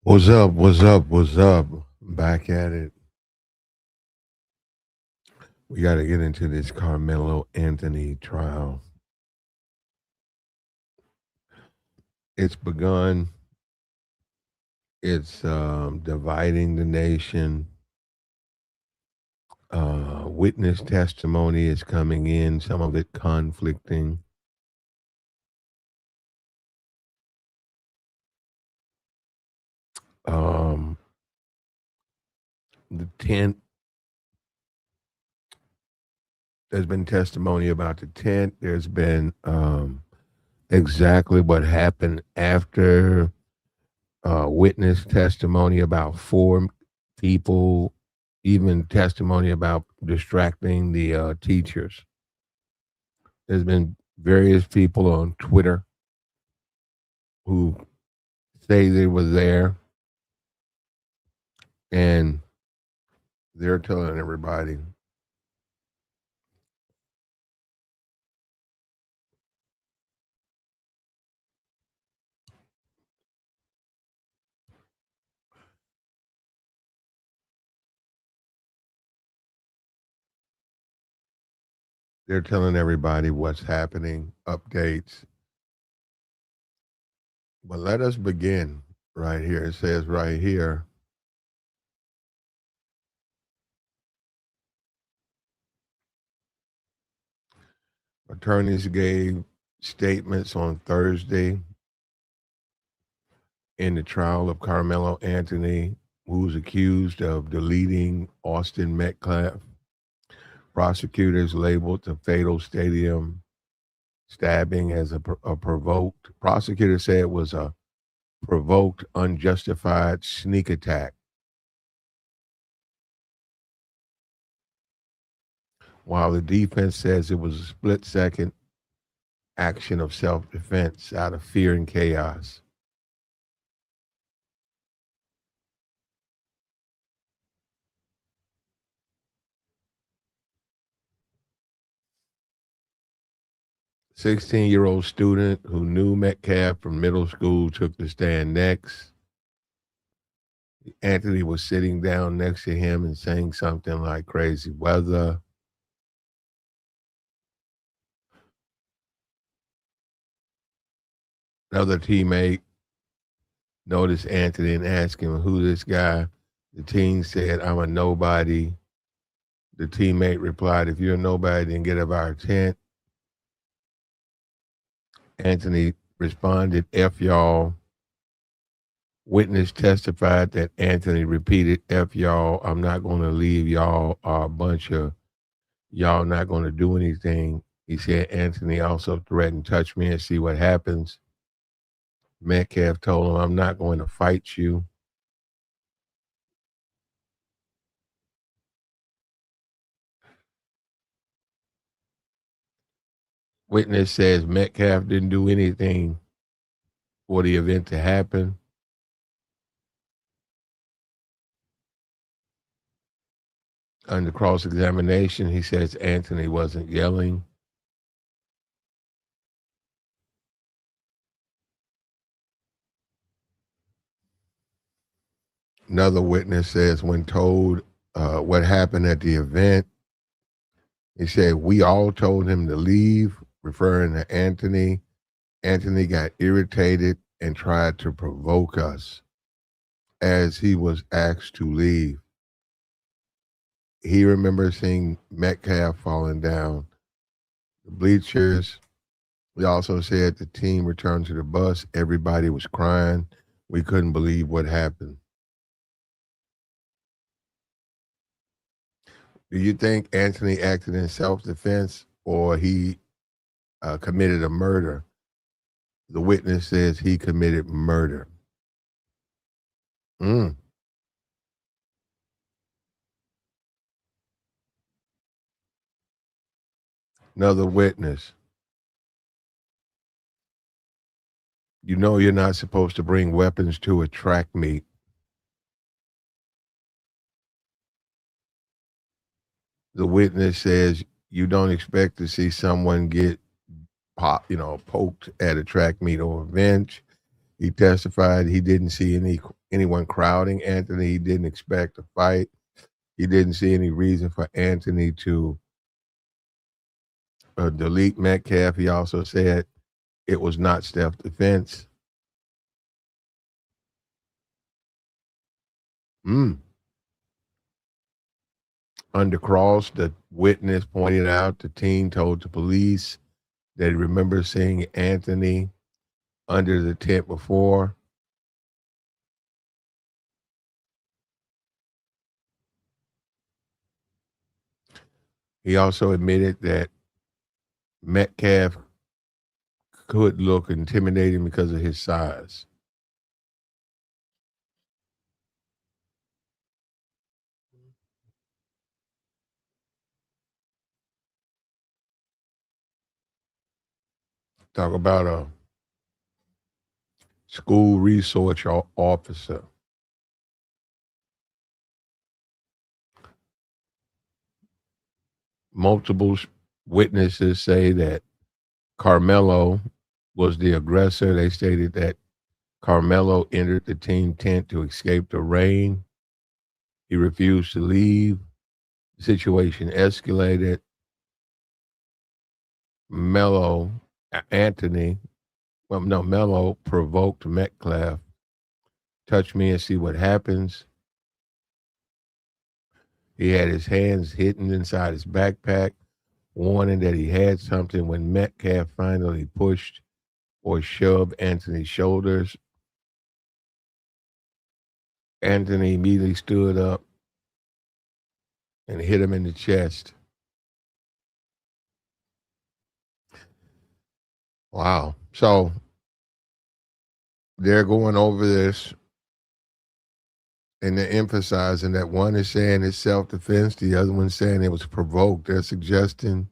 What's up? What's up? What's up? Back at it. We got to get into this Carmelo Anthony trial. It's begun. It's dividing the nation. Witness testimony is coming in, some of it conflicting. Um, the tent, there's been testimony about the tent. There's been exactly what happened after witness testimony about four people, even testimony about distracting the teachers. There's been various people on Twitter who say they were there and they're telling everybody. They're telling everybody what's happening, updates. But let us begin right here. It says right here, attorneys gave statements on Thursday in the trial of Carmelo Anthony, who's accused of deleting Austin Metcalf. Prosecutors labeled the fatal stadium stabbing as a provoked. Prosecutors say it was a provoked, unjustified sneak attack, while the defense says it was a split-second action of self-defense out of fear and chaos. "16-year-old student who knew Metcalf from middle school took the stand next. Anthony was sitting down next to him and saying something like crazy weather. Another teammate noticed Anthony and asked him who this guy. The teen said, I'm a nobody. The teammate replied, if you're a nobody, then get out of our tent. Anthony responded, F y'all. Witness testified that Anthony repeated, F y'all, I'm not going to leave. Y'all are a bunch of y'all not going to do anything. He said Anthony also threatened, touch me and see what happens. Metcalf told him, I'm not going to fight you. Witness says Metcalf didn't do anything for the event to happen. Under cross-examination, he says Anthony wasn't yelling. Another witness says when told what happened at the event, he said, we all told him to leave, referring to Anthony. Anthony got irritated and tried to provoke us as he was asked to leave. He remembers seeing Metcalf falling down the bleachers. We also said the team returned to the bus. Everybody was crying. We couldn't believe what happened. Do you think Anthony acted in self-defense or he committed a murder? The witness says he committed murder. Mm. Another witness. You know you're not supposed to bring weapons to a track meet. The witness says you don't expect to see someone get poked at a track meet or a bench. He testified he didn't see anyone crowding Anthony. He didn't expect a fight. He didn't see any reason for Anthony to delete Metcalf. He also said it was not self-defense. Mm. Under cross, the witness pointed out the teen told the police that he remembers seeing Anthony under the tent before. He also admitted that Metcalf could look intimidating because of his size. Talk about a school resource officer. Multiple witnesses say that Karmelo was the aggressor. They stated that Karmelo entered the team tent to escape the rain. He refused to leave. The situation escalated. Mello, Anthony, well, no, Mello provoked Metcalf. Touch me and see what happens. He had his hands hidden inside his backpack, warning that he had something when Metcalf finally pushed or shoved Anthony's shoulders. Anthony immediately stood up and hit him in the chest. Wow. So they're going over this and they're emphasizing that one is saying it's self-defense, the other one's saying it was provoked. They're suggesting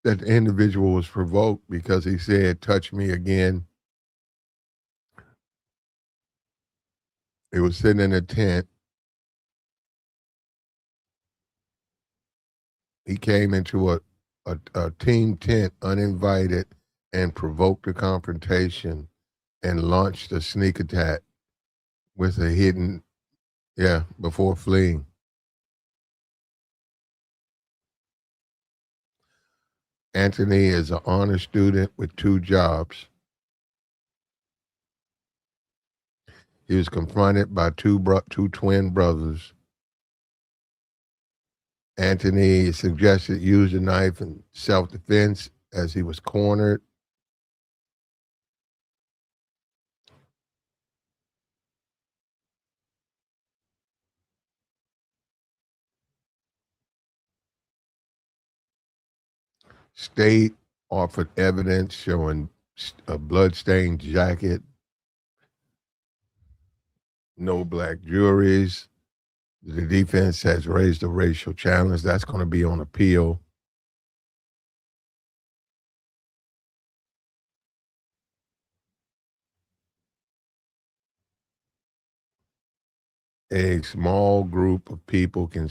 that the individual was provoked because he said, touch me again. He was sitting in a tent. He came into a team tent uninvited and provoked a confrontation and launched a sneak attack with a hidden, before fleeing. Anthony is an honor student with 2 jobs. He was confronted by two twin brothers. Anthony suggested use a knife in self-defense as he was cornered. State offered evidence showing a blood-stained jacket, no black juries. The defense has raised a racial challenge. That's going to be on appeal. A small group of people can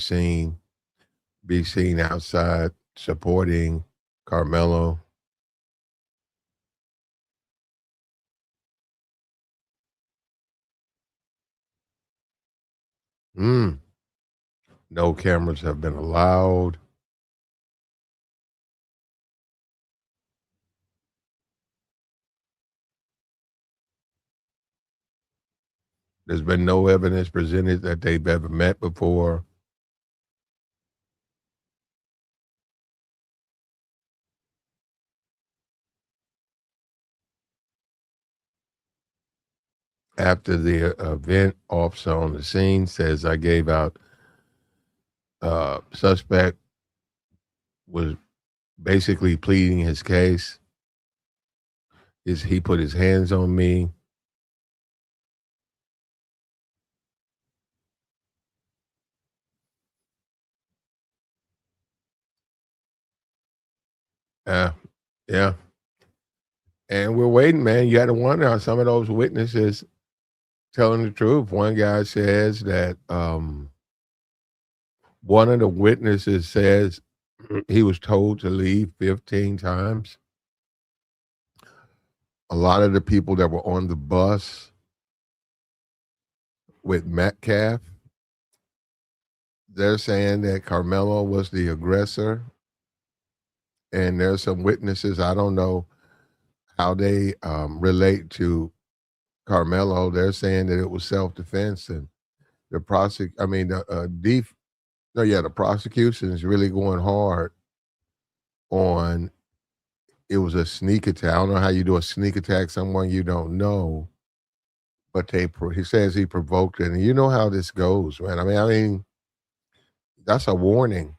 be seen outside supporting Karmelo. No cameras have been allowed. There's been no evidence presented that they've ever met before. After the event, officer on the scene says, I gave out, suspect was basically pleading his case. He put his hands on me. Yeah. And we're waiting, man. You got to wonder, are some of those witnesses telling the truth? One guy says that one of the witnesses says he was told to leave 15 times. A lot of the people that were on the bus with Metcalf. They're saying that Carmelo was the aggressor, and there's some witnesses. I don't know how they relate to Carmelo. They're saying that it was self-defense, and I mean, no, yeah, the prosecution is really going hard on it was a sneak attack. I don't know how you do a sneak attack someone you don't know, but he says he provoked it, and you know how this goes, man. I mean, that's a warning.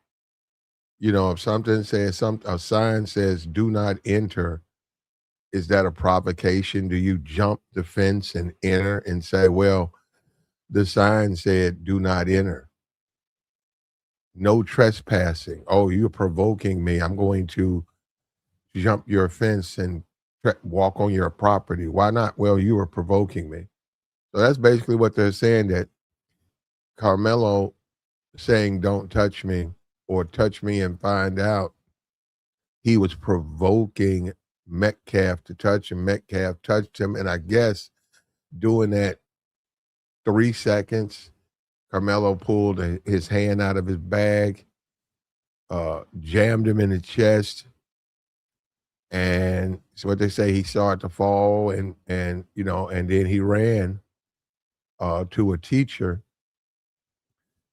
If something says a sign says "Do not enter," is that a provocation? Do you jump the fence and enter and say, "Well, the sign said do not enter, no trespassing"? Oh, you're provoking me. I'm going to jump your fence and walk on your property. Why not? Well, you were provoking me. So that's basically what they're saying, that Carmelo saying don't touch me or touch me and find out, he was provoking Metcalf to touch him. Metcalf touched him. And I guess doing that 3 seconds, Carmelo pulled his hand out of his bag, jammed him in the chest. And so what they say, he started to fall, and then he ran to a teacher,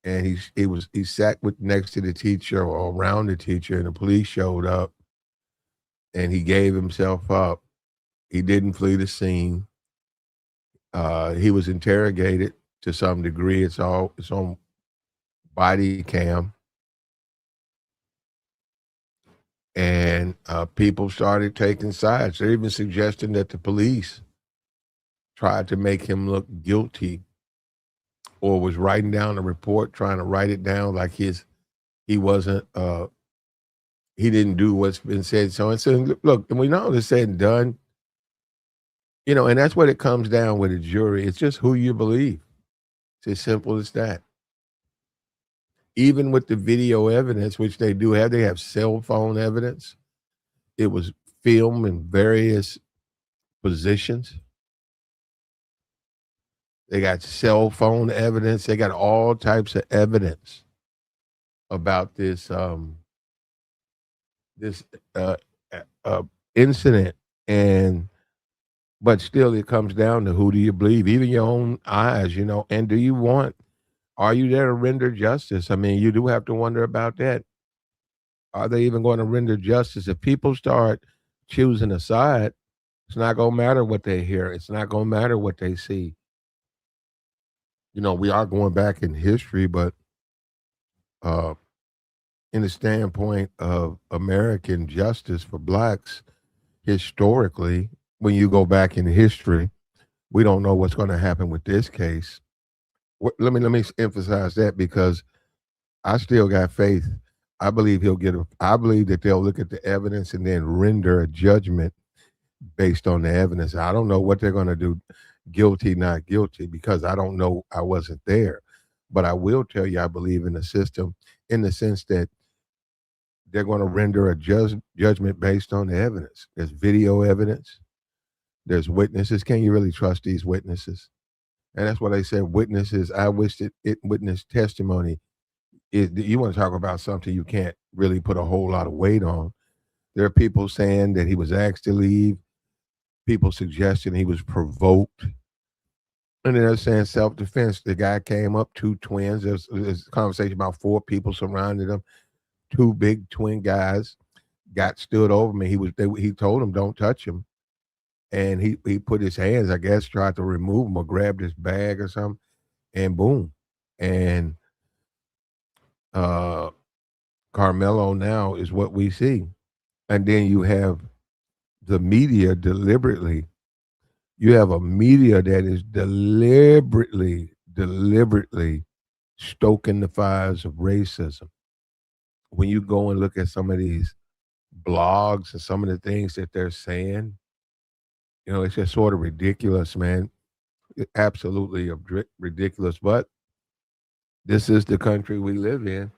and he sat next to the teacher or around the teacher, and the police showed up, and he gave himself up. He didn't flee the scene. He was interrogated to some degree. It's on body cam, and people started taking sides. They're even suggesting that the police tried to make him look guilty, or was writing down a report, trying to write it down like he wasn't he didn't do what's been said. So and so, look, and we know it's said and done, and that's what it comes down with a jury. It's just who you believe. It's as simple as that. Even with the video evidence, which they have cell phone evidence. It was filmed in various positions. They got cell phone evidence. They got all types of evidence about this uh, incident, but still, it comes down to who do you believe? Even your own eyes, and are you there to render justice? I mean, you do have to wonder about that. Are they even going to render justice? If people start choosing a side, it's not going to matter what they hear. It's not going to matter what they see. We are going back in history, but uh, in the standpoint of American justice for blacks, historically, when you go back in history, we don't know what's going to happen with this case. Let me emphasize that, because I still got faith. I believe I believe that they'll look at the evidence and then render a judgment based on the evidence. I don't know what they're going to do, guilty, not guilty, because I don't know. I wasn't there. But I will tell you, I believe in the system, in the sense that they're going to render a judgment based on the evidence. There's video evidence. There's witnesses. Can you really trust these witnesses? And that's what I said. Witnesses. I wish that witness testimony. You want to talk about something you can't really put a whole lot of weight on. There are people saying that he was asked to leave. People suggesting he was provoked. And then they're saying self-defense. The guy came up, two twins. There's a conversation about four people surrounded him. Two big twin guys stood over me. He told him don't touch him, and he put his hands, I guess, tried to remove him or grabbed his bag or something, and boom, and Carmelo now is what we see, and then you have the media deliberately. You have a media that is deliberately stoking the fires of racism. When you go and look at some of these blogs and some of the things that they're saying, it's just sort of ridiculous, man. Absolutely ridiculous. But this is the country we live in.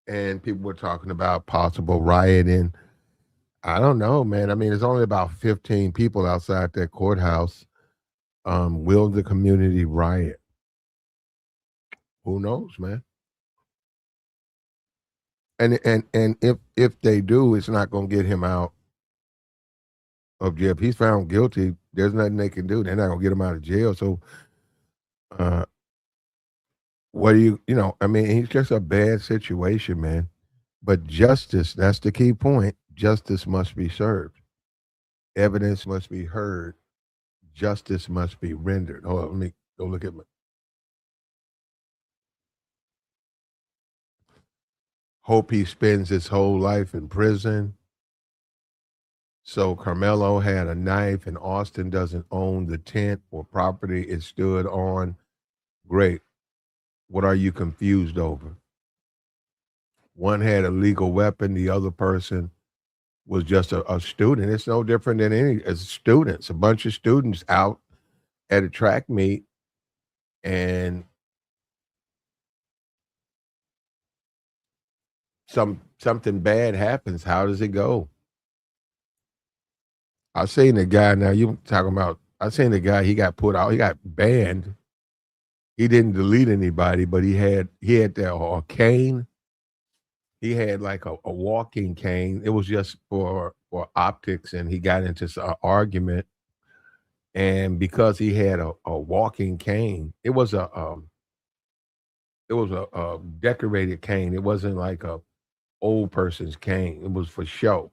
And people were talking about possible rioting. I don't know, man. I mean, there's only about 15 people outside that courthouse. Will the community riot? Who knows, man? And if they do, it's not going to get him out of jail. If he's found guilty, there's nothing they can do. They're not going to get him out of jail. So, uh, what do you know? I mean, he's just a bad situation, man. But justice—that's the key point. Justice must be served. Evidence must be heard. Justice must be rendered. Hold on, let me go look at my. Hope he spends his whole life in prison. So Carmelo had a knife, and Austin doesn't own the tent or property it stood on. Great. What are you confused over? One had a legal weapon, the other person was just a student. It's no different than any as students, a bunch of students out at a track meet, and something bad happens. How does it go? I seen the guy. Now you talking about? I seen the guy. He got put out. He got banned. He didn't delete anybody, but he had that a cane. He had like a walking cane. It was just for optics, and he got into an argument. And because he had a walking cane, it was a decorated cane. It wasn't like a old person's cane. It was for show.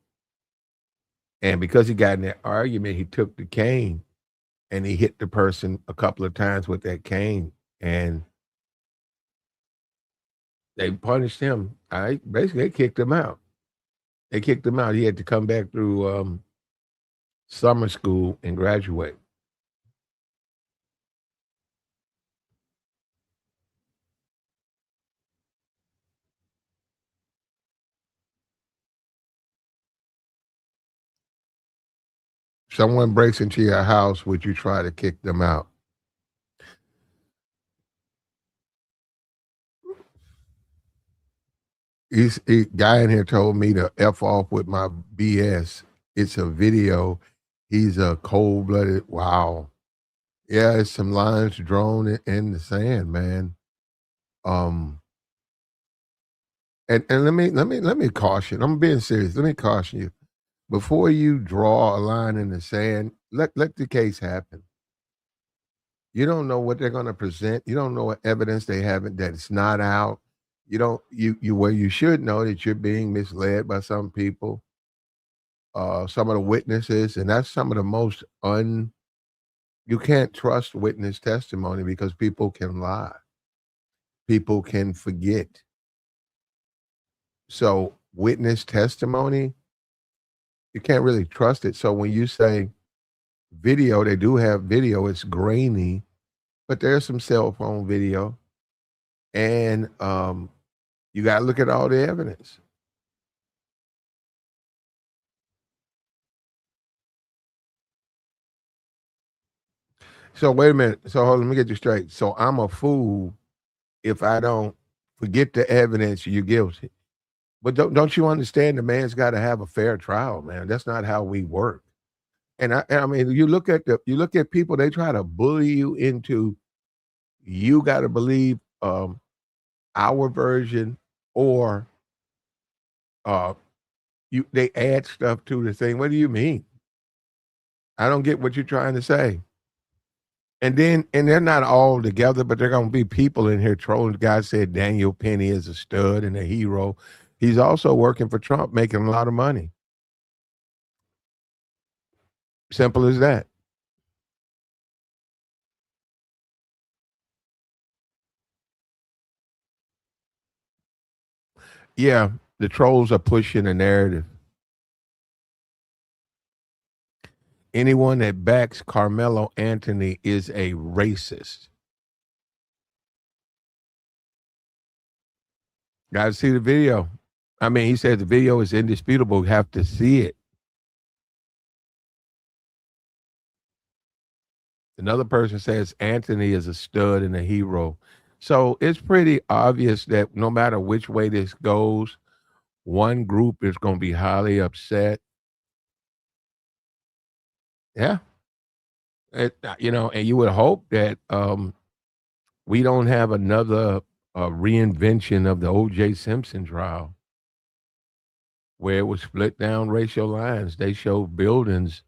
And because he got in that argument, he took the cane and he hit the person a couple of times with that cane, and they punished him. I basically they kicked him out. They kicked him out. He had to come back through summer school and graduate. Someone breaks into your house, would you try to kick them out? Guy in here told me to F off with my BS. It's a video. He's a cold blooded. Wow. Yeah, it's some lines drawn in the sand, man. Um, and let me caution. I'm being serious. Let me caution you. Before you draw a line in the sand, let the case happen. You don't know what they're going to present. You don't know what evidence they haven't that it's not out. You don't you well you should know that you're being misled by some people, some of the witnesses, and that's some of the most you can't trust witness testimony because people can lie. People can forget. So witness testimony, you can't really trust it. So when you say video, they do have video, it's grainy, but there's some cell phone video. And you got to look at all the evidence. So wait a minute. So hold on, let me get you straight. So I'm a fool if I don't forget the evidence you're guilty. But don't you understand the man's got to have a fair trial, man. That's not how we work. And I mean, you look at people, they try to bully you into you got to believe our version or uh you they add stuff to the thing. What do you mean? I don't get what you're trying to say. And they're not all together, but they're gonna be people in here trolling. The guy said Daniel Penny is a stud and a hero. He's also working for Trump, making a lot of money. Simple as that. Yeah, the trolls are pushing a narrative. Anyone that backs Carmelo Anthony is a racist. Got to see the video. I mean, he said the video is indisputable. We have to see it. Another person says Anthony is a stud and a hero. So it's pretty obvious that no matter which way this goes, one group is going to be highly upset. Yeah. And you would hope that we don't have another reinvention of the O.J. Simpson trial where it was split down racial lines. They showed buildings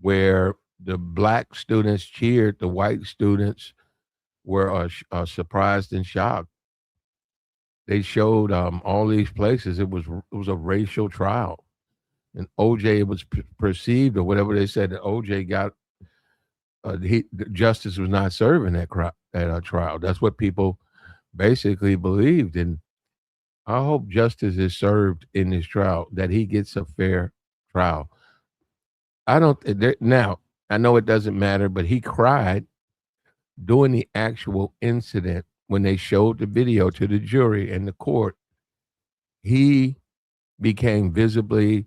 where the black students cheered, the white students were surprised and shocked. They showed all these places. It was a racial trial, and OJ was perceived, or whatever they said, that OJ got the justice was not serving that trial. That's what people basically believed, and I hope justice is served in this trial, that he gets a fair trial. I don't now. I know it doesn't matter, but he cried during the actual incident when they showed the video to the jury and the court. He became visibly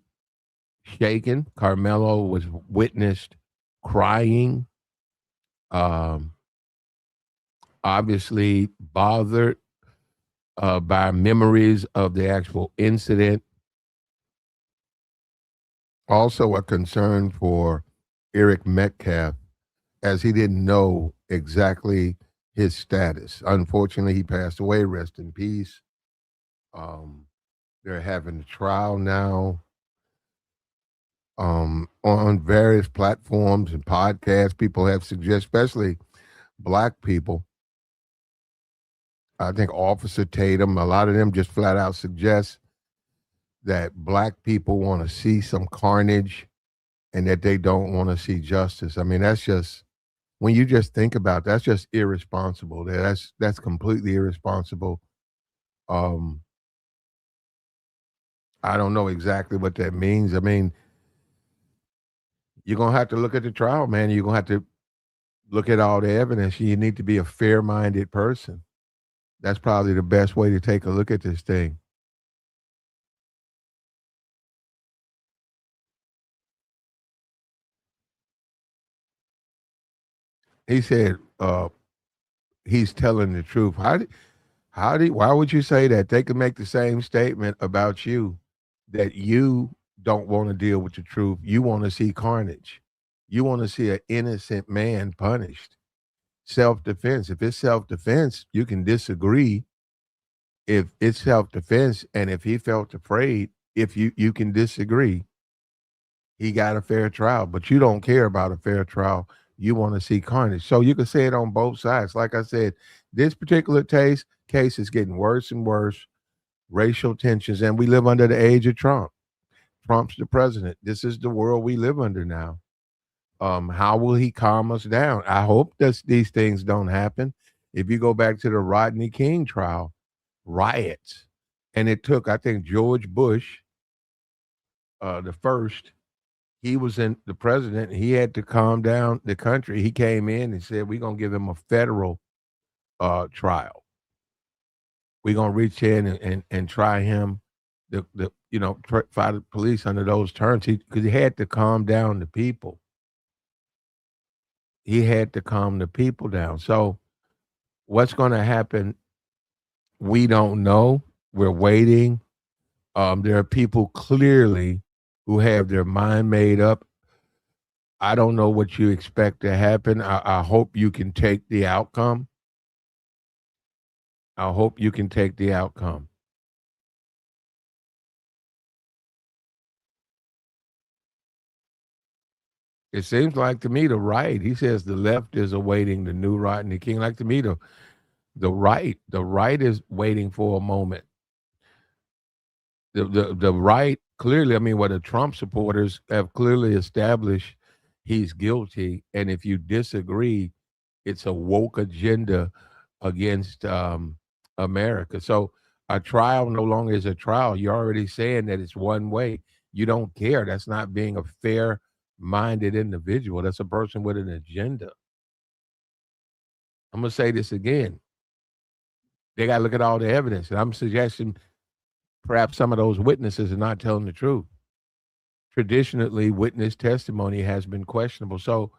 shaken. Carmelo was witnessed crying, um, obviously bothered by memories of the actual incident. Also, a concern for Eric Metcalf, as he didn't know exactly his status. Unfortunately, he passed away. Rest in peace. Um, they're having a trial now on various platforms and podcasts. People have suggested, especially black people. I think Officer Tatum, a lot of them just flat out suggest that black people want to see some carnage and that they don't want to see justice. I mean, that's just when you just think about that's just irresponsible. That's completely irresponsible. Um, I don't know exactly what that means. I mean, you're gonna have to look at the trial, man. You're gonna have to look at all the evidence. You need to be a fair-minded person. That's probably the best way to take a look at this thing. He said he's telling the truth. Why would you say that? They could make the same statement about you, that you don't want to deal with the truth. You want to see carnage. You want to see an innocent man punished. Self defense. If it's self defense, you can disagree. If it's self defense and if he felt afraid, if you can disagree, he got a fair trial, but you don't care about a fair trial. You want to see carnage. So you can say it on both sides. Like I said, this particular case is getting worse and worse. Racial tensions, and we live under the age of Trump. Trump's the president. This is the world we live under now. How will he calm us down? I hope that these things don't happen. If you go back to the Rodney King trial, riots, and it took, I think, George Bush, the first, he was in the president. He had to calm down the country. He came in and said, "We're gonna give him a federal trial. We're gonna reach in and try him, try the police under those terms." Because he had to calm down the people. He had to calm the people down. So what's going to happen? We don't know. We're waiting. There are people clearly who have their mind made up. I don't know what you expect to happen. I hope you can take the outcome. I hope you can take the outcome. It seems like to me the right. He says the left is awaiting the new Rodney King. Like to me, the right is waiting for a moment. The right clearly, I mean, what the Trump supporters have clearly established, he's guilty, and if you disagree, it's a woke agenda against America. So a trial no longer is a trial. You're already saying that it's one way. You don't care. That's not being a fair minded individual. That's a person with an agenda. I'm gonna say this again. They got to look at all the evidence, and I'm suggesting perhaps some of those witnesses are not telling the truth. Traditionally, witness testimony has been questionable. So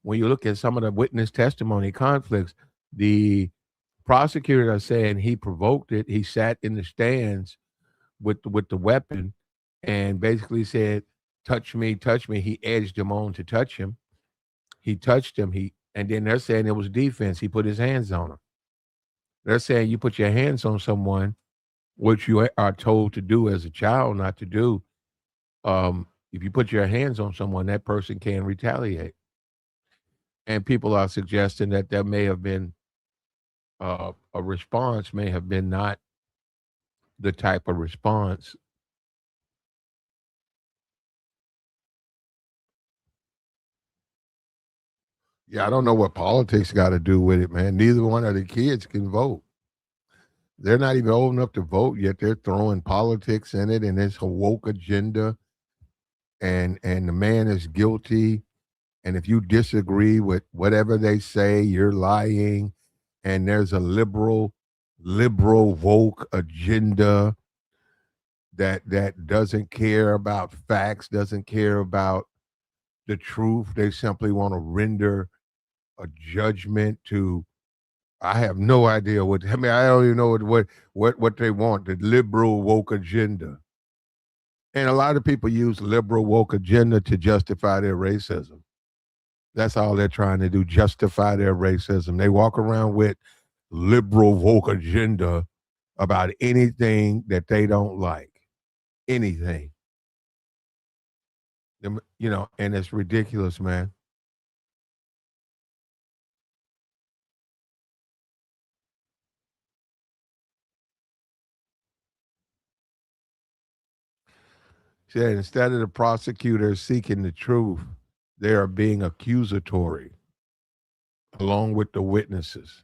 when you look at some of the witness testimony conflicts, the prosecutors are saying he provoked it. He sat in the stands with the weapon and basically said, touch me, touch me. He edged him on to touch him. He touched him. And then they're saying it was defense. He put his hands on him. They're saying you put your hands on someone, which you are told to do as a child not to do. If you put your hands on someone, that person can retaliate. And people are suggesting that there may have been a response, may have been not the type of response. Yeah, I don't know what politics got to do with it, man. Neither one of the kids can vote. They're not even old enough to vote yet. They're throwing politics in it, and it's a woke agenda. And the man is guilty. And if you disagree with whatever they say, you're lying. And there's a liberal woke agenda that doesn't care about facts, doesn't care about the truth. They simply want to render a judgment to. I have no idea what. I mean, I don't even know what they want. The liberal woke agenda, and a lot of people use liberal woke agenda to justify their racism. That's all they're trying to do, justify their racism. They walk around with liberal woke agenda about anything that they don't like, anything. And it's ridiculous, man. Said instead of the prosecutors seeking the truth, they are being accusatory along with the witnesses.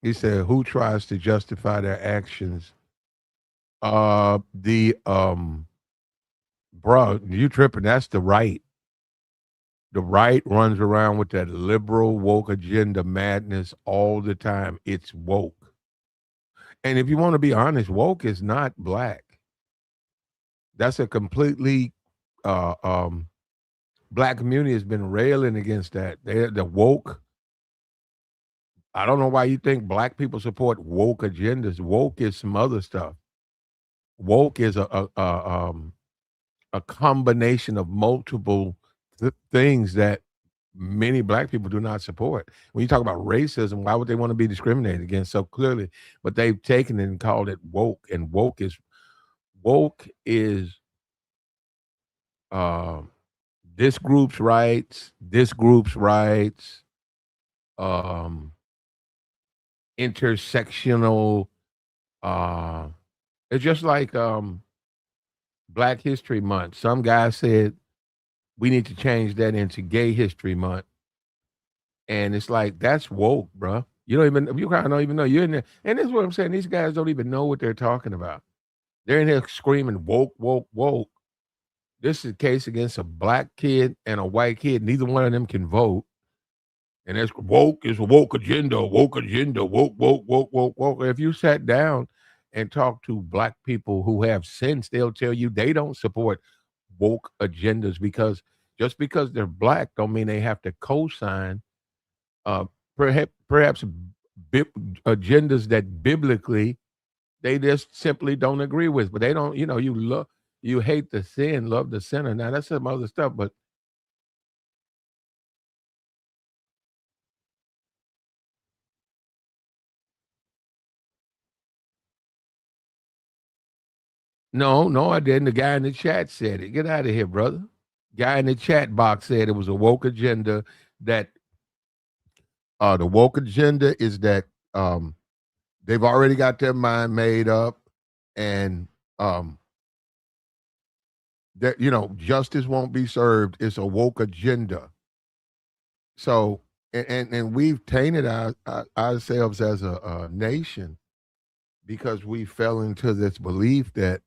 He said, "Who tries to justify their actions?" The bro, you tripping? That's the right. The right runs around with that liberal woke agenda madness all the time. It's woke. And if you want to be honest, woke is not black. That's a completely black community has been railing against that. The woke. I don't know why you think black people support woke agendas. Woke is some other stuff. Woke is a combination of multiple things that many black people do not support. When you talk about racism, why would they want to be discriminated against so clearly? But they've taken it and called it woke, and woke is uh, this group's rights, um, intersectional. Uh, it's just like Black History Month. Some guy said we need to change that into Gay History Month. And it's like that's woke, bro. You kind of don't even know you're in there. And this is what I'm saying. These guys don't even know what they're talking about. They're in here screaming woke, woke, woke. This is a case against a black kid and a white kid. Neither one of them can vote. And it's woke is a woke agenda, woke, woke, woke, woke, woke. If you sat down and talked to black people who have sense, they'll tell you they don't support woke agendas because just because they're black don't mean they have to co-sign uh, perhaps agendas that biblically they just simply don't agree with. But they don't, you hate the sin, love the sinner. Now that's some other stuff, but no, no, I didn't. The guy in the chat said it. Get out of here, brother. Guy in the chat box said it was a woke agenda. That the woke agenda is that they've already got their mind made up, and that justice won't be served. It's a woke agenda. So and we've tainted ourselves as a nation because we fell into this belief that,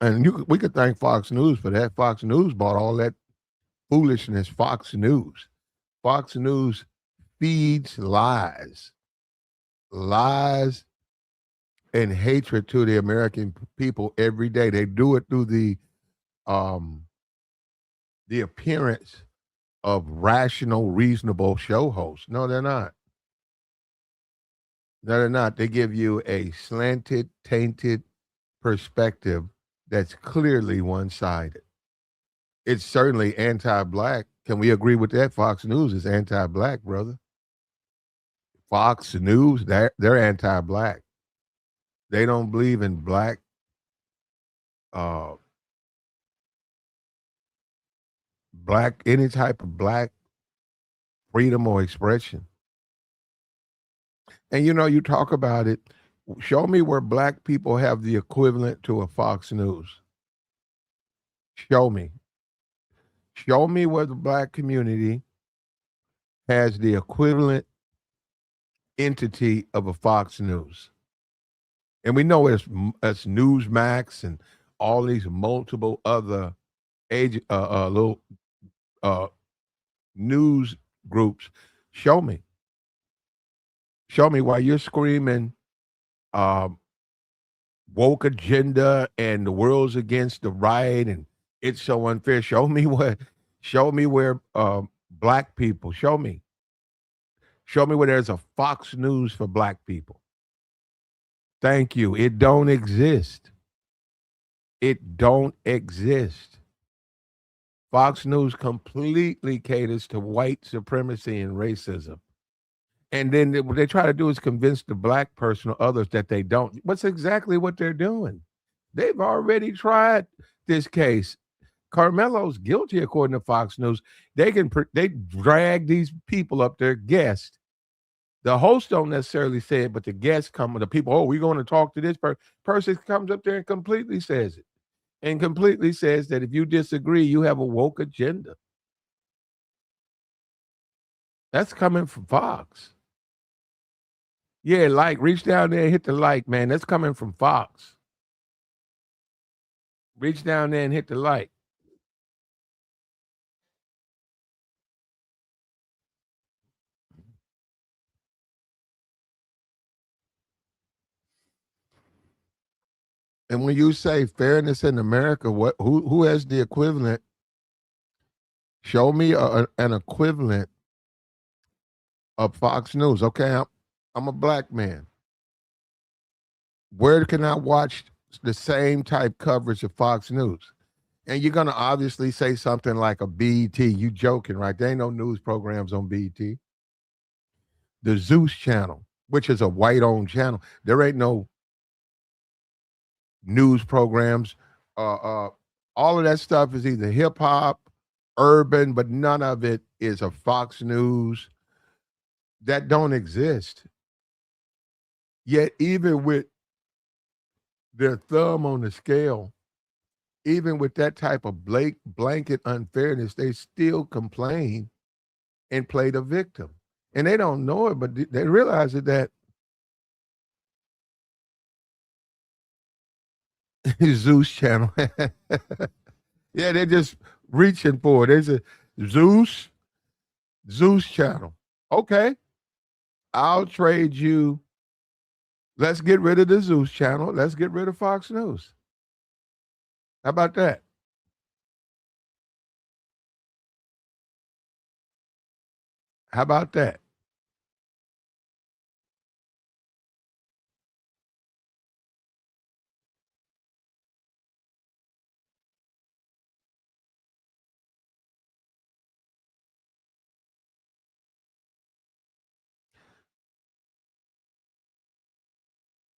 and we could thank Fox News for that. Fox News bought all that foolishness. Fox News feeds lies and hatred to the American people every day. They do it through um the appearance of rational, reasonable show hosts. No, they're not. No, they're not. They give you a slanted, tainted perspective that's clearly one sided. It's certainly anti black. Can we agree with that? Fox News is anti black, brother. Fox News, they're anti black. They don't believe in black uh any type of black freedom or expression. And you talk about it. Show me where black people have the equivalent to a Fox News. Show me. Show me where the black community has the equivalent entity of a Fox News. And we know it's Newsmax and all these multiple other little uh, news groups. Show me. Show me why you're screaming um, woke agenda and the world's against the right and it's so unfair. Show me where black people, show me. Show me where there's a Fox News for black people. Thank you. It don't exist. It don't exist. Fox News completely caters to white supremacy and racism. And then what they try to do is convince the black person or others that they don't. What's exactly what they're doing? They've already tried this case. Karmelo's guilty according to Fox News. They drag these people up there, guests. The host don't necessarily say it, but the guests come with the people. Oh, we're going to talk to this person comes up there and completely says it, and completely says that if you disagree, you have a woke agenda. That's coming from Fox. Yeah, reach down there and hit the like, man. That's coming from Fox. Reach down there and hit the like. And when you say fairness in America, who has the equivalent? Show me an equivalent of Fox News. Okay, I'm a black man. Where can I watch the same type coverage of Fox News? And you're gonna obviously say something like a BET. You joking, right? There ain't no news programs on BET. The Zeus channel, which is a white-owned channel, there ain't no news programs. Uh, uh, all of that stuff is either hip hop, urban, but none of it is a Fox News. That don't exist. Yet, even with their thumb on the scale, even with that type of blanket unfairness, they still complain and play the victim. And they don't know it, but they realize that Zeus channel. Yeah, they're just reaching for it. There's a Zeus channel. Okay, I'll trade you. Let's get rid of the Zeus channel. Let's get rid of Fox News. How about that? How about that?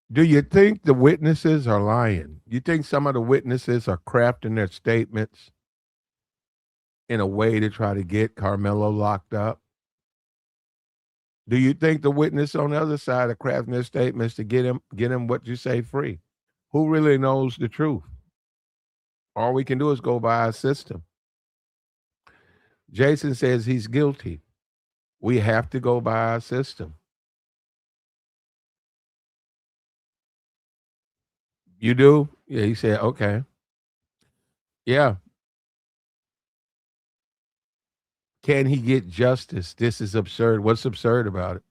Do you think the witnesses are lying? You think some of the witnesses are crafting their statements in a way to try to get Karmelo locked up? Do you think the witness on the other side are crafting their statements to get him what you say free? Who really knows the truth? All we can do is go by our system. Jason says he's guilty. We have to go by our system. You do? Yeah, he said, okay. Yeah. Can he get justice? This is absurd. What's absurd about it?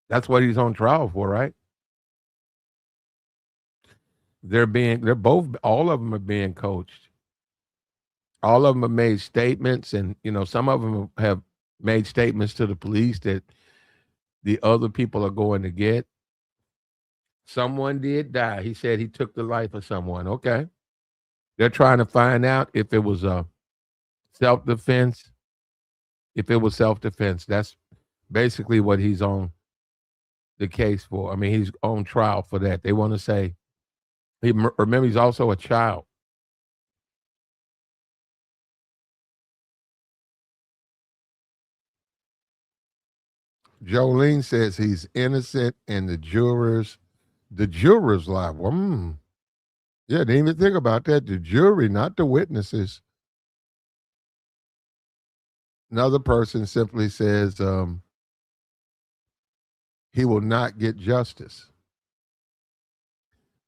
That's what he's on trial for, right? They're both, all of them are being coached. All of them have made statements, and some of them have made statements to the police that the other people are going to get. Someone did die. He said he took the life of someone. Okay. They're trying to find out if it was a self defense. If it was self defense, that's basically what he's on the case for. I mean, he's on trial for that. They want to say, remember, he's also a child. Jolene says he's innocent, and the jurors lie. Well, yeah, didn't even think about that. The jury, not the witnesses. Another person simply says he will not get justice.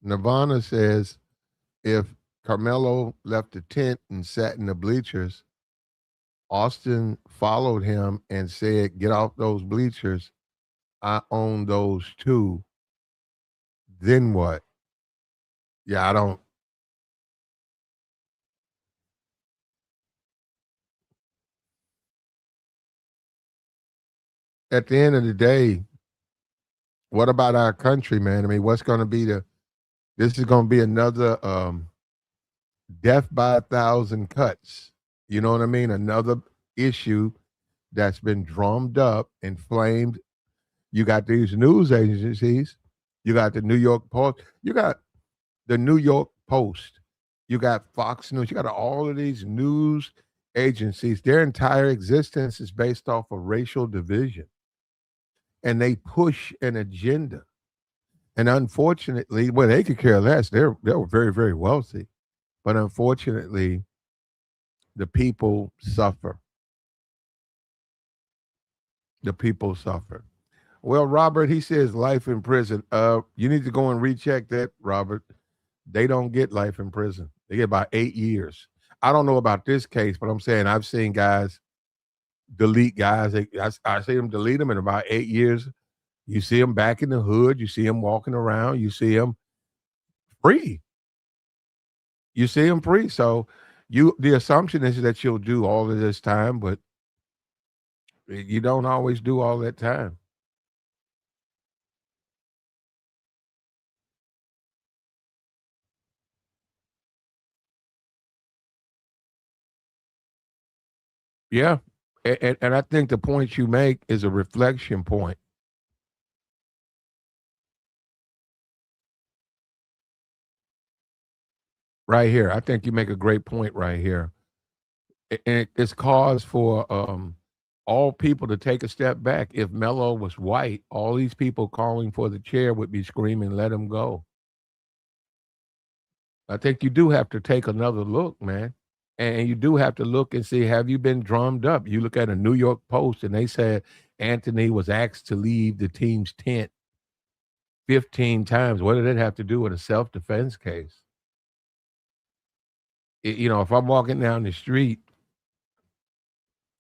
Nirvana says if Carmelo left the tent and sat in the bleachers, Austin followed him and said, "Get off those bleachers. I own those too." Then what? Yeah, I don't. At the end of the day, what about our country, man? I mean, what's going to be the? This is going to be another death by a thousand cuts. You know what I mean? Another issue that's been drummed up, inflamed. You got these news agencies. You got the New York Post. You got the New York Post. You got Fox News. You got all of these news agencies. Their entire existence is based off of racial division, and they push an agenda. And unfortunately, well, they could care less. They were very, very wealthy, but unfortunately, the people suffer. The people suffer. Well, Robert, he says life in prison. You need to go and recheck that, Robert. They don't get life in prison. They get about 8 years. I don't know about this case, but I'm saying I've seen guys delete guys. I see them delete them in about 8 years. You see them back in the hood. You see them walking around. You see them free. You see them free. So the assumption is that you'll do all of this time, but you don't always do all that time. Yeah. And I think the point you make is a reflection point right here. I think you make a great point right here. And it's cause for all people to take a step back. If Mello was white, all these people calling for the chair would be screaming, "Let him go." I think you do have to take another look, man. And you do have to look and see, have you been drummed up? You look at a New York Post and they said Anthony was asked to leave the team's tent 15 times. What did it have to do with a self defense case? If I'm walking down the street,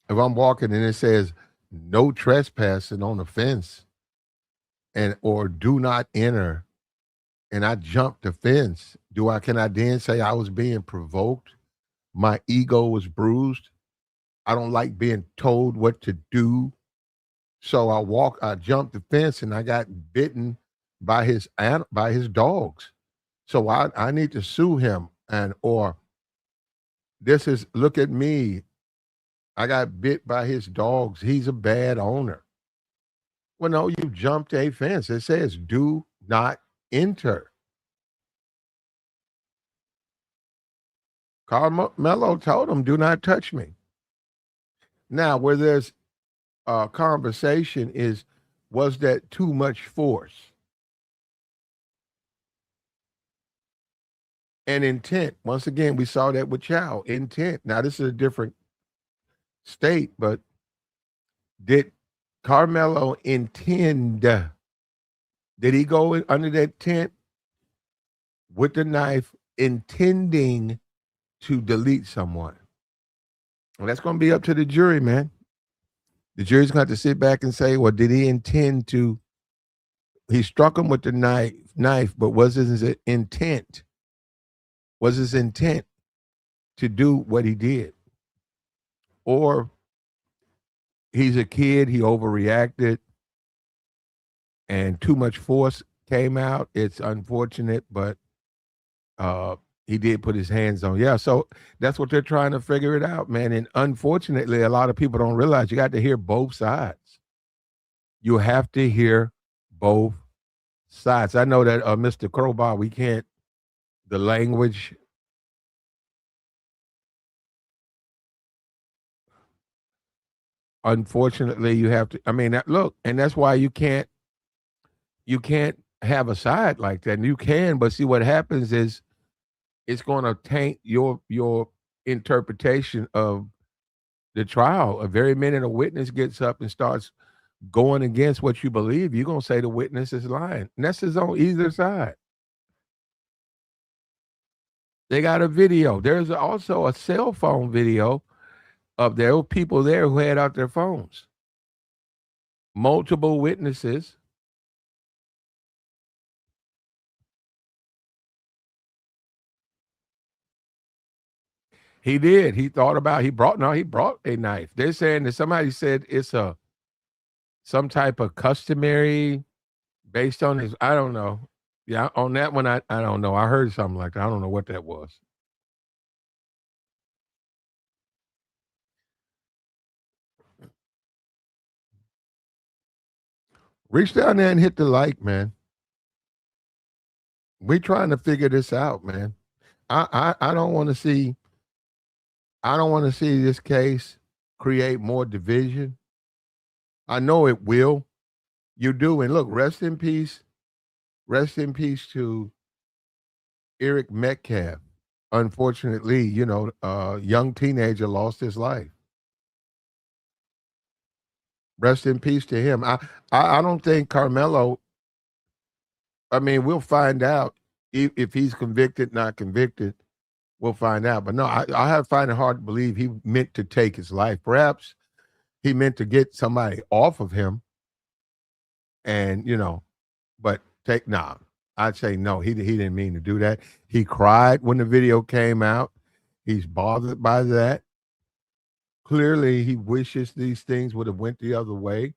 if I'm walking and it says no trespassing on the fence and or do not enter, and I jump the fence, can I then say I was being provoked? My ego was bruised. I don't like being told what to do. So I jumped the fence and I got bitten by his dogs. So I need to sue him or look at me. I got bit by his dogs. He's a bad owner. Well, no, you jumped a fence. It says do not enter. Carmelo told him, do not touch me. Now, where there's a conversation is, was that too much force? And intent. Once again, we saw that with Chow. Intent. Now, this is a different state, but did Carmelo intend? Did he go under that tent with the knife intending to delete someone? Well, that's going to be up to the jury, man. The jury's going to have to sit back and say, well, did he intend to? He struck him with the knife, but was his intent? Was his intent to do what he did? Or he's a kid, he overreacted, and too much force came out. It's unfortunate, but uh, he did put his hands on. Yeah, so that's what they're trying to figure it out, man. And unfortunately, a lot of people don't realize you got to hear both sides. You have to hear both sides. I know that Mr. Crowbar, we can't the language. Unfortunately, you have to. I mean, look, and that's why you can't have a side like that. And you can, but see what happens is it's going to taint your interpretation of the trial. A very minute a witness gets up and starts going against what you believe, you're gonna say the witness is lying. And that's his on either side. They got a video. There's also a cell phone video of there were people there who had out their phones. Multiple witnesses. He did. He thought about. He brought a knife. They're saying that somebody said it's a some type of customary based on his. I don't know. Yeah, on that one, I don't know. I heard something like that. I don't know what that was. Reach down there and hit the like, man. We trying to figure this out, man. I don't want to see. I don't want to see this case create more division. I know it will. You do, and look, rest in peace. Rest in peace to Eric Metcalf. Unfortunately, a young teenager lost his life. Rest in peace to him. I don't think Carmelo. I mean, we'll find out if he's convicted, not convicted. We'll find out. But no, I have find it hard to believe he meant to take his life. Perhaps he meant to get somebody off of him, and but take nah. I'd say no. He didn't mean to do that. He cried when the video came out. He's bothered by that. Clearly, he wishes these things would have went the other way.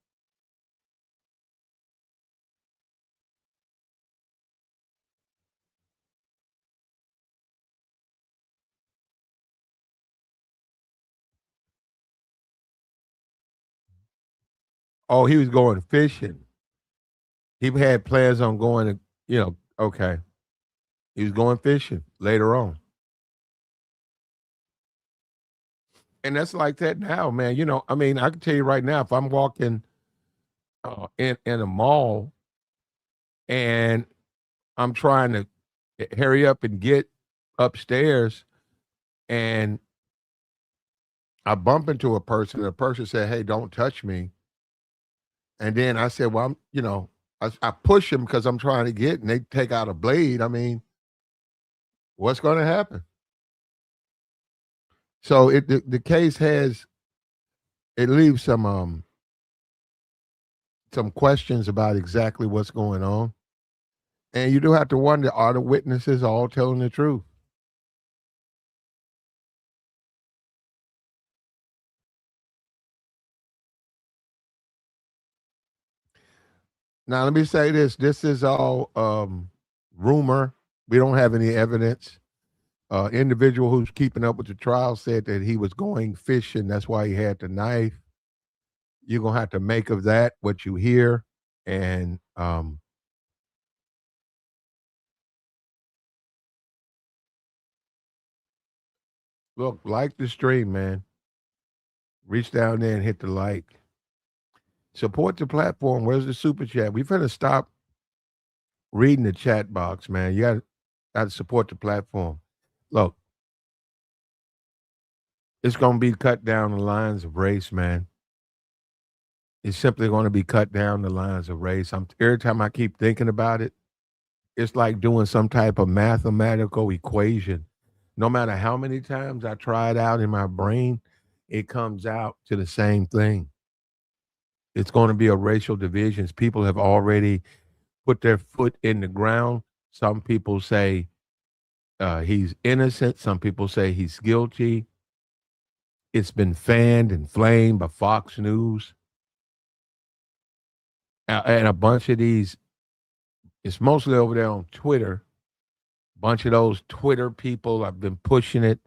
Oh, he was going fishing. He had plans on going to, okay. He was going fishing later on. And that's like that now, man. I mean, I can tell you right now, if I'm walking in a mall and I'm trying to hurry up and get upstairs and I bump into a person, and the person said, "Hey, don't touch me." And then I said, "Well, I push him because I'm trying to get, and they take out a blade. I mean, what's going to happen?" So the case has it leaves some questions about exactly what's going on, and you do have to wonder: are the witnesses all telling the truth? Now, let me say this: this is all rumor. We don't have any evidence. Individual who's keeping up with the trial said that he was going fishing. That's why he had the knife. You're gonna have to make of that what you hear. And look, like the stream, man. Reach down there and hit the like. Support the platform. Where's the super chat? We've got to stop reading the chat box, man. You got to support the platform. Look, it's gonna be cut down the lines of race, man. It's simply going to be cut down the lines of race. Every time I keep thinking about it, it's like doing some type of mathematical equation. No matter how many times I try it out in my brain, it comes out to the same thing. It's going to be a racial divisions. People have already put their foot in the ground. Some people say he's innocent. Some people say he's guilty. It's been fanned and flamed by Fox News. And a bunch of these, it's mostly over there on Twitter. Bunch of those Twitter people, I've been pushing it.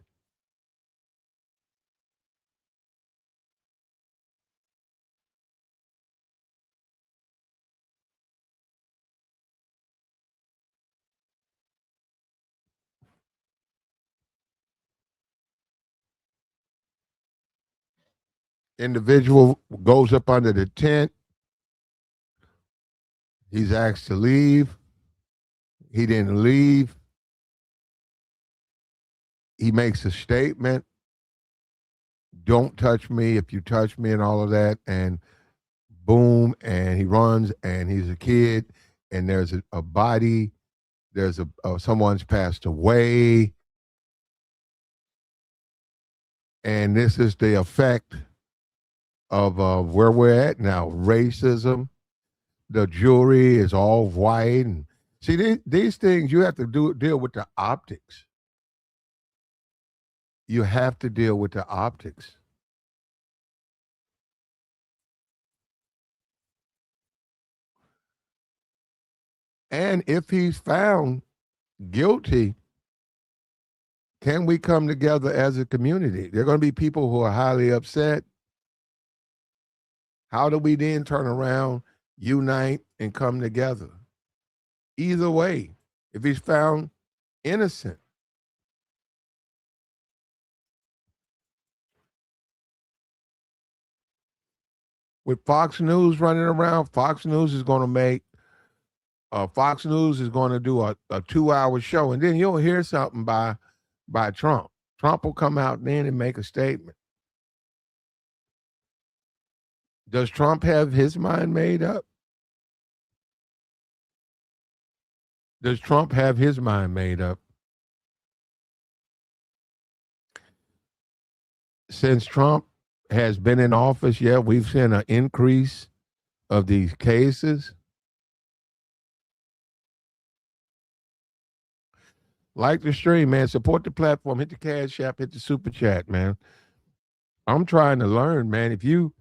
Individual goes up under the tent. He's asked to leave. He didn't leave. He makes a statement, don't touch me. If you touch me, and all of that. And boom, and he runs, and he's a kid, and there's a body. There's someone's passed away. And this is the effect of where we're at now, racism. The jury is all white. And see, these things, you have to deal with the optics. You have to deal with the optics. And if he's found guilty, can we come together as a community? There are going to be people who are highly upset. How do we then turn around, unite, and come together? Either way, if he's found innocent. With Fox News running around, Fox News is going to do a 2 hour show, and then you'll hear something by Trump. Trump will come out then and make a statement. Does Trump have his mind made up? Does Trump have his mind made up? Since Trump has been in office, yeah, we've seen an increase of these cases. Like the stream, man. Support the platform. Hit the Cash App. Hit the Super Chat, man. I'm trying to learn, man. If you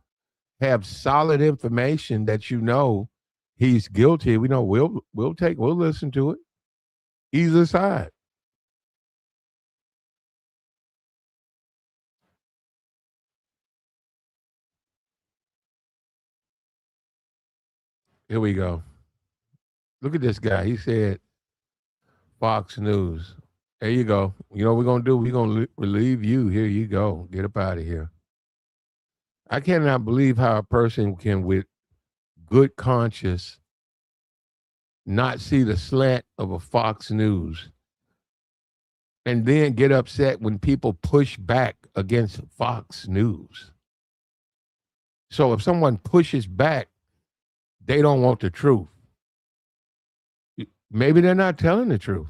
have solid information that you know he's guilty, we know we'll listen to it. Either side. Here we go. Look at this guy. He said Fox News. There you go. You know what we're gonna do? We're gonna relieve you. Here you go. Get up out of here. I cannot believe how a person can, with good conscience, not see the slant of a Fox News and then get upset when people push back against Fox News. So if someone pushes back, they don't want the truth. Maybe they're not telling the truth.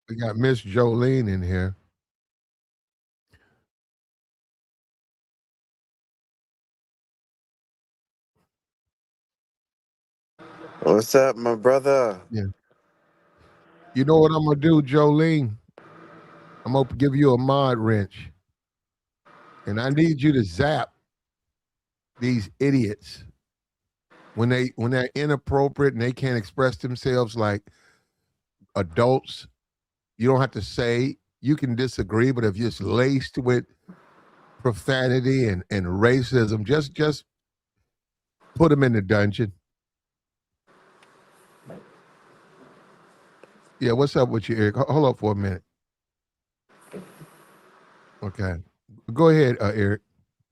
We got Miss Jolene in here. What's up, my brother? Yeah. You know what I'm gonna do, Jolene? I'm gonna give you a mod wrench, and I need you to zap these idiots when they're inappropriate and they can't express themselves like adults. You don't have to say, you can disagree, but if you're just laced with profanity and racism, just put them in the dungeon. Yeah, what's up with you, Eric? Hold up for a minute. Okay, go ahead, Eric.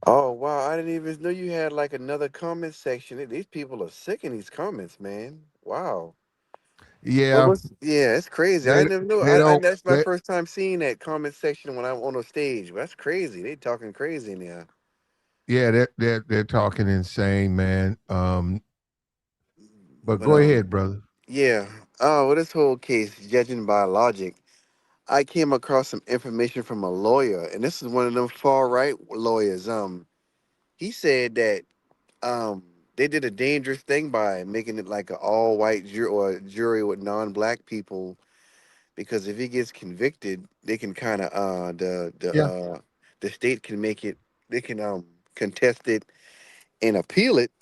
Oh wow, I didn't even know you had like another comment section. These people are sick in these comments, man. Wow. What Yeah, was? Yeah, it's crazy. I they never knew. they I don't. that's my They, first time seeing that comment section when I'm on a stage. That's crazy. They talking crazy in there. yeah, they're talking insane, man. But But go ahead, brother. yeah. Oh, well, this whole case, judging by logic, I came across some information from a lawyer, and this is one of them far right lawyers. He said that um they did a dangerous thing by making it like an all white jury or a jury with non black people. because if he gets convicted, they can kind of Yeah. the state can make it. They can contest it and appeal it,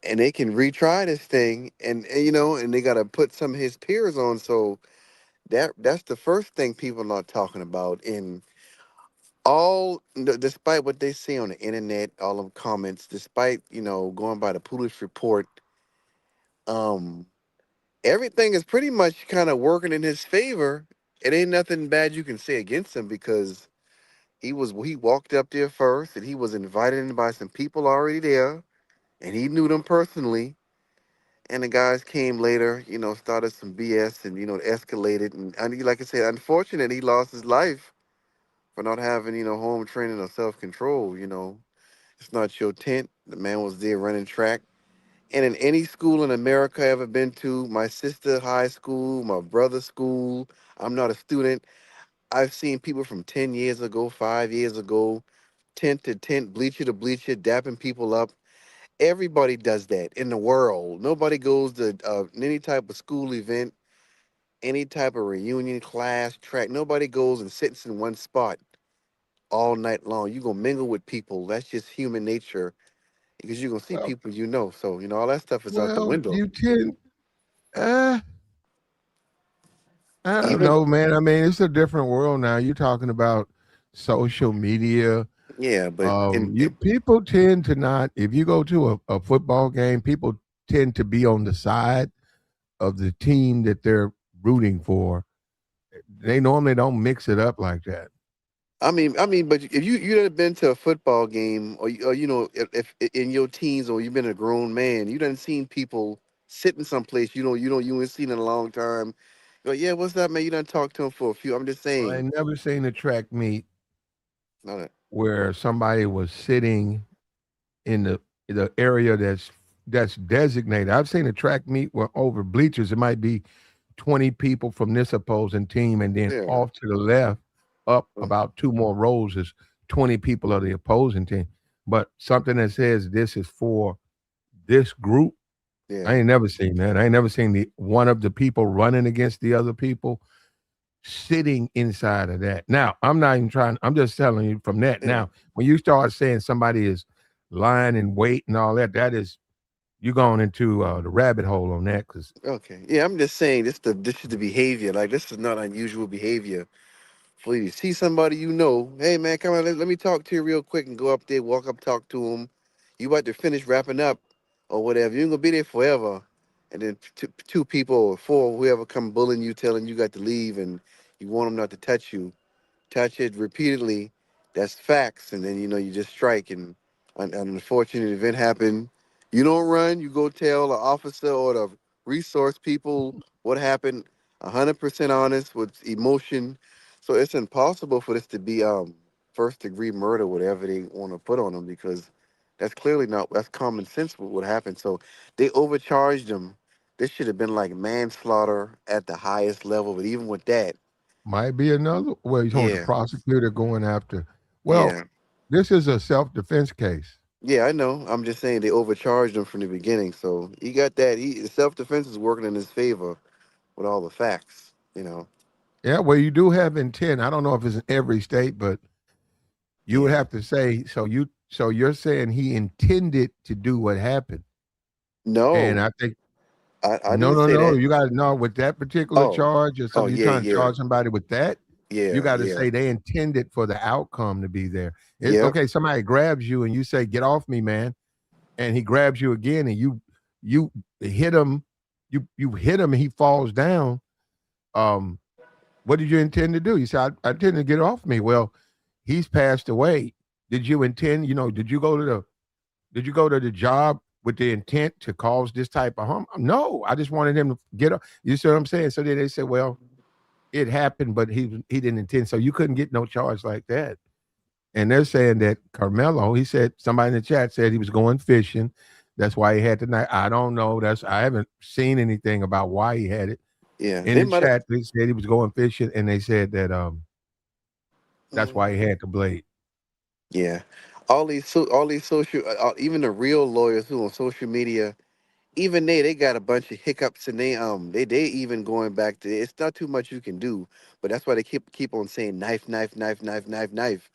and they can retry this thing, and and they got to put some of his peers on. So that's the first thing people are not talking about. And despite what they see on the internet, all them comments, despite going by the police report, um, everything is pretty much kind of working in his favor. It ain't nothing bad you can say against him because he walked up there first and he was invited in by some people already there and he knew them personally. And the guys came later, started some BS and it escalated. And like I said, unfortunate he lost his life for not having home training or self control. It's not your tent. The man was there running track. And in any school in America I ever been to, my sister high school, my brother's school, I'm not a student. I've seen people from 10 years ago, 5 years ago, tent to tent, bleacher to bleacher, dapping people up. Everybody does that in the world. Nobody goes to any type of school event, any type of reunion, class, track. Nobody goes and sits in one spot all night long. You're going to mingle with people. That's just human nature because you're going to see Well, people. So, all that stuff is out the well, window. you tend. Uh, I don't Even, know, man. I mean, it's a different world now. You're talking about social media. yeah, but You people tend to not. If you go to a football game, people tend to be on the side of the team that they're rooting for. They normally don't mix it up like that. but if you have been to a football game, or if in your teens, or you've been a grown man, you done seen people sitting someplace you ain't seen in a long time. Go, yeah, what's up, man? You done talked to him for a few. I'm just I saying, ain't never seen a track meet no, no, where somebody was sitting in the area that's designated. I've seen a track meet where over bleachers it might be 20 people from this opposing team, and then yeah, off to the left, up uh, about two more rows is 20 people of the opposing team. But something that says this is for this group, I yeah, ain't never seen that. I ain't never seen the one of the people running against the other people sitting inside of that. Now, I'm not even trying, I'm just telling you from that. yeah. Now, when you start saying somebody is lying and wait and all that, that is you going into the rabbit hole on that because Okay, yeah. I'm just saying this is the behavior. Like this is not unusual behavior. For you to see somebody hey man, come on, let me talk to you real quick and go up there, walk up, talk to him. You about to finish wrapping up or whatever. You ain't gonna be there forever. And then two people or four, whoever come bullying you, telling you got to leave and you want them not to touch it repeatedly, that's facts. And then you just strike, and an unfortunate event happened. You don't run. You go tell the officer or the resource people what happened. 100% honest with emotion. So it's impossible for this to be first degree murder, whatever they want to put on them, because that's clearly not that's common sense what happened. So they overcharged them. This should have been like manslaughter at the highest level, but even with that, might be another. Well, you told the yeah, prosecutor going after. Well, yeah. this is a self defense case. Yeah, I know. I'm just saying they overcharged him from the beginning. So he got that. Self defense is working in his favor with all the facts. Yeah, well, you do have intent. I don't know if it's in every state, but you would Yeah. have to say so you're saying he intended to do what happened. And No, I think I no, didn't no, say no. that. You got to know with that particular Oh, charge, or oh something. You're yeah, trying to yeah, charge somebody with that. You yeah, got to yeah, say they intended for the outcome to be there. yep, Okay, somebody grabs you and you say, "Get off me, man!" And he grabs you again, and you hit him. You hit him, and he falls down. Um, what did you intend to do? You said, I intend to get off me. Well, he's passed away. Did you intend? Did you go to the job with the intent to cause this type of harm? No, I just wanted him to get up. You see what I'm saying? So then they said, well, it happened, but he didn't intend. So you couldn't get no charge like that. And they're saying that Carmelo, he said somebody in the chat said he was going fishing. That's why he had the knife. I don't know. I haven't seen anything about why he had it. yeah. In They the might have. chat, they said he was going fishing, and they said that that's why he Mm, had the blade. yeah, all these social, even the real lawyers who on social media, even they got a bunch of hiccups, and they even going back to, it's not too much you can do, but that's why they keep on saying knife, knife, knife, knife, knife, knife.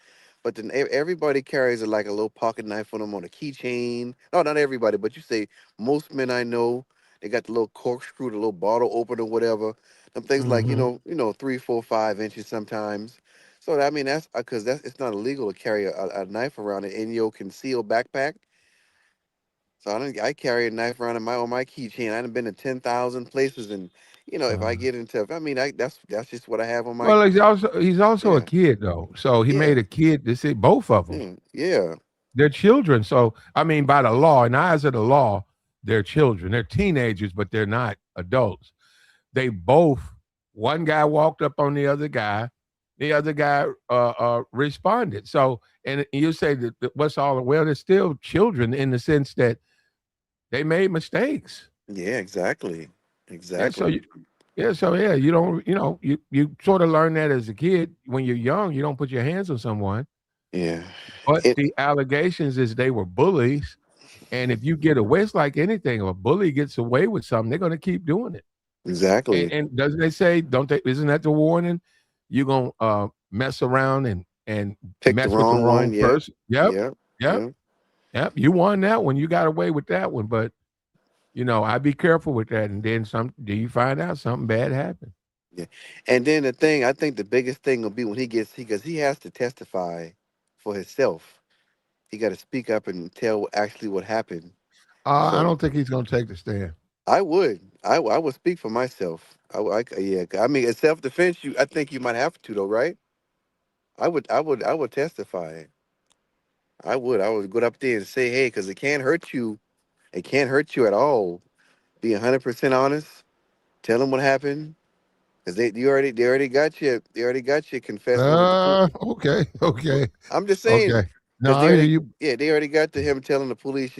But then everybody carries like a little pocket knife on them on a keychain. No, not everybody, but you say most men I know, they got the little corkscrew, the little bottle opener, whatever. Them things like Mm-hmm. 3, 4, 5 inches sometimes. So I mean that's because that's it's not illegal to carry a knife around in your concealed backpack. So I carry a knife around in my on my keychain. I done been to 10,000 places, and if I get into, I mean, that's just what I have on my. Well, he's also a Yeah, kid though, so he yeah, made a kid. To see both of them. yeah, yeah, They're children. So I mean, by the law, in the eyes of the law, they're children. They're teenagers, but they're not adults. They both. One guy walked up on the other guy. The other guy responded. So, and you say that what's all well, they're still children in the sense that they made mistakes. yeah. Exactly, Yeah. So exactly. you, yeah. So yeah, you don't. You sort of learn that as a kid when you're young. You don't put your hands on someone. Yeah, But it the allegations is they were bullies. And if you get away, it's like anything. If a bully gets away with something, they're going to keep doing it. And, exactly. and doesn't they say, don't they? Isn't that the warning? You're going to mess around and Pick the mess with the wrong one. wrong Yep, person. Yep. yep, Yep. yep. Yep. You won that one. You got away with that one. But, I be careful with that. And then do you find out something bad happened? Yeah. And then the thing, I think the biggest thing will be when because he has to testify for himself. He got to speak up and tell actually what happened. I So don't think he's going to take the stand. I would. I would speak for myself. Yeah. I mean, in self defense, I think you might have to though, right? I would testify. I would go up there and say, hey, because it can't hurt you. It can't hurt you at all. Be 100% honest. Tell them what happened, because they already got you. They already got you confessing with the police. Okay. Okay. I'm just saying, Okay. No, because they I hear already you. yeah they already got to him telling the police.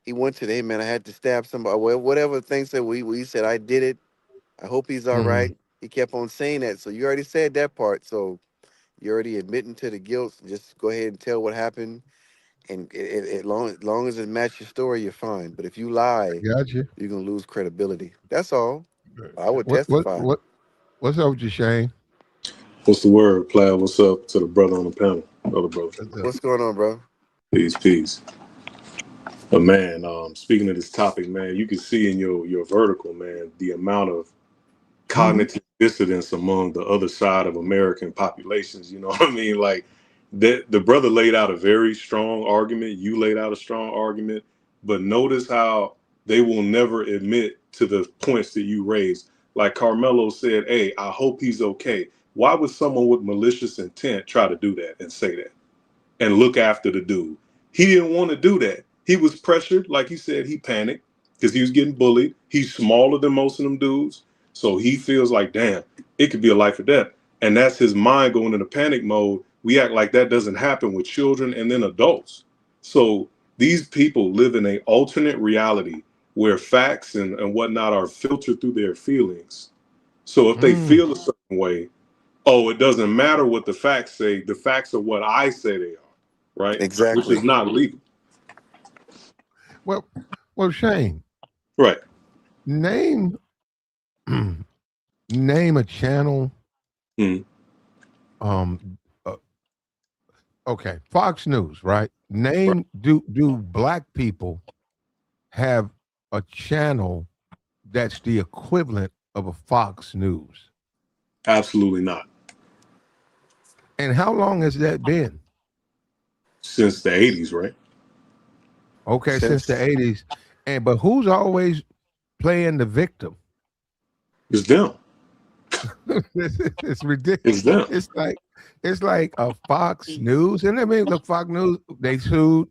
He went to the, hey man, I had to stab somebody. Well, whatever thing said, we said I did it. I hope he's all Mhm. right. He kept on saying that. So you already said that part. So you're already admitting to the guilt. Just go ahead and tell what happened. And long as it matches your story, you're fine. But if you lie, Got you. you're gonna lose credibility. That's all. I would What what testify. what what's up with you, Shane? What's the word, Plaid? What's up to the brother on the panel? Other brother. What's up? What's going on, bro? Peace, peace. But man, speaking of this topic, man, you can see in your vertical, man, the amount of Mhm. cognitive dissonance among the other side of American populations. You know what I mean? Like that the brother laid out a very strong argument. You laid out a strong argument, but notice how they will never admit to the points that you raised. Like Carmelo said, "Hey, I hope he's okay." Why would someone with malicious intent try to do that and say that? And look after the dude. He didn't want to do that. He was pressured, like he said, he panicked because he was getting bullied. He's smaller than most of them dudes. So he feels like, damn, it could be a life or death. And that's his mind going into panic mode. We act like that doesn't happen with children and then adults. So these people live in a alternate reality where facts and whatnot are filtered through their feelings. So if they Mm. feel a certain way, oh, it doesn't matter what the facts say. The facts are what I say they are, right? Which is Exactly. not legal, Well, Shane, right? name name a channel. Mm, Um, uh, okay, Fox News, right? right. Name do black people have a channel that's the equivalent of a Fox News? Absolutely not. And how long has that been? Since the '80s, right? Okay, since the Since '80s. And but who's always playing the victim? It's them. It's ridiculous. It's them. It's like a Fox News, and I mean, look, Fox News they sued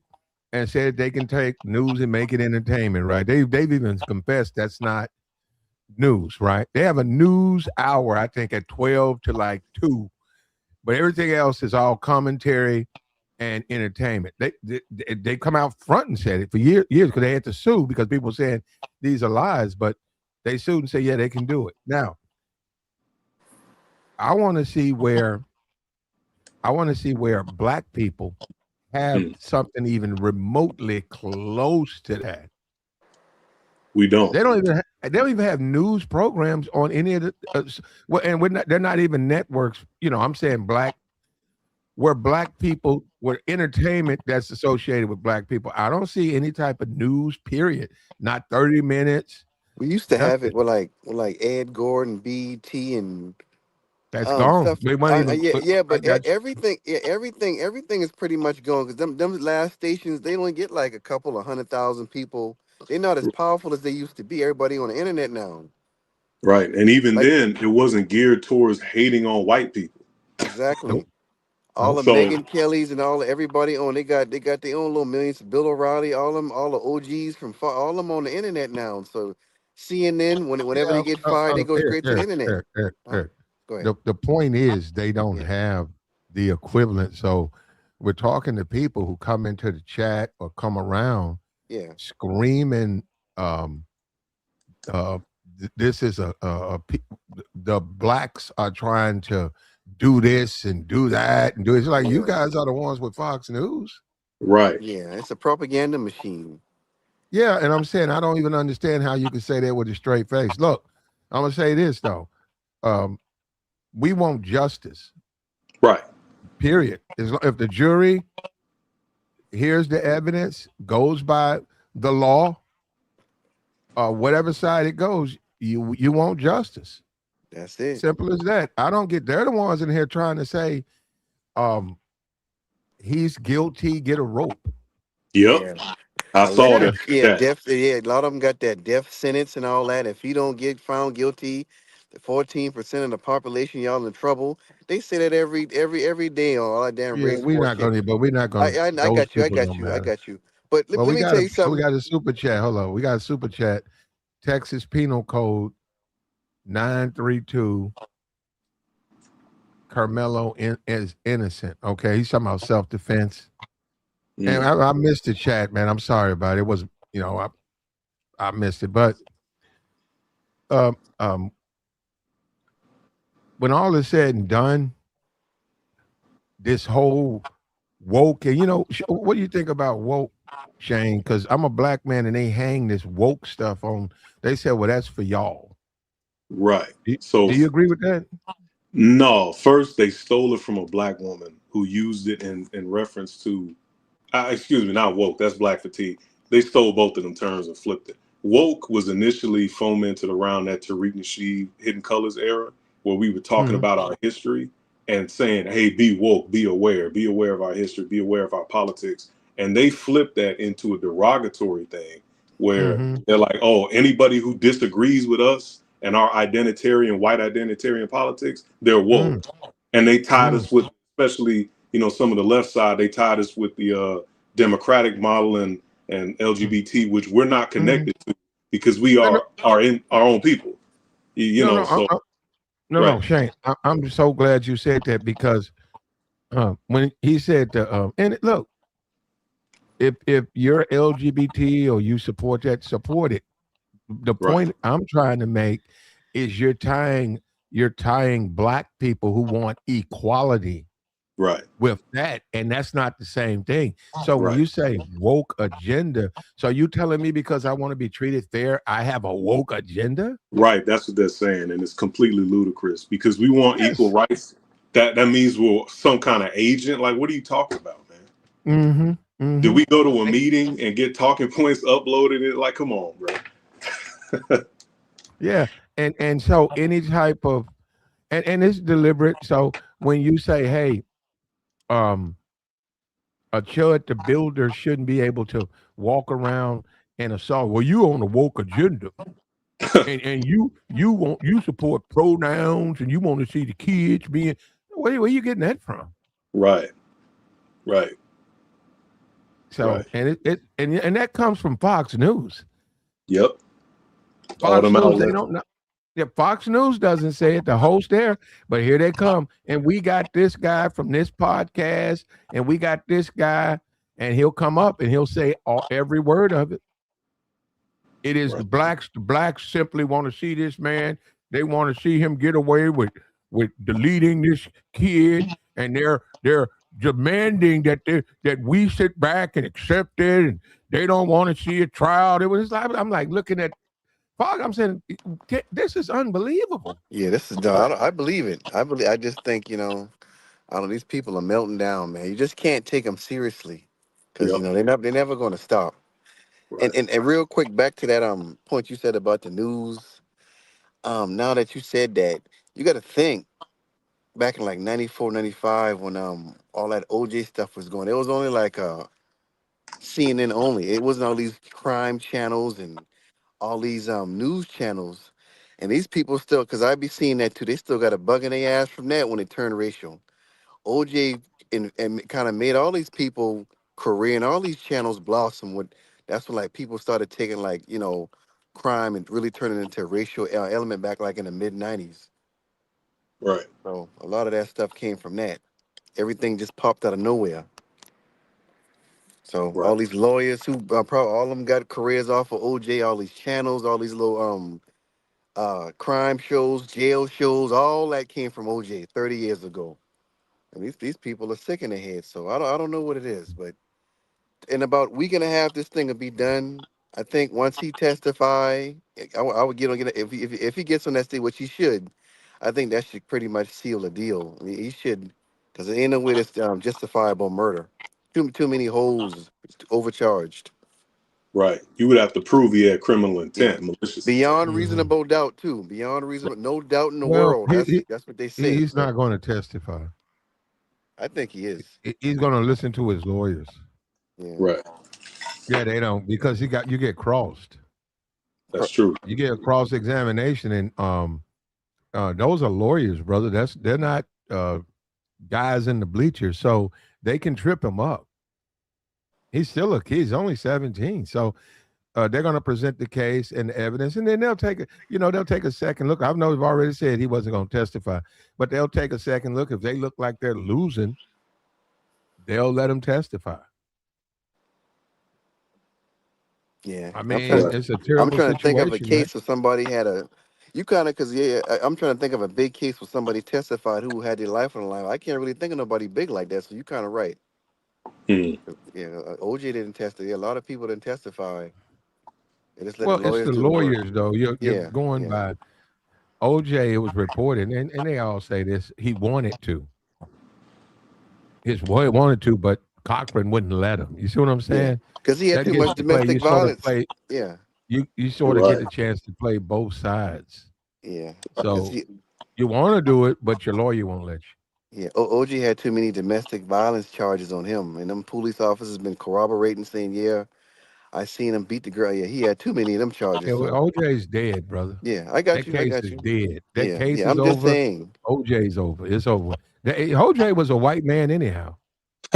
and said they can take news and make it entertainment, right? They've even confessed that's not news, right? They have a news hour, I think, at 12 to like 2, but everything else is all commentary and entertainment. They come out front and said it for years because they had to sue because people were saying these are lies, but they sued and said yeah they can do it now. I want to see where black people have Mm, something even remotely close to that. We don't. They don't even have news programs on any of the well, and they're not even networks. I'm saying where black people, where entertainment that's associated with black people. I don't see any type of news. Period. Not 30 minutes. We used to have Nothing. it with like Ed Gordon, BT, and That's gone. stuff. They won't even. Yeah, yeah, but That's everything is pretty much gone because them last stations they only get like a couple of 100,000 people. They're not as powerful as they used to be. Everybody on the internet now. Right. And even Like then, it wasn't geared towards hating on white people. exactly. nope, All the nope. So, Megan Kellys and all everybody on they got their own little millions. Bill O'Reilly, all the OGs all them on the internet now. So CNN whenever Yeah. they get fired, they go straight to the internet. Huh? Eric. Go ahead. The point is they don't Yeah, have the equivalent. So we're talking to people who come into the chat or come around yeah, screaming. Um, uh, this is the blacks are trying to do this and do that and do it. It's like you yeah, guys are the ones with Fox News. right. yeah. It's a propaganda machine. Yeah, and I'm saying I don't even understand how you can say that with a straight face. Look, I'm gonna say this though. Um, we want justice. Right. Period. If the jury hears the evidence, goes by the law, whatever side it goes, you want justice. That's it. Simple as that. I don't get. They're the ones in here trying to say, um, he's guilty. Get a rope. Yep. Yeah. I saw Yeah. that in chat. A lot of them got that death sentence and all that. If you don't get found guilty, the 14% of the population, y'all in trouble. They say that every day on all that damn Yeah, race we're war not shit. gonna. But we're not gonna. I Those got you, I people got don't you, I matter. got you. But But let me tell you we something. got a super chat. Hold on. We got a super chat. Texas Penal Code 932. Karmelo is innocent. Okay, he's talking about self defense. And Mm. I missed the chat, man. I'm sorry about it. It was, I missed it. But um, um, when all is said and done, this whole woke, and what do you think about woke, Shane? Because I'm a black man, and they hang this woke stuff on. They said, "Well, that's for y'all." Right. Do, So, do you agree with that? no, first they stole it from a black woman who used it in reference to excuse me, not woke. That's black fatigue. They stole both of them terms and flipped it. Woke was initially fomented around that Tariq Nasheed Hidden Colors era, where we were talking Mm-hmm. about our history and saying, "Hey, be woke, be aware of our history, be aware of our politics." And they flipped that into a derogatory thing, where Mm-hmm. they're like, "Oh, anybody who disagrees with us and our white identitarian politics, they're woke." And they tied Mm-hmm. us with, especially some of the left side, they tied us with the democratic model and LGBT, which we're not Mm-hmm. connected to because we No, no, are in our own people. no, no, So no, right, Shane. I'm so glad you said that because when he said and look, if you're LGBT or you support that, support it. The right, point I'm trying to make is you're tying black people who want equality right, with that, and that's not the same thing. So when right, you say woke agenda, so you telling me because I want to be treated fair, I have a woke agenda? right. That's what they're saying, and it's completely ludicrous because we want equal Yes. rights. That means we're some kind of agent. Like, what are you talking about, man? Mm-hmm. Did Mm-hmm. we go to a meeting and get talking points uploaded? It like, come on, bro. Yeah. And so any type of and it's deliberate. So when you say, hey, um, a chud the builder shouldn't be able to walk around and assault. Well, you on a woke agenda. And you support pronouns and you want to see the kids being where you getting that from? Right, right, right. So and that comes from Fox News. Yep. All Fox them News, they outlets. don't know. Yeah, Fox News doesn't say it, the host there, but here they come. And we got this guy from this podcast, and we got this guy, and he'll come up and he'll say every word of it. It is Right. the blacks. The blacks simply want to see this man. They want to see him get away with deleting this kid, and they're demanding that we sit back and accept it, and they don't want to see a trial. It was like I'm like looking at Fuck, I'm saying this is unbelievable. Yeah, this is done. Right. I believe it. I believe. I just think I don't know. These people are melting down, man. You just can't take them seriously, because Yep. they're never going to stop. Right. And real quick, back to that point you said about the news. Now that you said that, you got to think back in like 94, 95, when all that OJ stuff was going. It was only like CNN only. It wasn't all these crime channels and all these news channels. And these people still, because I be seeing that too. They still got a bug in their ass from that when it turned racial. OJ and kind of made all these people career and all these channels blossom. With That's when like people started taking like crime and really turning into a racial element back like in the mid 90s. Right. So a lot of that stuff came from that. Everything just popped out of nowhere. So Right. all these lawyers who probably all of them got careers off of OJ. All these channels, all these little crime shows, jail shows, all that came from OJ 30 years ago. And these people are sick in the head. So I don't know what it is, but in about week and a half, this thing will be done. I think once he testify, I would get on get if he gets on that stage, which he should. I think that should pretty much seal the deal. I mean, he should, because there ain't no way that's justifiable murder. Too many holes, overcharged. Right. You would have to prove he had criminal Yeah, intent, malicious intent. beyond Hmm. reasonable doubt too. Beyond reasonable, no doubt in the Well, world. That's what they say. he's But not going to testify. I think he is. He's going to listen to his lawyers. Yeah, Right. Yeah, they don't because you get crossed. That's true. You get a cross examination, and those are lawyers, brother. They're not guys in the bleachers, so they can trip him up. He's still a kid. He's only 17, so they're going to present the case and the evidence, and then they'll take a second look. I know they've already said he wasn't going to testify, but they'll take a second look. If they look like they're losing, they'll let him testify. yeah. I I'm trying mean, to. Right. it's a I'm terrible trying to think of a situation, man. case where somebody had a. You kind of, cause yeah, I'm trying to think of a big case where somebody testified who had their life on the line. I can't really think of nobody big like that. So you kind of right. Hmm. Yeah, OJ didn't testify. Yeah, a lot of people didn't testify. They just let the Well, it's lawyers the do the work. lawyers, though. You're Yeah, going yeah, by OJ. It was reported, and they all say this. He wanted to. His boy wanted to, but Cochran wouldn't let him. You see what I'm yeah. saying? Cause he had That too gets much to play. domestic You sort of violence. play. Yeah, You sort of get Right. the chance to play both sides. yeah. Cause So he, you want to do it, but your lawyer won't let you. yeah. OJ had too many domestic violence charges on him, and them police officers been corroborating, saying, "Yeah, I seen him beat the girl." Yeah, he had too many of them charges. Yeah, well, So OJ's dead, brother. yeah, I got That you. I case got is you. dead. That Yeah, case yeah. is I'm just over. saying. OJ's over. It's over. OJ was a white man anyhow.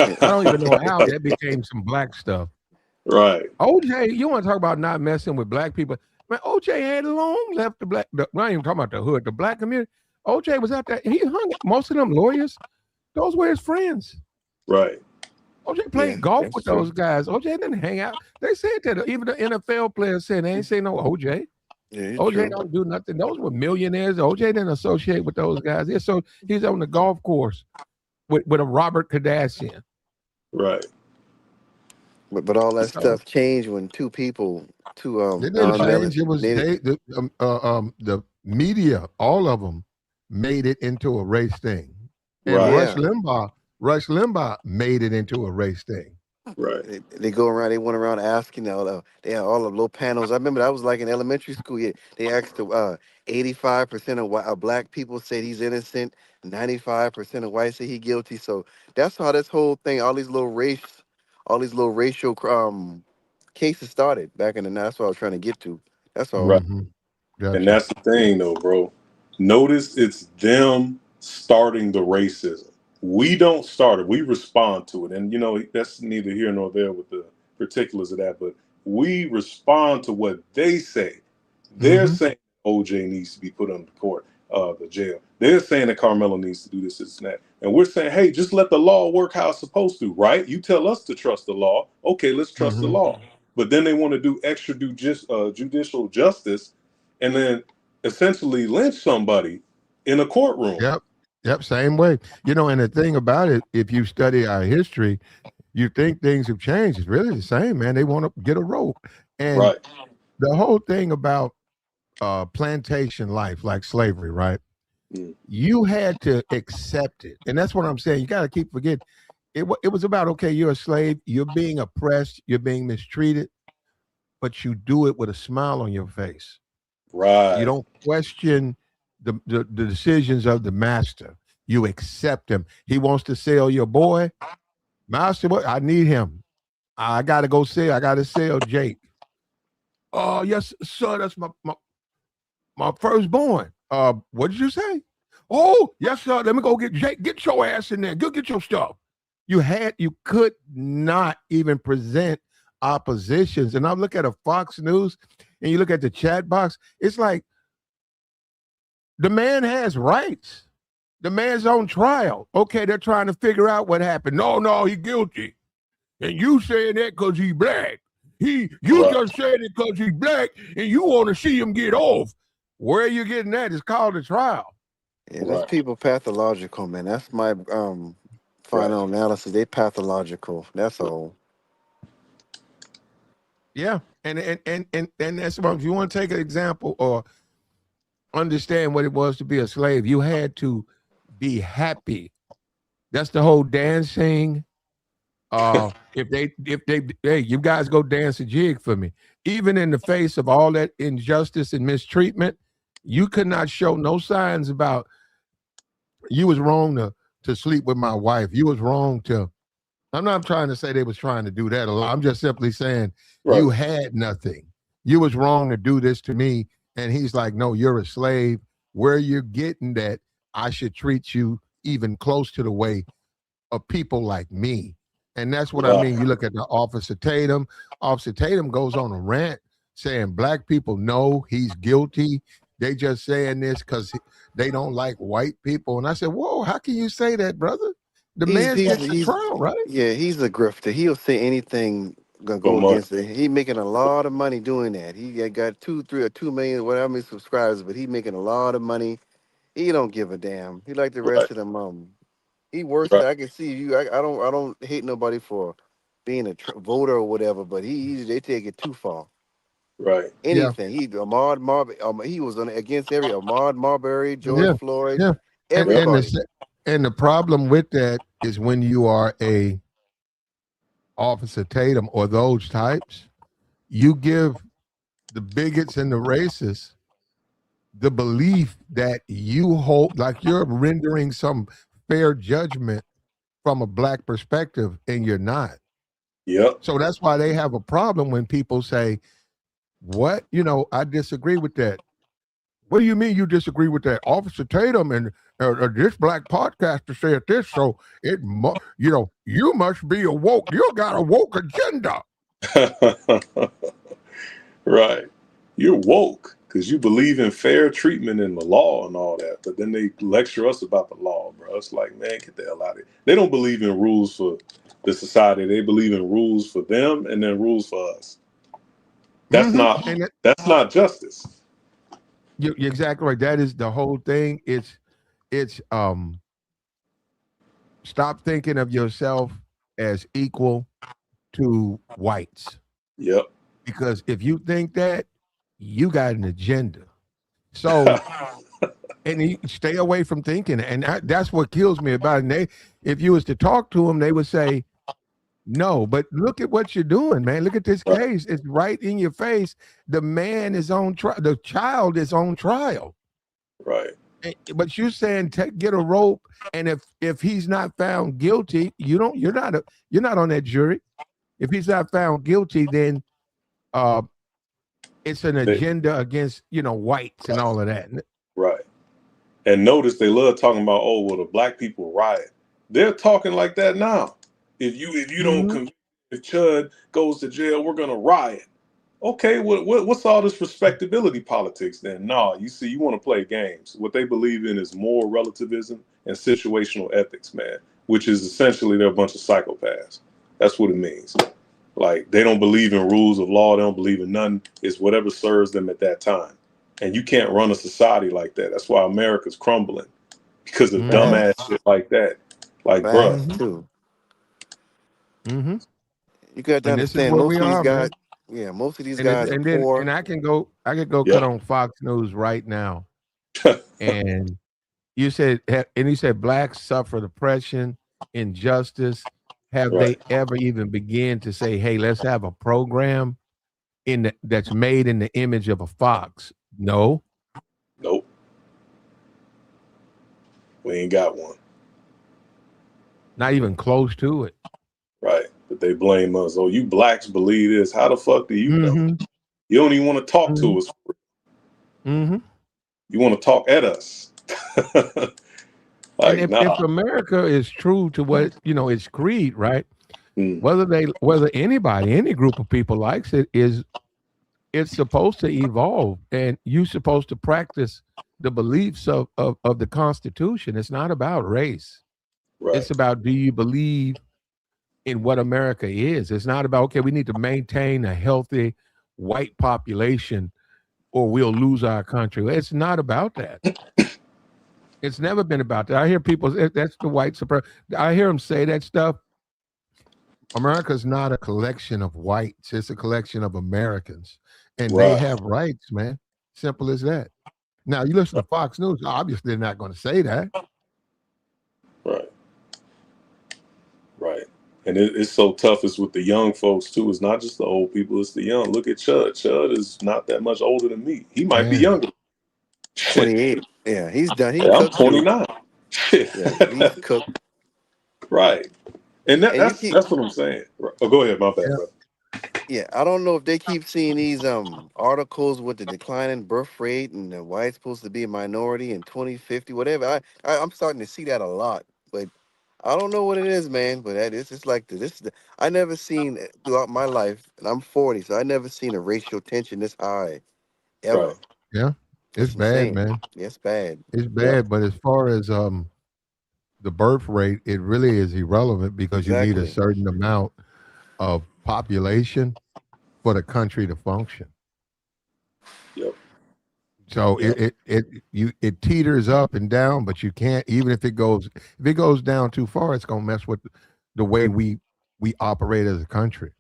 Yeah, I don't even know how that became some black stuff. Right. OJ, you want to talk about not messing with black people? Man, OJ had long left the black. I ain't even talking about the hood, the black community. OJ was out there. He hung most of them lawyers. Those were his friends. Right. OJ yeah. played golf That's with true. those guys. OJ didn't hang out. They said that even the NFL players said they ain't say no OJ. Yeah, it's OJ true. don't do nothing. Those were millionaires. OJ didn't associate with those guys. He's on the golf course with a Robert Kardashian. Right. But all that So stuff changed when two people, two it didn't change. It was non-melanated. the media, all of them, made it into a race thing, and Right. Yeah, Rush Limbaugh made it into a race thing. Right. they go around. They went around asking. They had all the little panels. I remember that was like in elementary school. Yeah, they asked 85% of black people said he's innocent. 95% of whites say he guilty. So that's how this whole thing, all these little racial cases started back in the. That's what I was trying to get to. That's all. Right. Mm-hmm. And Gotcha. that's the thing, though, bro. Notice it's them starting the racism. We don't start it. We respond to it. And, that's neither here nor there with the particulars of that. But we respond to what they say. They're Mm-hmm. saying OJ needs to be put on the jail. They're saying that Carmelo needs to do this and that. And we're saying, hey, just let the law work how it's supposed to, right? You tell us to trust the law. Okay, let's trust the Mm-hmm. law. But then they want to do extra judicial justice and then essentially lynch somebody in a courtroom. Yep. Yep. Same way. And the thing about it, if you study our history, you think things have changed. It's really the same, man. They want to get a rope. And Right. the whole thing about plantation life, like slavery, right? Mm. You had to accept it, and that's what I'm saying. You got to keep forgetting. It was about, okay, you're a slave, you're being oppressed, you're being mistreated, but you do it with a smile on your face. You Right. don't question the decisions of the master. You accept him. He wants to sell your boy. Master, what? I need him. I got to go sell. I got to sell Jake. Oh, yes, sir. That's my firstborn. What did you say? Oh, yes, sir. Let me go get Jake. Get your ass in there. Go get your stuff. You could not even present oppositions. And I look at a Fox News and you look at the chat box, it's like the man has rights. The man's on trial. Okay, they're trying to figure out what happened. No, no, he's guilty. And you saying that because he's black. You Right. just saying it because he's black and you want to see him get off. Where are you getting that? It's called a trial. Yeah, those Right. people pathological, man. That's my Right. final analysis. They pathological. That's all. Yeah. And that's what, if you want to take an example or understand what it was to be a slave, you had to be happy. That's the whole dancing. If they hey, you guys go dance a jig for me. Even in the face of all that injustice and mistreatment, you could not show no signs about you was wrong to sleep with my wife. You was wrong to. I'm not trying to say they was trying to do that a lot. I'm just simply saying Right. you had nothing. You was wrong to do this to me. And he's like, no, you're a slave. Where you're getting that, I should treat you even close to the way of people like me. And that's what I Right. mean. You look at the Officer Tatum. Officer Tatum goes on a rant saying black people know he's guilty. They just saying this because they don't like white people. And I said, whoa, how can you say that, brother? The He's man's he's getting a he's trial, right? yeah, he's a grifter. He'll say anything gonna For go money. against it. He making a lot of money doing that. He got 2, 3, or 2 million, whatever many subscribers, but he making a lot of money. He don't give a damn. He like the Right. rest of them. He works Right. there. I can see you. I don't hate nobody for being a voter or whatever, but they take it too far. Right. Yeah. Anything. He was against every Ahmaud Marbury, George Yeah. Floyd, Yeah. And Yep. and everybody. the and the problem with that is when you are a Officer Tatum or those types, you give the bigots and the racists the belief that you hold, like you're rendering some fair judgment from a black perspective, and you're not. Yep. So that's why they have a problem when people say, what? I disagree with that. What do you mean you disagree with that? Officer Tatum and this black podcaster said this, so you must be a woke. You got a woke agenda. Right. You're woke because you believe in fair treatment in the law and all that. But then they lecture us about the law, bro. It's like, man, get the hell out of here. They don't believe in rules for the society. They believe in rules for them and then rules for us. That's Mm-hmm. not And that's not justice. you're exactly right. That is the whole thing. It's stop thinking of yourself as equal to whites, Yep. because if you think that, you got an agenda. So, and you stay away from thinking, and that's what kills me about it. And if you was to talk to them, they would say no. But look at what you're doing, man. Look at this Right. case. It's right in your face. The man is on trial. The child is on trial. Right. But you're saying get a rope, and if he's not found guilty, you're not on that jury. If he's not found guilty, then uh, it's an They, agenda against whites and all of that. right. And notice they love talking about, oh, well, the black people riot. They're talking like that now. If you don't Mm-hmm. convict, if Chud goes to jail, we're gonna riot. Okay, what's all this respectability politics then? No, you see, you want to play games. What they believe in is moral relativism and situational ethics, man, which is essentially they're a bunch of psychopaths. That's what it means. Like they don't believe in rules of law. They don't believe in none. It's whatever serves them at that time. And you can't run a society like that. That's why America's crumbling because of Mm-hmm. Facts, dumbass shit like that. Like, bruh, facts Mm-hmm. too. Mm-hmm. You got to And this is understand where most we of these are, guys. man. Yeah, most of these And guys are and poor. I could go cut Yeah. on Fox News right now, and and you said blacks suffer depression, injustice. Have Right. they ever even begin to say, "Hey, let's have a program that's made in the image of a fox"? No, Nope. We ain't got one. not even close to it. Right. But they blame us. Oh, you blacks believe this. How the fuck do you know? Mm-hmm. You don't even want to talk Mm-hmm. to us. Mm-hmm. You want to talk at us. And Like, if nah. America is true to what its creed, right? Mm, Whether anybody, any group of people likes it, is it's supposed to evolve, and you're supposed to practice the beliefs of the Constitution. It's not about race. right. It's about, do you believe in what America is? It's not about, okay, we need to maintain a healthy white population or we'll lose our country. It's not about that. It's never been about that. I hear people that's the white supremacy. I hear them say that stuff. America's not a collection of whites. It's a collection of Americans, and they Right. have rights, man. Simple as that. Now, you listen to Fox News. Obviously, they're not going to say that. Right. Right. And it's so tough. It's with the young folks too. It's not just the old people. It's the young. Look at Chud. Chud is not that much older than me. He might be Man, younger. Shit. 28. Yeah, he's done. He Yeah, I'm cooked too. 29. Shit. Yeah, he's cooked. Right. And And you keep that's what I'm saying. Right. Oh, go ahead. My bad, yeah, bro. Yeah, I don't know if they keep seeing these articles with the declining birth rate and the white's supposed to be a minority in 2050, whatever. I'm starting to see that a lot, but I don't know what it is, man. But that is it's like I never seen throughout my life, and I'm 40, so I never seen a racial tension this high ever. Right. yeah. It's It's bad, insane. man. Yeah, it's bad. It's Yeah. bad. But as far as the birth rate, it really is irrelevant because you need a Exactly. certain amount of population for the country to function. Yep. So Yep. it teeters up and down, but you can't, even if it goes down too far, it's gonna mess with the way we operate as a country.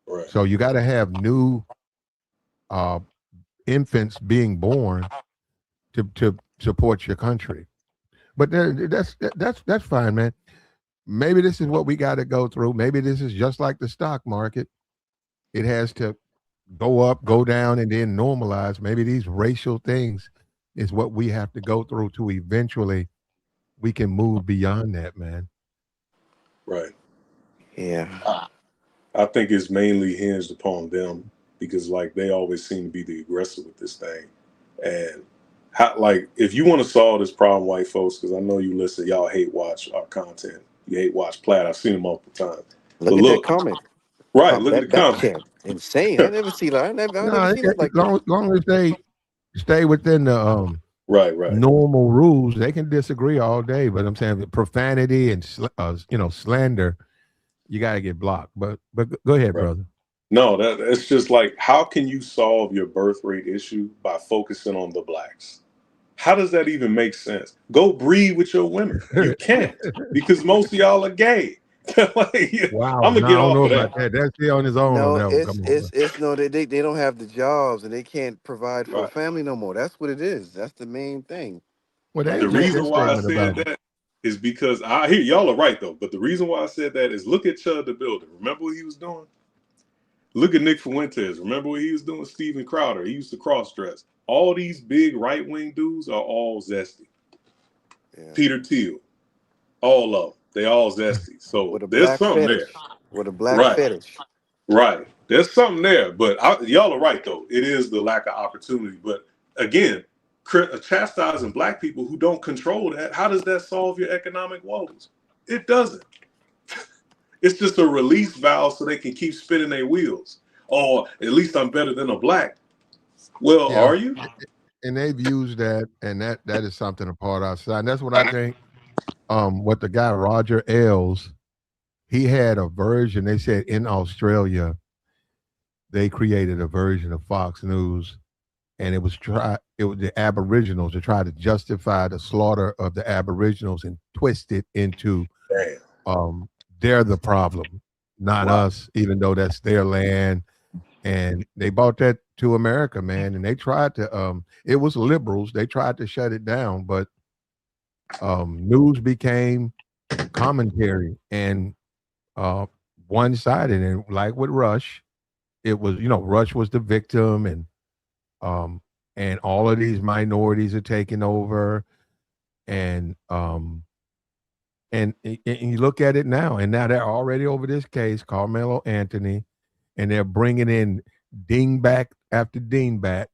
Right. So you got to have new uh, infants being born to support your country. But that's fine, man. Maybe this is what we got to go through. Maybe this is just like the stock market. It has to go up, go down, and then normalize. Maybe these racial things is what we have to go through to eventually we can move beyond that, man. Right. Yeah. I think it's mainly hinged upon them because like they always seem to be the aggressor with this thing. And how, like if you want to solve this problem, white folks, because I know you listen, y'all hate watch our content. You hate watch Platt. I've seen them multiple times. But Look at that look, comment. right, look at the That back comment. chat. Insane. I never No, seen it like that. long as they stay within the Right, right, normal rules, they can disagree all day. But I'm saying profanity and slander, you got to get blocked. But go ahead, right. brother. No, it's just like how can you solve your birth rate issue by focusing on the blacks? How does that even make sense? Go breed with your women. You can't because most of y'all are gay. Like, yeah, Wow. I'm gonna No, I get don't off know of about that. that. That's he on his own on No, that one. Come on, bro. it's no they don't have the jobs and they can't provide for a Right. family no more. That's what it is. That's the main thing. Well, they Like The ain't you made reason that said, why I statement said about him. that is because I hear y'all are right though. But the reason why I said that is look at Chud the Builder. Remember what he was doing? Look at Nick Fuentes. Remember what he was doing? Steven Crowder. He used to cross dress. All these big right wing dudes are all zesty. yeah, Peter Thiel, all of them. They all zesty. So with a there's black something there. fetish, with a black Right. fetish. Right. There's something there, but y'all are right though. It is the lack of opportunity. But again, chastising black people who don't control that, how does that solve your economic woes? It doesn't. It's just a release valve so they can keep spinning their wheels. Oh, at least I'm better than a black. Well, Yeah, are you? and they've used that, and that is something apart outside. And that's what I think. What the guy Roger Ailes, he had a version. They said in Australia they created a version of Fox News, and it was the Aboriginals to try to justify the slaughter of the Aboriginals and twist it into Damn. um, they're the problem, not Wow. us, even though that's their land. and they brought that to America, man. And they tried to, it was liberals. They tried to shut it down, but news became commentary and uh, one sided. And like with Rush, it was, Rush was the victim, um, and all of these minorities are taking over, and and you look at it now, and now they're already over this case, Carmelo Anthony, and they're bringing in dingback after dingback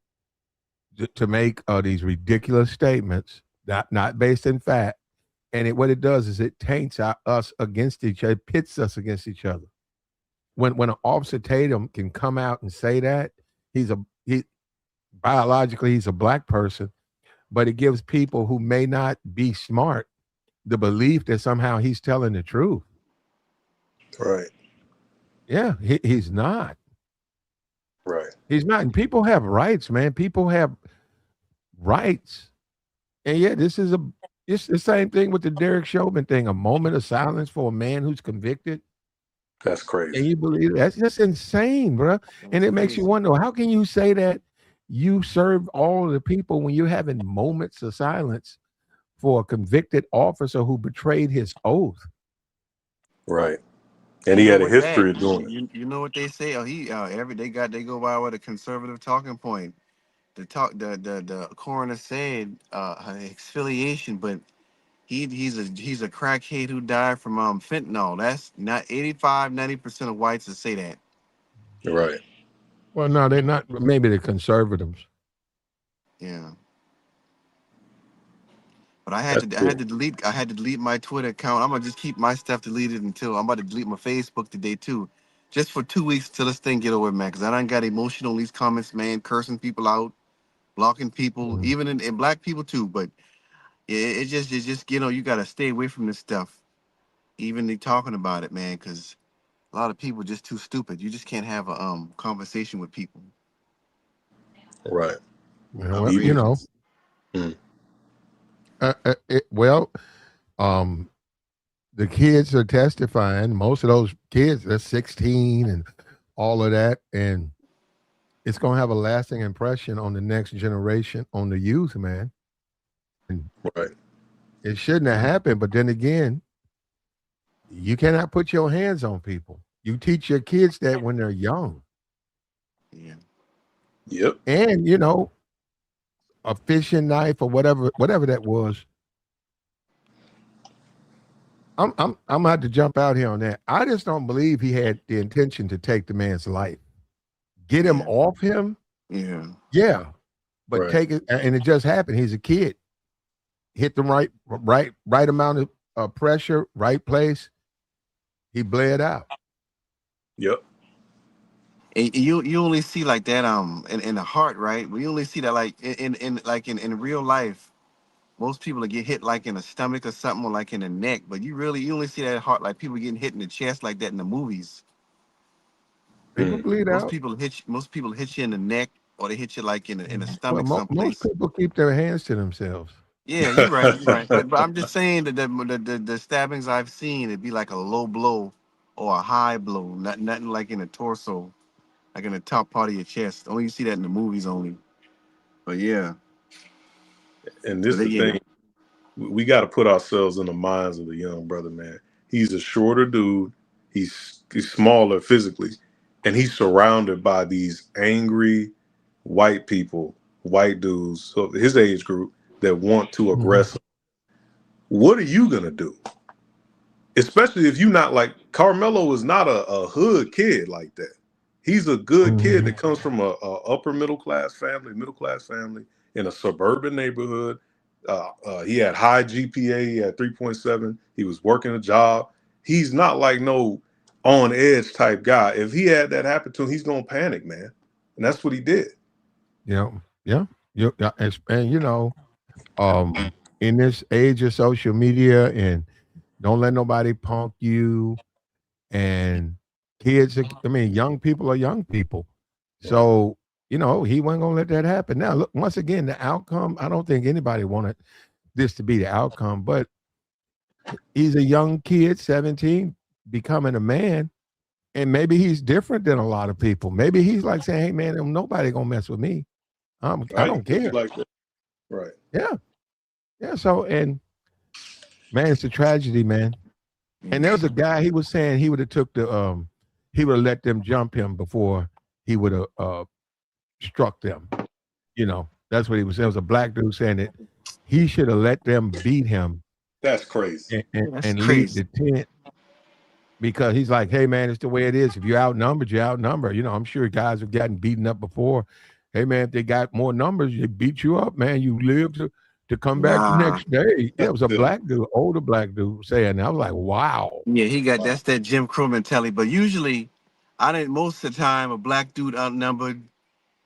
to make these ridiculous statements, not based in fact. And what it does is it taints us against each other, it pits us against each other. When an Officer Tatum can come out and say that, he biologically he's a black person, but it gives people who may not be smart the belief that somehow he's telling the truth. Right. Yeah, he's not. Right. He's not. And people have rights, man. People have rights. And yeah, it's the same thing with the Derek Chauvin thing. A moment of silence for a man who's convicted. That's And crazy. you believe it? That's just insane, bro. And That's it makes you crazy. wonder, how can you say that you serve all of the people when you're having moments of silence for a convicted officer who betrayed his oath? Right. And he Even had a with that, history of doing it. you know what they say? Oh, he every they go by with a conservative talking point. The coroner said exfoliation, but he's a crackhead who died from fentanyl. That's not 85-90% of whites that say that. Right. Well, no, they're not. Maybe the conservatives. Yeah. But That's true. I had to delete my Twitter account. I'm gonna just keep my stuff deleted until I'm about to delete my Facebook today too. Just for 2 weeks till this thing get over, man. Cause I done got emotional in these comments, man, cursing people out, blocking people, Mhm. even in black people too. But it's just you gotta stay away from this stuff. Even they talking about it, man, because a lot of people just too stupid. You just can't have a conversation with people. Right. Yeah, well, They Even just mm, well, um, the kids are testifying. Most of those kids, they're 16 and all of that, and it's going to have a lasting impression on the next generation, on the youth, man. And right. it shouldn't have happened, but then again, you cannot put your hands on people. You teach your kids that when they're young, yeah. Yep. and a fishing knife or whatever that was. I'm gonna have to jump out here on that. I just don't believe he had the intention to take the man's life. Get him Yeah. off him, Yeah. yeah, but Right. take it, and it just happened. He's a kid. Hit the right amount of pressure, right place. He bled out. Yep. And you only see like that in the heart, right? We only see that like in like in real life. Most people will get hit like in the stomach or something, or like in the neck. But you only see that heart like people getting hit in the chest like that in the movies. People Mm, bleed out. Most people hit you in the neck, or they hit you like in the Well, stomach most someplace. people keep their hands to themselves. Yeah, you're right. You're right. But I'm just saying that the stabbings I've seen, it'd be like a low blow or a high blow, nothing like in the torso, like in the top part of your chest. Only you see that in the movies only. But yeah, and but this the yeah, thing. We got to put ourselves in the minds of the young brother, man. He's a shorter dude. He's smaller physically, and he's surrounded by these angry white people, white dudes of his age group that want to Mhm. aggress him. What are you gonna do? Especially if you not like Carmelo is not a hood kid like that. He's a good kid Mhm. that comes from a upper middle class family in a suburban neighborhood. He had high GPA. He had 3.7. He was working a job. He's not like no on edge type guy. If he had that happen to him, he's gonna panic, man. And that's what he did. Yeah, yeah, yeah, and in this age of social media, and don't let nobody punk you, and kids are, I mean, young people are young people. Right. So, he wasn't gonna let that happen. Now, look, once again, the outcome, I don't think anybody wanted this to be the outcome, but he's a young kid, 17, becoming a man. And maybe he's different than a lot of people. Maybe he's like saying, "Hey, man, ain't nobody gonna mess with me. I Right? don't Could be care." like that. Right. Yeah, yeah. So, and man, it's a tragedy, man. And there was a guy. He was saying he would have took he would have let them jump him before he would have struck them. That's what he was saying. It was a black dude saying that he should have let them beat him That's crazy. and, and, That's and leave crazy. the tent because he's like, hey man, it's the way it is. If you're outnumbered, you're outnumbered. I'm sure guys have gotten beaten up before. Hey man, if they got more numbers, they beat you up, man. You live to come back the Nah. next day. Yeah, it That's was a silly. black dude, older black dude saying that. I was like, wow. Yeah, he got Wow. that's that Jim Crow mentality. But usually, I didn't. Most of the time, a black dude outnumbered,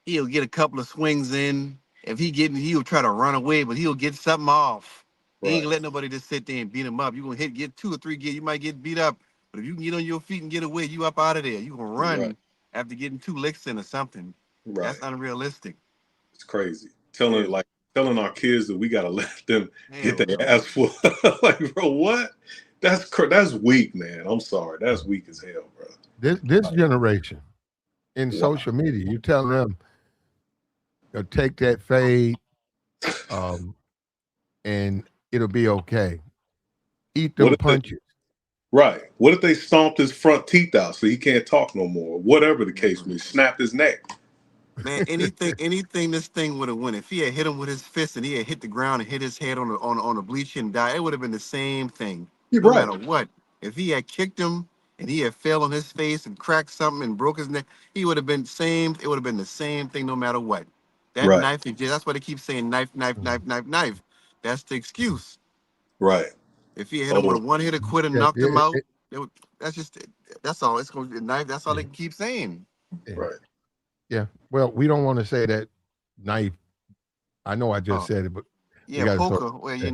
he'll get a couple of swings in. If he'll try to run away, but he'll get something off. He ain't Right. gonna let nobody just sit there and beat him up. You gonna get two or three, you might get beat up. But if you can get on your feet and get away, you up out of there. You gonna Right. run after getting two licks in or something. That's Right. unrealistic. It's crazy. Yeah. Telling our kids that we gotta let them get Hell their no. ass full. Like, bro, what? That's weak, man. I'm sorry. That's weak as hell, bro. This generation in Wow. social media, you telling them take that fade, um, and it'll be okay. Eat What them if they punches. right? What if they stomped his front teeth out so he can't talk no more? Whatever the case may be, snapped his neck. Man, anything this thing would have won. If he had hit him with his fist and he had hit the ground and hit his head on the bleacher and died, it would have been the same thing, You're no right. matter what. If he had kicked him and he had fell on his face and cracked something and broke his neck, he would have been same. It would have been the same thing, no matter what. That Right. knife, that's why they keep saying knife, knife, Mhm. knife, knife, knife. That's the excuse. Right. If he had hit him with Oh, a one hitter quit and Yeah, knocked him out, it, that's just that's all. It's going to be a knife. That's all yeah, they can keep saying. yeah, right. yeah. Well, we don't want to say that knife. I know I just Oh. said it, but we Yeah, got to sort. poker. Well, Yeah,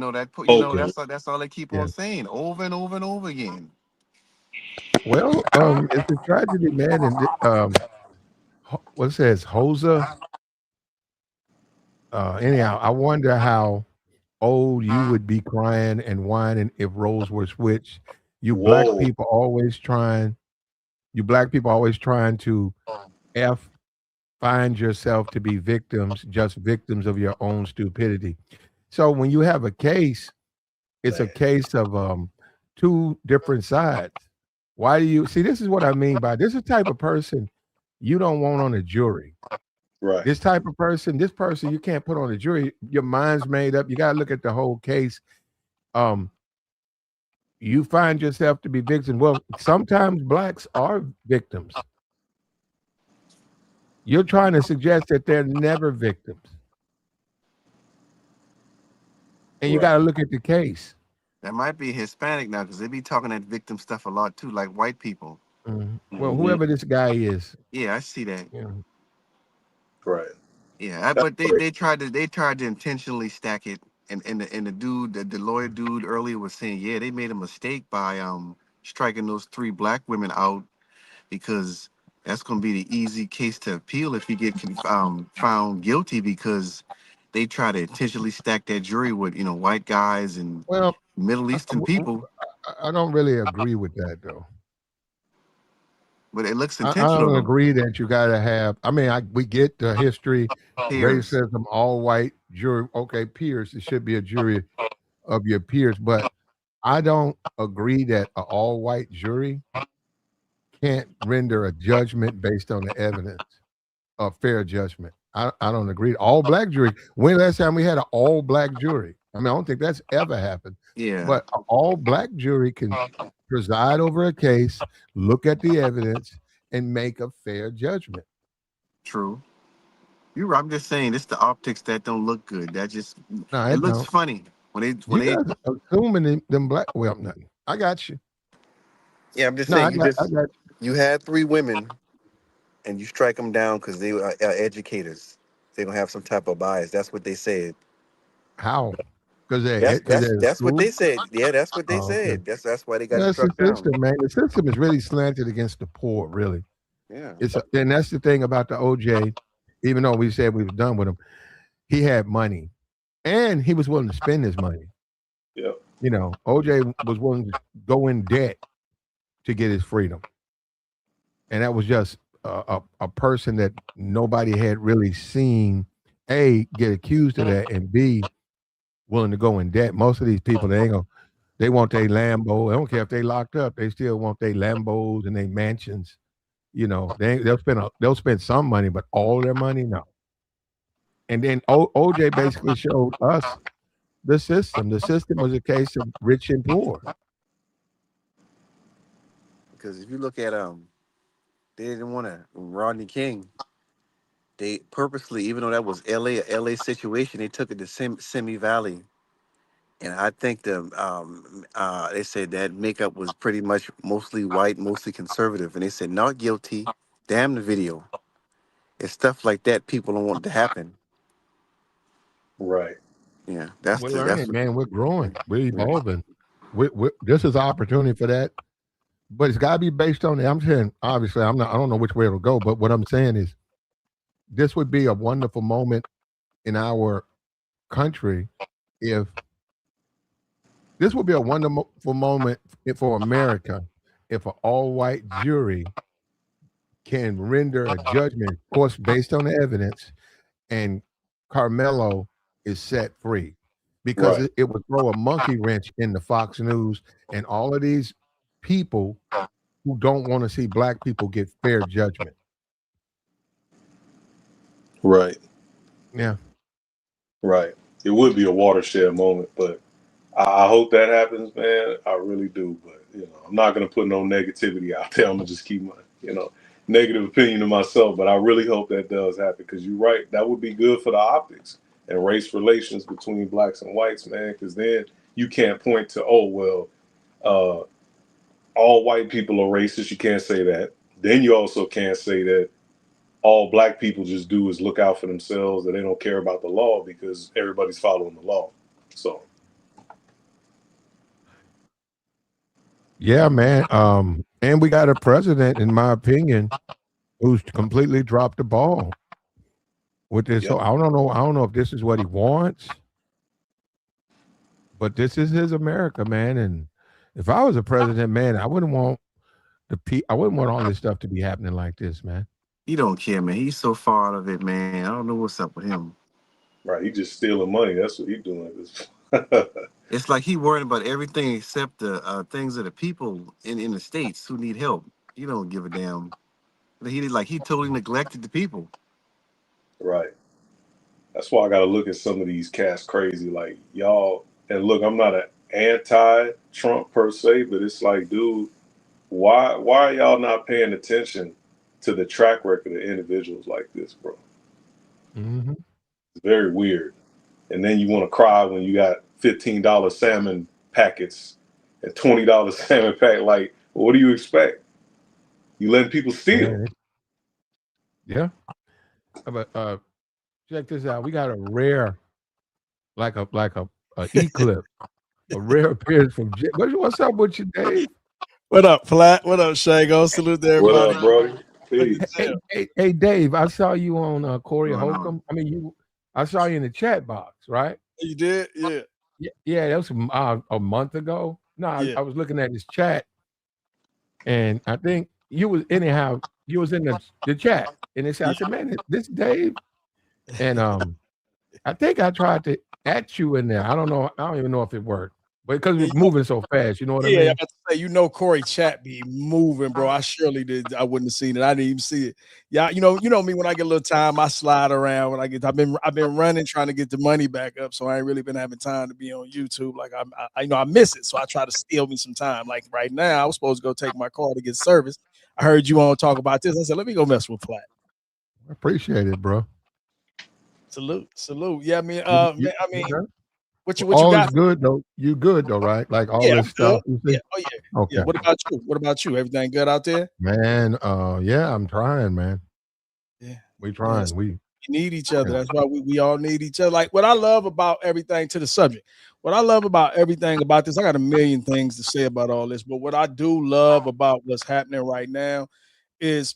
Poker. that's all they keep yeah. on saying over and over and over again. Well, it's a tragedy, man. And what it says, Hosa. Anyhow, I wonder how old you would be crying and whining if roles were switched. You black Whoa. people always trying. You black people always trying to f find yourself to be victims, just victims of your own stupidity. So when you have a case, it's a Man. case of two different sides. Why do you see? This is what I mean by this is the type of person you don't want on a jury. Right. This type of person, this person you can't put on a jury. Your mind's made up. You got to look at the whole case. Um, you find yourself to be victims. Well, sometimes blacks are victims. You're trying to suggest that they're never victims, and you Right. got to look at the case. That might be Hispanic now because they be talking that victim stuff a lot too, like white people. Mhm. Well, Hmm. whoever this guy is, Yeah, I see that. you know, Right. Yeah, That's but crazy. they tried to intentionally stack it, and the dude, the lawyer dude earlier was saying, yeah, they made a mistake by striking those three black women out because that's going to be the easy case to appeal if you get found guilty because they try to intentionally stack that jury with white guys and well, Middle I, Eastern people, I don't really agree with that though. but it looks I intentional don't though. agree that you got to have. I mean, we get the history, Peers, racism, all white jury. Okay, peers. It should be a jury of your peers, but I don't agree that an all white jury can't render a judgment based on the evidence, a fair judgment. I don't agree. All black jury. When last time we had an all black jury? I mean, I don't think that's ever happened. yeah, But an all black jury can preside over a case, look at the evidence, and make a fair judgment. true. You right. I'm just saying it's the optics that don't look good. That just No, I it looks don't. funny when they when You they. guys assuming them black. Well, nothing. I got you. Yeah, I'm just No, saying I got you. you had three women and you strike them down because they are educators. They're gonna have some type of bias. That's what they said. How? Because That's that's they're in that's what school. they said. Yeah, that's what they Oh, okay. said. That's why they got That's the struck down. system, man. The system is really slanted against the poor. Really, Yeah. and that's the thing about the OJ. Even though we said we was done with him, he had money, and he was willing to spend his money. Yep. OJ was willing to go in debt to get his freedom. and that was just a person that nobody had really seen. A, get accused of that, and B, willing to go in debt. Most of these people, they ain't gonna. They want their Lambo. I don't care if they locked up. They still want their Lambos and their mansions. You know, they'll spend some money, but all their money, no. And then OJ basically showed us the system. The system was a case of rich and poor. Because if you look at they didn't want to Rodney King. They purposely, even though that was LA situation, they took it to Simi Valley, and I think they said that makeup was pretty much mostly white, mostly conservative, and they said not guilty. Damn the video. It's stuff like that people don't want to happen. Right. Yeah, We're learning, man. We're growing. We're yeah. evolving. This is an opportunity for that, but it's got to be based on. I'm saying, obviously, I'm not. I don't know which way it'll go, but what I'm saying is, this would be a wonderful moment in our country if this would be a wonderful moment for America if an all-white jury can render a judgment, of course, based on the evidence, and Carmelo is set free, because Right. it would throw a monkey wrench in the Fox News and all of these people who don't want to see black people get fair judgment. Right. Yeah. Right. It would be a watershed moment, but I hope that happens, man. I really do. But I'm not gonna put no negativity out there. I'm gonna just keep my negative opinion to myself. But I really hope that does happen because you're right. That would be good for the optics and race relations between blacks and whites, man. Because then you can't point to, oh well, uh, all white people are racist. You can't say that. Then you also can't say that all black people just do is look out for themselves and they don't care about the law because everybody's following the law. So Yeah, man. And we got a president, in my opinion, who's completely dropped the ball with this. yep. So I don't know. I don't know if this is what he wants, but this is his America, man. And if I was a president, man, I wouldn't want I wouldn't want all this stuff to be happening like this, man. He don't care, man. He's so far out of it, man. I don't know what's up with him. Right, he just stealing money. That's what he doing. It's like he worried about everything except the things of the people in the states who need help. He don't give a damn. He totally neglected the people. Right. That's why I got to look at some of these cats crazy, like y'all. And look, I'm not an anti-Trump per se, but it's like, dude, why are y'all not paying attention to the track record of individuals like this, bro? Hmm. It's very weird. And then you want to cry when you got $15 salmon packets and $20 salmon pack. Like, what do you expect? You letting people steal? Yeah, yeah. But check this out. We got a rare, like a eclipse, a rare appearance from. What's up with you, Dave? What up, Flat? What up, Shago? Salute to What everybody. up, Brody? Good to Peace. see you. Hey, Dave. I saw you on What's Corey going on? Holcomb. I mean, I saw you in the chat box, right? You did? Yeah. Yeah, yeah. That was a month ago. No, Yeah. I was looking at his chat, and I think you was anyhow. You was in the chat, and they said, I Yeah. said, man, this Dave, and I think I tried to at you in there. I don't know. I don't even know if it worked, but because Yeah, we're moving so fast, you know what I yeah, I'm mean? about to say, Corey chat be moving, bro. I surely did. I wouldn't have seen it. I didn't even see it. Yeah, you know me. When I get a little time, I slide around. I've been running, trying to get the money back up. So I ain't really been having time to be on YouTube. Like I miss it. So I try to steal me some time. Like right now, I was supposed to go take my car to get service. I heard you want to talk about this. I said, let me go mess with Flat. I appreciate it, bro. Salute, salute. Yeah, You okay? what you All is got? good though. You good though, right? Like all Yeah, this I'm good. stuff. You Yeah. see? Oh yeah. Yeah. Okay, What about you? What about you? Everything good out there? man. Yeah, I'm trying, man. Yeah. We Yes. trying. We We need each other. yeah. That's why we all need each other. Like what I love about everything to the subject. What I love about everything about this, I got a million things to say about all this, but what I do love about what's happening right now is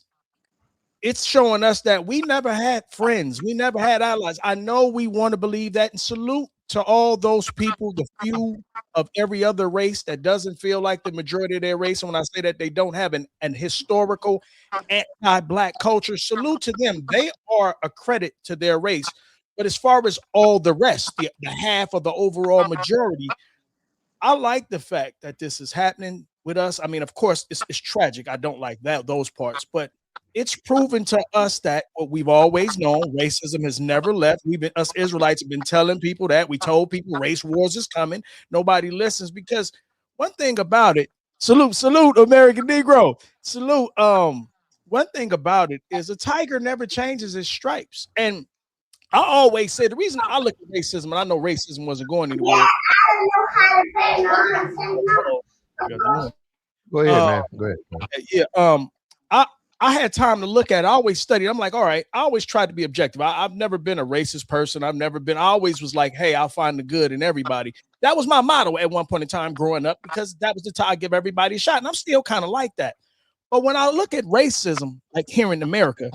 it's showing us that we never had friends. We never had allies. I know we want to believe that and salute to all those people, the few of every other race that doesn't feel like the majority of their race. And when I say that they don't have an historical anti-black culture, salute to them. They are a credit to their race. But as far as all the rest, the half of the overall majority, I like the fact that this is happening with us. I mean, of course, it's tragic. I don't like those parts, but it's proven to us that what we've always known, racism has never left. Us Israelites have been telling people that. We told people race wars is coming. Nobody listens because one thing about it, salute, American Negro. Salute. One thing about it is a tiger never changes his stripes. And I always say the reason I look at racism, and I know racism wasn't going anywhere. Go ahead, man. Go ahead. Yeah. I I had time to look at it. I always studied. I'm like, all right, I always tried to be objective. I've never been a racist person. I always was like, hey, I'll find the good in everybody. That was my motto at one point in time growing up because that was the time I give everybody a shot. And I'm still kind of like that. But when I look at racism, like here in America,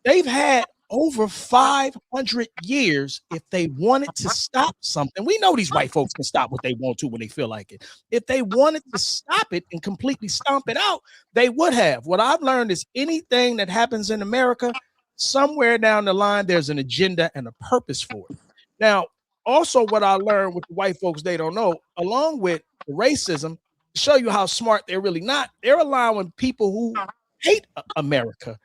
they've had over 500 years if they wanted to stop something. We know these white folks can stop what they want to when they feel like it. If they wanted to stop it and completely stomp it out, they would have. What I've learned is anything that happens in America, somewhere down the line, there's an agenda and a purpose for it. Now, also what I learned with the white folks, they don't know, along with the racism, to show you how smart they're really not, they're allowing people who hate America,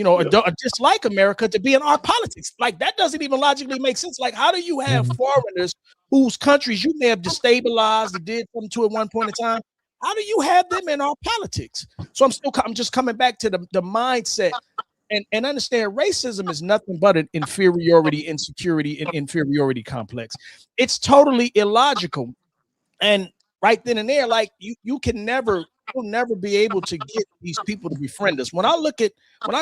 or dislike America to be in our politics. Like that doesn't even logically make sense. Like, how do you have foreigners whose countries you may have destabilized or did something to at one point in time? How do you have them in our politics? So I'm just coming back to the mindset and understand racism is nothing but an inferiority, insecurity, and inferiority complex. It's totally illogical. And right then and there, like you'll never be able to get these people to befriend us. When I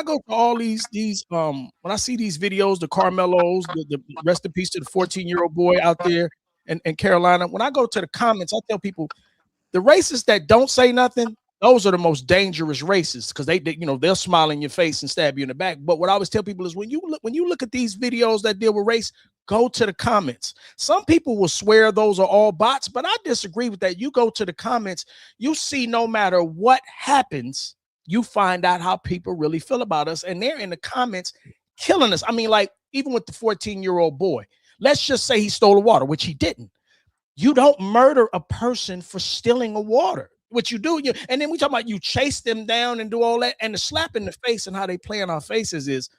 go to all these when I see these videos, the Karmelos, the rest in peace to the 14-year-old boy out there in Carolina. When I go to the comments, I tell people the racists that don't say nothing, those are the most dangerous racists because they'll smile in your face and stab you in the back. But what I always tell people is when you look at these videos that deal with race, go to the comments. Some people will swear those are all bots, but I disagree with that. You go to the comments, you see no matter what happens, you find out how people really feel about us, and they're in the comments killing us. I mean, like even with the 14-year-old boy, let's just say he stole the water, which he didn't. You don't murder a person for stealing a water. What you do, and then we talk about you chase them down and do all that, and the slap in the face and how they play in our faces is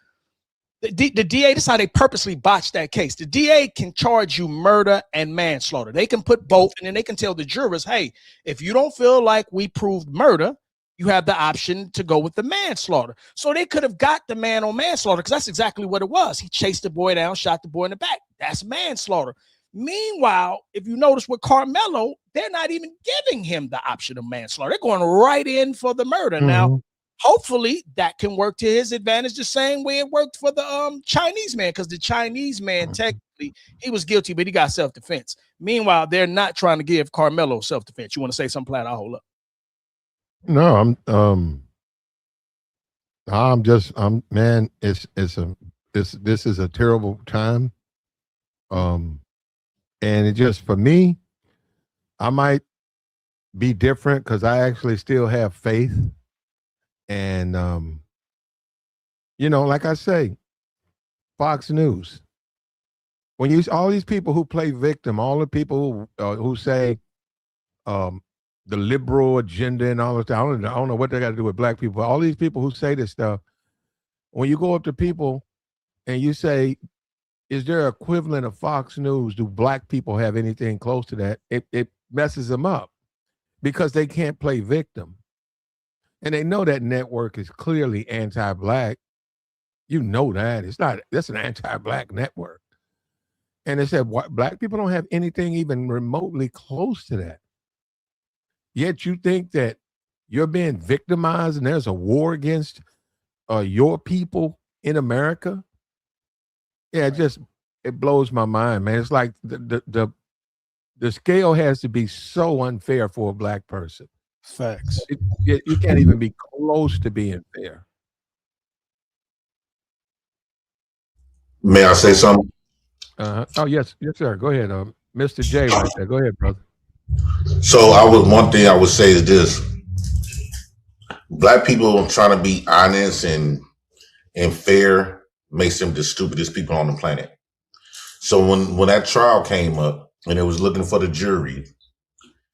the DA. This is how they purposely botch that case. The DA can charge you murder and manslaughter. They can put both, and then they can tell the jurors, hey, if you don't feel like we proved murder, you have the option to go with the manslaughter. So they could have got the man on manslaughter because that's exactly what it was. He chased the boy down, shot the boy in the back. That's manslaughter. Meanwhile, if you notice with Karmelo, they're not even giving him the option of manslaughter. They're going right in for the murder. Now, hopefully that can work to his advantage the same way it worked for the Chinese man, because the Chinese man, technically, he was guilty, but he got self-defense. Meanwhile, they're not trying to give Karmelo self-defense. You want to say something, Platt? I'll hold up. No, man, this is a terrible time. And it just, for me, I might be different because I actually still have faith. And, like I say, Fox News, when all these people who play victim, all the people who say the liberal agenda and all of that, I don't know what they got to do with black people. All these people who say this stuff, when you go up to people and you say, is there equivalent of Fox News? Do black people have anything close to that? It messes them up because they can't play victim. And they know that network is clearly anti-black. You know that. That's an anti-black network. And they said, black people don't have anything even remotely close to that. Yet you think that you're being victimized and there's a war against your people in America? Yeah, it blows my mind, man. It's like the scale has to be so unfair for a black person. Facts. You can't even be close to being fair. May I say something? Oh yes, sir. Go ahead. Mr. J right there. Go ahead, brother. So one thing I would say is this: black people trying to be honest and fair makes them the stupidest people on the planet. So when that trial came up and it was looking for the jury,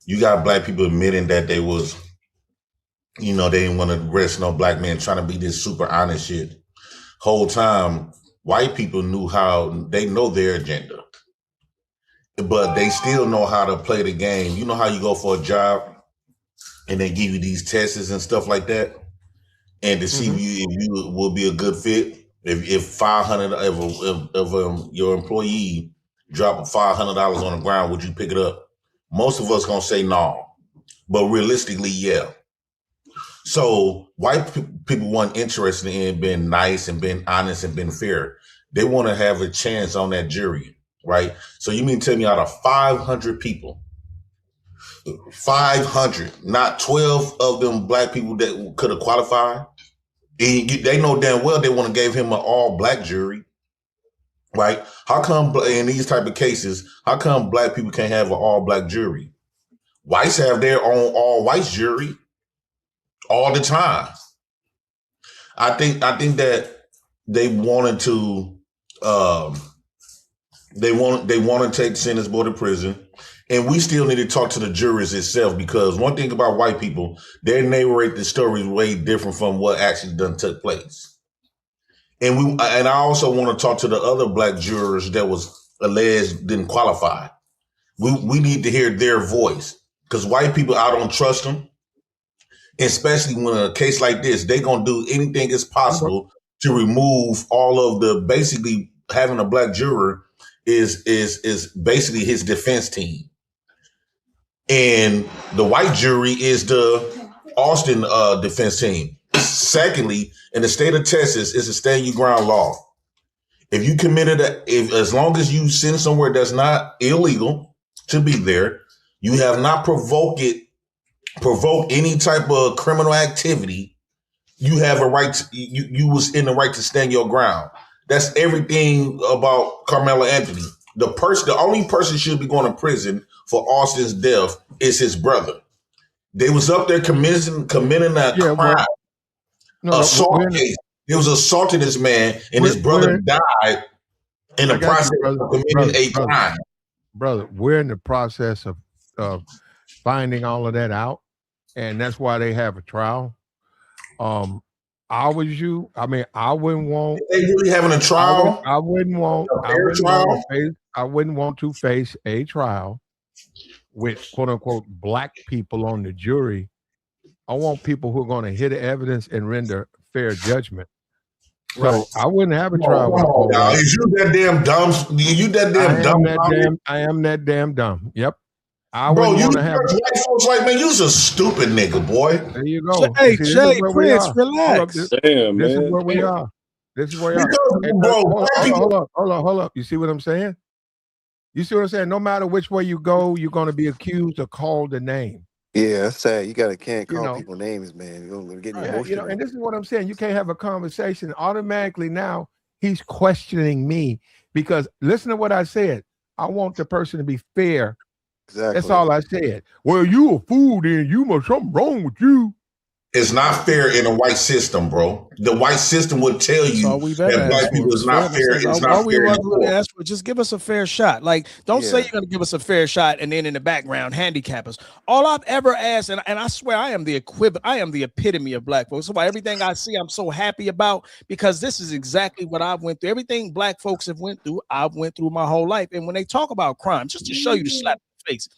you got black people admitting that they was, they didn't want to arrest no black man, trying to be this super honest shit. Whole time, white people they know their agenda, but they still know how to play the game. You know how you go for a job and they give you these tests and stuff like that, and to see if you will be a good fit. If 500 of your employee drop $500 on the ground, would you pick it up? Most of us gonna say no, but realistically, yeah. So white people weren't interested in being nice and being honest and being fair. They want to have a chance on that jury, right? So you mean tell me out of 500 people, 500, not 12 of them black people that could have qualified? They know damn well they want to give him an all black jury, right? How come in these type of cases, how come black people can't have an all black jury? Whites have their own all white jury all the time. I think that they wanted to they want to take sentence board to prison. And we still need to talk to the jurors itself, because one thing about white people, they narrate the stories way different from what actually done took place. And I also want to talk to the other black jurors that was alleged didn't qualify. We need to hear their voice, because white people, I don't trust them, especially when a case like this, they gonna do anything as possible to remove all of the, basically having a black juror is basically his defense team. And the white jury is the Austin defense team. Secondly, in the state of Texas, it's a stand your ground law. If you committed as long as you send somewhere that's not illegal to be there, you have not provoked any type of criminal activity, you have a right to, you was in the right to stand your ground. That's everything about Karmelo Anthony. The only person should be going to prison for Austin's death is his brother. They was up there committing a crime, assault case. They was assaulting this man, and his brother died in the process of committing a crime. Brother, we're in the process of finding all of that out, and that's why they have a trial. I was you. I mean, I wouldn't want. They really having a trial. I wouldn't want to face a trial with quote unquote black people on the jury. I want people who are going to hear the evidence and render fair judgment. So I wouldn't have a trial. Is you that damn dumb? You that damn dumb? I am that damn dumb. Yep. Bro, you white folks like, man, you's a stupid nigga, boy. There you go. Hey, Jay, Prince, relax. Damn, this man. is where we are. This is where we are. Hey, hold up. You see what I'm saying? You see what I'm saying? No matter which way you go, you're going to be accused or called a name. Yeah, that's sad. You can't call people names, man. You're gonna get emotional. And this is what I'm saying. You can't have a conversation. Automatically now he's questioning me because listen to what I said. I want the person to be fair. Exactly. That's all I said. Well, you a fool, then you must something wrong with you. It's not fair in a white system, bro. The white system would tell you that black people is not fair. It's not fair anymore. Just give us a fair shot. Like, don't say you're going to give us a fair shot and then in the background handicap us. All I've ever asked, and I swear I am the equivalent, I am the epitome of black folks. So everything I see, I'm so happy about, because this is exactly what I've went through. Everything black folks have went through, I've went through my whole life. And when they talk about crime, just to show you the slap in the face,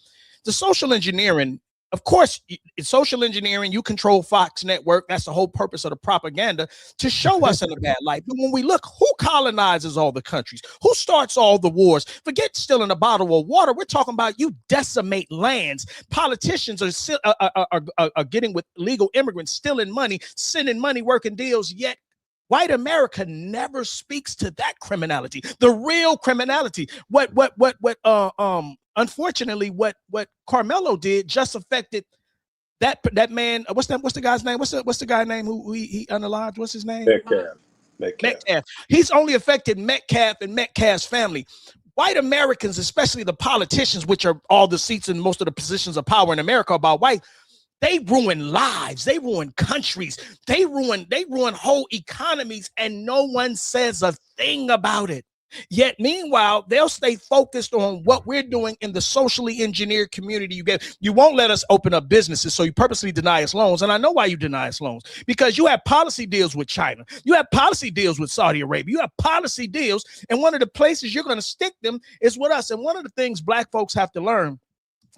the social engineering. Of course, it's social engineering. You control Fox Network. That's the whole purpose of the propaganda, to show us in a bad light. But when we look, who colonizes all the countries? Who starts all the wars? Forget stealing a bottle of water. We're talking about you decimate lands. Politicians are getting with illegal immigrants, stealing money, sending money, working deals, yet white America never speaks to that criminality, the real criminality. Unfortunately, what Karmelo did just affected that man. What's the guy's name? What's the guy name who he unalived? What's his name? Metcalf. He's only affected Metcalf and Metcalf's family. white Americans, especially the politicians, which are all the seats and most of the positions of power in America about white, they ruin lives, they ruin countries, they ruin whole economies, and no one says a thing about it. Yet, meanwhile, they'll stay focused on what we're doing in the socially engineered community. You won't let us open up businesses, so you purposely deny us loans. And I know why you deny us loans, because you have policy deals with China, you have policy deals with Saudi Arabia, you have policy deals, and one of the places you're going to stick them is with us. And one of the things black folks have to learn,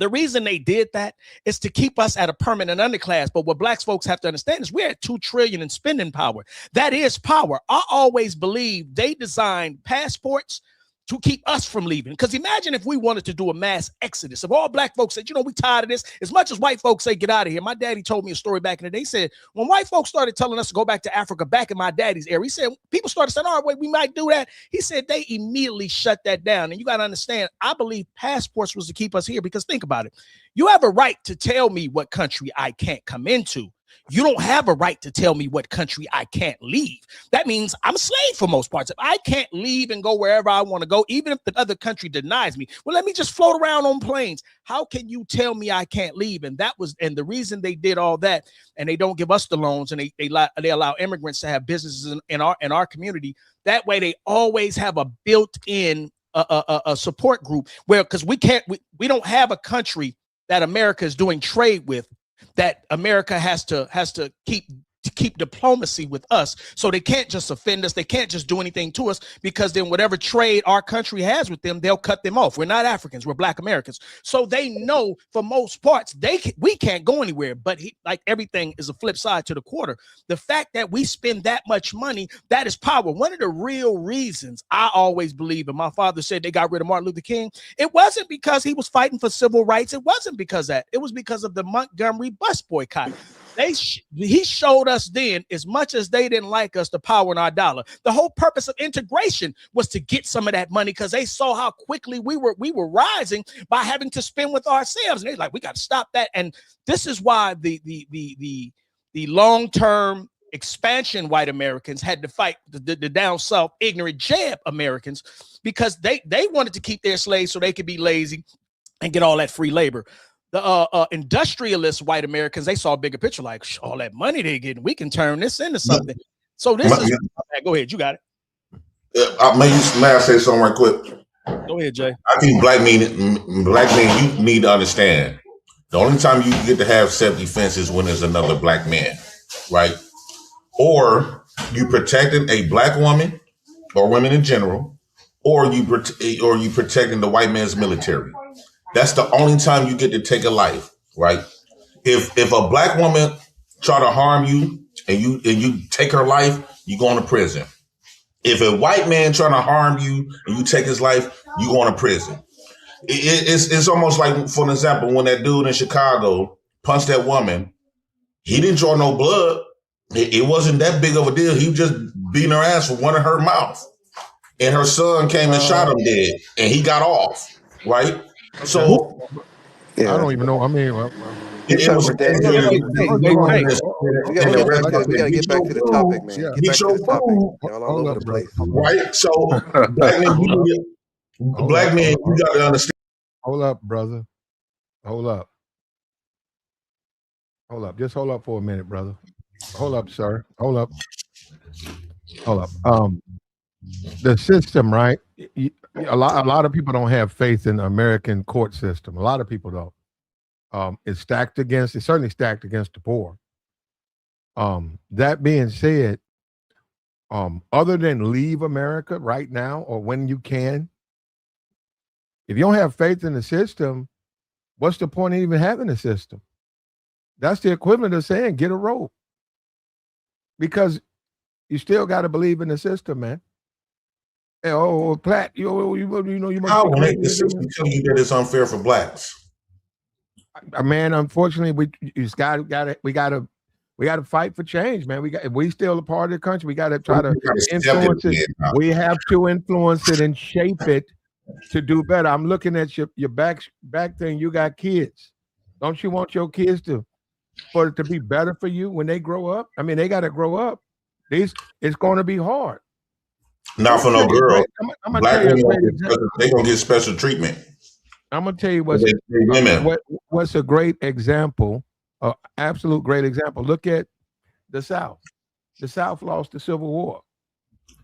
the reason they did that is to keep us at a permanent underclass. But what black folks have to understand is we're at $2 trillion in spending power. That is power. I always believe they designed passports to keep us from leaving. Because imagine if we wanted to do a mass exodus. If all black folks said, you know, we tired of this, as much as white folks say, get out of here. My daddy told me a story back in the day. He said, when white folks started telling us to go back to Africa back in my daddy's era, he said, people started saying, all right, wait, we might do that. He said they immediately shut that down. And you got to understand, I believe passports was to keep us here, because think about it. You have a right to tell me what country I can't come into. You don't have a right to tell me what country I can't leave. That means I'm a slave for most parts. If I can't leave and go wherever I want to go, even if the other country denies me, well, let me just float around on planes. How can you tell me I can't leave? And the reason they did all that, and they don't give us the loans, and they allow immigrants to have businesses in our community. That way, they always have a built-in a support group where, because we don't have a country that America is doing trade with, that America has to keep diplomacy with us. So they can't just offend us. They can't just do anything to us, because then whatever trade our country has with them, they'll cut them off. We're not Africans, we're black Americans. So they know for most parts we can't go anywhere. But like everything is a flip side to the quarter. The fact that we spend that much money, that is power. One of the real reasons I always believe, and my father said they got rid of Martin Luther King, it wasn't because he was fighting for civil rights. It wasn't because that. It was because of the Montgomery bus boycott. He showed us then, as much as they didn't like us, the power in our dollar. The whole purpose of integration was to get some of that money, because they saw how quickly we were rising by having to spend with ourselves. And they're like, we got to stop that. And this is why the long-term expansion white Americans had to fight the down south ignorant jab Americans, because they wanted to keep their slaves so they could be lazy and get all that free labor. The industrialist white Americans, they saw a bigger picture, like all that money they're getting, we can turn this into something. So this is, go ahead, you got it. May I say something right quick? Go ahead, Jay. I think black men, you need to understand, the only time you get to have self-defense is when there's another black man, right? Or you protecting a black woman or women in general, or you protecting the white man's military. That's the only time you get to take a life, right? If a black woman try to harm you and you take her life, you go to prison. If a white man trying to harm you and you take his life, you go to prison. It's almost like, for an example, when that dude in Chicago punched that woman, he didn't draw no blood. It wasn't that big of a deal. He was just beating her ass with one of her mouth. And her son came and shot him dead, and he got off, right? So Yeah. I don't even know. I mean, He's it was talking about that. We gotta get back to the topic, man. Yeah. Get back to the topic. Y'all all over the place. Right? So black men, you got to understand. Hold up, brother. Hold up. Just hold up for a minute, brother. Hold up, sir. Hold up. The system, right? A lot of people don't have faith in the American court system. A lot of people don't. It's certainly stacked against the poor. That being said, other than leave America right now or when you can, if you don't have faith in the system, what's the point of even having a system? That's the equivalent of saying get a rope, because you still got to believe in the system, man. Oh, Platt, you must. How will make the system tell you that it's unfair for blacks? Man, unfortunately, we got to fight for change, man. We still a part of the country. We got to try to influence it. We have to influence it and shape it to do better. I'm looking at your back thing. You got kids. Don't you want your kids for it to be better for you when they grow up? I mean, they got to grow up. It's going to be hard. Not I'm for gonna tell no you a girl. great. I'm gonna tell Black you a women great example. they gonna get special treatment. I'm gonna tell you They women. what's a great example, absolute great example. Look at the South. The South lost the Civil War,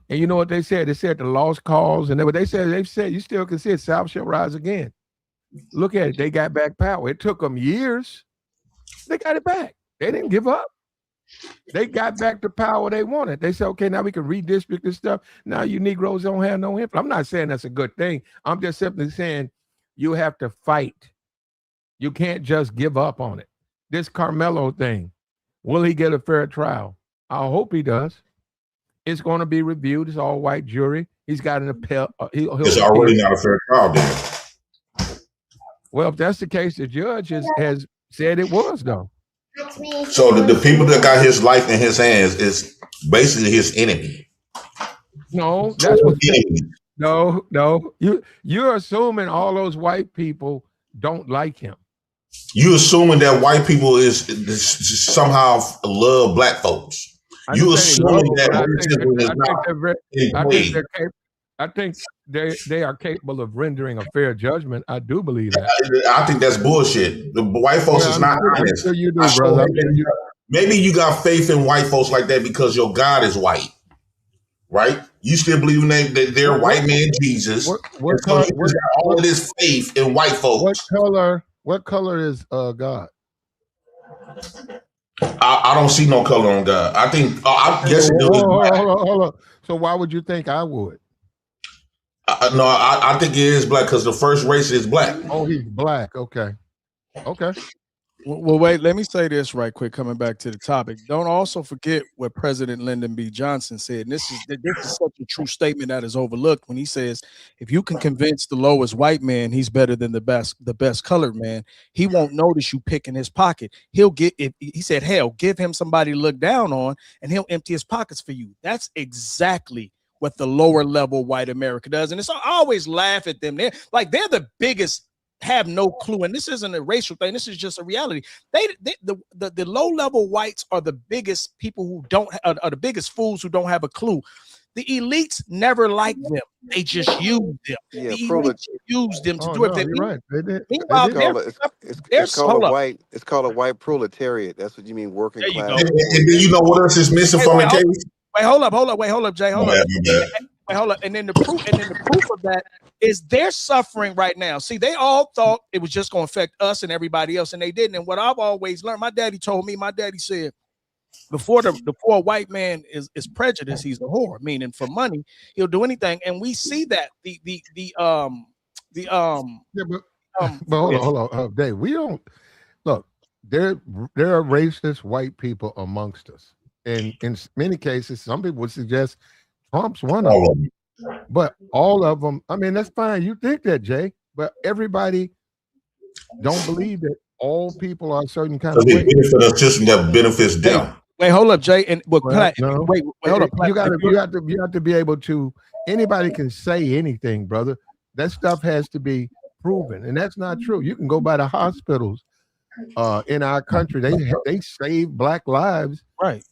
and you know what they said? They said the lost cause, and they said you still can see it. South shall rise again. Look at it. They got back power. It took them years. They got it back. They didn't give up. They got back the power they wanted. They said, okay, now we can redistrict this stuff. Now you Negroes don't have no influence. I'm not saying that's a good thing. I'm just simply saying you have to fight. You can't just give up on it. This Karmelo thing, will he get a fair trial? I hope he does. It's going to be reviewed. It's all white jury. He's got an appeal. He'll It's appeal. already not a fair trial then. Well, if that's the case, the judge has said it was, though. So the people that got his life in his hands is basically his enemy. No, that's what. No. You're assuming all those white people don't like him. You assuming that white people is somehow love black folks. I You didn't say they love assuming him, that but racism is I not think they're very, in I think play. they're capable. I think they are capable of rendering a fair judgment. I do believe that. I think that's bullshit. The white folks is not I'm honest. sure you do, brother. Maybe you got faith in white folks like that because your God is white, right? You still believe in that they're white man Jesus. What so you just got all of this faith in white folks. What color is God? I don't see no color on God. I think I guess it does. Hold on. So why would you think I would? No, I think it is black because the first race is black. Oh, he's black. Okay. Well, wait, let me say this right quick, coming back to the topic. Don't also forget what President Lyndon B. Johnson said. And this is such a true statement that is overlooked when he says, if you can convince the lowest white man he's better than the best colored man, he won't notice you picking his pocket. He'll get, he said, hell, give him somebody to look down on and he'll empty his pockets for you. That's exactly what the lower level white America does. And it's I always laugh at them. They're the biggest, have no clue, and this isn't a racial thing. This is just a reality. The low level whites are the biggest people who don't are the biggest fools who don't have a clue. The elites never like them; they just use them. Yeah, the elites use them to do it. You're right. Meanwhile, it's called a white proletariat. That's what you mean, working there you class. go. And then you know what else is missing from the case? Wait, hold up, Jay, hold up. Wait, hold up. And then the proof of that is they're suffering right now. See, they all thought it was just going to affect us and everybody else, and they didn't. And what I've always learned, my daddy said, before a white man is prejudiced, he's a whore. Meaning, for money, he'll do anything. And we see that but hold on, Dave. We don't look. There are racist white people amongst us, and in many cases, some people would suggest Trump's one of them. But all of them, I mean, that's fine. You think that, Jay, but everybody don't believe that all people are a certain kind of way. They benefit a system that benefits them. Wait, hold up, Jay. And wait, hold up. You have to be able to. Anybody can say anything, brother. That stuff has to be proven, and that's not true. You can go by the hospitals in our country. They save black lives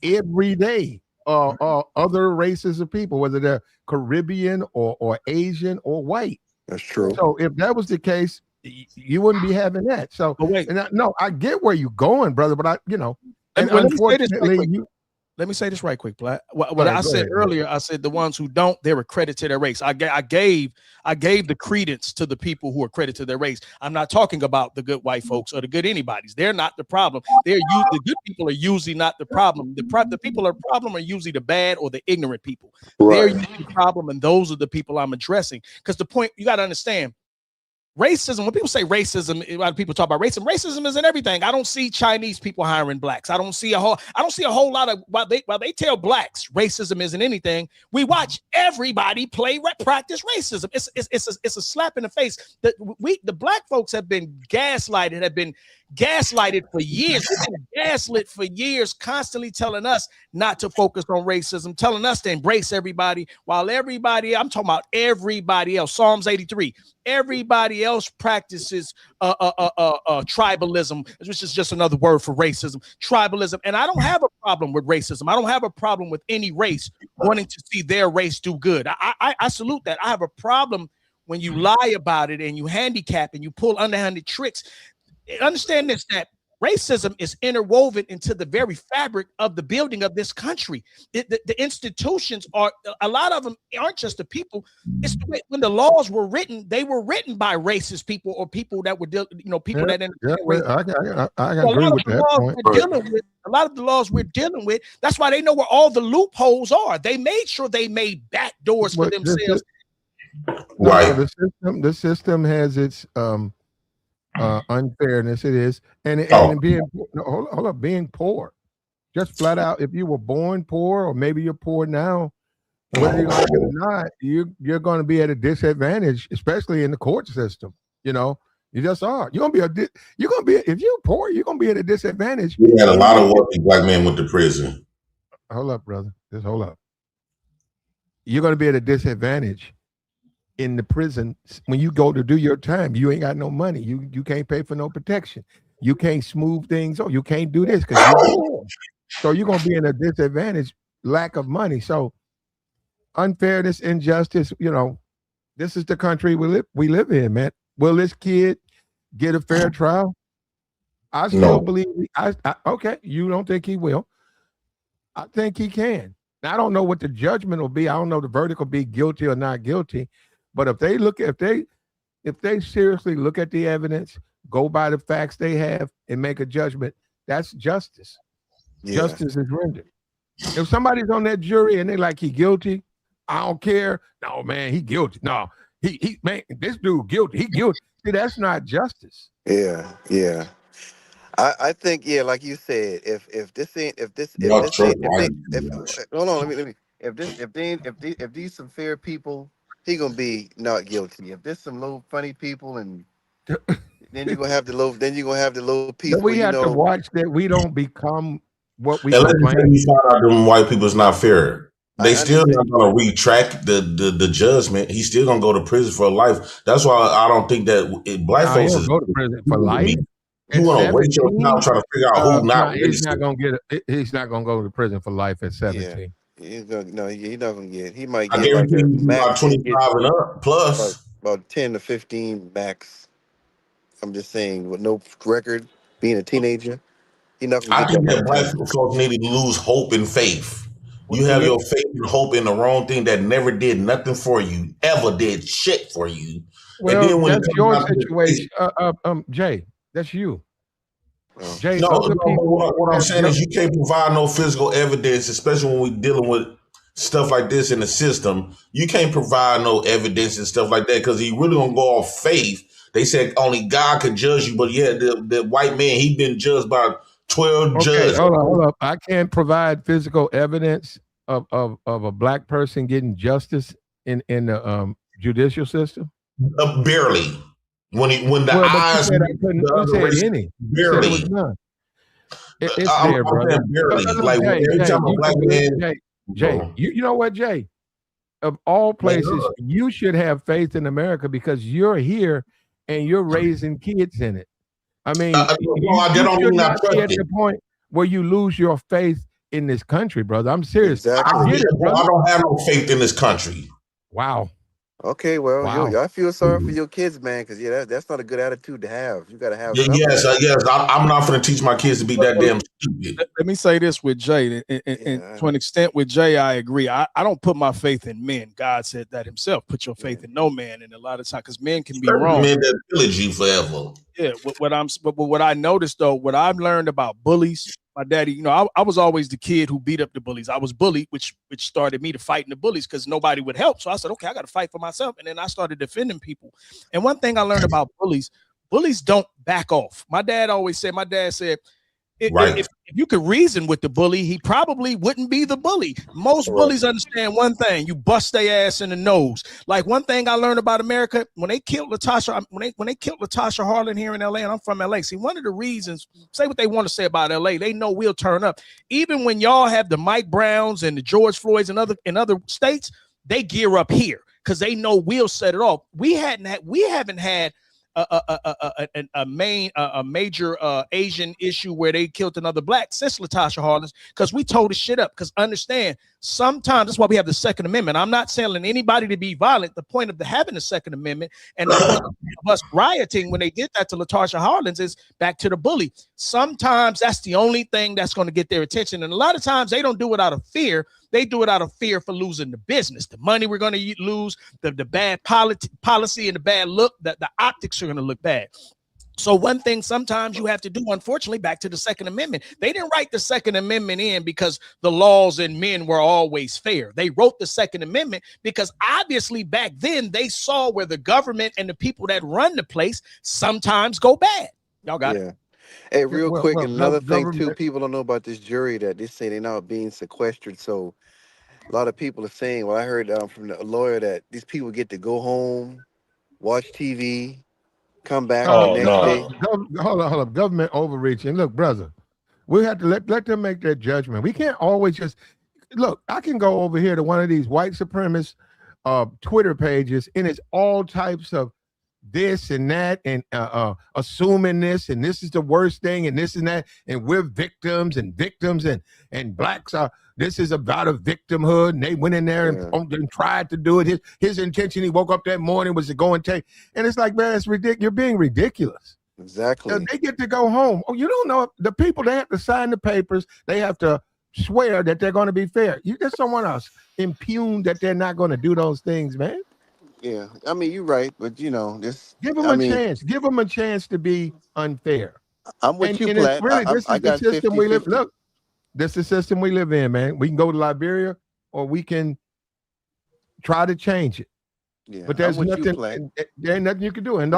every day. Other races of people, whether they're Caribbean or Asian or white. That's true. So if that was the case, you wouldn't be having that. So I get where you're going, brother, but let me say this right quick, Black. What I said earlier, I said the ones who don't, they're a credit to their race. I gave the credence to the people who are credit to their race. I'm not talking about the good white folks or the good anybody's. They're not the problem. The good people are usually not the problem. The people are problem are usually the bad or the ignorant people. Right. They're usually the problem, and those are the people I'm addressing. Because the point you got to understand. Racism, when people say racism, a lot of people talk about racism isn't everything. I don't see Chinese people hiring blacks. I don't see a whole lot of while they tell blacks racism isn't anything. We watch everybody practice racism. It's a slap in the face. The black folks have been gaslighted, have been gaslighted for years. We've been gaslit for years, constantly telling us not to focus on racism, telling us to embrace everybody, while everybody, I'm talking about everybody else, Psalms 83, everybody else practices tribalism, which is just another word for racism, tribalism. And I don't have a problem with racism. I don't have a problem with any race wanting to see their race do good. I salute that. I have a problem when you lie about it and you handicap and you pull underhanded tricks. Understand this, that racism is interwoven into the very fabric of the building of this country. The institutions are, a lot of them aren't just the people. It's the way, when the laws were written, they were written by racist people or people that were, people that. I agree with that point. A lot of the laws we're dealing with, that's why they know where all the loopholes are. They made sure they made back doors for themselves. Right. The system has its unfairness. It is, and being hold up, being poor, just flat out. If you were born poor, or maybe you're poor now, whether you like it or not, you're going to be at a disadvantage, especially in the court system. You know, you just are. You're gonna be if you're poor, you're gonna be at a disadvantage. We had a lot of wealthy black men went to prison. Hold up, brother. Just hold up. You're going to be at a disadvantage in the prison when you go to do your time. You ain't got no money. You can't pay for no protection. You can't smooth things. Oh, you can't do this because you're poor. So you're going to be in a disadvantage, lack of money. So unfairness, injustice, this is the country we live in, man. Will this kid get a fair trial? I still believe okay, you don't think he will. I think he can. Now, I don't know what the judgment will be. I don't know the verdict will be guilty or not guilty. But if they seriously look at the evidence, go by the facts they have, and make a judgment, that's justice. Yeah. Justice is rendered. If somebody's on that jury and they like he guilty, I don't care. No, man, he guilty. No, he man, this dude guilty. He guilty. See, that's not justice. Yeah. I think, like you said, if these some fair people, he gonna be not guilty. If there's some little funny people, and then you're gonna have the little piece. But we have to watch that we don't become what we claim. You find out them white people is not fair. They still not gonna retract the judgment. He's still gonna go to prison for life. That's why I don't think that black folks is go to prison for life. You want to waste your time trying to figure out who not. He's not gonna get. He's not gonna go to prison for life at 17. Yeah. He's not gonna get. He might get about 25 and up plus about 10 to 15 max. I'm just saying, with no record, being a teenager, he not. I think that black folks need to lose hope and faith. You have your faith and hope in the wrong thing that never did nothing for you, ever did shit for you. Well, and then when that's your situation, Jay. That's you. Jay, what I'm saying is you can't provide no physical evidence, especially when we're dealing with stuff like this in the system. You can't provide no evidence and stuff like that because he really gonna go off faith. They said only God could judge you, but the white man, he been judged by 12 judges. Hold up. I can't provide physical evidence of a black person getting justice in the judicial system. Barely. When the eyes barely. It's there, brother. Barely. Like every time a black man. Jay, you know what, Jay? Of all places, you should have faith in America because you're here and you're raising kids in it. I mean, you should not be at the point where you lose your faith in this country, brother. I'm serious. Exactly. I get it, brother. I don't have no faith in this country. Wow. Okay, well, I feel sorry for your kids, man, because that's not a good attitude to have. You got to have. Yes. I'm not going to teach my kids to be that damn stupid. Let me say this with Jay, and to an extent with Jay, I agree. I don't put my faith in men. God said that himself. Put your faith in no man. And a lot of times, because men can be wrong. Men that pillage you forever. Yeah. What I noticed though, what I've learned about bullies. My daddy, I was always the kid who beat up the bullies. I was bullied, which started me to fighting the bullies because nobody would help. So I said, okay, I got to fight for myself. And then I started defending people. And one thing I learned about bullies don't back off. My dad said, if if you could reason with the bully, he probably wouldn't be the bully. Most bullies understand one thing: you bust their ass in the nose. Like one thing I learned about America when they killed Latasha, when they killed Latasha Harlan here in LA, and I'm from LA. See, one of the reasons, say what they want to say about LA, they know we'll turn up. Even when y'all have the Mike Browns and the George Floyds and other states, they gear up here because they know we'll set it off. We haven't had a major Asian issue where they killed another black since Latasha Harlan, because we told the shit up. Because understand, sometimes that's why we have the Second Amendment. I'm not telling anybody to be violent. The point of having the Second Amendment and the point of us rioting when they did that to Latasha Harlan is back to the bully. Sometimes that's the only thing that's going to get their attention, and a lot of times they don't do it out of fear. They do it out of fear for losing the business, the money we're going to lose, the bad policy and the bad look, that the optics are going to look bad. So one thing sometimes you have to do, unfortunately, back to the Second Amendment. They didn't write the Second Amendment in because the laws and men were always fair. They wrote the Second Amendment because obviously back then they saw where the government and the people that run the place sometimes go bad. Y'all got it? Hey, real quick, another thing too, people don't know about this jury that they say they're not being sequestered. So a lot of people are saying, well, I heard from the lawyer that these people get to go home, watch TV, come back the next day. Hold on. Government overreaching. Look, brother, we have to let them make that judgment. We can't always just look. I can go over here to one of these white supremacist Twitter pages, and it's all types of this and that, and assuming this, and this is the worst thing, and this and that, and we're victims, and blacks are. This is about a victimhood, and they went in there and tried to do it. His intention, he woke up that morning, was to go and take. And it's like, man, it's ridiculous. You're being ridiculous. Exactly. They get to go home. Oh, you don't know the people. They have to sign the papers. They have to swear that they're going to be fair. You get someone else impugn that they're not going to do those things, man. Yeah, I mean, you're right, but this. Give them chance. Give them a chance to be unfair. I'm with you, Platt. Really, this is the system we live. Look, this is the system we live in, man. We can go to Liberia, or we can try to change it. Yeah, but there's nothing. There ain't nothing you can do. And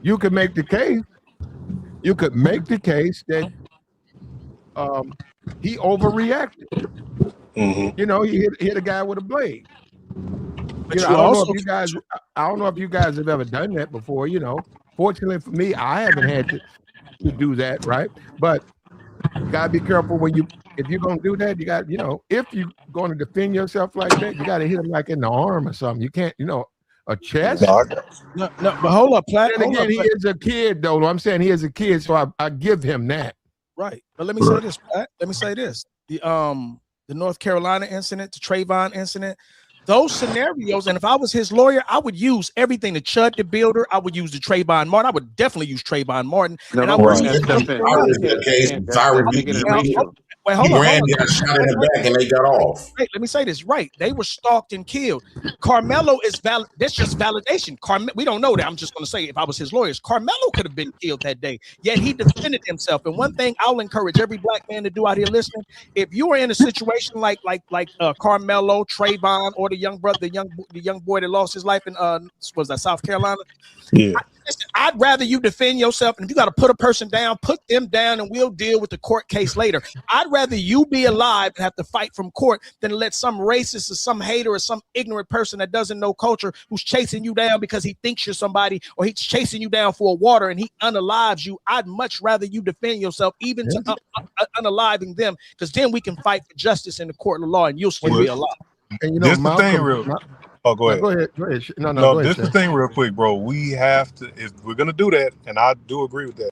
you could make the case. You could make the case that he overreacted. Mm-hmm. He hit a guy with a blade. I don't know if you guys have ever done that before. Fortunately for me, I haven't had to do that, right? But you gotta be careful if you're gonna do that. You got, if you're going to defend yourself like that, you got to hit him like in the arm or something. You can't, a chest. No, but hold up, Platt. And again, he is a kid, though. I'm saying he is a kid, so I give him that. Right, but let me say this, Platt. Let me say this: the North Carolina incident, the Trayvon incident. Those scenarios, and if I was his lawyer, I would use everything. The Chud the Builder, I would use the Trayvon Martin. I would definitely use Trayvon Martin. No, and I would Wait, hold on. Got shot in the back and they got off. Wait, let me say this right. They were stalked and killed. Karmelo is valid. That's just validation. We don't know that. I'm just going to say, if I was his lawyers, Karmelo could have been killed that day. Yet he defended himself. And one thing I'll encourage every black man to do out here listening: if you are in a situation like Karmelo, Trayvon, or the young brother, the young boy that lost his life in was that South Carolina? Yeah. I'd rather you defend yourself, and if you got to put a person down, put them down, and we'll deal with the court case later. I'd rather you be alive and have to fight from court than let some racist or some hater or some ignorant person that doesn't know culture, who's chasing you down because he thinks you're somebody, or he's chasing you down for a water and he unalives you. I'd much rather you defend yourself, even to unaliving them, because then we can fight for justice in the court of law, and you'll still be alive. And this the thing, real. Go ahead. Go ahead. No, go ahead, this the thing real quick, bro. We have to, if we're going to do that, and I do agree with that,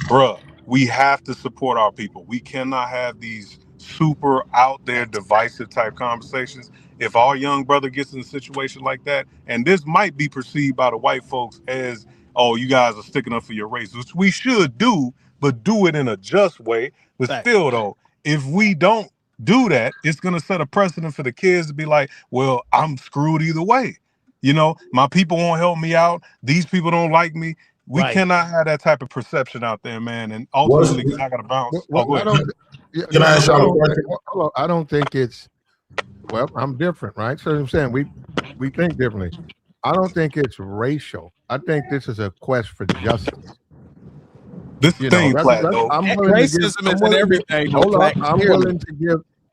bro, we have to support our people. We cannot have these super out there divisive type conversations. If our young brother gets in a situation like that, and this might be perceived by the white folks as, oh, you guys are sticking up for your race, which we should do, but do it in a just way. But still, though, if we don't do that, it's going to set a precedent for the kids to be like, well, I'm screwed either way. My people won't help me out. These people don't like me. We cannot have that type of perception out there, man. And ultimately, I got to bounce. I don't think it's, well, I'm different, right? So I'm saying we think differently. I don't think it's racial. I think this is a quest for justice. This You know, thing, Plat, though. I'm And willing to give. racism I'm is in willing to everything, though, hold up. Black. Clearly.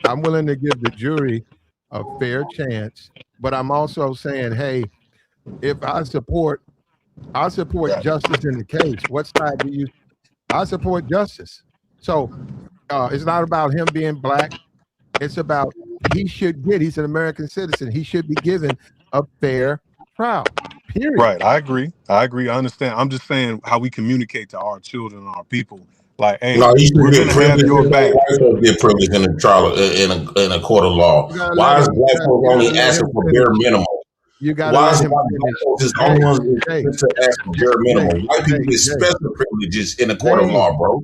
I'm willing to give the jury a fair chance, but I'm also saying, hey, if I support Yeah. justice in the case. What side do you? I support justice. So it's not about him being black. It's about he should get. He's an American citizen. He should be given a fair trial. Period. Right. I agree. I understand. I'm just saying how we communicate to our children and our people. Like, hey, No, you should we're get gonna have privilege. your Just like back. white folks get privilege in a trial in a court of law. You gotta let Why is him. black folks You gotta only let asking him for finish. bare minimum? You gotta Why let is him black finish. folks just the only Jay, ones Jay, to ask for bare Jay, minimum? White people Jay, get Jay, special privileges in a court of Jay. law, bro.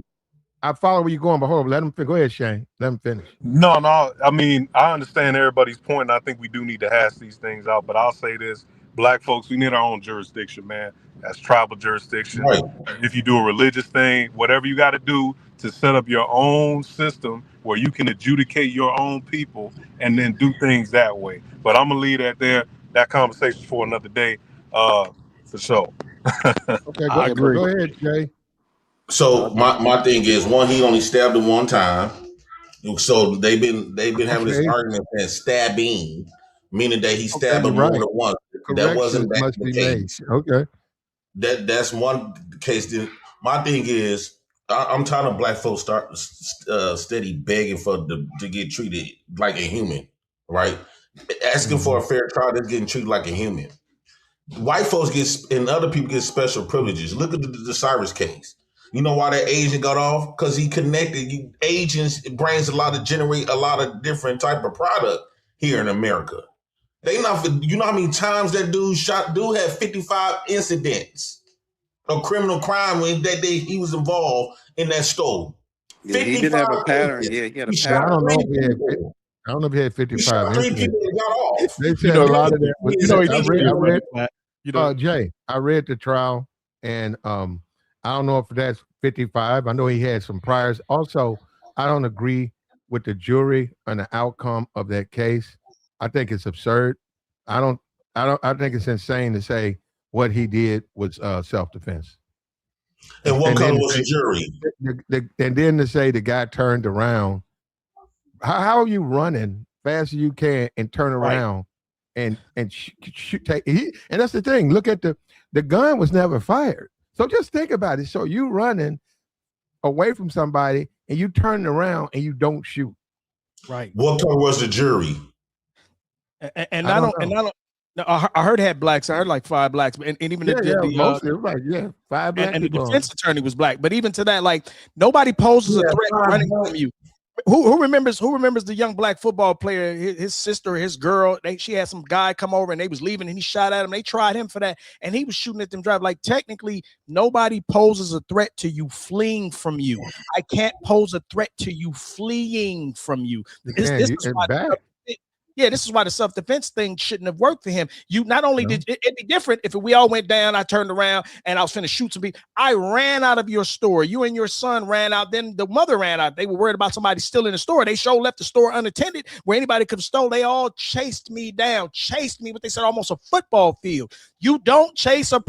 I follow where you're going, but hold on. Let him go ahead, Shane. Let him finish. No, no. I mean, I understand everybody's point, and I think we do need to hash these things out. But I'll say this: black folks, we need our own jurisdiction, man. That's tribal jurisdiction. Right. If you do a religious thing, whatever you got to do to set up your own system where you can adjudicate your own people and then do things that way. But I'm gonna leave that there. That conversation for another day, for sure. Okay, I agree. go ahead, Jay. So my thing is, one, he only stabbed him one time. So they've been having this Okay, argument that stabbing, meaning that he okay, stabbed you're him more right. than once. That Corrections wasn't back must the be made. case. Okay. That's one case. My thing is, I'm tired of black folks start steady begging to get treated like a human, right? Asking for a fair trial, they're getting treated like a human. White folks and other people get special privileges. Look at the Cyrus case. You know why that Asian got off? Because he connected. Asians brings generate a lot of different type of product here in America. They not. You know how many times that dude had 55 incidents of criminal crime when he was involved in that store. Yeah, he did 55 have a pattern. cases. Yeah, he had a He Yeah, shot I pattern. don't know three if he had. people. I don't know if he had He 55 shot three incidents. people and got off. They You said know, a lot of that was. you know, he I did read. I steal read. money, Black. You know, Jay, I read the trial, and I don't know if that's 55. I know he had some priors. Also, I don't agree with the jury on the outcome of that case. I think it's absurd. I don't. I don't. I think it's insane to say what he did was self-defense, And what and color then to was the say, jury? and then to say the guy turned around. How are you running fast as you can and turn right. around and shoot? And that's the thing. Look at the gun was never fired. So just think about it. So you running away from somebody and you turn around and you don't shoot. Right. What color was the jury? And I I don't don't, and know. I don't. No, I heard it had blacks. I heard like 5 blacks, and even Yeah, mostly it was like 5 black and the people on. defense attorney was black. But even to that, like nobody poses a Yeah, threat five running black. from you. Who remembers the young black football player, his sister, his girl, she had some guy come over and they was leaving and he shot at him. They tried him for that and he was shooting at them drive. Like technically nobody poses a threat to you fleeing from you. I can't pose a threat to you fleeing from you. This is why this is why the self-defense thing shouldn't have worked for him. You not only did it'd be different if we all went down, I turned around and I was finna shoot some people. I ran out of your store. You and your son ran out. Then the mother ran out. They were worried about somebody still in the store. They sure left the store unattended where anybody could have stole. They all chased me down, what they said almost a football field. You don't chase a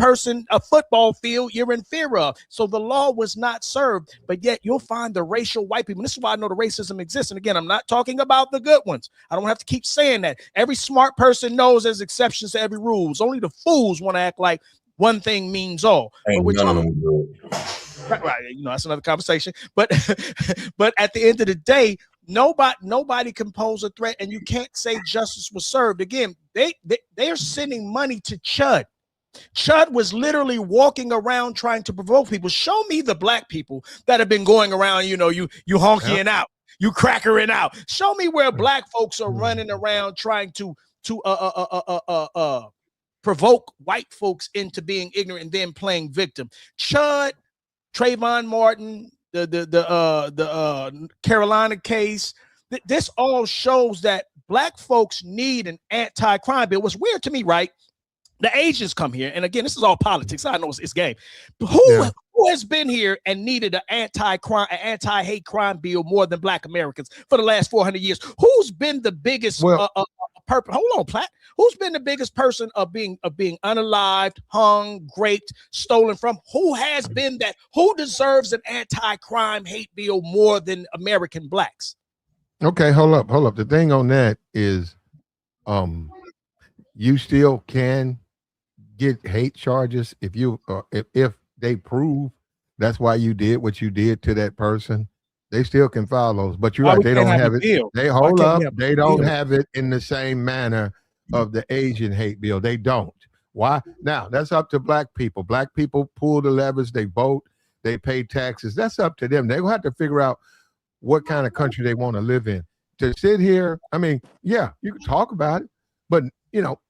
football field you're in fear of. So the law was not served, but yet you'll find the racial white people. And this is why I know the racism exists. And again, I'm not talking about the good ones. I don't have to keep saying that. Every smart person knows there's exceptions to every rules. Only the fools want to act like one thing means all. Ain't none of them good. Right, you know, that's another conversation. But but at the end of the day, nobody can pose a threat, and you can't say justice was served. Again, they're sending money to Chud. Chud was literally walking around trying to provoke people. Show me the black people that have been going around, you honkying out, you crackering out. Show me where black folks are running around trying to provoke white folks into being ignorant and then playing victim. Chud, Trayvon Martin, the Carolina case. This all shows that black folks need an anti-crime bill. What's weird to me, right? The Asians come here, and again, this is all politics. I know it's game. But who has been here and needed an anti-hate crime bill more than black Americans for the last 400 years? Who's been the biggest Hold on, Platt. Who's been the biggest person of being unalived, hung, raped, stolen from? Who has been that? Who deserves an anti-crime hate bill more than American blacks? Okay, hold up. The thing on that is, um, you still can get hate charges if they prove that's why you did what you did to that person. They still can file those, but you're Why right. we They can't don't have a have it. bill? They Why hold can't we up. have They a don't bill? have it in the same manner of the Asian hate bill. They don't. Why? Now that's up to black people. Black people pull the levers. They vote. They pay taxes. That's up to them. They will have to figure out what kind of country they want to live in. To sit here, I mean, yeah, you can talk about it, but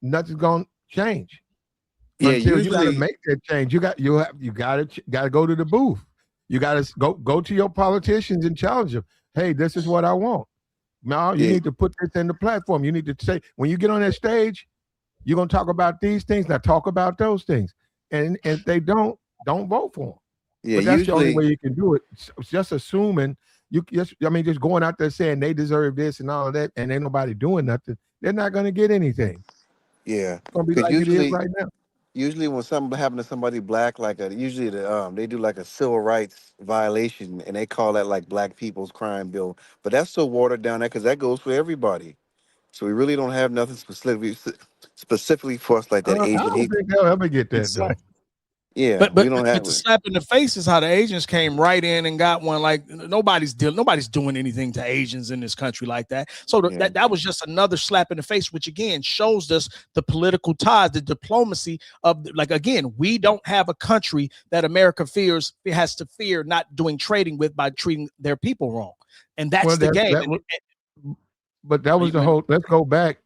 nothing's going to change Yeah, until you got to usually, make that change. You got to go to the booth. You got to go to your politicians and challenge them. Hey, this is what I want. Now you yeah, need to put this in the platform. You need to say when you get on that stage, you're gonna talk about these things. Now talk about those things. And if they don't vote for them. yeah, But that's the only way usually, you can do it. Just assuming just going out there saying they deserve this and all of that, and ain't nobody doing nothing. They're not gonna get anything. yeah, It's gonna be because like it is right now. usually when something happens to somebody black, like usually they do like a civil rights violation, and they call that like black people's crime bill. But that's so watered down because that goes for everybody. So we really don't have nothing specifically for us like that I Asian don't hate. think they'll ever get that though. Exactly. Yeah, But we but don't but have the it. slap in the face is how the Asians came right in and got one. Like nobody's doing anything to Asians in this country like that. So Yeah, that was just another slap in the face, which again shows us the political ties, the diplomacy of like again, we don't have a country that America fears has to fear not doing trading with by treating their people wrong, and Well, that's the game. but that was the whole. Let's go back.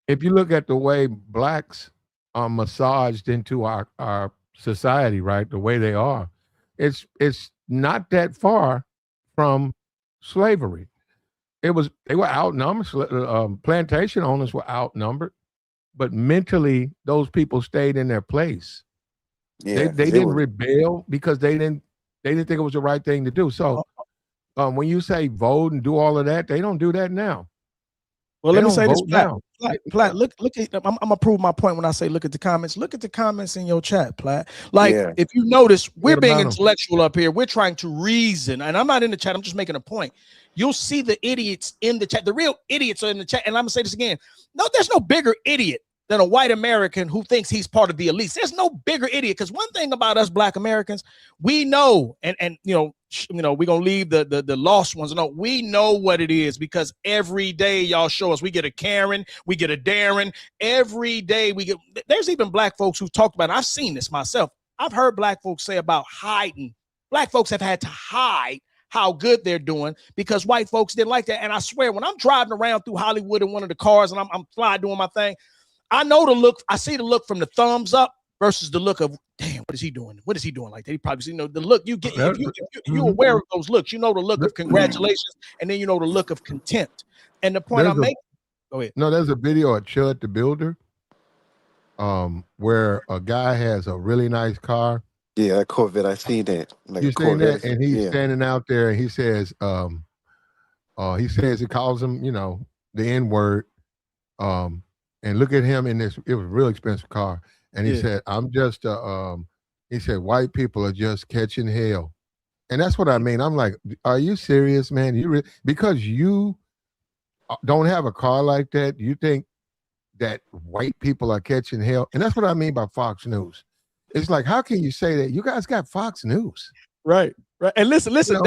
If you look at the way blacks are massaged into our society, right, the way they are, it's not that far from slavery. They were outnumbered. Plantation owners were outnumbered, but mentally, those people stayed in their place. They yeah, they because it didn't was. rebel because they didn't think it was the right thing to do. So when you say vote and do all of that, they don't do that now. Well, They let me don't say this, vote Platt. now. Platt, look at. I'm gonna prove my point when I say look at the comments. Look at the comments in your chat, Platt. Like Yeah, if you notice, we're What being about them? intellectual up here. We're trying to reason, and I'm not in the chat. I'm just making a point. You'll see the idiots in the chat. The real idiots are in the chat. And I'm gonna say this again. No, there's no bigger idiot than a white American who thinks he's part of the elites. There's no bigger idiot because one thing about us Black Americans, we know, and we're gonna leave the lost ones. No, we know what it is because every day y'all show us. We get a Karen, we get a Darren. Every day we get. There's even Black folks who've talked about it. I've seen this myself. I've heard Black folks say about hiding. Black folks have had to hide how good they're doing because white folks didn't like that. And I swear, when I'm driving around through Hollywood in one of the cars and I'm fly doing my thing, I know the look. I see the look from the thumbs up versus the look of, damn, what is he doing? What is he doing like that? He probably, the look you get if you're aware of those looks, you know the look of congratulations, and then you know the look of contempt. And the point There's I'm a making, go ahead. no. There's a video of Chud the Builder, where a guy has a really nice car. yeah, that Corvette. I seen that, like a You saying Corvette. that, and he's Yeah, standing out there, and he calls him, the N word, um, and look at him in this. It was a real expensive car, and he Yeah. said, "I'm just he said, white people are just catching hell, and that's what I mean. I'm like, are you serious, man? Because you don't have a car like that, you think that white people are catching hell, and that's what I mean by Fox News. It's like, how can you say that? You guys got Fox News. Right. Right. And listen, You know,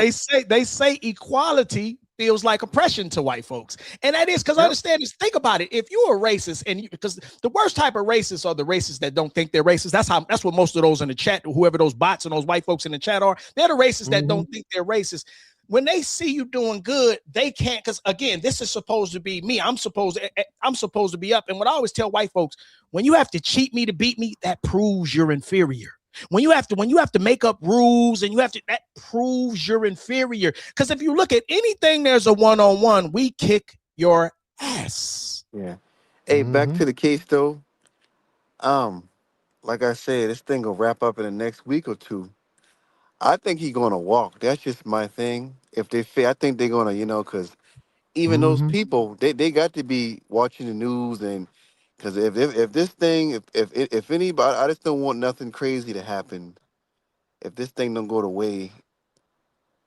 they say equality feels like oppression to white folks. And that is because I yep. understand this. Think about it. If you're a racist because the worst type of racists are the racists that don't think they're racist. That's what most of those in the chat, whoever those bots and those white folks in the chat are, they're the racists that Mhm. don't think they're racist. When they see you doing good, they can't, because again, this is supposed to be me. I'm supposed to be up. And what I always tell white folks, when you have to cheat me to beat me, that proves you're inferior. When you have to make up rules and that proves you're inferior. Because if you look at anything, there's a one-on-one, we kick your ass. yeah. Hey, back to the case though. Um, like I said, this thing will wrap up in the next week or two. I think he's gonna walk. That's just my thing. If they fail, I think they're gonna, because even those Mm-hmm. people, they got to be watching the news. And because if this thing, if anybody, I just don't want nothing crazy to happen. If this thing don't go the way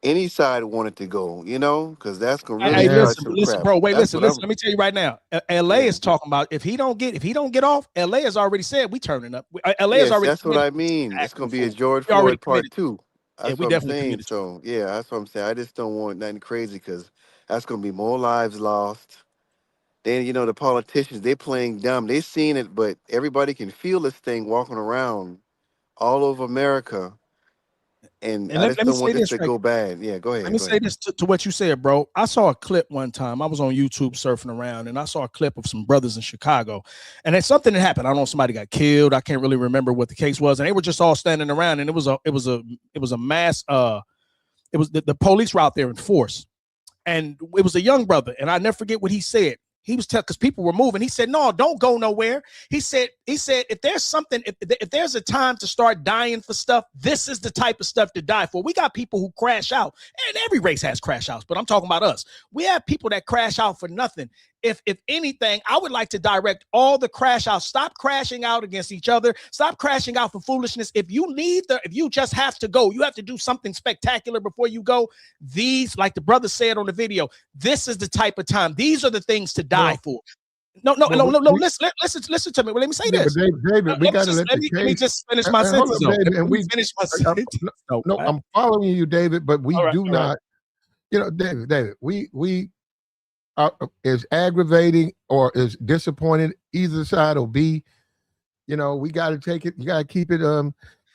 any side want it to go, because that's gonna really Hey, Yeah. start listen, some listen, crap. bro. Wait, That's listen, what listen. I'm. Let me tell you right now. LA Yeah. is talking about if he don't get off. LA has already said we turning up. LA has Yes, already that's what committed I mean. to It's acting gonna be a fool. George We already Floyd committed. part two. Yeah, That's we what I'm definitely saying. committed to. So yeah, that's what I'm saying. I just don't want nothing crazy because that's gonna be more lives lost. Then the politicians, they playing dumb. They seen it, but everybody can feel this thing walking around all over America, and And I just let me don't say want this this to right. go bad. Yeah, go Let ahead, me go say ahead. this to what you said, bro. I saw a clip one time. I was on YouTube surfing around, and I saw a clip of some brothers in Chicago, and it's something that happened. I don't know, somebody got killed. I can't really remember what the case was, and they were just all standing around, and it was a mass. It was the police were out there in force, and it was a young brother, and I never forget what he said. He was telling because people were moving. He said, "No, don't go nowhere." He said, if there's something, if there's a time to start dying for stuff, this is the type of stuff to die for. We got people who crash out, and every race has crash outs, but I'm talking about us. We have people that crash out for nothing. If anything, I would like to direct all the crash outs. Stop crashing out against each other. Stop crashing out for foolishness. If you just have to go, you have to do something spectacular before you go. These, like the brother said on the video, this is the type of time. These are the things to die Well, for. No, no, well, no, no, no. Listen to me. Well, let me say yeah, but this. David, we Let me got to just let let the me let me case. just finish my Hold sentence up, though. David, Let and me we. finish my I, sentence. No, no, all I'm following you, David, but we right, do all right. not. David, we is aggravating or is disappointed either side or be. We got to take it. You got to keep it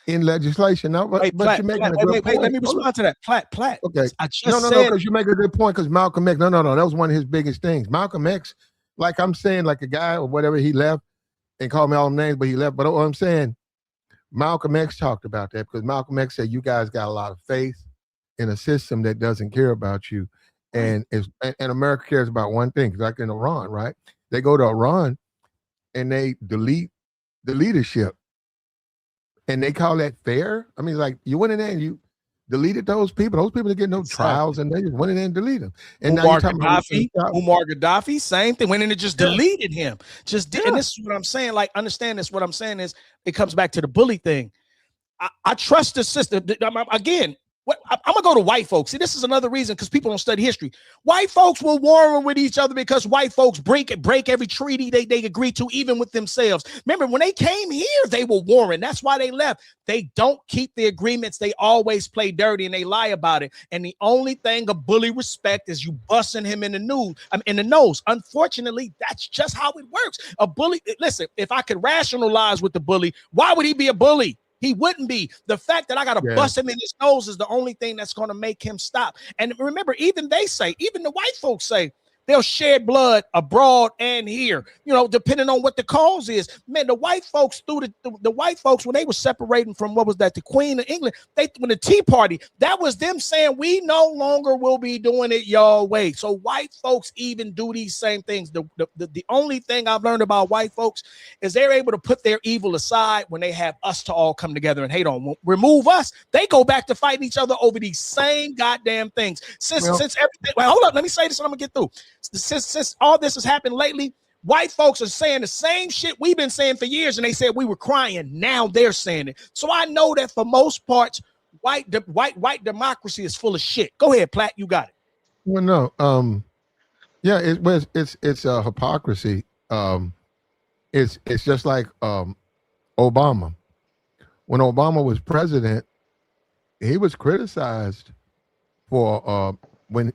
in legislation. Now, but Wait, but Platt, you're making Platt, a wait, good wait, wait. Let point. me Hold up. respond to that. Platt. Okay. I No, just no, no, said, because you make a good point. Because Malcolm X, no, that was one of his biggest things. Malcolm X, like I'm saying, like a guy or whatever, he left and called me all them names, but he left. But what I'm saying, Malcolm X talked about that because Malcolm X said you guys got a lot of faith in a system that doesn't care about you, right. and America cares about one thing. Like in Iran, right? They go to Iran and they delete the leadership, and they call that fair. I mean, like you went in there and you deleted those people. Those people didn't get no trials, Exactly. and they just went in there and deleted them. And now you're Muammar talking about we can Gaddafi, stop. Muammar Gaddafi, same thing. Went in and just Yeah, deleted him. And yeah, this is what I'm saying. Like, understand this. What I'm saying is, it comes back to the bully thing. I trust the system. Again, I'm gonna go to white folks. See, this is another reason because people don't study history. White folks will war with each other because white folks break every treaty they agree to, even with themselves. Remember, when they came here, they were warring. That's why they left. They don't keep the agreements. They always play dirty and they lie about it. And the only thing a bully respect is you busting him in the nose. Unfortunately, that's just how it works. A bully. Listen, if I could rationalize with the bully, why would he be a bully? He wouldn't be. The fact that I got to yeah. bust him in his nose is the only thing that's going to make him stop. And remember, even the white folks say, they'll shed blood abroad and here, depending on what the cause is. Man, the white folks the white folks, when they were separating from what was that, the Queen of England, when the Tea Party, that was them saying, we no longer will be doing it your way. So white folks even do these same things. The only thing I've learned about white folks is they're able to put their evil aside when they have us to all come together and hate on. Remove us, they go back to fighting each other over these same goddamn things. Since Well, everything, well, hold up, let me say this and I'm gonna get through. Since all this has happened lately, white folks are saying the same shit we've been saying for years, and they said we were crying. Now they're saying it. So I know that for most parts, white democracy is full of shit. Go ahead, Platt, you got it. well, no, yeah, it's a hypocrisy. It's just like Obama. When Obama was president, he was criticized for when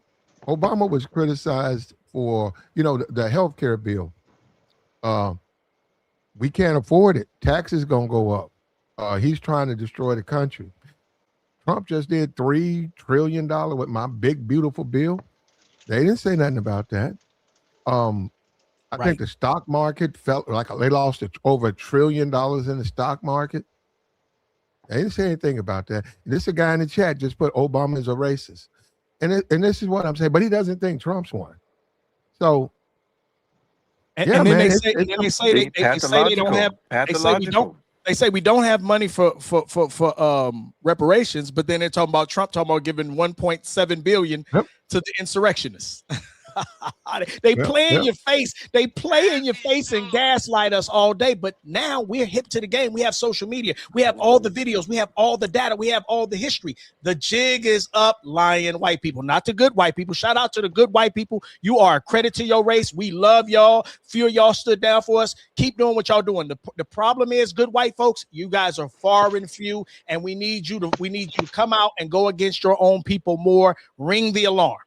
Obama was criticized for the health care bill. Uh, we can't afford it. Taxes gonna go up. He's trying to destroy the country. Trump just did $3 trillion with my big beautiful bill. They didn't say nothing about that. Um, I think Right. the stock market felt like they lost over $1 trillion in the stock market. They didn't say anything about that. This a guy in the chat just put Obama is a racist, and this is what I'm saying. But he doesn't think Trump's won. So And, yeah, and then man, they say, and then they say See, they say they don't have. pathological, They say we don't. pathological. They say we don't have money for reparations, but then they're talking about Trump talking about giving 1.7 billion yep. to the insurrectionists. They Yep, play in yep. your face. They play in your face and gaslight us all day. But now we're hip to the game. We have social media. We have all the videos. We have all the data. We have all the history. The jig is up, lying white people, not the good white people. Shout out to the good white people. You are a credit to your race. We love y'all. Few of y'all stood down for us. Keep doing what y'all doing. The problem is, good white folks, you guys are far and few, and we need you to come out and go against your own people more. Ring the alarm.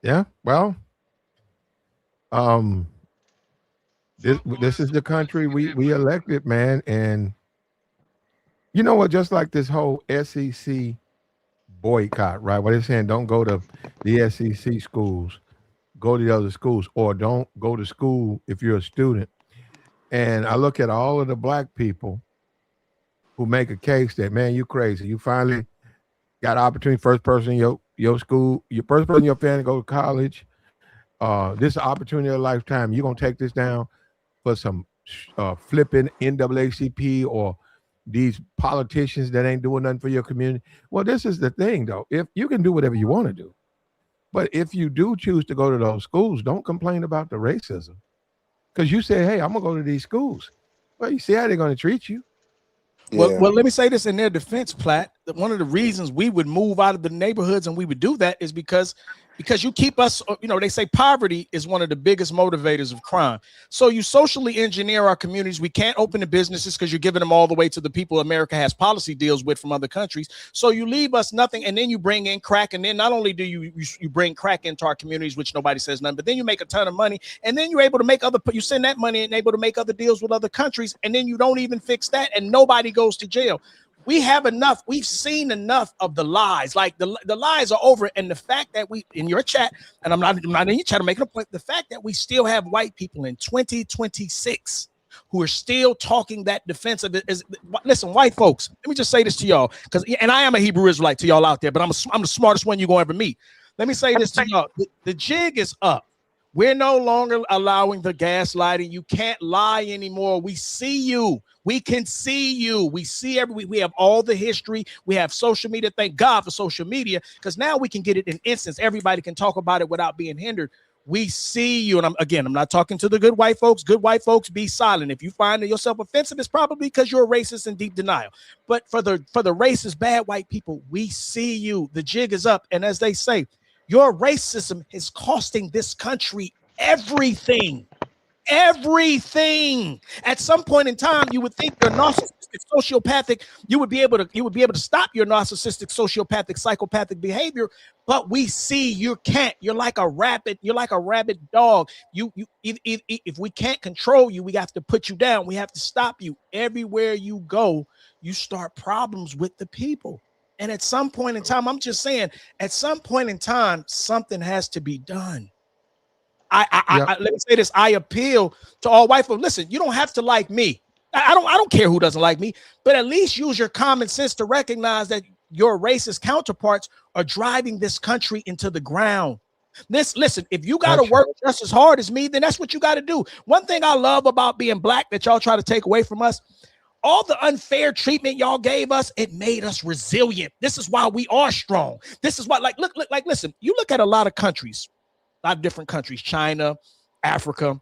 Yeah. Well, um, this is the country we elected, man, and you know what? Just like this whole SEC boycott, right? What they're saying, don't go to the SEC schools, go to the other schools, or don't go to school if you're a student. And I look at all of the black people who make a case that, man, you crazy. You finally got an opportunity, first person in your school, your first person in your family to go to college. This is an opportunity of a lifetime. You're gonna take this down for some flipping NAACP or these politicians that ain't doing nothing for your community. Well, this is the thing, though. If you can do whatever you want to do, but if you do choose to go to those schools, don't complain about the racism because you say, "Hey, I'm gonna go to these schools." Well, you see how they're gonna treat you. Yeah. Well, let me say this in their defense, Platt. That one of the reasons we would move out of the neighborhoods and we would do that is because you keep us, they say poverty is one of the biggest motivators of crime. So you socially engineer our communities. We can't open the businesses because you're giving them all the way to the people America has policy deals with from other countries. So you leave us nothing, and then you bring in crack, and then not only do you bring crack into our communities, which nobody says nothing, but then you make a ton of money, and then you're able to make you send that money and able to make other deals with other countries, and then you don't even fix that, and nobody goes to jail. We have enough. We've seen enough of the lies. Like the lies are over. And the fact that we, in your chat, and I'm not in your chat, I'm making a point. The fact that we still have white people in 2026 who are still talking that defensive is, listen, white folks, let me just say this to y'all, and I am a Hebrew Israelite to y'all out there, but I'm the smartest one you're going to ever meet. Let me say this to y'all. The jig is up. We're no longer allowing the gaslighting. You can't lie anymore. We see you. We can see you. We see we have all the history. We have social media. Thank God for social media, because now we can get it in instance. Everybody can talk about it without being hindered. We see you. And I'm not talking to the good white folks. Good white folks, be silent. If you find yourself offensive, it's probably because you're a racist in deep denial. But for the racist, bad white people, we see you. The jig is up. And as they say, your racism is costing this country everything. Everything. At some point in time, you would think you're narcissistic, sociopathic. You would be able to stop your narcissistic, sociopathic, psychopathic behavior. But we see you can't. You're like a rabid. You're like a rabid dog. If we can't control you, we have to put you down. We have to stop you. Everywhere you go, you start problems with the people. And at some point in time, I'm just saying, at some point in time, something has to be done. Let me say this. I appeal to all white folks. Listen, you don't have to like me. I don't care who doesn't like me, but at least use your common sense to recognize that your racist counterparts are driving this country into the ground. Listen, if you got to work just as hard as me, then that's what you got to do. One thing I love about being black that y'all try to take away from us, all the unfair treatment y'all gave us, it made us resilient. This is why we are strong. This is why, listen, you look at a lot of countries, a lot of different countries, China, Africa,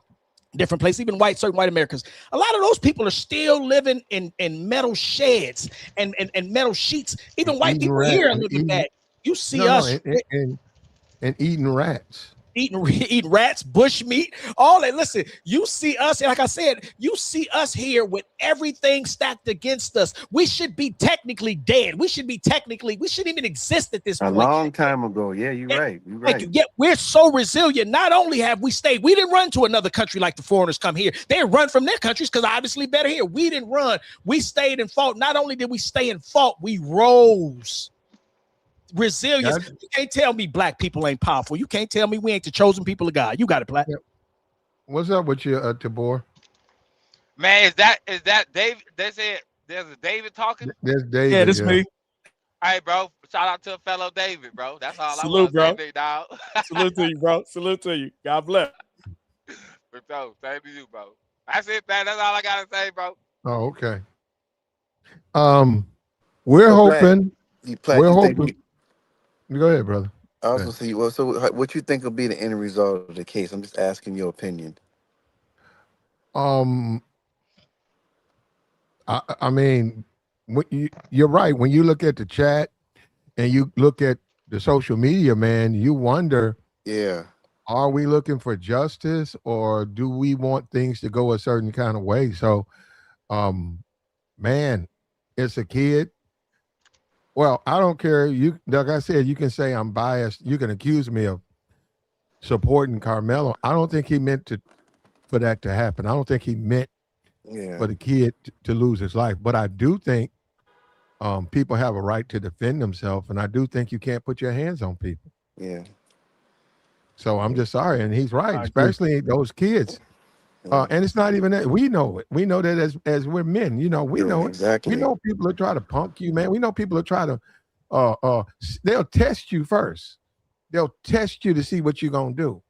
different places, even certain white Americans. A lot of those people are still living in metal sheds and metal sheets. Even white people here are living bad. You see us and eating rats. Eating rats, bush meat, all that. Listen, you see us, like I said, you see us here with everything stacked against us. We should be technically dead. We shouldn't even exist at this point. A long time ago. Yeah, you're right. You're right. Yet we're so resilient. Not only have we stayed, we didn't run to another country like the foreigners come here. They run from their countries because obviously better here. We didn't run. We stayed and fought. Not only did we stay and fought, we rose. Resilience. You can't tell me black people ain't powerful. You can't tell me we ain't the chosen people of God. You got it, Platt. What's up with you, Tabor? Man, is that David? There's a David talking. There's David. Yeah, this me. Hey, bro. Shout out to a fellow David, bro. That's all Salute, I want to bro. say, big dog. Salute to you, bro. Salute to you. God bless. Bro, same to you, bro. That's it, man. That's all I gotta say, bro. Oh, okay. We're hoping. We're hoping. Go ahead, brother. I was Yeah. gonna say, well, so what you think will be the end result of the case? I'm just asking your opinion. Um, I mean, you're right. When you look at the chat and you look at the social media, man, you wonder, Yeah, are we looking for justice or do we want things to go a certain kind of way? So, um, man, it's a kid. Well, I don't care. You, like I said, you can say I'm biased. You can accuse me of supporting Carmelo. I don't think he meant for that to happen. I don't think he meant yeah, for the kid to lose his life. But I do think people have a right to defend themselves, and I do think you can't put your hands on people. yeah, So I'm just sorry, and he's right, I agree. especially those kids. yeah, And it's not even that we know it. We know that as we're men, we yeah, know it. We exactly. know people will try to punk you, man. We know people will try to they'll test you first. They'll test you to see what you're gonna do.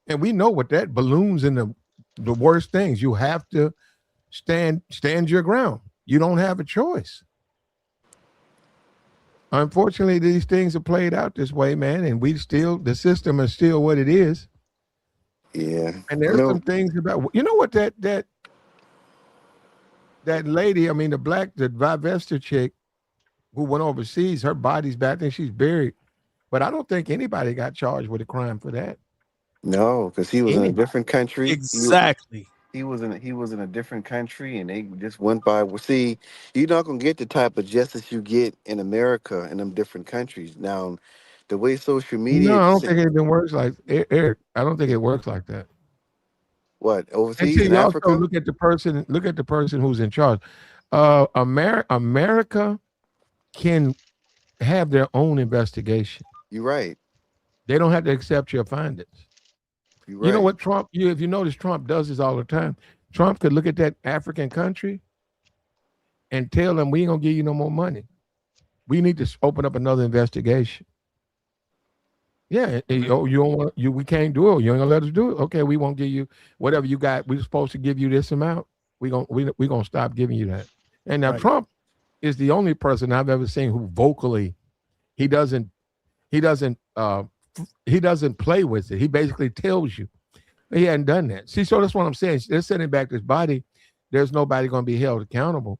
And we know what that balloons in the worst things. You have to stand your ground. You don't have a choice. Unfortunately, these things are played out this way, man, and the system is still what it is. Yeah, And you there's know, some things about what that lady, I mean the Vivester chick who went overseas, her body's back and she's buried. But I don't think anybody got charged with a crime for that. no, because he was in a Anybody. different country. Exactly. He was in a different country, and they just went by. Well, see, you're not gonna get the type of justice you get in America in them different countries. Now, the way social No, media, I don't think it even works like Eric. I don't think it works like that. what And overseas see, in you also Africa, look at the person who's in charge. America can have their own investigation. you're right. They don't have to accept your findings. You're You know right. what if you notice Trump does this all the time. Trump could look at that African country and tell them we ain't gonna give you no more money. We need to open up another investigation. Yeah, oh, you don't want we can't do it. You ain't gonna let us do it. Okay, we won't give you whatever you got. We're supposed to give you this amount. We gonna stop giving you that. And now Right. Trump is the only person I've ever seen who vocally he doesn't he doesn't he doesn't play with it. He basically tells you he hadn't done that. See, so that's what I'm saying. They're sending back this body. There's nobody going to be held accountable,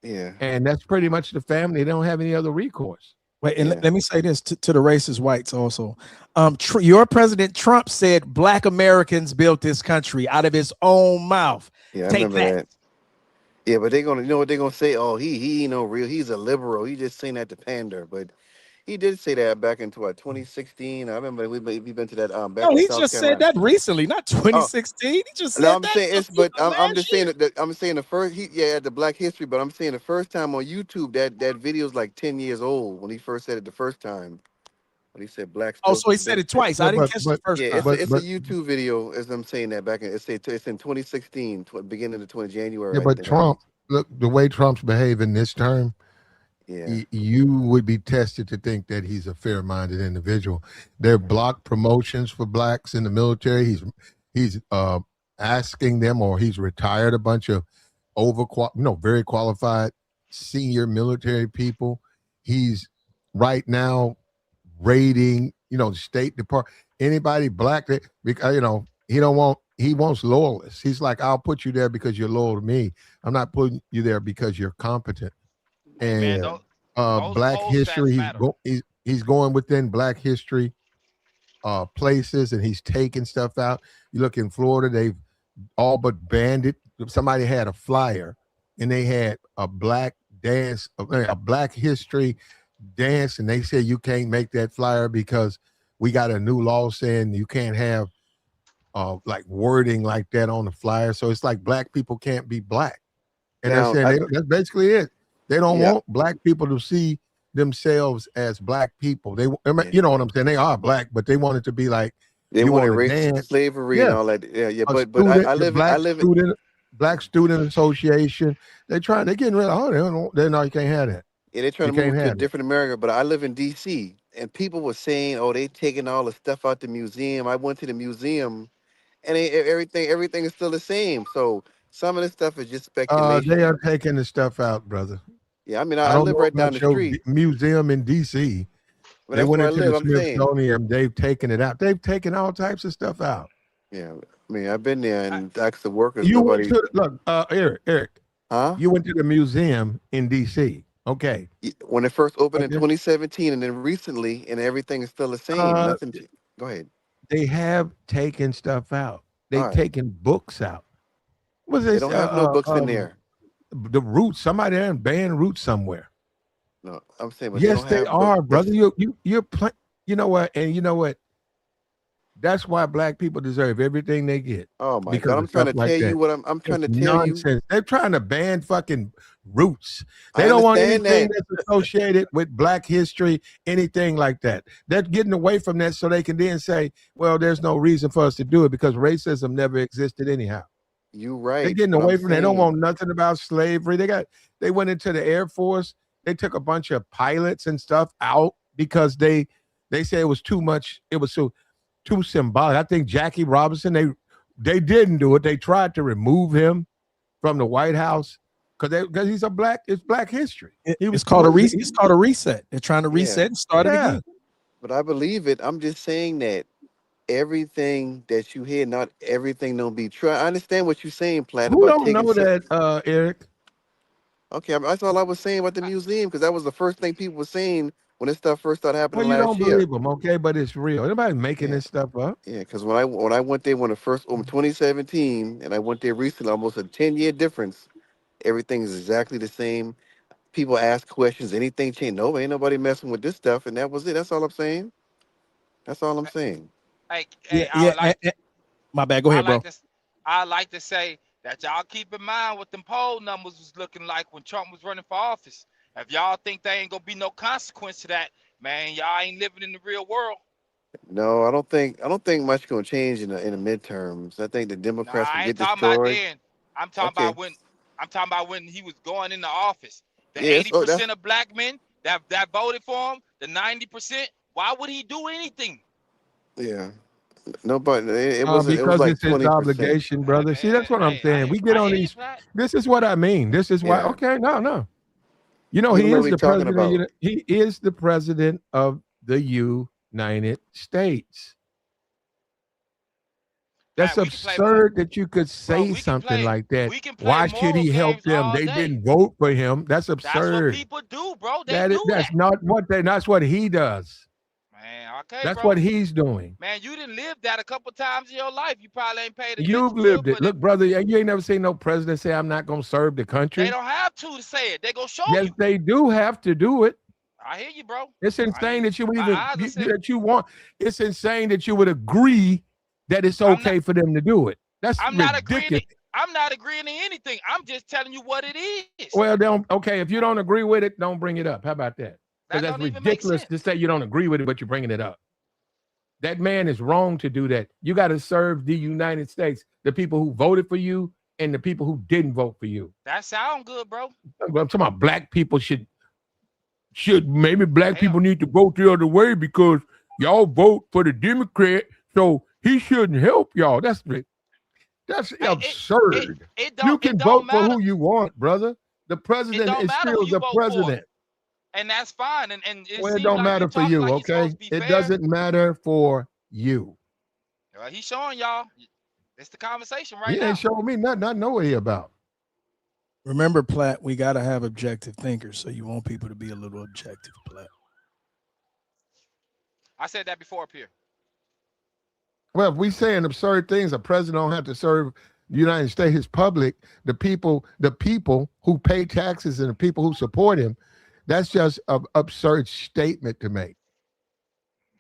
Yeah, and that's pretty much the family. They don't have any other recourse. Wait, and yeah, let me say this to the racist whites also. Your president Trump said black Americans built this country out of his own mouth. yeah. I Take remember that. that. Yeah, but they're gonna, you know what they're gonna say? Oh, he ain't no real. He's a liberal. He just saying that to pander. But he did say that back in what 2016. I remember we been to that back No, to he South just said Carolina. that recently, not Oh, 2016. He just no, said I'm that saying a it's, few but I'm last just saying year. that I'm saying the first he yeah the Black History, but I'm saying the first time on YouTube that video's like 10 years old when he first said it the first time when he said blacks Oh, built so he said it twice. Yeah, I didn't catch the yeah first time. it's a YouTube video as I'm saying that back in it's in 2016 beginning of 20 yeah, January I but think I think Trump, look the way Trump's behaving this term, yeah you would be tested to think that he's a fair-minded individual. They're blocked promotions for blacks in the military. He's asking them, or he's retired a bunch of very qualified senior military people. He's right now raiding, the State Department. Anybody black that because he wants loyalists. He's like, I'll put you there because you're loyal to me. I'm not putting you there because you're competent. Hey man, And yeah those black poll history, stats matter. he's going within black history places and he's taking stuff out. You look in Florida, they've all but banned it. Somebody had a flyer and they had a black dance, a black history dance, and they said you can't make that flyer because we got a new law saying you can't have like wording like that on the flyer. So it's like black people can't be black. And they're now saying that's basically it. They don't yeah want black people to see themselves as black people. yeah You know what I'm saying? They are black, but they want it to be like they you wanted want to race dance. slavery and Yeah, all that yeah a but I, student, I the live in I black live in student, Black Student Association. They're getting rid of. Oh, they no, you can't have that. yeah, they're trying You to move can't to a have it. different America, but I live in DC and people were saying, oh, they taking all the stuff out the museum. I went to the museum and everything is still the same. So some of this stuff is just They speculation. are taking the stuff out, brother. Yeah, I mean I I don't live know right down about the your street. museum in D.C., But They that's went where I into the live. I'm saying. Smithsonian. They've taken it out. They've taken all types of stuff out. Yeah, I mean, I've been there I, and asked the workers. You went Nobody, to look, Eric. huh? You went to the museum in D.C. Okay. When it first opened in Okay. 2017, and then recently, and everything is still the same. Uh, Nothing. Go ahead. they have taken stuff out. All They've right. taken books out. Was They this don't have no books in there. the roots? Somebody there banned roots somewhere. No, I'm saying, but they Yes, don't they have books. are, brother. You're playing. You know what? And you know what? That's why black people deserve everything they get Oh my because God! I'm of trying stuff to like tell that. you what I'm trying It's to tell you. nonsense. They're trying to ban fucking roots. They I don't want understand anything that. that's associated with black history, anything like that. They're getting away from that so they can then say, well, there's no reason for us to do it because racism never existed anyhow. You They're right, getting but I'm away from it. They don't want saying nothing about slavery. They went into the Air Force. They took a bunch of pilots and stuff out because they said it was too much. It was too symbolic. I think Jackie Robinson, they didn't do it. They tried to remove him from the White House because he's it's black history. It's called a reset. It's called a reset. They're trying to yeah, reset and start it again. but I believe it. I'm just saying that everything that you hear, not everything don't be true. I understand what you're saying, Platt, Who about don't taking. know that, Eric? Okay, that's all I was saying about the museum because that was the first thing people were saying when this stuff first started Well, happening you last don't year. believe them, okay? But it's real. Anybody making Yeah, this stuff up? yeah. Because when I went there when it first opened 2017, and I went there recently, almost a 10-year difference. Everything is exactly the same. People ask questions. Anything changed? No, ain't nobody messing with this stuff, and that was it. That's all I'm saying. That's all I'm saying. Yeah, I yeah. would like My bad. Go I ahead, like bro. this. I like to say that y'all keep in mind what them poll numbers was looking like when Trump was running for office. If y'all think there ain't gonna be no consequence to that, man, y'all ain't living in the real world. No, I don't think much gonna change in the midterms. I think the Nah, Democrats will I ain't get talking about destroyed. then. I'm talking Okay. about when he was going into office. The Yes. Oh, that's 80% of black men that voted for him, the 90%, why would he do anything? yeah. Nobody. It was Because like it's his 20%. obligation, brother. See, Man, that's what I'm hey, saying. We get I on hear you, these. Pat. This is what I mean. This is why. Yeah. Okay, no. You know, You don't he know what is we're the talking president. about. He is the president of the United States. That's Pat, we can play more, absurd that you could bro. say something like that. We can play Why should moral he help games them? all They day. didn't vote for him. That's That's what absurd. people do, bro. They do That's that. not what that's what he does. Man, okay, That's what bro. he's doing. Man, you didn't live that a couple times in your life. You probably ain't paid You've attention to it, lived it. but if Look, brother, you ain't never seen no president say, I'm not going to serve the they country. don't have to say it, they go show Yes, you. they do have to do it. I hear you, bro. It's I hear insane you. that you would My even eyes are set. that you want. It's insane that you would agree that it's I'm not okay for them to do it. That's I'm not agreeing to ridiculous. I'm not agreeing to anything. I'm just telling you what it is. Well, don't okay. If you don't agree with it, don't bring it up. How about that? Because That that's don't even make ridiculous sense. to say you don't agree with it, but you're bringing it up. That man is wrong to do that. You got to serve the United States, the people who voted for you and the people who didn't vote for you. That sound good, bro. I'm talking about black people should maybe black They people don't need to vote the other way because y'all vote for the Democrat, so he shouldn't help y'all. That's absurd. You it can don't vote for matter. who you want, brother. The It president don't is matter still who you the vote for. president. And that's fine. And it Well, it seems don't like you matter for talking you, like you're supposed okay? to be It fair. doesn't matter for you. He's showing y'all. It's the conversation right He now. ain't showing me nothing I know what he about. Remember, Platt, we got to have objective thinkers. So you want people to be a little objective, Platt. I said that before up here. Well, if we saying absurd things, a president don't have to serve the United States, his public, the people who pay taxes and the people who support him. That's just an absurd statement to make.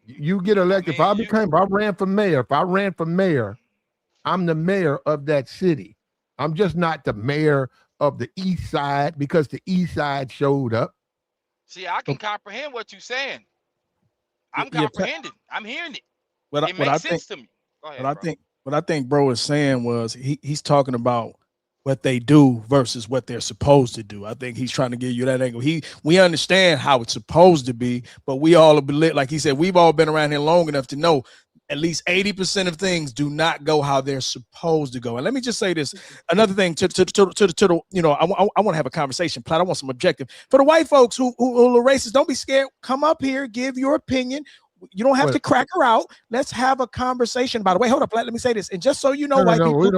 You get elected. I mean, If I ran for mayor, I'm the mayor of that city. I'm just not the mayor of the East Side because the East Side showed up. see, I can comprehend what you're saying. I'm Yeah, comprehending. I'm hearing it. what It I makes think, sense to me. Go ahead, what I bro. think, what I think, bro is saying was he's talking about what they do versus what they're supposed to do. I think he's trying to give you that angle. We understand how it's supposed to be, but we all like he said, we've all been around here long enough to know at least 80% of things do not go how they're supposed to go. And let me just say this, another thing to the, you know, I want to have a conversation, Platt. I want some objective. For the white folks who are racist, don't be scared. Come up here, give your opinion. You don't have to crack her out. Let's have a conversation. By the way, hold up, Platt, let me say this. And just so you know, white people we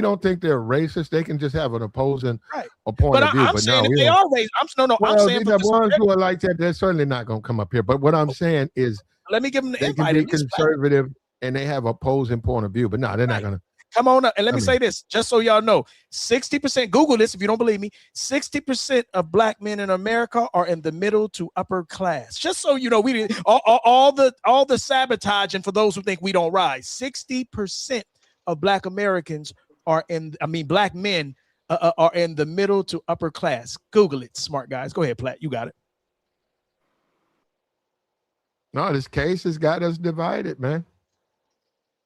don't think they're racist. They can just have an opposing point but of view. I'm but saying no, if they are racist, I'm saying the ones who are like that, they're certainly not going to come up here. But what I'm saying is, let me give them the they invite. can be conservative and they have opposing point of view. But no, they're not going to. Come on up. And let me say this, just so y'all know, 60%, Google this if you don't believe me, 60% of black men in America are in the middle to upper class. Just so you know, we did all the sabotaging for those who think we don't rise. 60% of black Americans black men are in the middle to upper class. Google it, smart guys. Go ahead, Platt. You got it. No, this case has got us divided, man.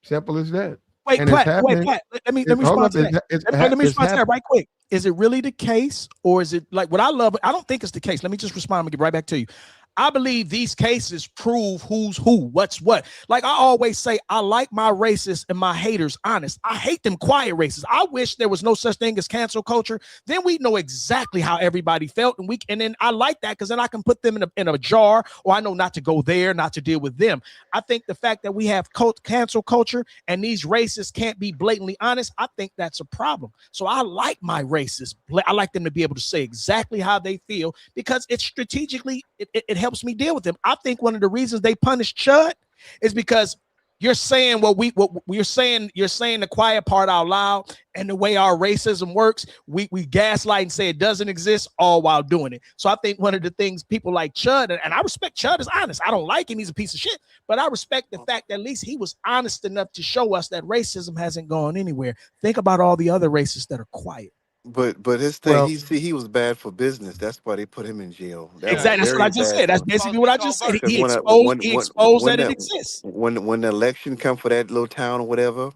Simple as that. Wait, Platt, let me respond to that. Let me respond to that right quick. Is it really the case, or is it like what I love? I don't think it's the case. Let me just respond. I'm gonna get right back to you. I believe these cases prove who's who, what's what. Like I always say, I like my racists and my haters honest. I hate them quiet racists. I wish there was no such thing as cancel culture. Then we know exactly how everybody felt, and then I like that because then I can put them in a jar, or I know not to go there, not to deal with them. I think the fact that we have cancel culture and these racists can't be blatantly honest, I think that's a problem. So I like my racists. I like them to be able to say exactly how they feel because it's strategically it helps me deal with them. I think one of the reasons they punish Chud is because you're saying what we're saying. You're saying the quiet part out loud, and the way our racism works, we gaslight and say it doesn't exist, all while doing it. So I think one of the things people like Chud, and I respect Chud is honest. I don't like him; he's a piece of shit. But I respect the fact that at least he was honest enough to show us that racism hasn't gone anywhere. Think about all the other racists that are quiet. But his thing, he was bad for business. That's why they put him in jail. Exactly, that's what I just said. That's basically what I just said. He exposed that it exists. When the election come for that little town or whatever,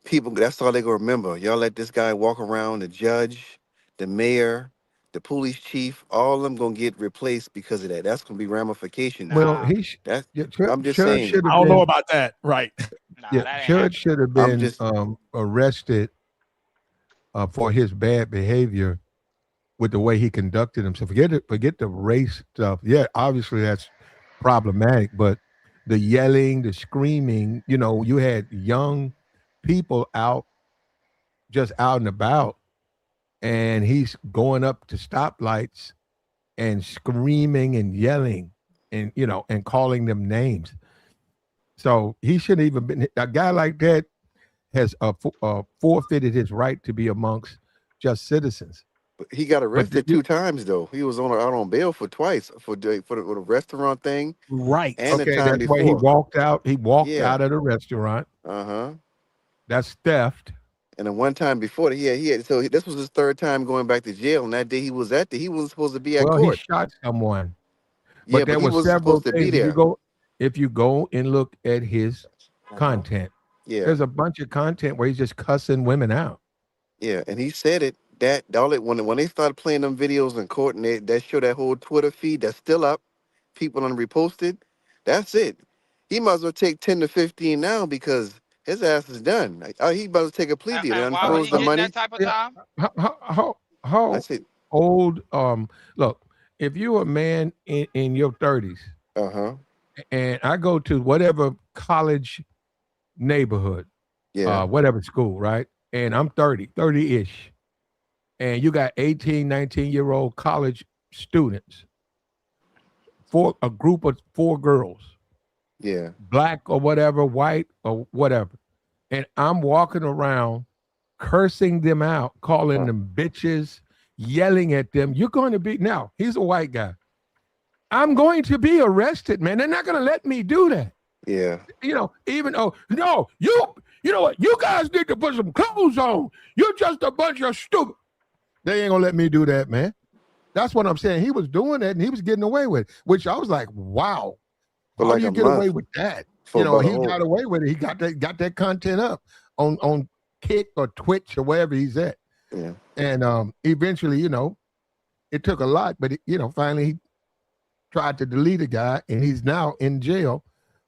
people, that's all they gonna remember. Y'all let this guy walk around, the judge, the mayor, the police chief, all of them gonna get replaced because of that. That's gonna be ramifications. Well, I'm just saying. I don't know about that, right? Chud should have been arrested for his bad behavior with the way he conducted himself. Forget the race stuff. Yeah, obviously that's problematic, but the yelling, the screaming, you had young people just out and about, and he's going up to stoplights and screaming and yelling and, and calling them names. So he shouldn't even been, a guy like that has forfeited his right to be amongst just citizens. But he got arrested 2 times though. He was out on bail for twice for the restaurant thing. Right. And okay, the time that's before. why he walked out. He walked out of the restaurant. That's theft. And then one time before that, he had. So this was his 3rd time going back to jail. And that day he wasn't supposed to be at court. He shot someone. But there he were wasn't several supposed to be things. there. If you go and look at his content, there's a bunch of content where he's just cussing women out. Yeah, and he said it. That when they started playing them videos in court and that show that whole Twitter feed that's still up, people on reposted. That's it. He might as well take 10 to 15 now because his ass is done. He about to take a plea deal. And why would he get that type of time? How old? Look, if you're a man in your 30s, and I go to whatever college neighborhood, whatever school, right? And I'm 30-ish. And you got 18, 19-year-old college students, a group of 4 girls, black or whatever, white or whatever. And I'm walking around cursing them out, calling them bitches, yelling at them. You're going to be, now, he's a white guy. I'm going to be arrested, man. They're not going to let me do that. Yeah. Even though, no, you know what? You guys need to put some clothes on. You're just a bunch of stupid. They ain't gonna let me do that, man. That's what I'm saying. He was doing that and he was getting away with it, which I was like, wow. How do you get away with that? He got away with it. He got that content up on Kick or Twitch or wherever he's at. Yeah. And eventually, it took a lot, but finally he tried to delete a guy and he's now in jail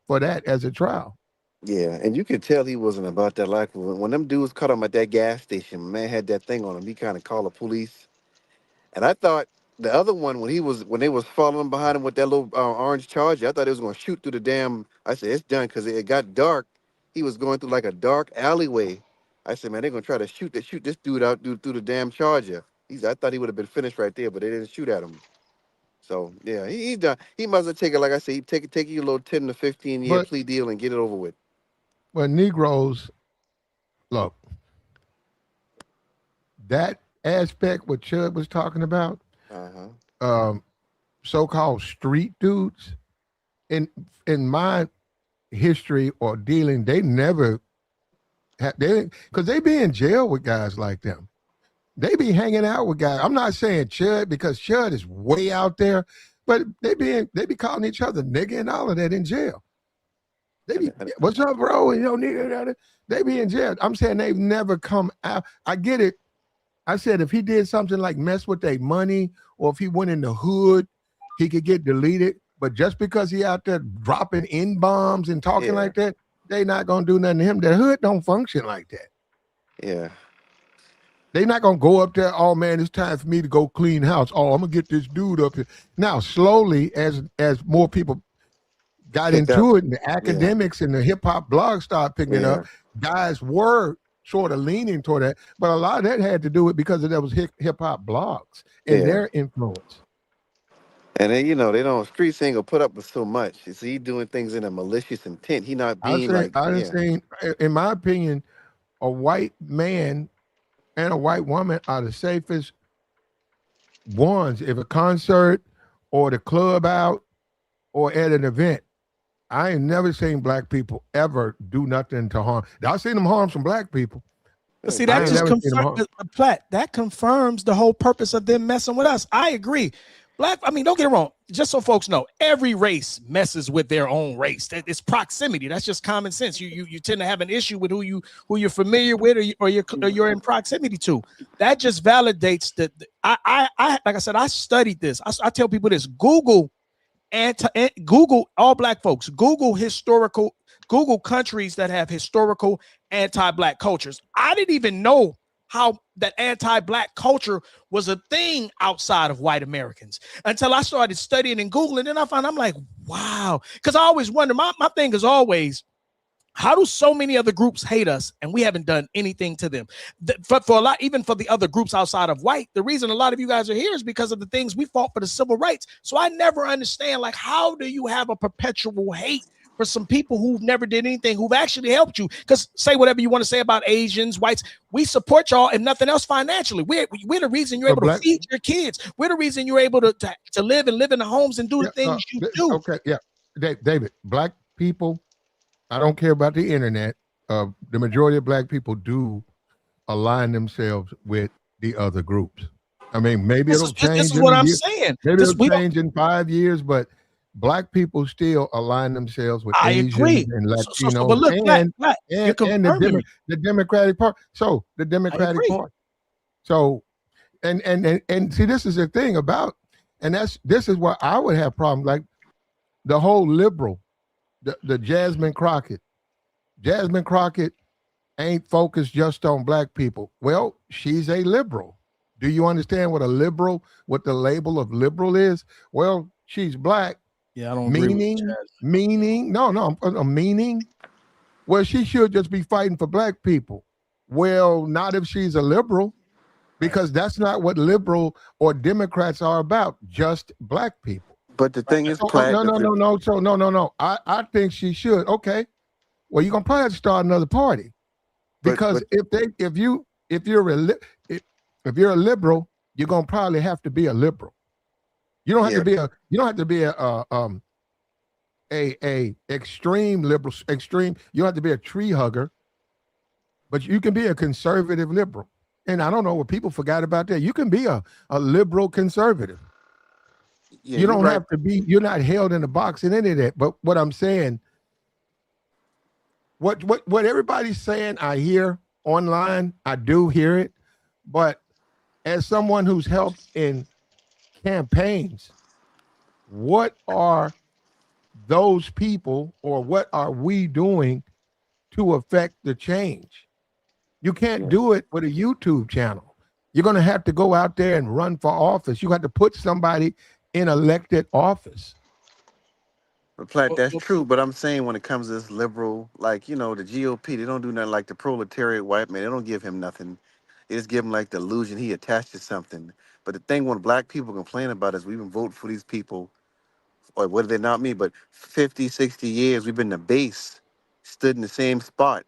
for that as a trial. Yeah, and you could tell he wasn't about that life. When them dudes caught him at that gas station, man had that thing on him. He kind of called the police. And I thought the other one, when they was following behind him with that little orange Charger, I thought it was gonna shoot through the damn. I said it's done because it got dark. He was going through like a dark alleyway. I said, man, they're gonna try to shoot this dude out through the damn Charger. I thought he would have been finished right there, but they didn't shoot at him. So yeah, he's done. He must have taken, like I said, he take you a little 10 to 15 year But plea deal and get it over with. Negroes, look, that aspect what Chud was talking about, Uh huh. um, so-called street dudes, in my history or dealing, they never they because they be in jail with guys like them. They be hanging out with guys. I'm not saying Chud because Chud is way out there, but they be calling each other nigga and all of that in jail. They be, what's up, bro? You know, nigga, they be in jail. I'm saying they've never come out. I get it. I said if he did something like mess with their money or if he went in the hood, he could get deleted. But just because he out there dropping in bombs and talking Yeah. like that, they not gonna do nothing to him. The hood don't function like that. Yeah. They not gonna go up there. Oh man, it's time for me to go clean house. Oh, I'm gonna get this dude up here. Now, slowly, as more people got Picked up. into it, and the academics and the hip hop blogs start picking it up, guys were sort of leaning toward that. But a lot of that had to do with because of those hip hop blogs and their influence. And then they don't streets ain't gonna put up with so much. You see, he doing things in a malicious intent. He not being I done seen, in my opinion, a white man and a white woman are the safest ones. If a concert or the club out or at an event, I ain't never seen black people ever do nothing to harm. I've seen them harm some black people. But see, that just confirms, Platt, that confirms the whole purpose of them messing with us. I agree. Don't get it wrong. Just so folks know, every race messes with their own race. It's proximity. That's just common sense. You tend to have an issue with who you're familiar with or you're in proximity to. That just validates that. I like I said, I studied this. I tell people this. Google all black folks. Google countries that have historical anti-black cultures. I didn't even know how that anti-black culture was a thing outside of white Americans until I started studying and Googling. And I'm like, wow. Because I always wonder, my thing is always, how do so many other groups hate us and we haven't done anything to them? For a lot, even for the other groups outside of white, the reason a lot of you guys are here is because of the things we fought for the civil rights. So I never understand, like, how do you have a perpetual hate for some people who never did anything, who've actually helped you? Because say whatever you want to say about Asians, whites, we support y'all, if nothing else, financially. We're the reason you're able to feed your kids. We're the reason you're able to live in the homes and do the things you do. Okay, yeah, David, black people, I don't care about the internet. The majority of black people do align themselves with the other groups. I mean, maybe it'll change. This is what I'm saying. Maybe it'll change in 5 years, but black people still align themselves with Asians and Latinos but look, and the Democratic Party. So the Democratic Party. So and see, this is the thing about, and this is why I would have problems, like the whole liberal, the Jasmine Crockett. Jasmine Crockett ain't focused just on black people. Well, she's a liberal. Do you understand what the label of liberal is? Well, she's black. Yeah, I don't meaning. Well, she should just be fighting for black people. Well, not if she's a liberal, because that's not what liberal or Democrats are about, just black people. But the thing is, no. I think she should. Okay. Well, you're gonna probably have to start another party. Because if you're a liberal, you're gonna probably have to be a liberal. You don't have to be a extreme liberal, extreme. You don't have to be a tree hugger, but you can be a conservative liberal. And I don't know what people forgot about that. You can be a liberal conservative. Yeah, you don't have to be. You're not held in a box in any of that. But what I'm saying, what everybody's saying, I hear online. I do hear it, but as someone who's helped in campaigns, what are those people, or what are we doing to affect the change? You can't do it with a YouTube channel. You're going to have to go out there and run for office. You got to put somebody in elected office. But Platt, Well, that's well, true. But I'm saying when it comes to this liberal, like, the GOP, they don't do nothing like the proletariat white man. They don't give him nothing. They just give him like the illusion he attached to something. But the thing when black people complain about is we've been voting for these people, or what did they not me, but 50, 60 years we've been the base, stood in the same spot.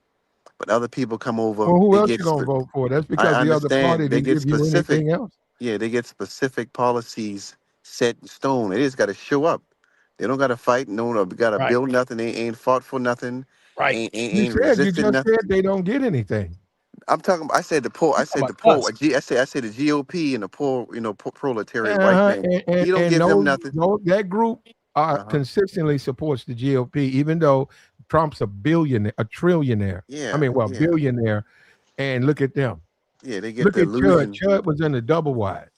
But other people come over, Well, who they else get, you going to vote for? That's I because the other party understand, they didn't get give you specific. anything else. Yeah, they get specific policies set in stone. They just got to show up. They don't got to fight. No, got to right, build nothing. They ain't fought for nothing. right. You Ain't said, you resisted just nothing. said they don't get anything. I'm talking. I said the poor. I You said talking the about poor. us? I said the GOP and the poor. Proletariat white Uh-huh. man. And, and, He don't and give him those, nothing. that group Uh huh. consistently supports the GOP, even though Trump's a billionaire, a trillionaire. I Yeah, mean, well, yeah, billionaire. And look at them. yeah. They get Look the at Chud. illusion. Chud was in the double wide.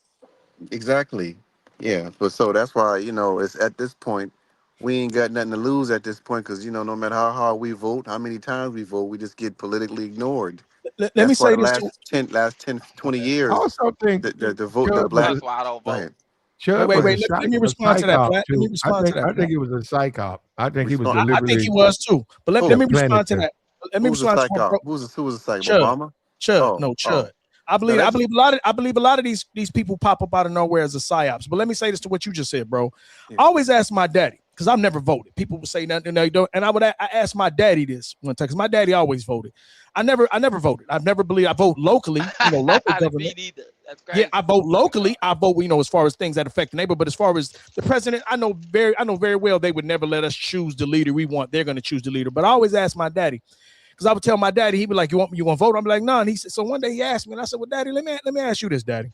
Exactly. Yeah. But so that's why it's at this point we ain't got nothing to lose at this point because no matter how hard we vote, how many times we vote, we just get politically ignored. Let me That's why say the this too. last 10, 20 Okay. I years, also think the vote, the Chud was black. a That's why I don't Go vote. ahead. Chud was Wait. Let me a respond to psych that, op Platt. Let me too. respond to that, I think Platt. he was a psych op. I think he was Respond. I think he deliberately was too. But let Who? me implanted respond to there. that. Let me Who was the respond to psych my op? bro. Who was the psych? Chud. Obama? Chud. Oh, No, oh. Chud. No, I that's believe a lot of these people pop up out of nowhere as a psyops. But let me say this to what you just said, bro. yeah. I always ask my daddy because I've never voted. People would say nothing, no, you don't. And I asked my daddy this one time because my daddy always voted. I never voted. I've never believed I vote locally, local Me government. neither. That's Yeah, crazy. I vote locally. I vote, as far as things that affect the neighbor. But as far as the president, I know very well they would never let us choose the leader we want. They're going to choose the leader. But I always ask my daddy because I would tell my daddy, he'd be like, "You want to vote?" I'm like, "No." And he said, so one day he asked me, and I said, "Well, Daddy, let me ask you this, Daddy."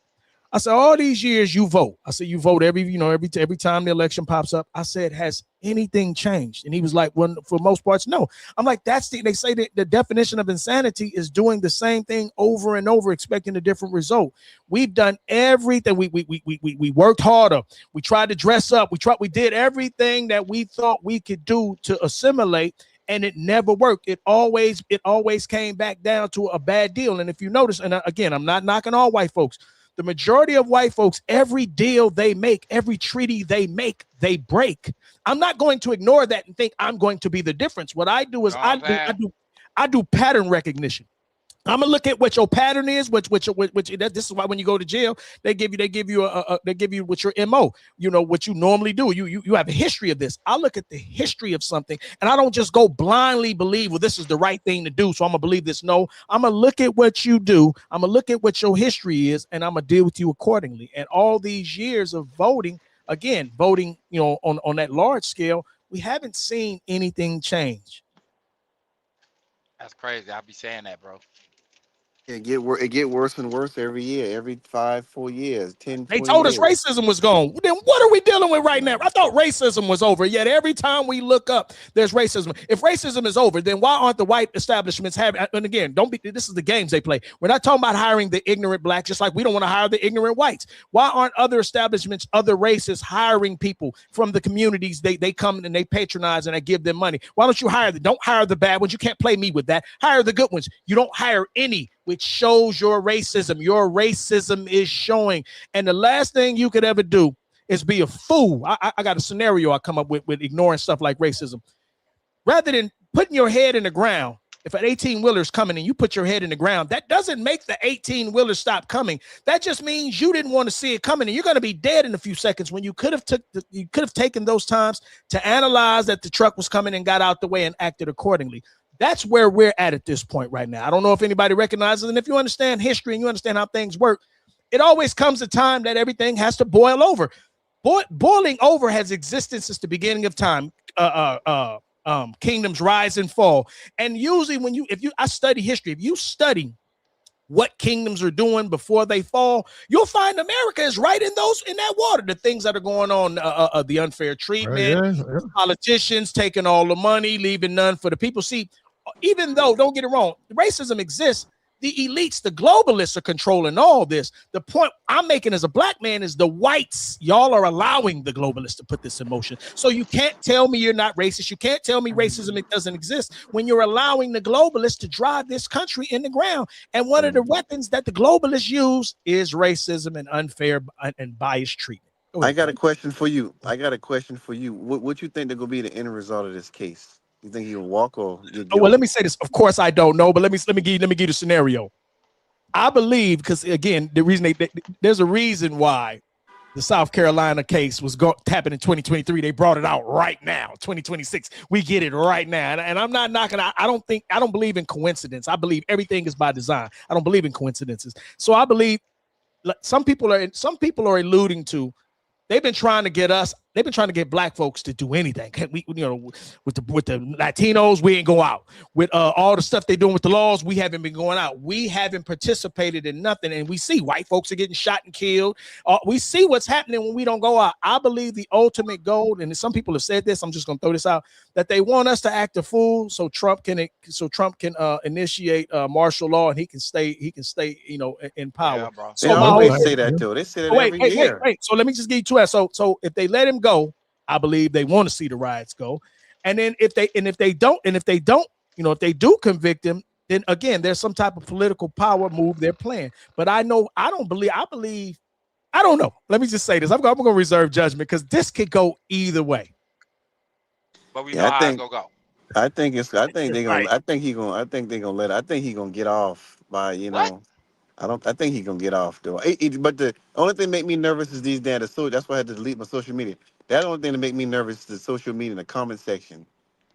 I said, all these years you vote. I said, you vote every time the election pops up. I said, has anything changed? And he was like, well, for most parts, no. I'm like, they say that the definition of insanity is doing the same thing over and over, expecting a different result. We've done everything. We worked harder. We tried to dress up. We did everything that we thought we could do to assimilate, and it never worked. It always came back down to a bad deal. And if you notice, and again, I'm not knocking all white folks. The majority of white folks, every deal they make, every treaty they make, they break. I'm not going to ignore that and think I'm going to be the difference. What I do You is know what I'm saying? I do pattern recognition. I'm gonna look at what your pattern is, which this is why when you go to jail, they give you what your MO, what you normally do. You have a history of this. I look at the history of something, and I don't just go blindly believe, well, this is the right thing to do, so I'm gonna believe this. No, I'm gonna look at what you do. I'm gonna look at what your history is, and I'm gonna deal with you accordingly. And all these years of voting, on that large scale, we haven't seen anything change. That's crazy. I be saying that, bro. It get worse and worse every year, every 5, 4 years, 10, They 20 told us years. racism was gone. Then what are we dealing with right now? Man. I thought racism was over. Yet every time we look up, there's racism. If racism is over, then why aren't the white establishments having? And again, don't be. This is the games they play. We're not talking about hiring the ignorant blacks, just like we don't want to hire the ignorant whites. Why aren't other establishments, other races, hiring people from the communities they come and they patronize and they give them money? Why don't you hire them? Don't hire the bad ones. You can't play me with that. Hire the good ones. You don't hire any, which shows your racism. Your racism is showing. And the last thing you could ever do is be a fool. I got a scenario I come up with ignoring stuff like racism. Rather than putting your head in the ground, if an 18-wheeler is coming and you put your head in the ground, that doesn't make the 18-wheeler stop coming. That just means you didn't want to see it coming, and you're going to be dead in a few seconds when you could have taken those times to analyze that the truck was coming and got out the way and acted accordingly. That's where we're at this point right now. I don't know if anybody recognizes it. And if you understand history and you understand how things work, it always comes a time that everything has to boil over. Boiling over has existed since the beginning of time. Kingdoms rise and fall. And usually I study history, if you study what kingdoms are doing before they fall, you'll find America is right in that water. The things that are going on, the unfair treatment, politicians taking all the money, leaving none for the people. See, even though, don't get it wrong, racism exists, The elites, the globalists are controlling all this. The point I'm making as a black man is the whites, y'all are allowing the globalists to put this in motion. So you can't tell me you're not racist. You can't tell me racism it doesn't exist when you're allowing the globalists to drive this country in the ground. And one of the weapons that the globalists use is racism and unfair and biased treatment. I got a question for you. What you think they're gonna be the end result of this case? You think he'll walk or get Well, let guilty? me say this. Of course, I don't know, but let me give you the scenario. I believe because again, the reason there's a reason why the South Carolina case was happening in 2023. They brought it out right now, 2026. We get it right now, and I'm not knocking. I don't believe in coincidence. I believe everything is by design. I don't believe in coincidences. So I believe some people are alluding to. They've been trying to get black folks to do anything. We, with the Latinos, we ain't go out. With all the stuff they're doing with the laws, we haven't been going out. We haven't participated in nothing, and we see white folks are getting shot and killed. We see what's happening when we don't go out. I believe the ultimate goal, and some people have said this. I'm just gonna throw this out, that they want us to act a fool so Trump can initiate martial law and he can stay in power. Yeah, bro. They So my always whole say that though. They say that wait. every year. So let me just give you two answers. So if they let him go, I believe they want to see the riots go. And then if they don't, if they do convict him, then again, there's some type of political power move they're playing. But I don't know. Let me just say this. I'm going to reserve judgment because this could go either way. But we know how it's gonna go. I think they're gonna. Right. I think they're gonna let. I think he's gonna get off by. What? I think he's gonna get off though. But the only thing that make me nervous is these damn. That's why I had to delete my social media. That only thing that make me nervous is the social media in the comment section.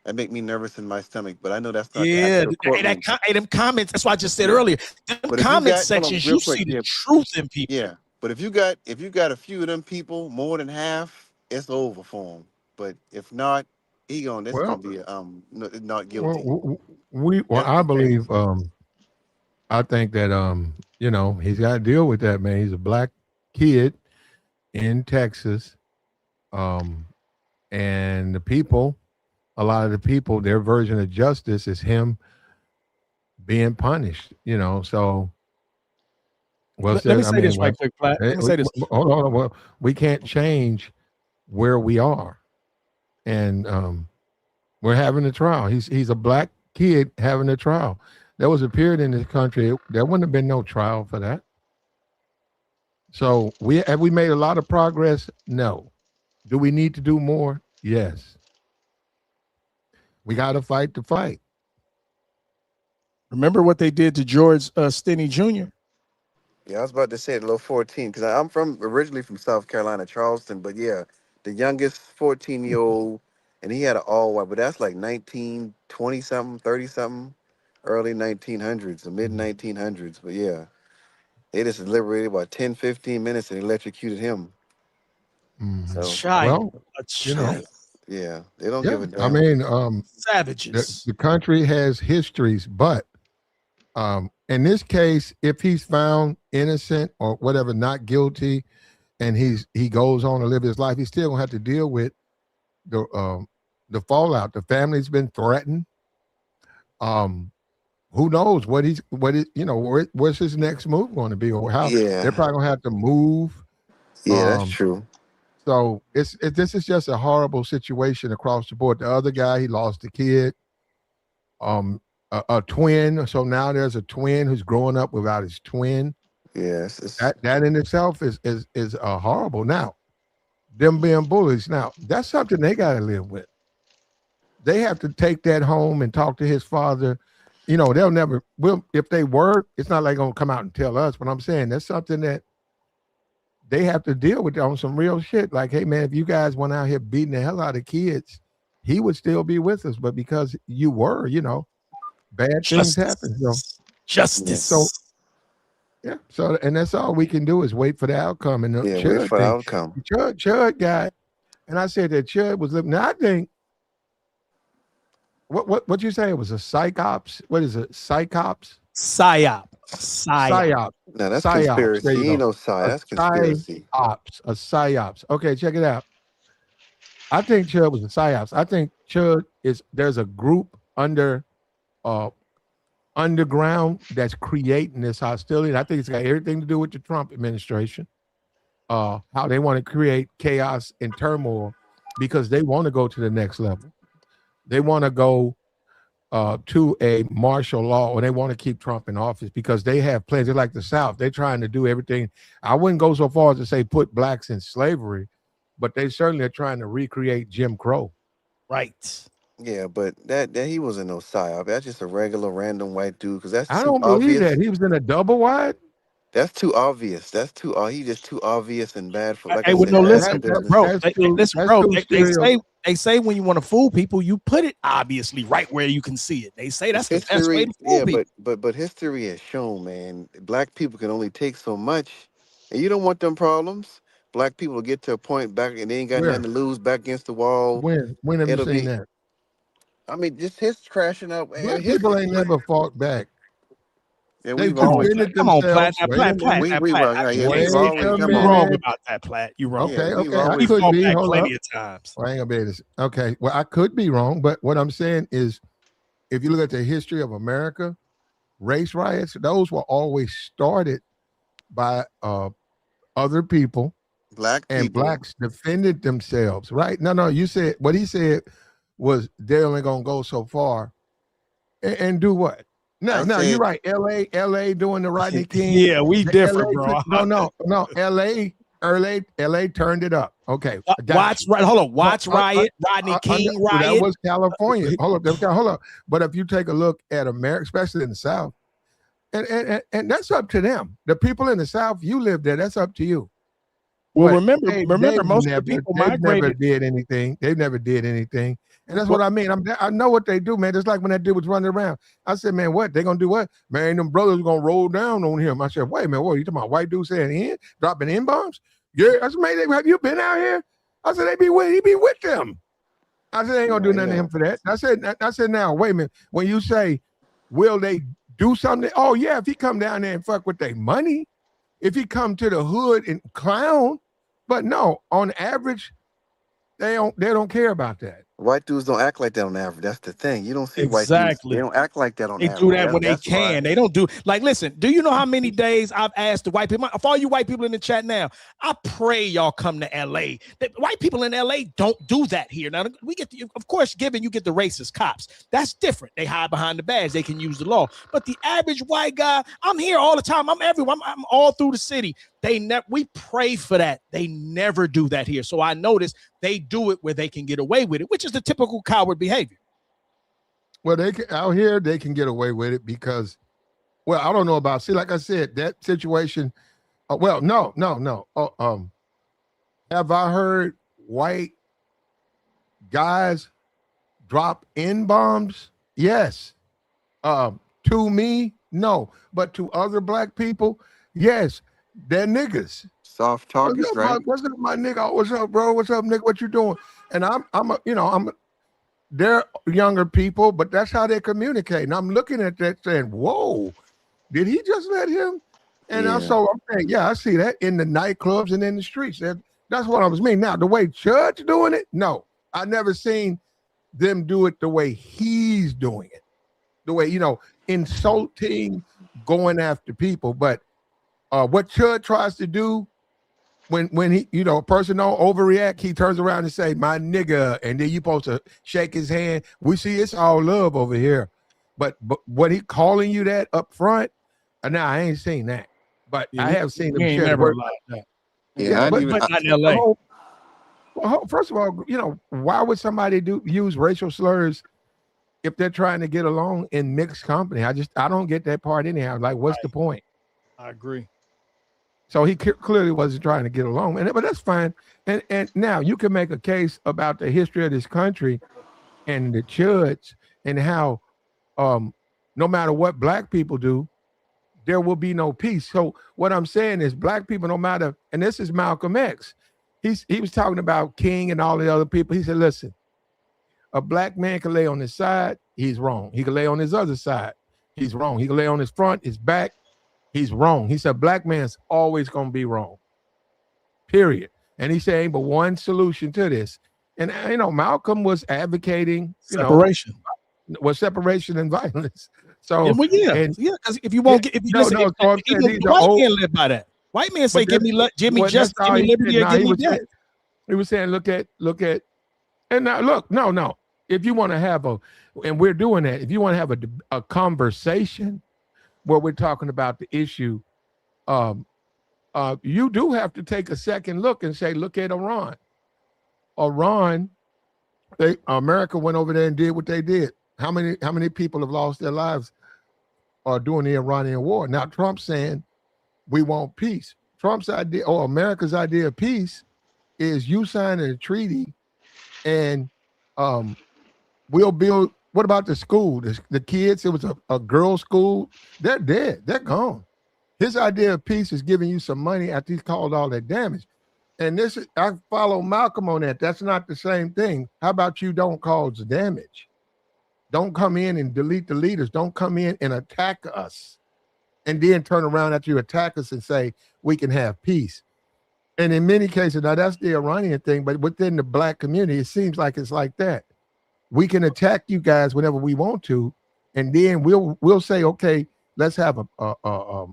That make me nervous in my stomach. But I know that's not the Yeah, actual courtroom. them comments. That's why I just said Yeah. earlier. Them But if you comment got hold on sections, real you quick, see the yeah, truth in people. yeah. But if you got a few of them people, more than half, it's over for him. But if not, that's Well, gonna be not guilty. I That's the believe, case. I think that, he's got to deal with that, man. He's a black kid in Texas. Um, and a lot of the people, their version of justice is him being punished, So, Let me say this right quick, Platt. Let me say this. hold on. Well, we can't change where we are. And we're having a trial. He's a black kid having a trial. There was a period in this country there wouldn't have been no trial for that. So we made a lot of progress? No. Do we need to do more? Yes. We got to fight the fight. Remember what they did to George Stinney Jr.? Yeah, I was about to say it, little 14, because I'm originally from South Carolina, Charleston. But yeah, the youngest 14-year-old, and he had an all white, but that's like 1920 something, 30 something, early 1900s, the mid 1900s. But yeah, they just deliberated about 10, 15 minutes and electrocuted him. Mhm. So Child, Well, a you know, child, yeah, they don't give yeah. a I damn. mean, savages. the country has histories, but in this case, if he's found innocent or whatever, not guilty, and he goes on to live his life, he's still gonna have to deal with the fallout. The family's been threatened. Um, who knows where's his next move going to be, or how they're Yeah, probably gonna have to move. yeah, that's Um, true. so this is just a horrible situation across the board. The other guy, he lost a kid, a twin. So now there's a twin who's growing up without his twin. Yeah, That in itself is horrible. Now them being bullies. Now that's something they got to live with. They have to take that home and talk to his father. They'll never will if they were. It's not like gonna come out and tell us. But I'm saying that's something that they have to deal with on some real shit. Like, hey man, if you guys went out here beating the hell out of kids, he would still be with us. But because you were, bad things happen. Justice. yeah, So Justice. yeah. So and that's all we can do is wait for the outcome. And the yeah. Wait Chud for the thing, outcome. Chud guy, and I said that Chud was living. Now I think what you say it was a psychops. What is it? Psychops? Psyop. Psyop. Psyops. Now that's Psyops. There conspiracy. you Ain't go. no side. A That's conspiracy. psyops. A psyops. Okay, check it out. I think Chud was a psyops. I think Chud there's a group under uh underground that's creating this hostility. I think it's got everything to do with the Trump administration. How they want to create chaos and turmoil because they want to go to the next level. They want to go to a martial law, or they want to keep Trump in office because they have plans. They're like the South. They're trying to do everything. I wouldn't go so far as to say put blacks in slavery, but they certainly are trying to recreate Jim Crow. Right. Yeah, but that he wasn't no psyop. That's just a regular random white dude. Because that's I too don't believe obvious. that. He was in a double wide. That's too obvious. That's too. He just too obvious and bad for. Like Hey, I well, said, no, bad for listen, business. bro. That's too. Listen, That's bro. too stereo. They say when you want to fool people, you put it obviously right where you can see it. They say that's the best way History, to fool yeah, people. but history has shown, man, black people can only take so much, and you don't want them problems. Black people get to a point back and they ain't got nothing Where? to lose, back against the wall. When have you It'll seen be, that? I mean, just his crashing up. Black History, people ain't never fought back. yeah, They've we've always, defended Come on, Platt. themselves. Now, Wait a minute. we Platt. were, yeah, Hey, we've Wait always a come you on. wrong minute. about that, Platt. You wrong. Yeah, Okay, we've okay. I We always, could fought be. back Hold plenty up. of times. Well, I ain't gonna be able to. Okay. Well, I could be wrong, but what I'm saying is, if you look at the history of America, race riots, those were always started by other people, black and people. blacks defended themselves. Right? No, no. You said what he said was they're only gonna go so far and do what? I Now you're said, right. L.A. doing the Rodney King. Yeah, we The different, L.A. bro. No. L.A. turned it up. Okay, I got Watch you. right. Hold on. No, Watch Riot. Rodney King well, that Riot. was California. Hold up. But if you take a look at America, especially in the South, and that's up to them. The people in the South, you live there. That's up to you. Well, But remember, most of the people they've never migrated. did anything. They've never did anything, and that's what I mean. I know what they do, man. Just like when that dude was running around, I said, man, what they gonna do? What, man? Them brothers gonna roll down on him. I said, wait a minute, what are you talking about? White dude saying in dropping in bombs? Yeah, I said, man, have you been out here? I said, he be with them. I said, they ain't gonna do yeah, nothing to yeah. him for that. I said, now wait a minute. When you say, will they do something? Oh yeah, if he come down there and fuck with their money, if he come to the hood and clown. But no, on average, they don't care about that. White dudes don't act like that on average. That's the thing. You don't see white dudes. They Exactly. don't act like that on They do average. that when they That's why. can. They don't do like. Listen, do you know how many days I've asked the white people? For all you white people in the chat now, I pray y'all come to LA. White people in LA don't do that here. Now we get, of course, given you get the racist cops. That's different. They hide behind the badge. They can use the law. But the average white guy, I'm here all the time. I'm everywhere. I'm all through the city. We pray for that. They never do that here. So I notice they do it where they can get away with it, which is the typical coward behavior. Well, they can, out here they can get away with it because, well, I don't know about. See, like I said, that situation. Well, no. Have I heard white guys drop in bombs? Yes. To me, no, but to other black people, yes. They're niggas. Soft targets, right? What's up, my nigga? What's up, bro? What's up, nigga? What you doing? And they're younger people, but that's how they communicate. And I'm looking at that saying, whoa, did he just let him? And Yeah. I'm saying, yeah, I see that in the nightclubs and in the streets. That's what I was meaning. Now, the way Judge doing it, no, I never seen them do it the way he's doing it. The way, insulting, going after people. But what Chud tries to do when he, a person don't overreact, he turns around and say, my nigga, and then you supposed to shake his hand. We see it's all love over here. But what he calling you that up front, now I ain't seen that. But I have seen him share the word like that. Yeah, but not in LA. First of all, why would somebody use racial slurs if they're trying to get along in mixed company? I don't get that part anyhow. Like, what's the point? I agree. So he clearly wasn't trying to get along, but that's fine. And now you can make a case about the history of this country and the chuds and how, no matter what black people do, there will be no peace. So what I'm saying is, black people, no matter, and this is Malcolm X, he was talking about King and all the other people. He said, listen, a black man can lay on his side, he's wrong. He can lay on his other side, he's wrong. He can lay on his front, his back, he's wrong. He said, black man's always going to be wrong, period. And he said, ain't but one solution to this. And, Malcolm was advocating, separation. Separation and violence. So well, and because if you yeah, won't get, if you no, listen, no. So I'm saying even these the are white old, man live by that. White man say, but give me well, that's justice, give all me he said. liberty, or Now give me death. he was saying, look at, and now look, no. If you want to have and we're doing that. If you want to have a conversation where we're talking about the issue, um, you do have to take a second look and say, look at Iran. Iran, America went over there and did what they did. How many people have lost their lives during the Iranian war? Now Trump's saying we want peace. Trump's idea or America's idea of peace is you signing a treaty and um, we'll build. What about the school? The kids, it was a girls' school. They're dead. They're gone. His idea of peace is giving you some money after he's caused all that damage. And this is, I follow Malcolm on that. That's not the same thing. How about you don't cause damage? Don't come in and delete the leaders. Don't come in and attack us. And then turn around after you attack us and say, we can have peace. And in many cases, now that's the Iranian thing, but within the black community, it seems like it's like that. We can attack you guys whenever we want to, and then we'll say, okay, let's have a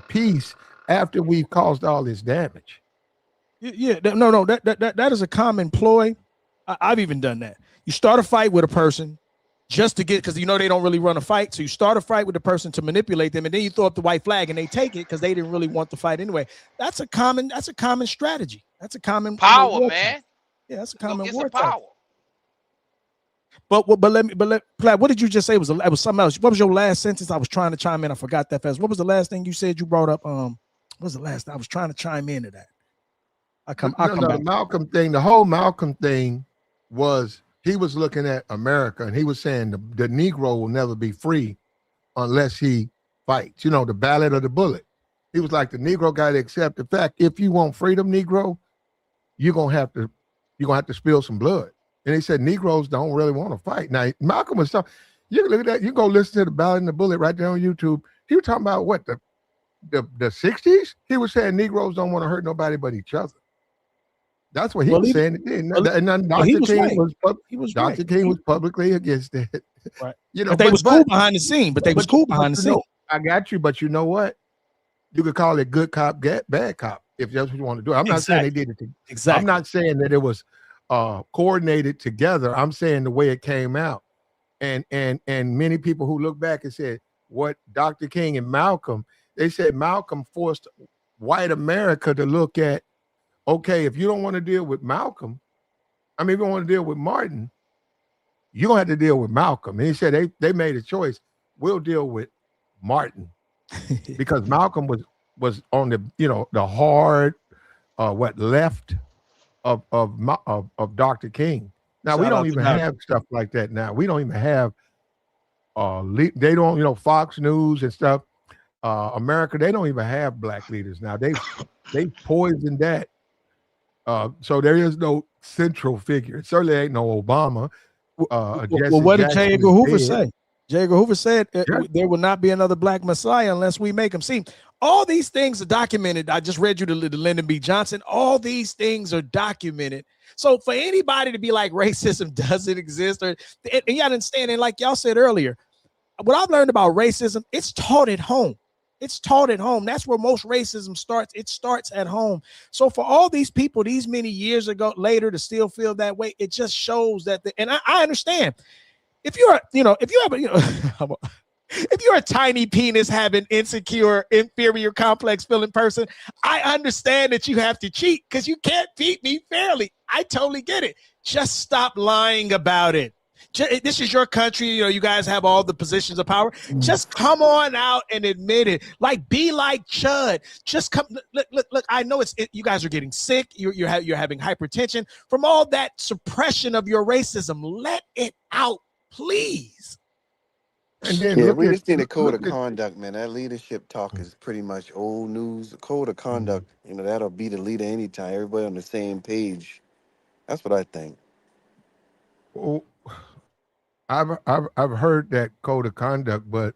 peace after we've caused all this damage. Yeah, no, that is a common ploy. I've even done that. You start a fight with a person just to get, because you know they don't really run a fight, so you start a fight with the person to manipulate them, and then you throw up the white flag and they take it because they didn't really want the fight anyway. That's a common strategy. That's a common power, man. Yeah, that's a Go common get war some tactic. power. But Platt, what did you just say? It was something else. What was your last sentence? I was trying to chime in. I forgot that fast. What was the last thing you said you brought up? What was the last thing? I was trying to chime into that. I'll come back. The Malcolm thing, the whole Malcolm thing was he was looking at America and he was saying the Negro will never be free unless he fights. You know, the ballot or the bullet. He was like, the Negro got to accept the fact, if you want freedom, Negro, you're gonna have to spill some blood. And he said Negroes don't really want to fight. Now Malcolm was talking. You can look at that. You go listen to the Ballad and the Bullet right there on YouTube. He was talking about what the 60s. He was saying Negroes don't want to hurt nobody but each other. That's what he was saying. And then Dr. King was publicly against it. Right. You know, but they was cool behind the scene. But they was cool behind the scene. I got you, but you know what? You could call it good cop, bad cop, if that's what you want to do. I'm not saying they did it. Exactly. I'm not saying that it was coordinated together. I'm saying the way it came out. And many people who look back and said, what Dr. King and Malcolm, they said Malcolm forced white America to look at, okay, if you don't want to deal with Malcolm, if you don't want to deal with Martin, you're going to have to deal with Malcolm. And he said they made a choice. We'll deal with Martin. Because Malcolm was on the hard left of Dr. King. Now we don't even have stuff like that now. We don't even have they don't, Fox News and stuff. America, they don't even have black leaders now. They poisoned that. So there is no central figure. It certainly ain't no Obama. Well, what did J. Edgar Hoover say? J. Edgar Hoover said there will not be another black Messiah unless we make him. See, all these things are documented. I just read you the Lyndon B. Johnson. All these things are documented. So for anybody to be like racism doesn't exist, and you understand, and like y'all said earlier, what I've learned about racism, it's taught at home. It's taught at home. That's where most racism starts. It starts at home. So for all these people, these many years ago, later to still feel that way, it just shows that. And I understand. If you're, if you're a tiny penis having insecure, inferior complex feeling person, I understand that you have to cheat because you can't beat me fairly. I totally get it. Just stop lying about it. This is your country. You guys have all the positions of power. Just come on out and admit it. Like, be like Chud. Just come. Look. I know you guys are getting sick. You're having hypertension from all that suppression of your racism. Let it out, please. And then we just need a code of conduct, man. That leadership talk is pretty much old news. The code of conduct, that'll be the leader anytime. Everybody on the same page. That's what I think. Well, I've heard that code of conduct, but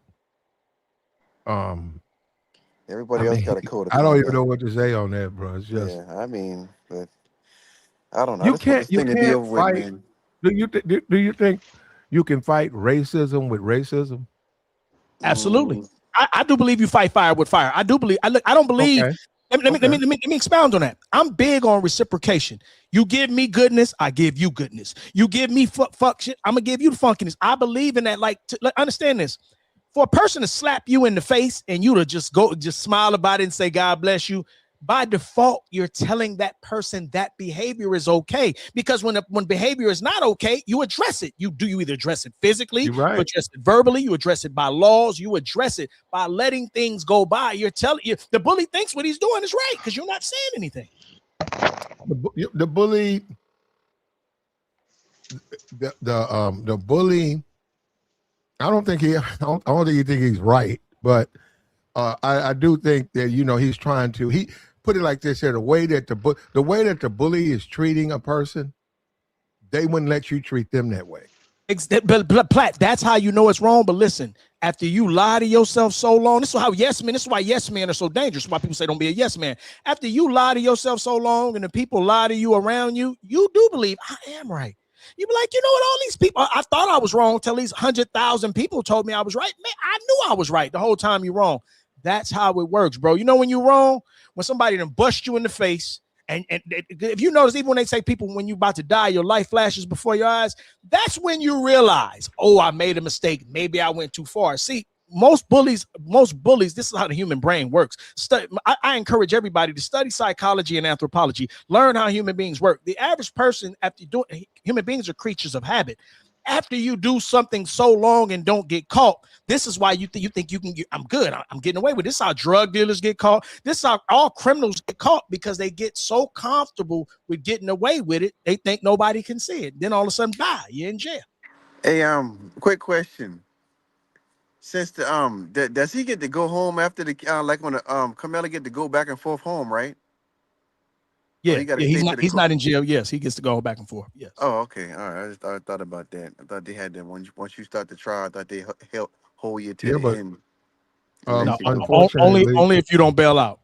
everybody else got a code of conduct. I don't even know what to say on that, bro. It's just but I don't know. You can't fight. Do you think you can fight racism with racism? Absolutely. Mm, I do believe you fight fire with fire. I do believe. I don't believe. Okay. Okay. Let me expound on that. I'm big on reciprocation. You give me goodness, I give you goodness. You give me fuck shit, I'm gonna give you the funkiness. I believe in that. Understand this. For a person to slap you in the face and you to just smile about it and say God bless you, by default, you're telling that person that behavior is okay. Because when behavior is not okay, you address it. You either address it physically, You're you right. address it verbally, you address it by laws, you address it by letting things go by. You're telling you the bully thinks what he's doing is right because you're not saying anything. The bully, the bully. I don't think he think he's right, but I do think that he's trying to. He put it like this here: the way that the bully is treating a person, they wouldn't let you treat them that way. Platt, that's how you know it's wrong. But listen, after you lie to yourself so long, this is how yes men. This is why yes men are so dangerous. Why people say don't be a yes man. After you lie to yourself so long, and the people lie to you around you, you do believe I am right. You be like, you know what? All these people, I thought I was wrong till these 100,000 people told me I was right. Man, I knew I was right the whole time. You're wrong. That's how it works, bro. You know when you're wrong, when somebody done bust you in the face. And if you notice, even when they say people, when you're about to die, your life flashes before your eyes, that's when you realize, oh, I made a mistake. Maybe I went too far. See, most bullies, this is how the human brain works. I encourage everybody to study psychology and anthropology, learn how human beings work. The average person, after doing, human beings are creatures of habit. After you do something so long and don't get caught, this is why you think you can get, I'm good. I'm getting away with this. This is how drug dealers get caught. This is how all criminals get caught because they get so comfortable with getting away with it. They think nobody can see it. Then all of a sudden, bye, you're in jail. Hey, quick question. Since does he get to go home after the like when the Carmelo get to go back and forth home, right? Or Yeah, he got to yeah, he's stay to not the he's not in jail. Yes, he gets to go back and forth. Yes. Oh, okay, all right. I thought about that. I thought they had that once you start the trial. I thought they help hold you to Yeah, the but end and let you go. unfortunately, Only if you don't bail out.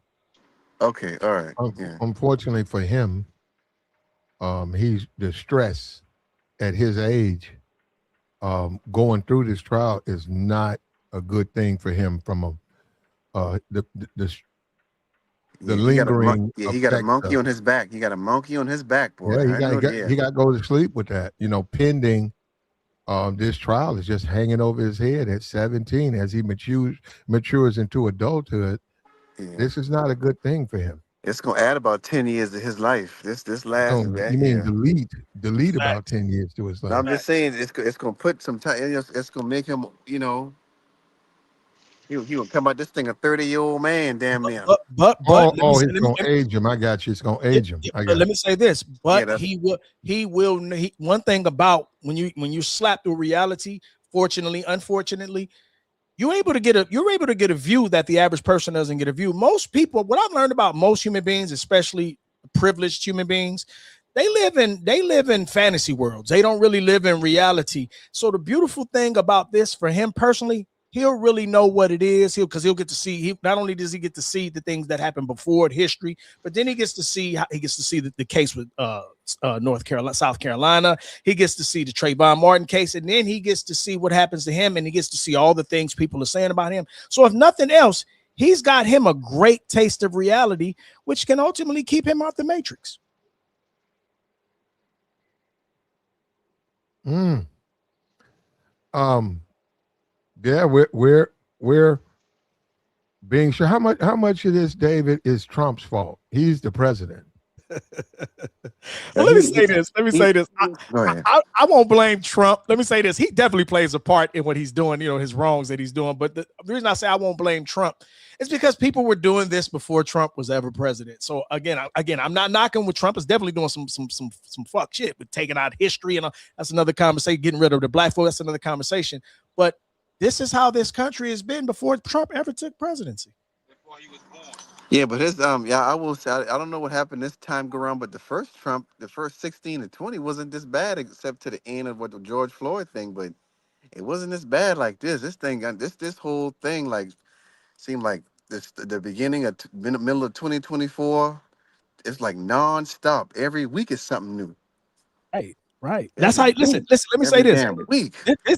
Okay, all right, yeah. unfortunately for him, he's the stress at his age. Going through this trial is not a good thing for him from a the Yeah, he got a lingering yeah, he got a effects monkey of. on his back. He got a monkey on his back, boy. Yeah, I know that. Yeah, he got to go to sleep with that. Pending this trial is just hanging over his head at 17 as he matures into adulthood. yeah. This is not a good thing for him. It's gonna add about 10 years to his life. This last No, that you mean yeah. delete about Facts. 10 years to his No, life. I'm just Facts. saying it's gonna put some time. It's gonna make him. He will come out this thing a 30-year-old man, damn near. But Oh, let me oh, say, it's gonna age him. I got you. It's gonna yeah, age him. yeah, I but got let me say this. Yeah, But that's one thing about when you slap through reality, fortunately, unfortunately, you're able to get a view that the average person doesn't get a view. Most people, what I've learned about most human beings, especially privileged human beings, they live in fantasy worlds. They don't really live in reality. So the beautiful thing about this for him personally, he'll really know what it is. He'll get to see. Not only does he get to see the things that happened before in history, but then he gets to see the case with North Carolina, South Carolina. He gets to see the Trayvon Martin case, and then he gets to see what happens to him, and he gets to see all the things people are saying about him. So if nothing else, he's got him a great taste of reality, which can ultimately keep him out the matrix. you. Um. Yeah, we're being sure. How much of this, David, is Trump's fault? He's the president. Well, let me say this. Let me he, say this. go ahead. I won't blame Trump. Let me say this. He definitely plays a part in what he's doing, his wrongs that he's doing. But the reason I say I won't blame Trump is because people were doing this before Trump was ever president. So again, I'm not knocking with Trump. Is definitely doing some fuck shit with taking out history, and that's another conversation. Getting rid of the black folk, that's another conversation. But this is how this country has been before Trump ever took presidency. Before he was born. Yeah, but his yeah, I will say I don't know what happened this time go around, but the first Trump, the first 16 to 20 wasn't this bad except to the end of what the George Floyd thing, but it wasn't this bad like this. This thing got this whole thing like seemed like this the beginning of middle of 2024. It's like nonstop. Every week is something new. Right. Right. That's how. every Listen. week, Listen. Let me say every this. damn week.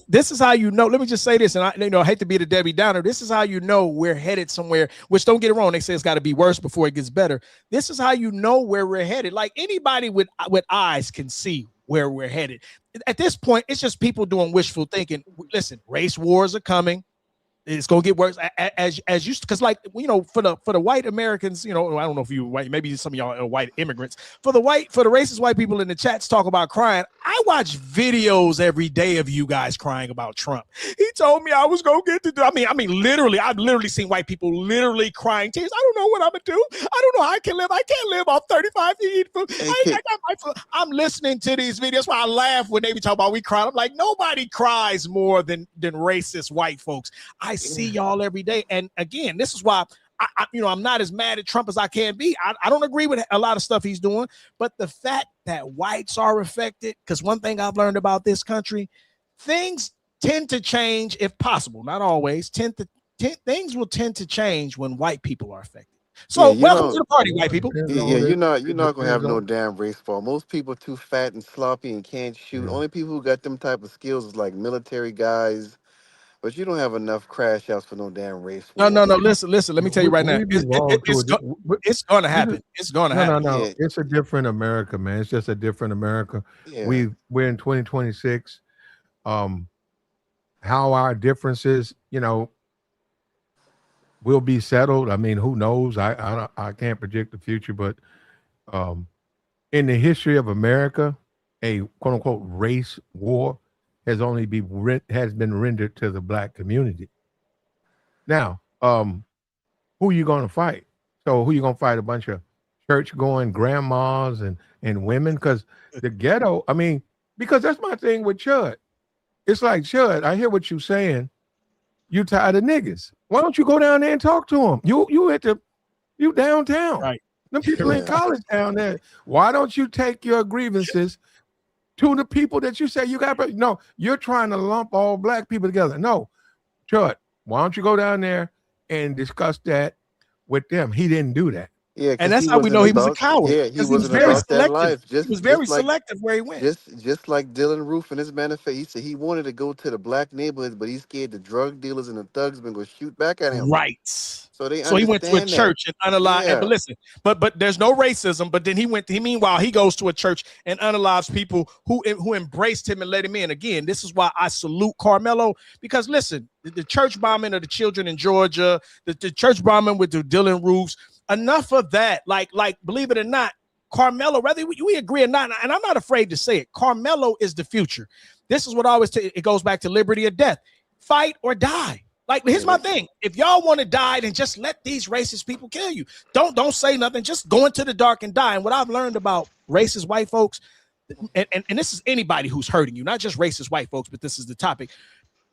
This is how you know. Let me just say this, and I hate to be the Debbie Downer. This is how you know we're headed somewhere. Which, don't get it wrong, they say it's got to be worse before it gets better. This is how you know where we're headed. Like anybody with eyes can see where we're headed. At this point, it's just people doing wishful thinking. Listen, race wars are coming. It's gonna get worse as you, because like for the white Americans, I don't know if you white, maybe some of y'all are white immigrants. For the racist white people in the chats talk about crying. I watch videos every day of you guys crying about Trump. He told me I was gonna get to do. Literally, I've literally seen white people literally crying tears. I don't know what I'm gonna do. I don't know how I can live. I can't live off 35 feet. Hey, I got my food. I'm listening to these videos. That's why I laugh when they be talking about we cry. I'm like, nobody cries more than racist white folks. I see y'all every day. And again, this is why I'm not as mad at Trump as I can be. I don't agree with a lot of stuff he's doing, but the fact that whites are affected, because one thing I've learned about this country, things tend to change if possible, not always. Things will tend to change when white people are affected. yeah, So welcome to the party, Well, white it people. depends yeah, on you're it. not you're It not gonna have depends no on damn race fall. Most people too fat and sloppy and can't shoot. yeah. Only people who got them type of skills is like military guys. But you don't have enough crash outs for no damn race No, war. no, no. Listen. Let me tell you right now. We've evolved to It's going to we just happen. It's going to no, happen. no. Yeah, It's a different America, man. It's just a different America. yeah, We're in 2026. Um, how our differences, will be settled. I mean, who knows? I can't predict the future, but um, in the history of America, a quote unquote race war has been rendered to the black community. Now, who you going to fight? So who you going to fight? A bunch of church going grandmas and women? Because the ghetto. I mean, because that's my thing with Chud. It's like Chud. I hear what you're saying. You tired of niggas. Why don't you go down there and talk to them? You downtown. Right. Them people in yeah, college down there. Why don't you take your grievances to the people that you say you got? No, you're trying to lump all black people together. No, Chud, why don't you go down there and discuss that with them? He didn't do that. yeah. And Because that's he how we wasn't know he was a about. coward, Yeah, he because he was wasn't very about that selective. life. He was Just very like selective where he went. just like Dylan Roof in his manifest, he said he wanted to go to the black neighborhoods, but he's scared the drug dealers and the thugs been gonna shoot back at him. Right. So they So he went to a understand that. church and unalive. But Yeah, listen, but there's no racism. But then meanwhile he goes to a church and unalives people who embraced him and let him in. Again, this is why I salute Karmelo, because listen, the church bombing of the children in Georgia, the church bombing with the Dylan Roofs, enough of that. Like believe it or not, Karmelo, whether we agree or not, and I'm not afraid to say it, Karmelo is the future. This is what I always say. It goes back to liberty or death. Fight or die. Like, here's my yeah, thing. If y'all want to die, then just let these racist people kill you. Don't say nothing. Just go into the dark and die. And what I've learned about racist white folks, and this is anybody who's hurting you, not just racist white folks, but this is the topic.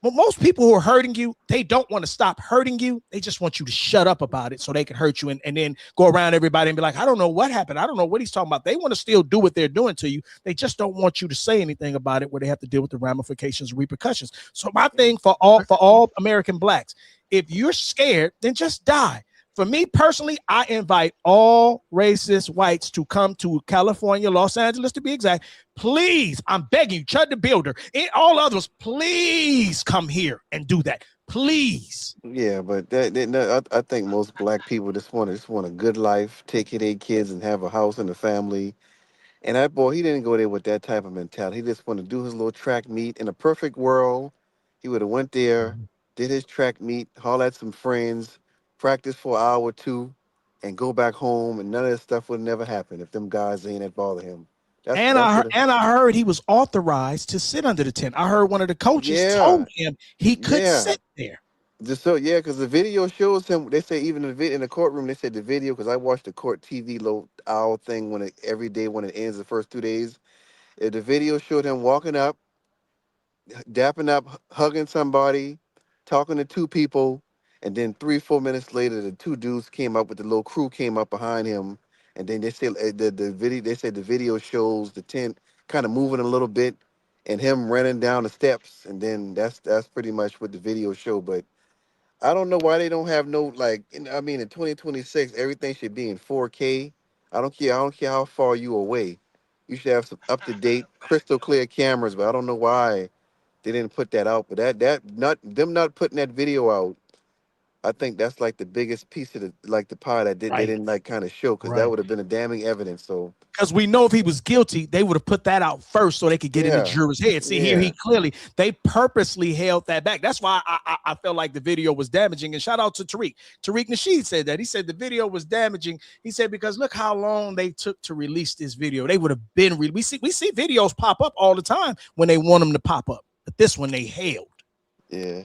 But most people who are hurting you, they don't want to stop hurting you. They just want you to shut up about it so they can hurt you and then go around everybody and be like, I don't know what happened. I don't know what he's talking about. They want to still do what they're doing to you. They just don't want you to say anything about it where they have to deal with the ramifications and repercussions. So my thing for all American blacks, if you're scared, then just die. For me personally, I invite all racist whites to come to California, Los Angeles to be exact. Please, I'm begging you, Chud the Builder, and all others, please come here and do that. Please. yeah. But no, I think most black people just want a good life, take care of their kids, and have a house and a family. And that boy, he didn't go there with that type of mentality. He just wanted to do his little track meet. In a perfect world, he would have went there, did his track meet, haul at some friends, practice for an hour or two, and go back home. And none of this stuff would never happen if them guys ain't that bother him. And That's what. I heard he was authorized to sit under the tent. I heard one of the coaches Yeah, told him he could yeah. sit there. Just so yeah, because the video shows him. They say even in the courtroom, they said the video because I watched the court TV low hour thing every day when it ends the first 2 days. The video showed him walking up, dapping up, hugging somebody, talking to two people, and then 3 4 minutes later, the two dudes came up with the little crew came up behind him, and then they said the video. They said the video shows the tent kind of moving a little bit, and him running down the steps, and then that's pretty much what the video showed. But I don't know why they don't have no like. I mean, in 2026, everything should be in 4K. I don't care. I don't care how far you away. You should have some up to date, crystal clear cameras. But I don't know why they didn't put that out. But that not them not putting that video out. I think that's like the biggest piece of the like the pie that they Right, didn't like kind of show because that right. would have been a damning evidence. So Because we know if he was guilty, they would have put that out first so they could get in the yeah, juror's head. See, here he yeah, clearly, they purposely held that back. That's why I felt like the video was damaging. And shout out to Tariq. Tariq Nasheed said that. He said the video was damaging. He said, because look how long they took to release this video. They would have been, we see videos pop up all the time when they want them to pop up. But this one they held. yeah.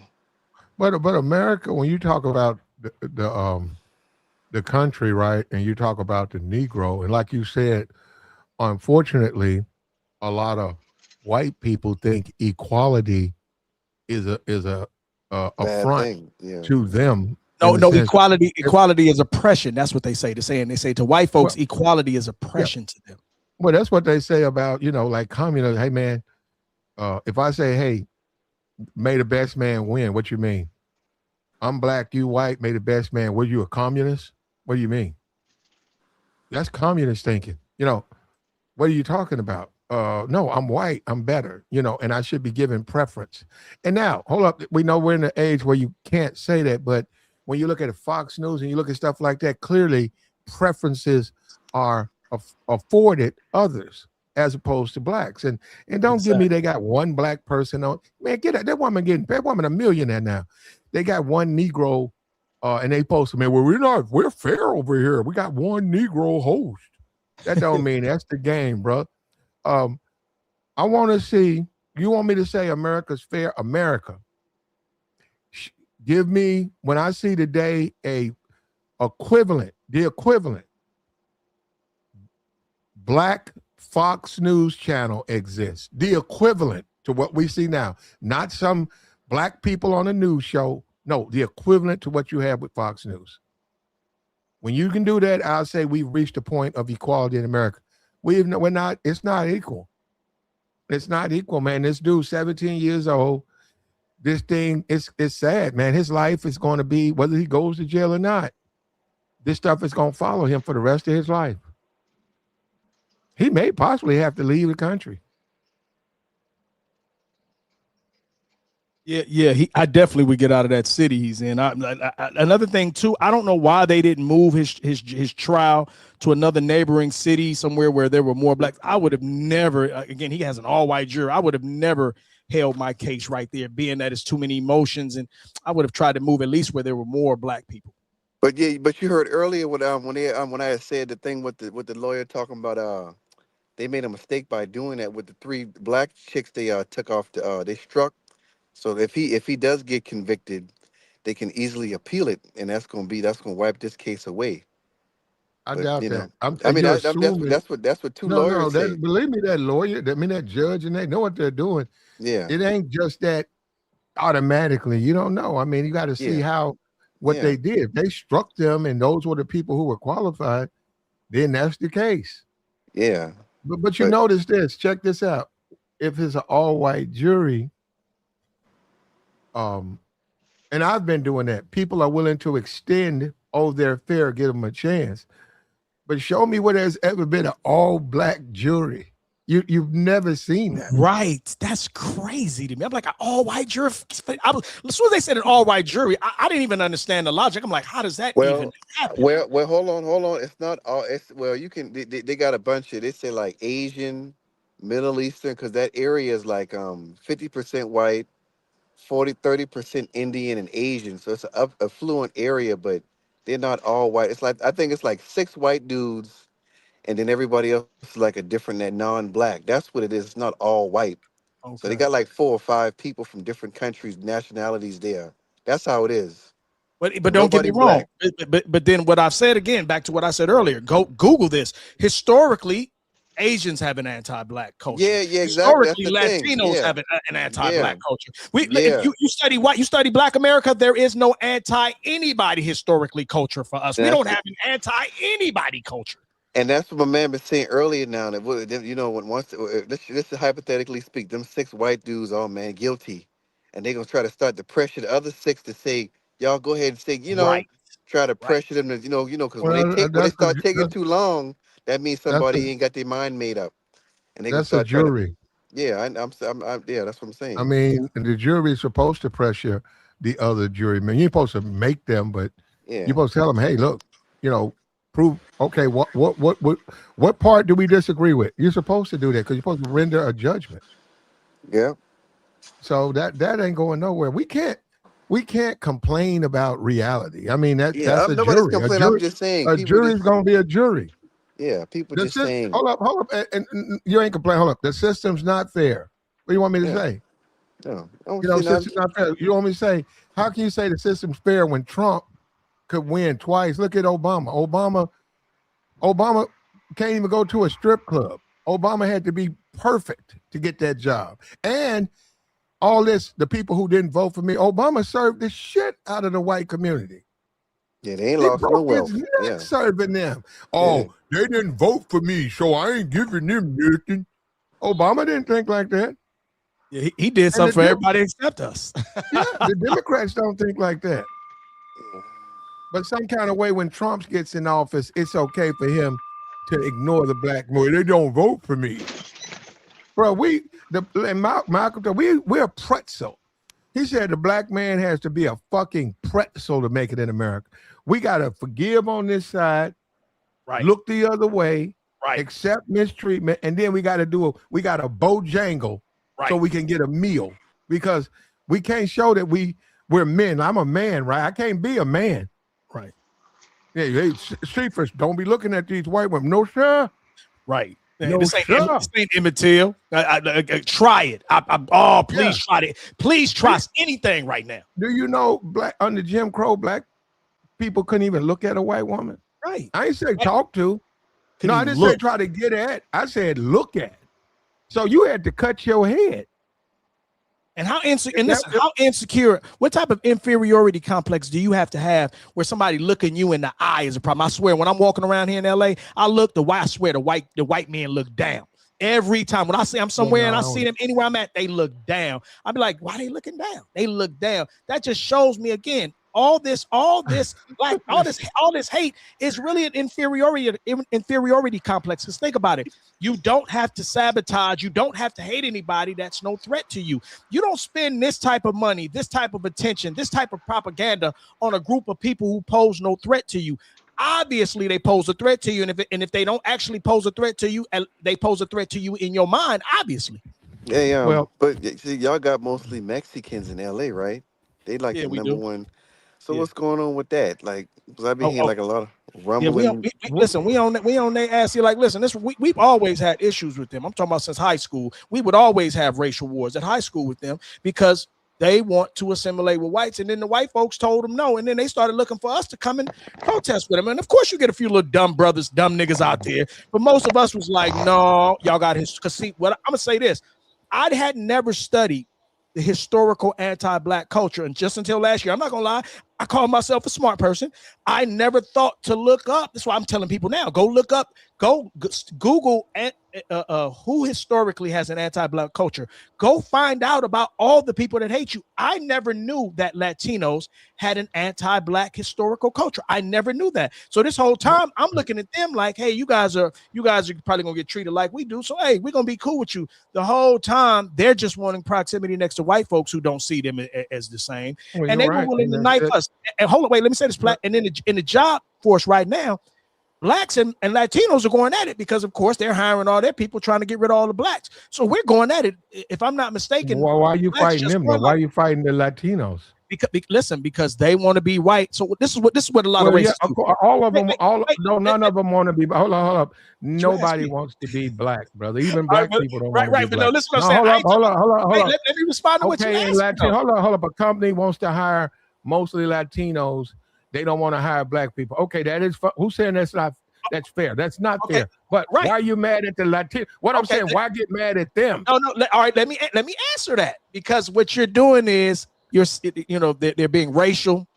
But America, when you talk about the country, right, and you talk about the Negro, and like you said, unfortunately, a lot of white people think equality is a Bad affront thing. Yeah. to them in No, the no, sense. If, equality is oppression. That's what they say. They say to white folks, well, equality is yeah, oppression to them. well, that's what they say about like communism. Hey, man, if I say, hey, may the best man win, what you mean? I'm black, you white, may the best man. Were you a communist? What do you mean? That's communist thinking. What are you talking about? No, I'm white. I'm better, and I should be given preference. And now, hold up. We know we're in the age where you can't say that, but when you look at Fox News and you look at stuff like that, clearly preferences are afforded others as opposed to blacks. And don't give me Exactly. they got one black person on. Man, get that woman a millionaire now. They got one Negro, and they post, man, well, we're fair over here. We got one Negro host. That don't mean that's the game, bro. Um, I want to see. You want me to say America's fair? America, give me when I see today the equivalent black Fox News channel exists. The equivalent to what we see now, not some black people on a news show. No, the equivalent to what you have with Fox News. When you can do that, I'll say we've reached a point of equality in America. We're not. It's not equal. It's not equal, man. This dude, 17 years old. This thing, it's sad, man. His life is going to be, whether he goes to jail or not, this stuff is going to follow him for the rest of his life. He may possibly have to leave the country. Yeah. I definitely would get out of that city he's in. Another thing too, I don't know why they didn't move his trial to another neighboring city somewhere where there were more blacks. I would have never. Again, he has an all-white jury. I would have never held my case right there, being that it's too many emotions, and I would have tried to move at least where there were more black people. But yeah, but you heard earlier when I had said the thing with the lawyer talking about they made a mistake by doing that with the three black chicks they took off they struck. So if he does get convicted, they can easily appeal it, and that's gonna wipe this case away. I But doubt that. I mean, You're that's assuming. that's what two No. lawyers say. Believe me, that lawyer, that judge, and they know what they're doing. Yeah, It ain't just that automatically. You don't know. I mean, you got to see yeah, what yeah, they did. If they struck them, and those were the people who were qualified, then that's the case. yeah. But you But notice this. Check this out. If it's an all white jury, um, and I've been doing that, people are willing to extend. Oh, they're fair. Give them a chance. But show me where there's ever been an all black jury. You've never seen that. Right. That's crazy to me. I'm like, an all-white jury. As soon as they said an all-white jury, I didn't even understand the logic. I'm like, how does that even well, happen? well. Hold on. It's not all. It's well. You can. They got a bunch of. They say like Asian, Middle Eastern, because that area is like 50% white, 30% Indian and Asian. So it's a affluent area, but they're not all white. It's like I think it's like six white dudes, and then everybody else is like a different that non-black. That's what it is. It's not all white. So they Okay. got like 4 or 5 people from different countries, nationalities there. That's how it is. But So don't get me nobody wrong. black. But then what I've said again, back to what I said earlier, go Google this. Historically, Asians have an anti-black culture. Yeah, yeah, exactly. That's Historically, the thing. Latinos Yeah, have an yeah, anti-black culture. If yeah. you study white, you study Black America, there is no anti-anybody historically culture for us. And We that's don't have an anti-anybody culture. and that's what my man was saying earlier. Now that when once let's hypothetically speak, them six white dudes, oh man, guilty, and they gonna try to start to pressure the other six to say, y'all go ahead and say, Right, try to right. pressure them to, because when Well, they start taking that's too long, that means that's somebody ain't got their mind made up. and they gonna That's a start trying to. jury. Yeah, yeah, that's what I'm I saying. mean, the jury is supposed to pressure the other jurymen. You're supposed to make them, but you're Yeah, supposed to tell them, "Hey, look, prove. Okay, what part do we disagree with?" You're supposed to do that because you're supposed to render a judgment. yeah, So that ain't going nowhere. We can't complain about reality. I mean, yeah. that's a Nobody's jury. complaining. I'm just saying A people jury's just. gonna be a jury. Yeah, people The just system. saying. Hold up, and you ain't complaining. Hold up. The system's not fair. What do you want me to Yeah, say? no, I don't see nothing. System's not fair. You want me to say, how can you say the system's fair when Trump could win twice? Look at Obama. Obama can't even go to a strip club. Obama had to be perfect to get that job. And all this, the people who didn't vote for me, Obama served the shit out of the white community. Yeah, they ain't He lost no broke his wealth. neck Yeah, serving them. yeah. Oh, they didn't vote for me, so I ain't giving them nothing. Obama didn't think like that. Yeah, he did And something for everybody except us. yeah, the Democrats don't think like that. But some kind of way, when Trump gets in office, it's okay for him to ignore the black boy. They don't vote for me, bro. Malcolm, we're a pretzel. He said the black man has to be a fucking pretzel to make it in America. We gotta forgive on this side, Right. look the other way, Right. accept mistreatment, and then we gotta bojangle Right. so we can get a meal because we can't show that we're men. I'm a man, right? I can't be a man. Right. Yeah, hey, streeters, don't be looking at these white women. No, sir. Right. No, This sir. ain't immaterial. Try it. Please try it. Please trust anything right now. Do you know under Jim Crow, black people couldn't even look at a white woman? Right. I ain't say talk to. No, I didn't say try to get at. I said look at. So you had to cut your head. And how insecure, what type of inferiority complex do you have to have where somebody looking you in the eye is a problem? I swear, when I'm walking around here in LA, I swear the white men look down. Every time when I say I'm somewhere and I see them anywhere I'm at, they look down. I'll be like, why are they looking down? They look down. That just shows me again, all this hate is really an inferiority complex. Because think about it. You don't have to sabotage. You don't have to hate anybody that's no threat to you. You don't spend this type of money, this type of attention, this type of propaganda on a group of people who pose no threat to you. Obviously, they pose a threat to you, and if they don't actually pose a threat to you, they pose a threat to you in your mind. Obviously. Yeah. But see, y'all got mostly Mexicans in LA, right? They like the number one. So what's going on with that? Like, because I've been hearing like a lot of rumbling. Listen, we on their ass here. Like, listen, we've always had issues with them. I'm talking about since high school. We would always have racial wars at high school with them because they want to assimilate with whites, and then the white folks told them no, and then they started looking for us to come and protest with them. And of course, you get a few little dumb niggas out there, but most of us was like, no, y'all got his. Because see, I'm gonna say this, I had never studied the historical anti-black culture, and just until last year, I'm not gonna lie, I call myself a smart person. I never thought to look up. That's why I'm telling people now, go look up, go Google who historically has an anti-black culture. Go find out about all the people that hate you. I never knew that Latinos had an anti-black historical culture. I never knew that. So this whole time I'm looking at them like, hey, you guys are probably gonna get treated like we do. So hey, we're gonna be cool with you. The whole time they're just wanting proximity next to white folks who don't see them as the same. Well, and they were willing to knife us. And hold on, wait, let me say this. And in the job force right now, blacks and Latinos are going at it because, of course, they're hiring all their people trying to get rid of all the blacks. So we're going at it. If I'm not mistaken, well, why are you fighting them? Why are you fighting the Latinos? Because they want to be white. So this is what a lot of racists do. All of them. None of them want to be. Hold up. Nobody wants to be black, brother. Even black people don't want to be black. No, listen what I'm saying. Hold up. Let me respond to what you asked. Hold up. A company wants to hire mostly Latinos. They don't want to hire black people. Okay, that is who's saying that's fair. That's not fair. But why are you mad at the Latino? What I'm saying, why get mad at them? No. All right, let me answer that, because what you're doing is they're being racial.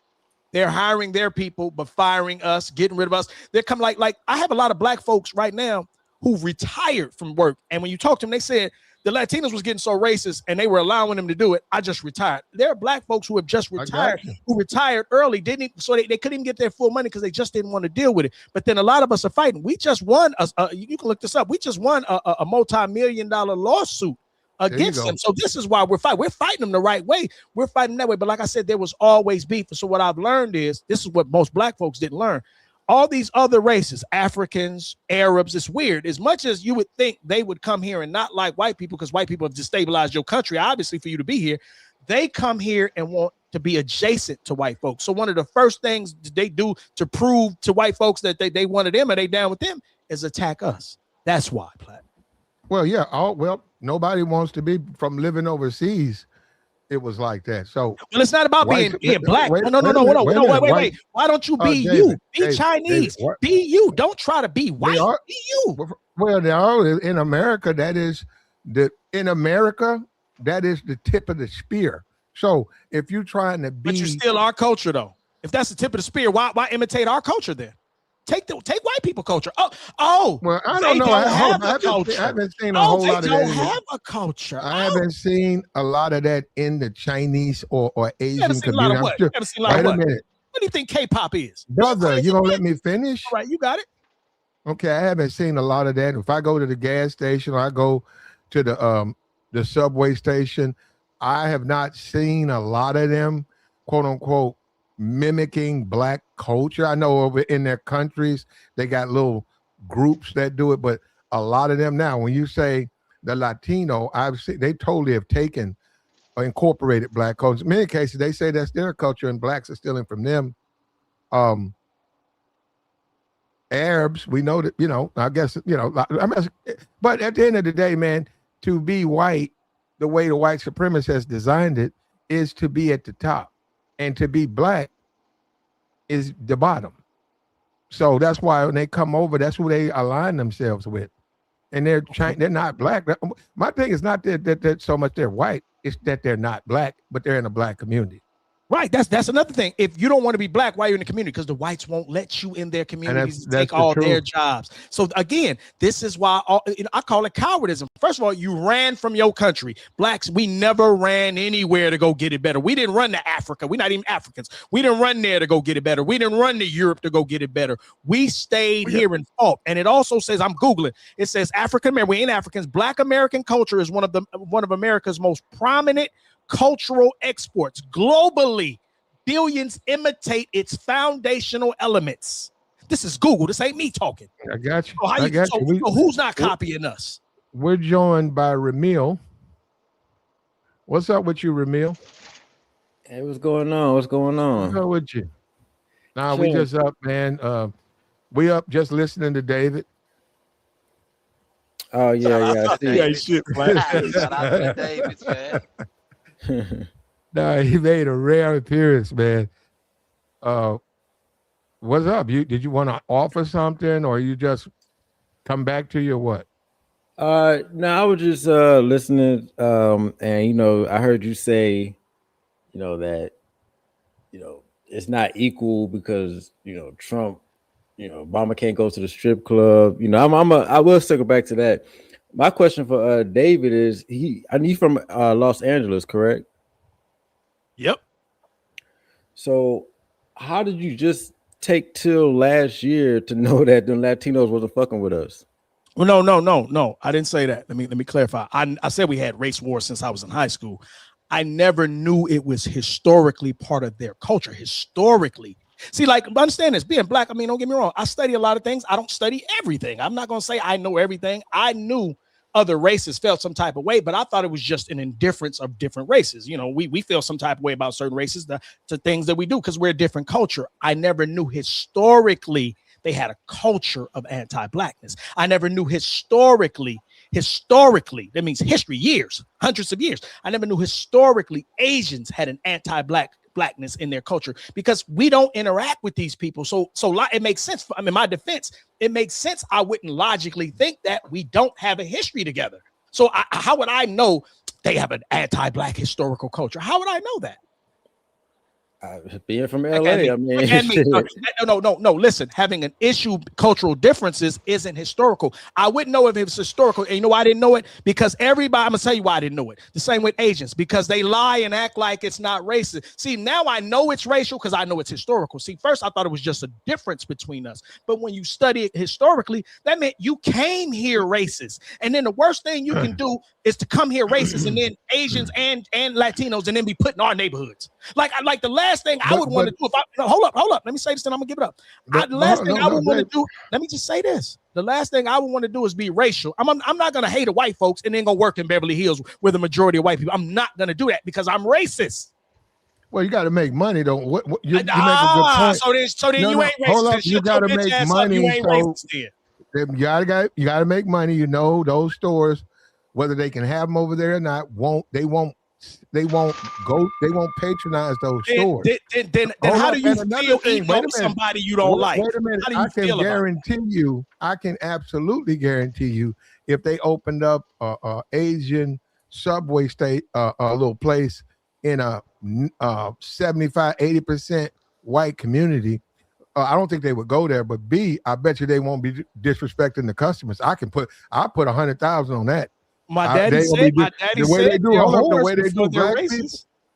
They're hiring their people, but firing us, getting rid of us. They're coming like I have a lot of black folks right now who retired from work, and when you talk to them, they said the Latinos was getting so racist and they were allowing them to do it. I just retired. There are black folks who have just retired, who retired early, so they couldn't even get their full money because they just didn't want to deal with it. But then a lot of us are fighting. We just won, you can look this up. We just won a multi-million-dollar lawsuit against them. So this is why we're fighting. We're fighting them the right way. We're fighting that way. But like I said, there was always beef. So what I've learned is, this is what most black folks didn't learn. All these other races, Africans, Arabs, it's weird. As much as you would think they would come here and not like white people because white people have destabilized your country, obviously, for you to be here, they come here and want to be adjacent to white folks. So one of the first things they do to prove to white folks that they wanted them and they down with them is attack us. That's why, Platt. Well, yeah. Nobody wants to be from living overseas. It was like that. So, well, it's not about being black. Wait. Why don't you be you? Be Chinese. Be you. Don't try to be white. Be you. Well, they are in America. That is the tip of the spear. So if you're trying to be, but you're still our culture, though. If that's the tip of the spear, why imitate our culture then? Take white people culture. Oh. Well, I don't know. I haven't seen a whole lot of that. They don't have a culture. I haven't seen a lot of that in the Chinese or Asian community. Wait a minute. What do you think K-pop is? Brother, you gonna let me finish? All right, you got it. Okay, I haven't seen a lot of that. If I go to the gas station or I go to the subway station, I have not seen a lot of them, quote unquote, mimicking black culture. I know over in their countries they got little groups that do it, but a lot of them now, when you say the Latino, I've seen they totally have taken or incorporated black culture. In many cases, they say that's their culture and blacks are stealing from them. Arabs, we know that, I guess, but at the end of the day, man, to be white, the way the white supremacist has designed it is to be at the top. And to be black is the bottom. So that's why when they come over, that's who they align themselves with. And they're not black. My thing is not that so much they're white, it's that they're not black, but they're in a black community. Right. That's another thing. If you don't want to be black, why you're in the community? Because the whites won't let you in their communities to take all their jobs. So again, this is why I call it cowardism. First of all, you ran from your country. Blacks, we never ran anywhere to go get it better. We didn't run to Africa. We're not even Africans. We didn't run there to go get it better. We didn't run to Europe to go get it better. We stayed here and fought. And it also says, I'm Googling, it says African American, we ain't Africans. Black American culture is one of America's most prominent cultural exports globally. Billions imitate its foundational elements. This is Google. This ain't me talking. I got you. So who's not copying us? We're joined by Ramil. What's up with you, Ramil? Hey, what's going on? What's up with you? Nah, we just up, man. We up just listening to David. Oh yeah. Shout out to David, man. No, he made a rare appearance, man. What's up? Did you want to offer something, or you just come back to your what? No, I was just listening, and I heard you say, that it's not equal because Trump, Obama can't go to the strip club. I will circle back to that. My question for David is I need from Los Angeles, correct? Yep. So how did you just take till last year to know that the Latinos wasn't fucking with us? Well, no. I didn't say that. Let me clarify. I said we had race wars since I was in high school. I never knew it was historically part of their culture. Historically. See, like, understand this, being black, don't get me wrong. I study a lot of things. I don't study everything. I'm not going to say I know everything. I knew other races felt some type of way, but I thought it was just an indifference of different races. We feel some type of way about certain races to things that we do because we're a different culture. I never knew historically they had a culture of anti-blackness. I never knew historically, that means history, years, hundreds of years. I never knew historically Asians had an anti-blackness in their culture because we don't interact with these people. So it makes sense. My defense, it makes sense. I wouldn't logically think that we don't have a history together. So how would I know they have an anti-black historical culture? How would I know that? Being from Look at LA, me. I mean, Look at me. shit. No. Listen, having an issue, cultural differences isn't historical. I wouldn't know if it was historical. And you know why I didn't know it? Because everybody, I'm gonna tell you why I didn't know it. The same with Asians, because they lie and act like it's not racist. See, now I know it's racial because I know it's historical. See, first I thought it was just a difference between us. But when you study it historically, that meant you came here racist. And then the worst thing you can do is to come here racist and then Asians and Latinos and then be put in our neighborhoods. Like the last thing I would want to do if I no, hold up. Let me say this and I'm gonna give it up. The last thing I would want to do, let me just say this. The last thing I would want to do is be racial. I'm not gonna hate the white folks and then go work in Beverly Hills where the majority of white people. I'm not gonna do that because I'm racist. Well, you got to make money, though. You make a good point. So then you ain't racist. Hold up, you got to make money. You ain't racist then. You gotta make money. You know, those stores, whether they can have them over there or not, won't patronize those stores. Then how do you feel eating on somebody you don't like? Wait a minute. I can absolutely guarantee you, if they opened up a Asian Subway state, a little place in a 75-80% white community, I don't think they would go there. But B, I bet you they won't be disrespecting the customers. I put 100,000 on that. My daddy said the way they do black people.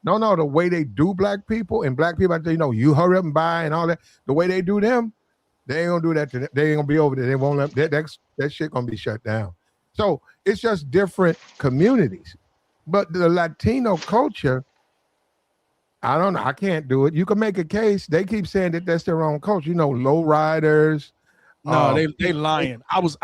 No, the way they do black people and black people, you hurry up and buy and all that. The way they do them, they ain't gonna do that to them. They ain't gonna be over there. They won't let that shit gonna be shut down. So it's just different communities. But the Latino culture, I don't know. I can't do it. You can make a case. They keep saying that that's their own culture. Low riders. No, they lying.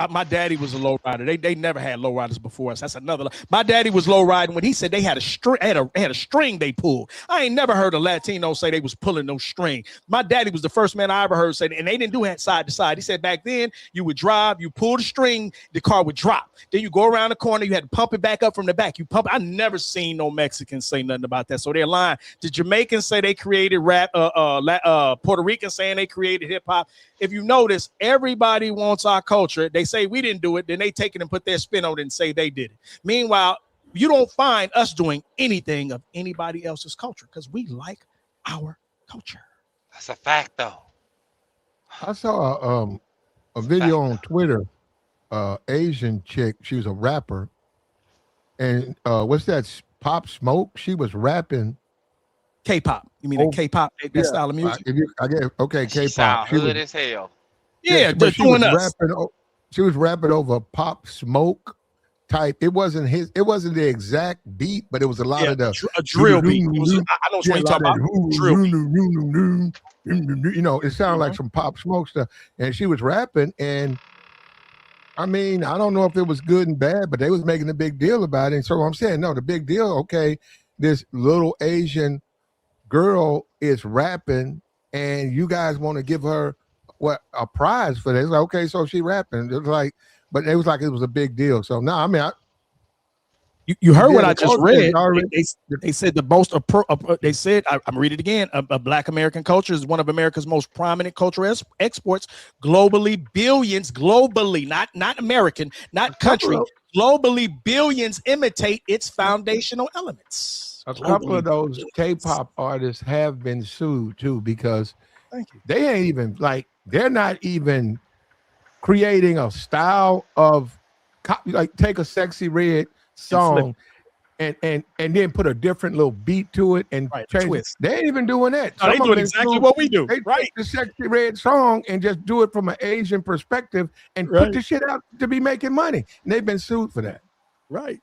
My daddy was a low rider. They never had low riders before us. That's another. My daddy was low riding when he said they had a string. Had a string they pulled. I ain't never heard a Latino say they was pulling no string. My daddy was the first man I ever heard say that, and they didn't do it side to side. He said back then you would drive, you pull the string, the car would drop. Then you go around the corner, you had to pump it back up from the back. You pump. I never seen no Mexicans say nothing about that. So they're lying. The Jamaicans say they created rap. Puerto Ricans saying they created hip hop. If you notice, everybody wants our culture. They say we didn't do it. Then they take it and put their spin on it and say they did it. Meanwhile, you don't find us doing anything of anybody else's culture because we like our culture. That's a fact, though. I saw a video on Twitter. Asian chick. She was a rapper. And what's that? Pop Smoke? She was rapping. K-pop. You mean the K-pop that style of music? Okay, She K-pop. sound hood as hell. Yeah, but she was rapping over Pop Smoke type. It wasn't the exact beat, but it was a lot of the a drill beat. I know what you're talking about. Drill beat. It sounded like some Pop Smoke stuff. And she was rapping, and I mean, I don't know if it was good and bad, but they was making a big deal about it. And so I'm saying, no, the big deal, okay, this little Asian girl is rapping and you guys want to give her a prize for this. Like, okay, so she rapping. It was like, but it was like it was a big deal. So no, I mean, you heard what I just read. They said the most they said, I'm reading it again, a Black American culture is one of America's most prominent cultural exports globally. Billions globally, not American, not country. Globally, billions imitate its foundational elements. A couple of those K-pop artists have been sued too because they ain't even they're not even creating a style of take a Sexy Red song and then put a different little beat to it and change it. They ain't even doing that. No, they doing exactly what we do. They take the Sexy Red song and just do it from an Asian perspective and put the shit out to be making money. And they've been sued for that. Right.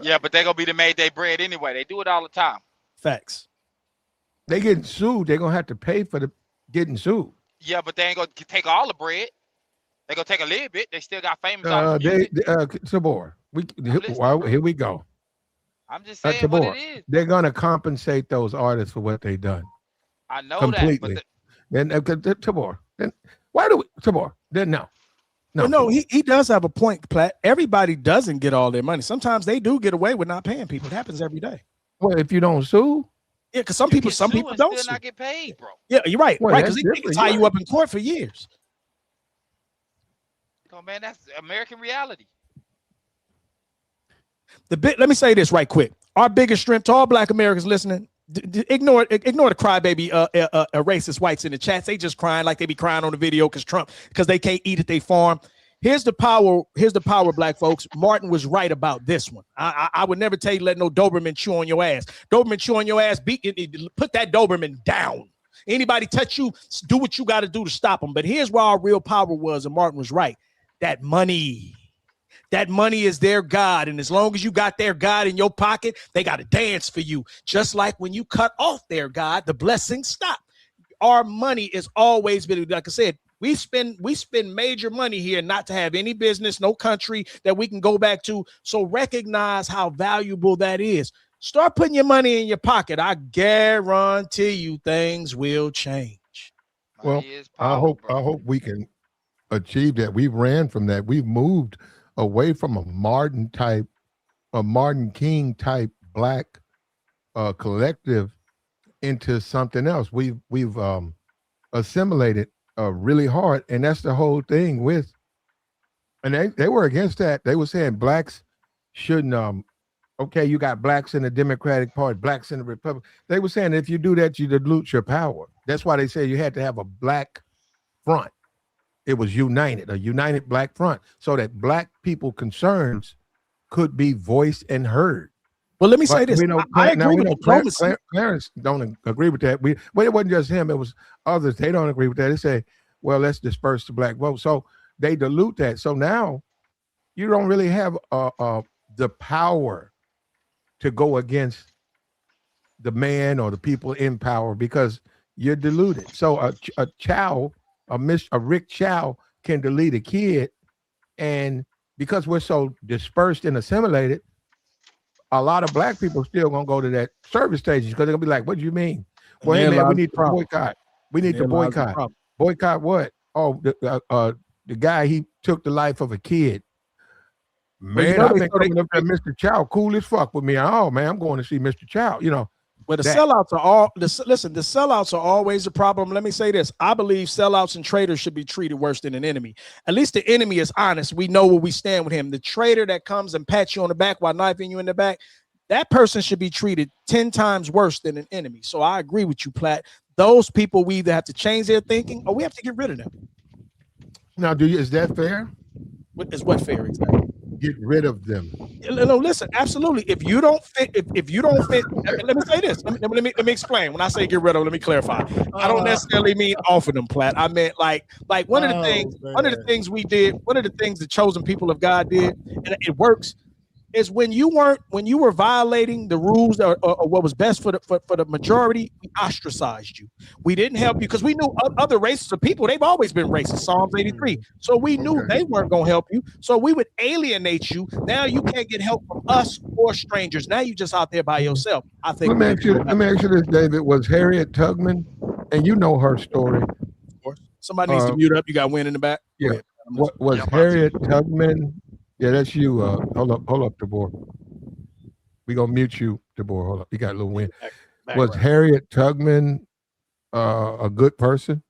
Yeah, but they're gonna be the made they bread anyway. They do it all the time. Facts. They getting sued. They're gonna have to pay for the getting sued. Yeah, but they ain't gonna take all the bread. They gonna take a little bit. They still got famous. Sabor. Here we go. I'm just saying what it is. They're gonna compensate those artists for what they done. I know completely. That. Then Tabor. Then why do we Tabor? Then no. No, he does have a point, Platt. Everybody doesn't get all their money. Sometimes they do get away with not paying people. It happens every day. Well, if you don't sue, yeah, because some people don't still not get paid, bro. Yeah, you're right. Well, right, because they can tie you up in court for years. Oh man, that's American reality. Let me say this right quick. Our biggest strength to all Black Americans listening, Ignore the crybaby racist whites in the chats. They just crying like they be crying on the video because they can't eat at their farm. Here's the power, black folks. Martin was right about this one. I would never tell you let no Doberman chew on your ass. Doberman chew on your ass, put that Doberman down. Anybody touch you, do what you got to do to stop them. But here's where our real power was, and Martin was right. That money is their God. And as long as you got their God in your pocket, they got to dance for you. Just like when you cut off their God, the blessings stop. Our money is always been, like I said, we spend major money here not to have any business, no country that we can go back to. So recognize how valuable that is. Start putting your money in your pocket. I guarantee you things will change. Well, I hope we can achieve that. We've ran from that. We've moved away from a Martin King type black collective into something else. We've assimilated really hard, and that's the whole thing with. And they were against that. They were saying blacks shouldn't. Okay, you got blacks in the Democratic Party, blacks in the Republic. They were saying if you do that, you dilute your power. That's why they said you had to have a black front. It was a united black front, so that black people concerns could be voiced and heard. Well, let me say this. I agree with Clarence don't agree with that. It wasn't just him. It was others. They don't agree with that. They say, well, let's disperse the black vote. So they dilute that. So now you don't really have the power to go against the man or the people in power because you're diluted. So a Rick Chow can delete a kid, and because we're so dispersed and assimilated, a lot of black people still gonna go to that service station because they're gonna be like, "What do you mean?" Well, hey man, we need to boycott. We need to boycott. Boycott what? Oh, the guy, he took the life of a kid. Man, I've been coming up at Mr. Chow, cool as fuck with me. Oh man, I'm going to see Mr. Chow. Well, the sellouts are the sellouts are always a problem. Let me say this. I believe sellouts and traitors should be treated worse than an enemy. At least the enemy is honest. We know where we stand with him. The traitor that comes and pats you on the back while knifing you in the back, that person should be treated 10 times worse than an enemy. So I agree with you, Platt. Those people, we either have to change their thinking or we have to get rid of them. Now, is that fair? Is what fair exactly? Get rid of them. No, listen, absolutely. If you don't fit, let me say this. Let me explain. When I say get rid of them, let me clarify. I don't necessarily mean offer them, Platt. I meant like one of the things we did, one of the things the chosen people of God did, and it works, is when you were violating the rules or what was best for the majority, we ostracized you. We didn't help you because we knew other races of people, they've always been racist, Psalms 83. So we knew they weren't going to help you. So we would alienate you. Now you can't get help from us or strangers. Now you just out there by yourself. I think. Let me ask you this, David. Was Harriet Tubman, and you know her story. Of course. Somebody needs to mute up. You got wind in the back. Yeah. Was Harriet Tubman? Yeah, that's you. Hold up, DeBoer. We gonna mute you, DeBoer. Hold up, you got a little wind. Was Harriet Tubman a good person?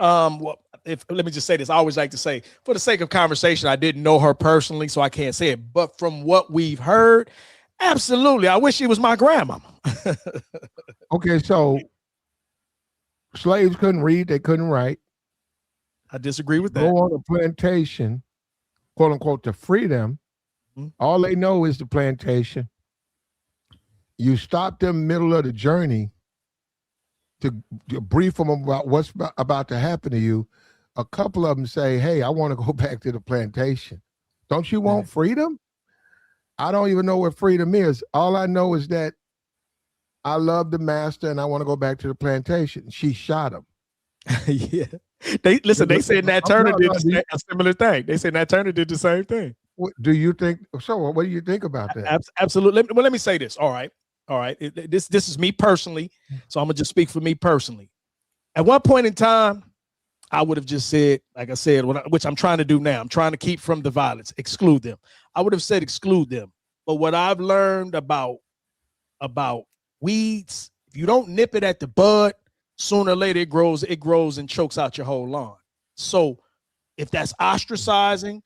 Well, let me just say this. I always like to say, for the sake of conversation, I didn't know her personally, so I can't say it. But from what we've heard, absolutely. I wish she was my grandmama. Okay, so slaves couldn't read, they couldn't write. I disagree with that. Go on a plantation, quote unquote, to free them. Mm-hmm. All they know is the plantation. You stop them middle of the journey to brief them about what's about to happen to you. A couple of them say, hey, I want to go back to the plantation. Don't you want freedom? I don't even know what freedom is. All I know is that I love the master and I want to go back to the plantation. She shot him. Yeah. They said Nat Turner did a similar thing. They said Nat Turner did the same thing. What do you think? So what do you think about that? Absolutely. Let me say this. All right. This is me personally. So I'm gonna just speak for me personally. At one point in time, I would have just said, like I said, which I'm trying to do now. I'm trying to keep from the violence, exclude them. I would have said exclude them. But what I've learned about weeds, if you don't nip it at the bud, sooner or later it grows and chokes out your whole lawn. So if that's ostracizing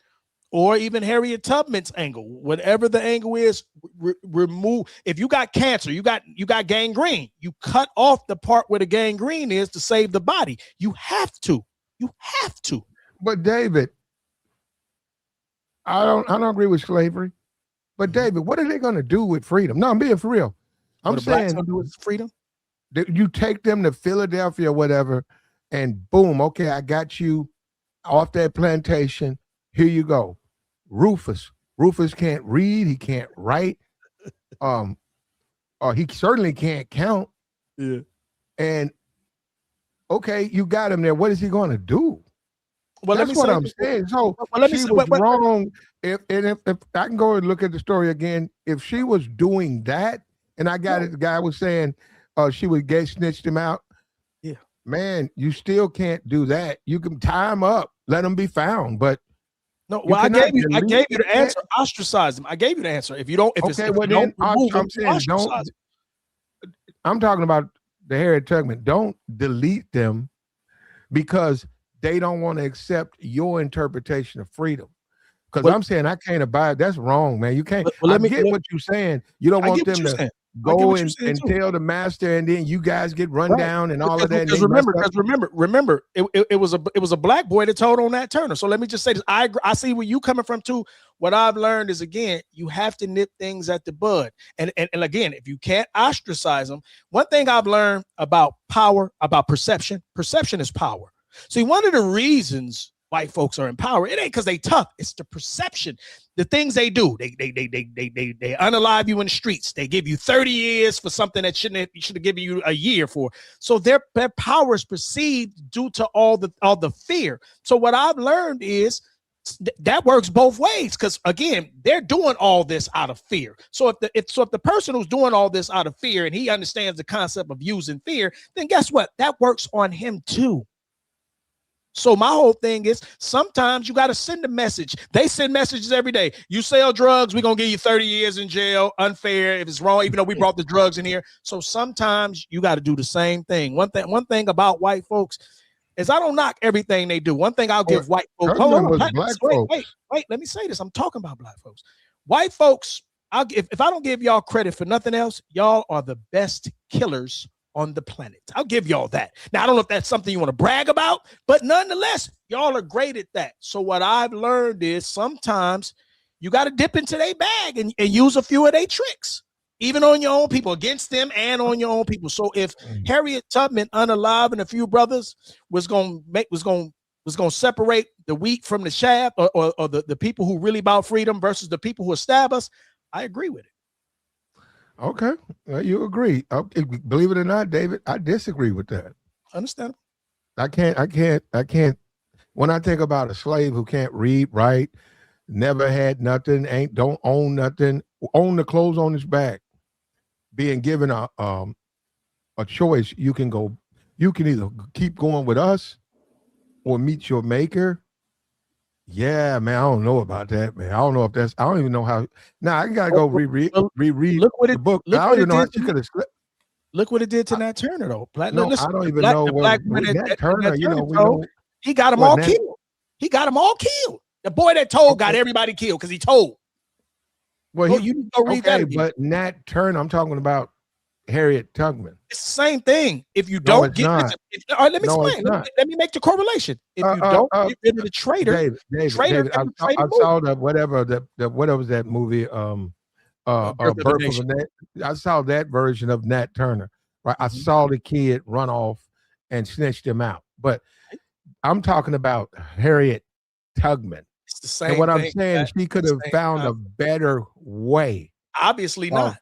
or even Harriet Tubman's angle, whatever the angle is, remove. If you got cancer, you got gangrene, you cut off the part where the gangrene is to save the body. You have to. But David, I don't agree with slavery. But David, what are they going to do with freedom? No, I'm being for real. I'm saying do with freedom. You take them to Philadelphia or whatever, and boom, okay, I got you off that plantation. Here you go. Rufus can't read, he can't write, he certainly can't count. Yeah. And okay, you got him there. What is he going to do? Well, that's what I'm saying. So she was wrong. If I can go and look at the story again, if she was doing that, and I got it, the guy was saying she would snitched him out. Yeah, man, you still can't do that. You can tie him up, let him be found, but no. Well, I gave you the answer. Ostracize him. I gave you the answer. If you don't, I'm saying don't. I'm talking about the Harriet Tubman. Don't delete them because they don't want to accept your interpretation of freedom. Because I'm saying I can't abide. That's wrong, man. You can't. I get what you're saying. You don't want them to go and tell the master, and then you guys get run down and all of that. Because remember, it was a black boy that told on Nat Turner. So let me just say this. I see where you coming from too. What I've learned is, again, you have to nip things at the bud. And again, if you can't ostracize them, one thing I've learned about power, about perception is power. See, one of the reasons white folks are in power, it ain't because they tough. It's the perception, the things they do. They unalive you in the streets. They give you 30 years for something that should have given you a year for. So their power is perceived due to all the fear. So what I've learned is that works both ways, because again, they're doing all this out of fear. So if the person who's doing all this out of fear and he understands the concept of using fear, then guess what? That works on him too. So my whole thing is, sometimes you got to send a message. They send messages every day. You sell drugs, we're going to give you 30 years in jail. Unfair if it's wrong, even though we brought the drugs in here. So sometimes you got to do the same thing. One thing about white folks is I don't knock everything they do. One thing I'll give white folks. Wait, let me say this. I'm talking about black folks. White folks, if I don't give y'all credit for nothing else, y'all are the best killers on the planet. I'll give y'all that. Now, I don't know if that's something you want to brag about, but nonetheless, y'all are great at that. So what I've learned is sometimes you got to dip into their bag and use a few of their tricks, even on your own people, against them and on your own people. So if Harriet Tubman, unalive, and a few brothers was going to separate the wheat from the chaff, or the people who really about freedom versus the people who stab us, I agree with it. Okay, you agree. Okay, believe it or not, David, I disagree with that. Understand? I can't. When I think about a slave who can't read, write, never had nothing, don't own nothing, own the clothes on his back, being given a choice, you can either keep going with us or meet your maker. Yeah, man, I don't know about that, man. I don't know if that's. I don't even know how. Now I gotta go reread the book. I don't even know how she could have slipped. Look what it did to Nat Turner, though. I don't even know what Nat Turner. He got them all killed. He got them all killed. The boy that told got everybody killed because he told. Well, you go read that. But Nat Turner, I'm talking about Harriet Tubman. It's the same thing. If you don't get all right, let me explain. Let me make the correlation. If you don't get rid of the traitor, David, I saw whatever that movie, Birth of a Nat. I saw that version of Nat Turner. Right, I saw the kid run off and snitched him out. But I'm talking about Harriet Tubman. It's the same. And what I'm saying, she could have found a better way. Obviously not.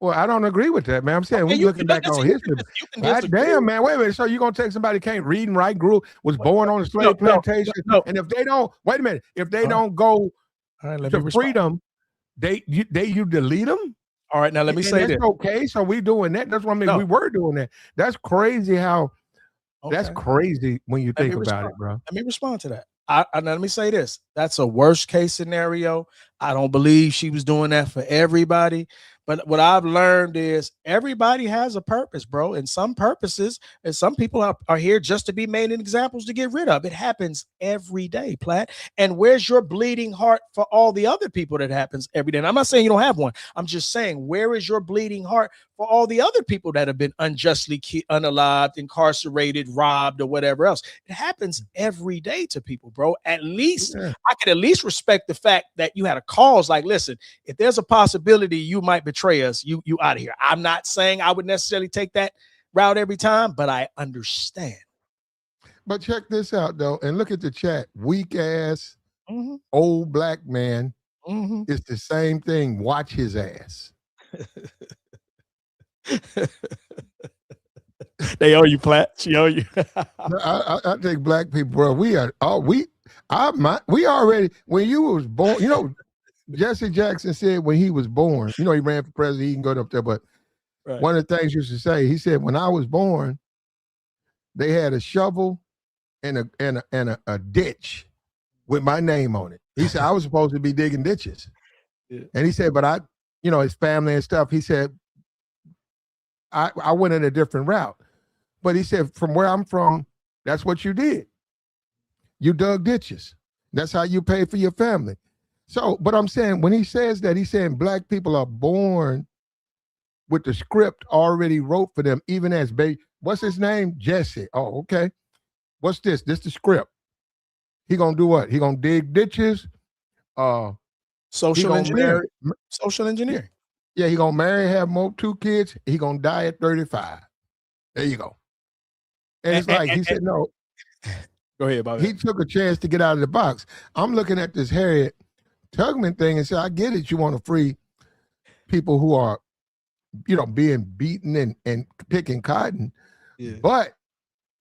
Well, I don't agree with that, man. I'm saying, we're looking back on history. God damn, man. Wait a minute. So you're going to take somebody who can't read and write, was born on a slave plantation? No. And if they don't, wait a minute, if they don't go to freedom, you delete them? All right, now let me say this. Okay, so we doing that. That's what I mean. We were doing that. That's crazy that's crazy when you think about it, bro. Let me respond to that. Now let me say this. That's a worst case scenario. I don't believe she was doing that for everybody. But what I've learned is everybody has a purpose, bro. And some purposes, and some people are here just to be made in examples to get rid of. It happens every day, Platt. And where's your bleeding heart for all the other people that happens every day? And I'm not saying you don't have one. I'm just saying, where is your bleeding heart for all the other people that have been unjustly unalived, incarcerated, robbed, or whatever else? It happens every day to people, bro. At least I could at least respect the fact that you had a cause. Like, listen, if there's a possibility you might betray us, you out of here. I'm not saying I would necessarily take that route every time, but I understand. But check this out, though, and look at the chat. Weak ass, old black man. It's the same thing. Watch his ass. They owe you, Platt. She owe you. I think black people, bro. We already, when you was born, you know, Jesse Jackson said when he was born, you know, he ran for president, he can go up there, but one of the things he used to say, he said, when I was born, they had a shovel and a ditch with my name on it. He said, I was supposed to be digging ditches. And he said, but you know, his family and stuff, he said, I went in a different route. But he said, from where I'm from, that's what you did. You dug ditches. That's how you pay for your family. So, but I'm saying, when he says that, he's saying black people are born with the script already wrote for them, even as what's his name? Jesse. Oh, okay. What's this? This the script. He gonna do what? He gonna dig ditches. Social engineering. Social engineering. Yeah, he gonna marry, have 2 kids. He gonna die at 35. There you go. And it's like he said, no. Go ahead, Bobby. He took a chance to get out of the box. I'm looking at this Harriet Tubman thing and say, I get it. You want to free people who are, you know, being beaten and picking cotton, but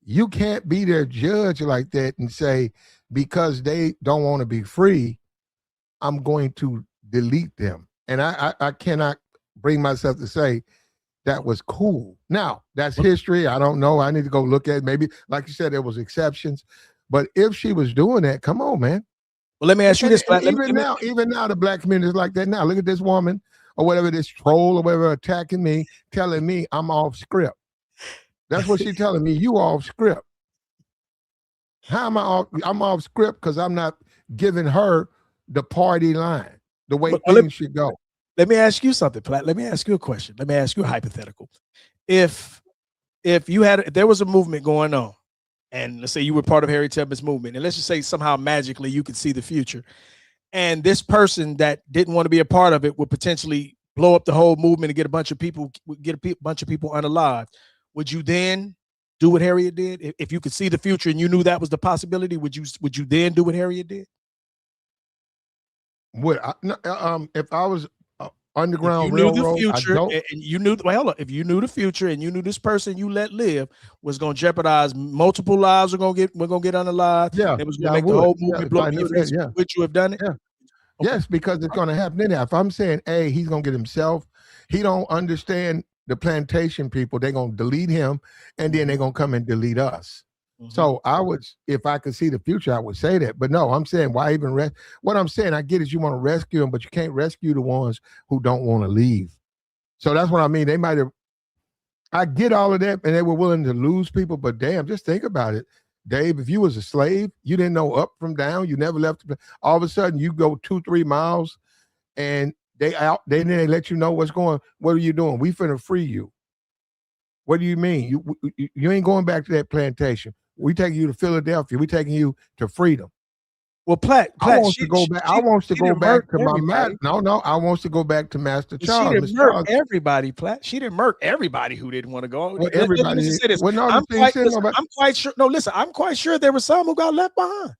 you can't be their judge like that and say, because they don't want to be free, I'm going to delete them. And I cannot bring myself to say that was cool. Now, that's history. I don't know. I need to go look at it. Maybe, like you said, there was exceptions. But if she was doing that, come on, man. Well, let me ask you this. Even now, the black community is like that now. Look at this woman or whatever, this troll or whatever attacking me, telling me I'm off script. That's what she's telling me. You off script. How am I off? I'm off script because I'm not giving her the party line, the way things should go. Let me ask you something, Platt. Let me ask you a question. Let me ask you a hypothetical. If there was a movement going on, and let's say you were part of Harriet Tubman's movement, and let's just say somehow magically you could see the future, and this person that didn't want to be a part of it would potentially blow up the whole movement and get a bunch of people unalived, would you then do what Harriet did? If you could see the future and you knew that was the possibility, would you then do what Harriet did? If I was Underground if you knew Railroad, the future, and you knew, if you knew the future and you knew this person you let live was going to jeopardize multiple lives, we're going to get unalived. Yeah, it was going to make the whole movement blow up. Would you have done it? Yeah. Okay. Yes, because it's going to happen anyhow. If I'm saying, hey, he's going to get himself, he don't understand the plantation people, they're going to delete him, and then they're going to come and delete us. So I would, if I could see the future, I would say that. But no, I'm saying, why even what I'm saying, I get is you want to rescue them, but you can't rescue the ones who don't want to leave. So that's what I mean. They might have, I get all of that, and they were willing to lose people, but damn, just think about it. Dave, if you was a slave, you didn't know up from down, you never left. All of a sudden, you go 2-3 miles, and they let you know what's going. What are you doing? We finna free you. What do you mean? You ain't going back to that plantation. We taking you to Philadelphia. We taking you to freedom. Well, Platt, I want to go back. I want to go back to my master. No. I want to go back to Master Charles. She didn't murk everybody, Platt. She didn't murk everybody who didn't want to go. Well, everybody. I'm quite sure. No, listen. I'm quite sure there were some who got left behind.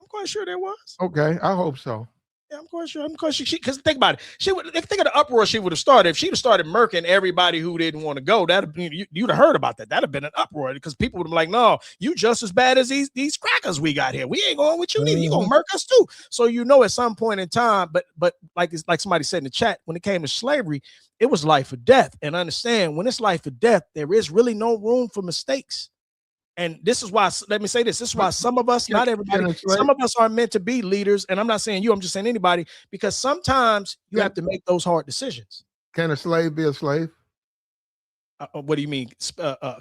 I'm quite sure there was. Okay, I hope so. Yeah, I'm quite sure. Because think about it. Think of the uproar she would have started if she'd have started murking everybody who didn't want to go. You'd have heard about that. That'd have been an uproar because people would have been like, "No, you just as bad as these crackers we got here. We ain't going with you. You gonna murk us too." So at some point in time, but like somebody said in the chat, when it came to slavery, it was life or death. And understand, when it's life or death, there is really no room for mistakes. And this is why, let me say this is why some of us, not everybody, some of us are meant to be leaders. And I'm not saying you, I'm just saying anybody, because sometimes you have to make those hard decisions. Can a slave be a slave? What do you mean?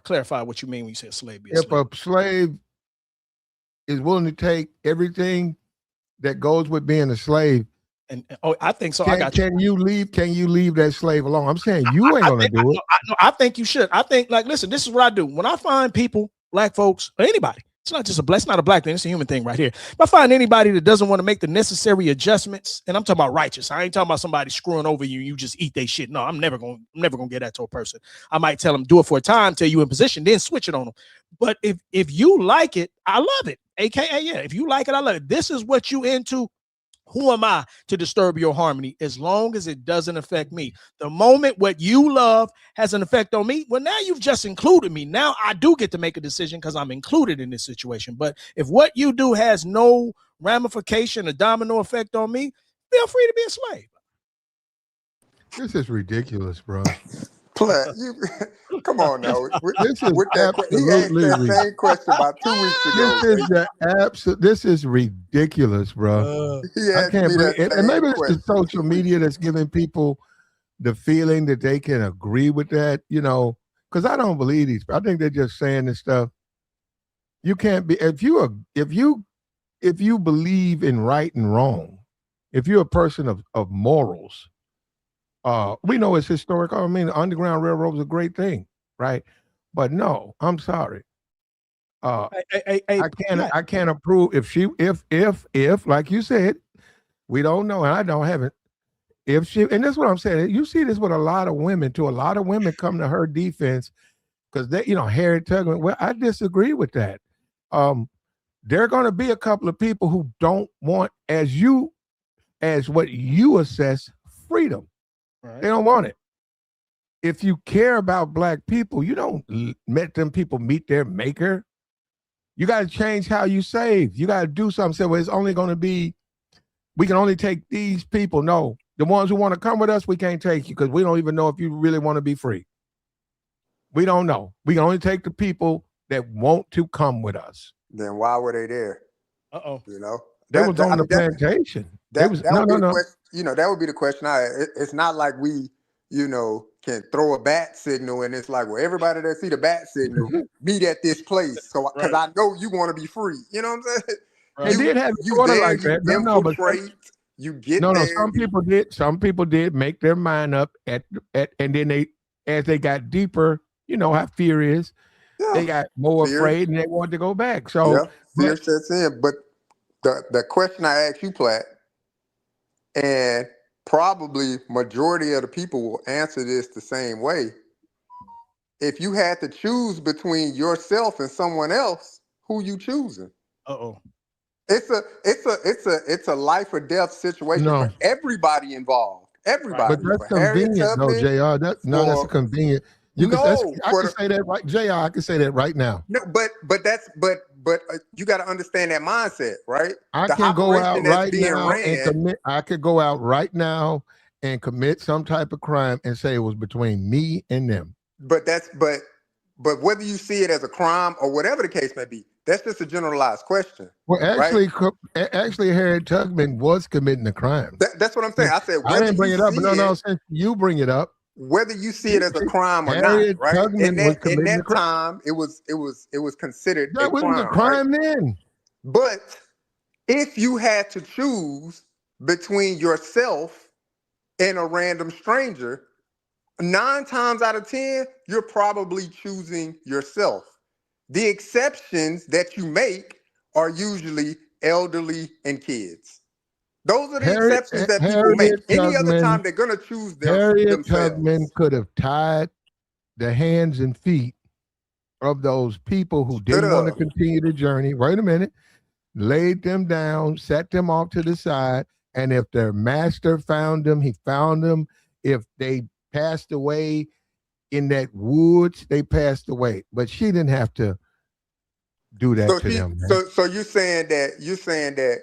Clarify what you mean when you say a slave be a If slave. a slave is willing to take everything that goes with being a slave, And I think so. I got you. Can you leave that slave alone? I'm saying you ain't gonna do it. I think you should. I think, like, listen, this is what I do. When I find people, black folks, or anybody, it's not a black thing, it's a human thing right here. If I find anybody that doesn't want to make the necessary adjustments, and I'm talking about righteous, I ain't talking about somebody screwing over you, you just eat their shit. No, I'm never gonna get that to a person. I might tell them do it for a time till you in position, then switch it on them. But if you like it, I love it. AKA, yeah, if you like it, I love it. This is what you into. Who am I to disturb your harmony as long as it doesn't affect me? The moment what you love has an effect on me, well, now you've just included me. Now I do get to make a decision because I'm included in this situation. But if what you do has no ramification, a domino effect on me, feel free to be a slave. This is ridiculous, bro. Platt, you come on now. This is With that, he asked absolutely that same question about 2 weeks ago. This is ridiculous, bro. He I asked can't me believe that it. And same maybe it's the question. social media that's giving people the feeling that they can agree with that, you know, because I don't believe these. I think they're just saying this stuff. You can't be if you believe in right and wrong, if you're a person of morals, we know it's historical. I mean, the Underground Railroad was a great thing, right? But no, I'm sorry. I can't approve if like you said, we don't know, and I haven't. If she, and that's what I'm saying. You see this with a lot of women too. A lot of women come to her defense because they, Harriet Tubman. Well, I disagree with that. There are going to be a couple of people who don't want as what you assess freedom. Right. They don't want it. If you care about black people, you don't let them people meet their maker. You got to change how you save. You got to do something. Say, well, it's only going to be, we can only take these people. No, the ones who want to come with us, we can't take you because we don't even know if you really want to be free. We don't know. We can only take the people that want to come with us. Then why were they there? They was on the plantation. That would be the question. It's not like we, can throw a bat signal and it's like, well, everybody that see the bat signal meet at this place. So because I know you want to be free. You know what I'm saying? Right. They did have sort of like that. You get no, there. Some people did. Some people did make their mind up at and then as they got deeper, how fear is. Yeah. They got more afraid and they wanted to go back. So fear sets in. But the question I asked you, Platt, and probably majority of the people will answer this the same way. If you had to choose between yourself and someone else, who you choosing? It's a life or death situation for everybody involved. Everybody. But that's convenient, though, JR. That's convenient. I can say that right, JR. I can say that right now. No, but you got to understand that mindset, right? I can go out right now and commit. I could go out right now and commit some type of crime and say it was between me and them. But whether you see it as a crime or whatever the case may be, that's just a generalized question. Well, actually, Harriet Tubman was committing a crime. That's what I'm saying. I said I didn't bring it up, but no, since you bring it up. Whether you see it as a crime or not, right? In that time, it was considered a crime. That wasn't a crime then. But if you had to choose between yourself and a random stranger, 9 times out of 10, you're probably choosing yourself. The exceptions that you make are usually elderly and kids. Those are the exceptions that people make. Any other time, they're going to choose Harriet Tubman could have tied the hands and feet of those people who didn't want to continue the journey. Wait a minute. Laid them down, set them off to the side, and if their master found them, he found them. If they passed away in that woods, they passed away. But she didn't have to do that to them. Man. So you're saying that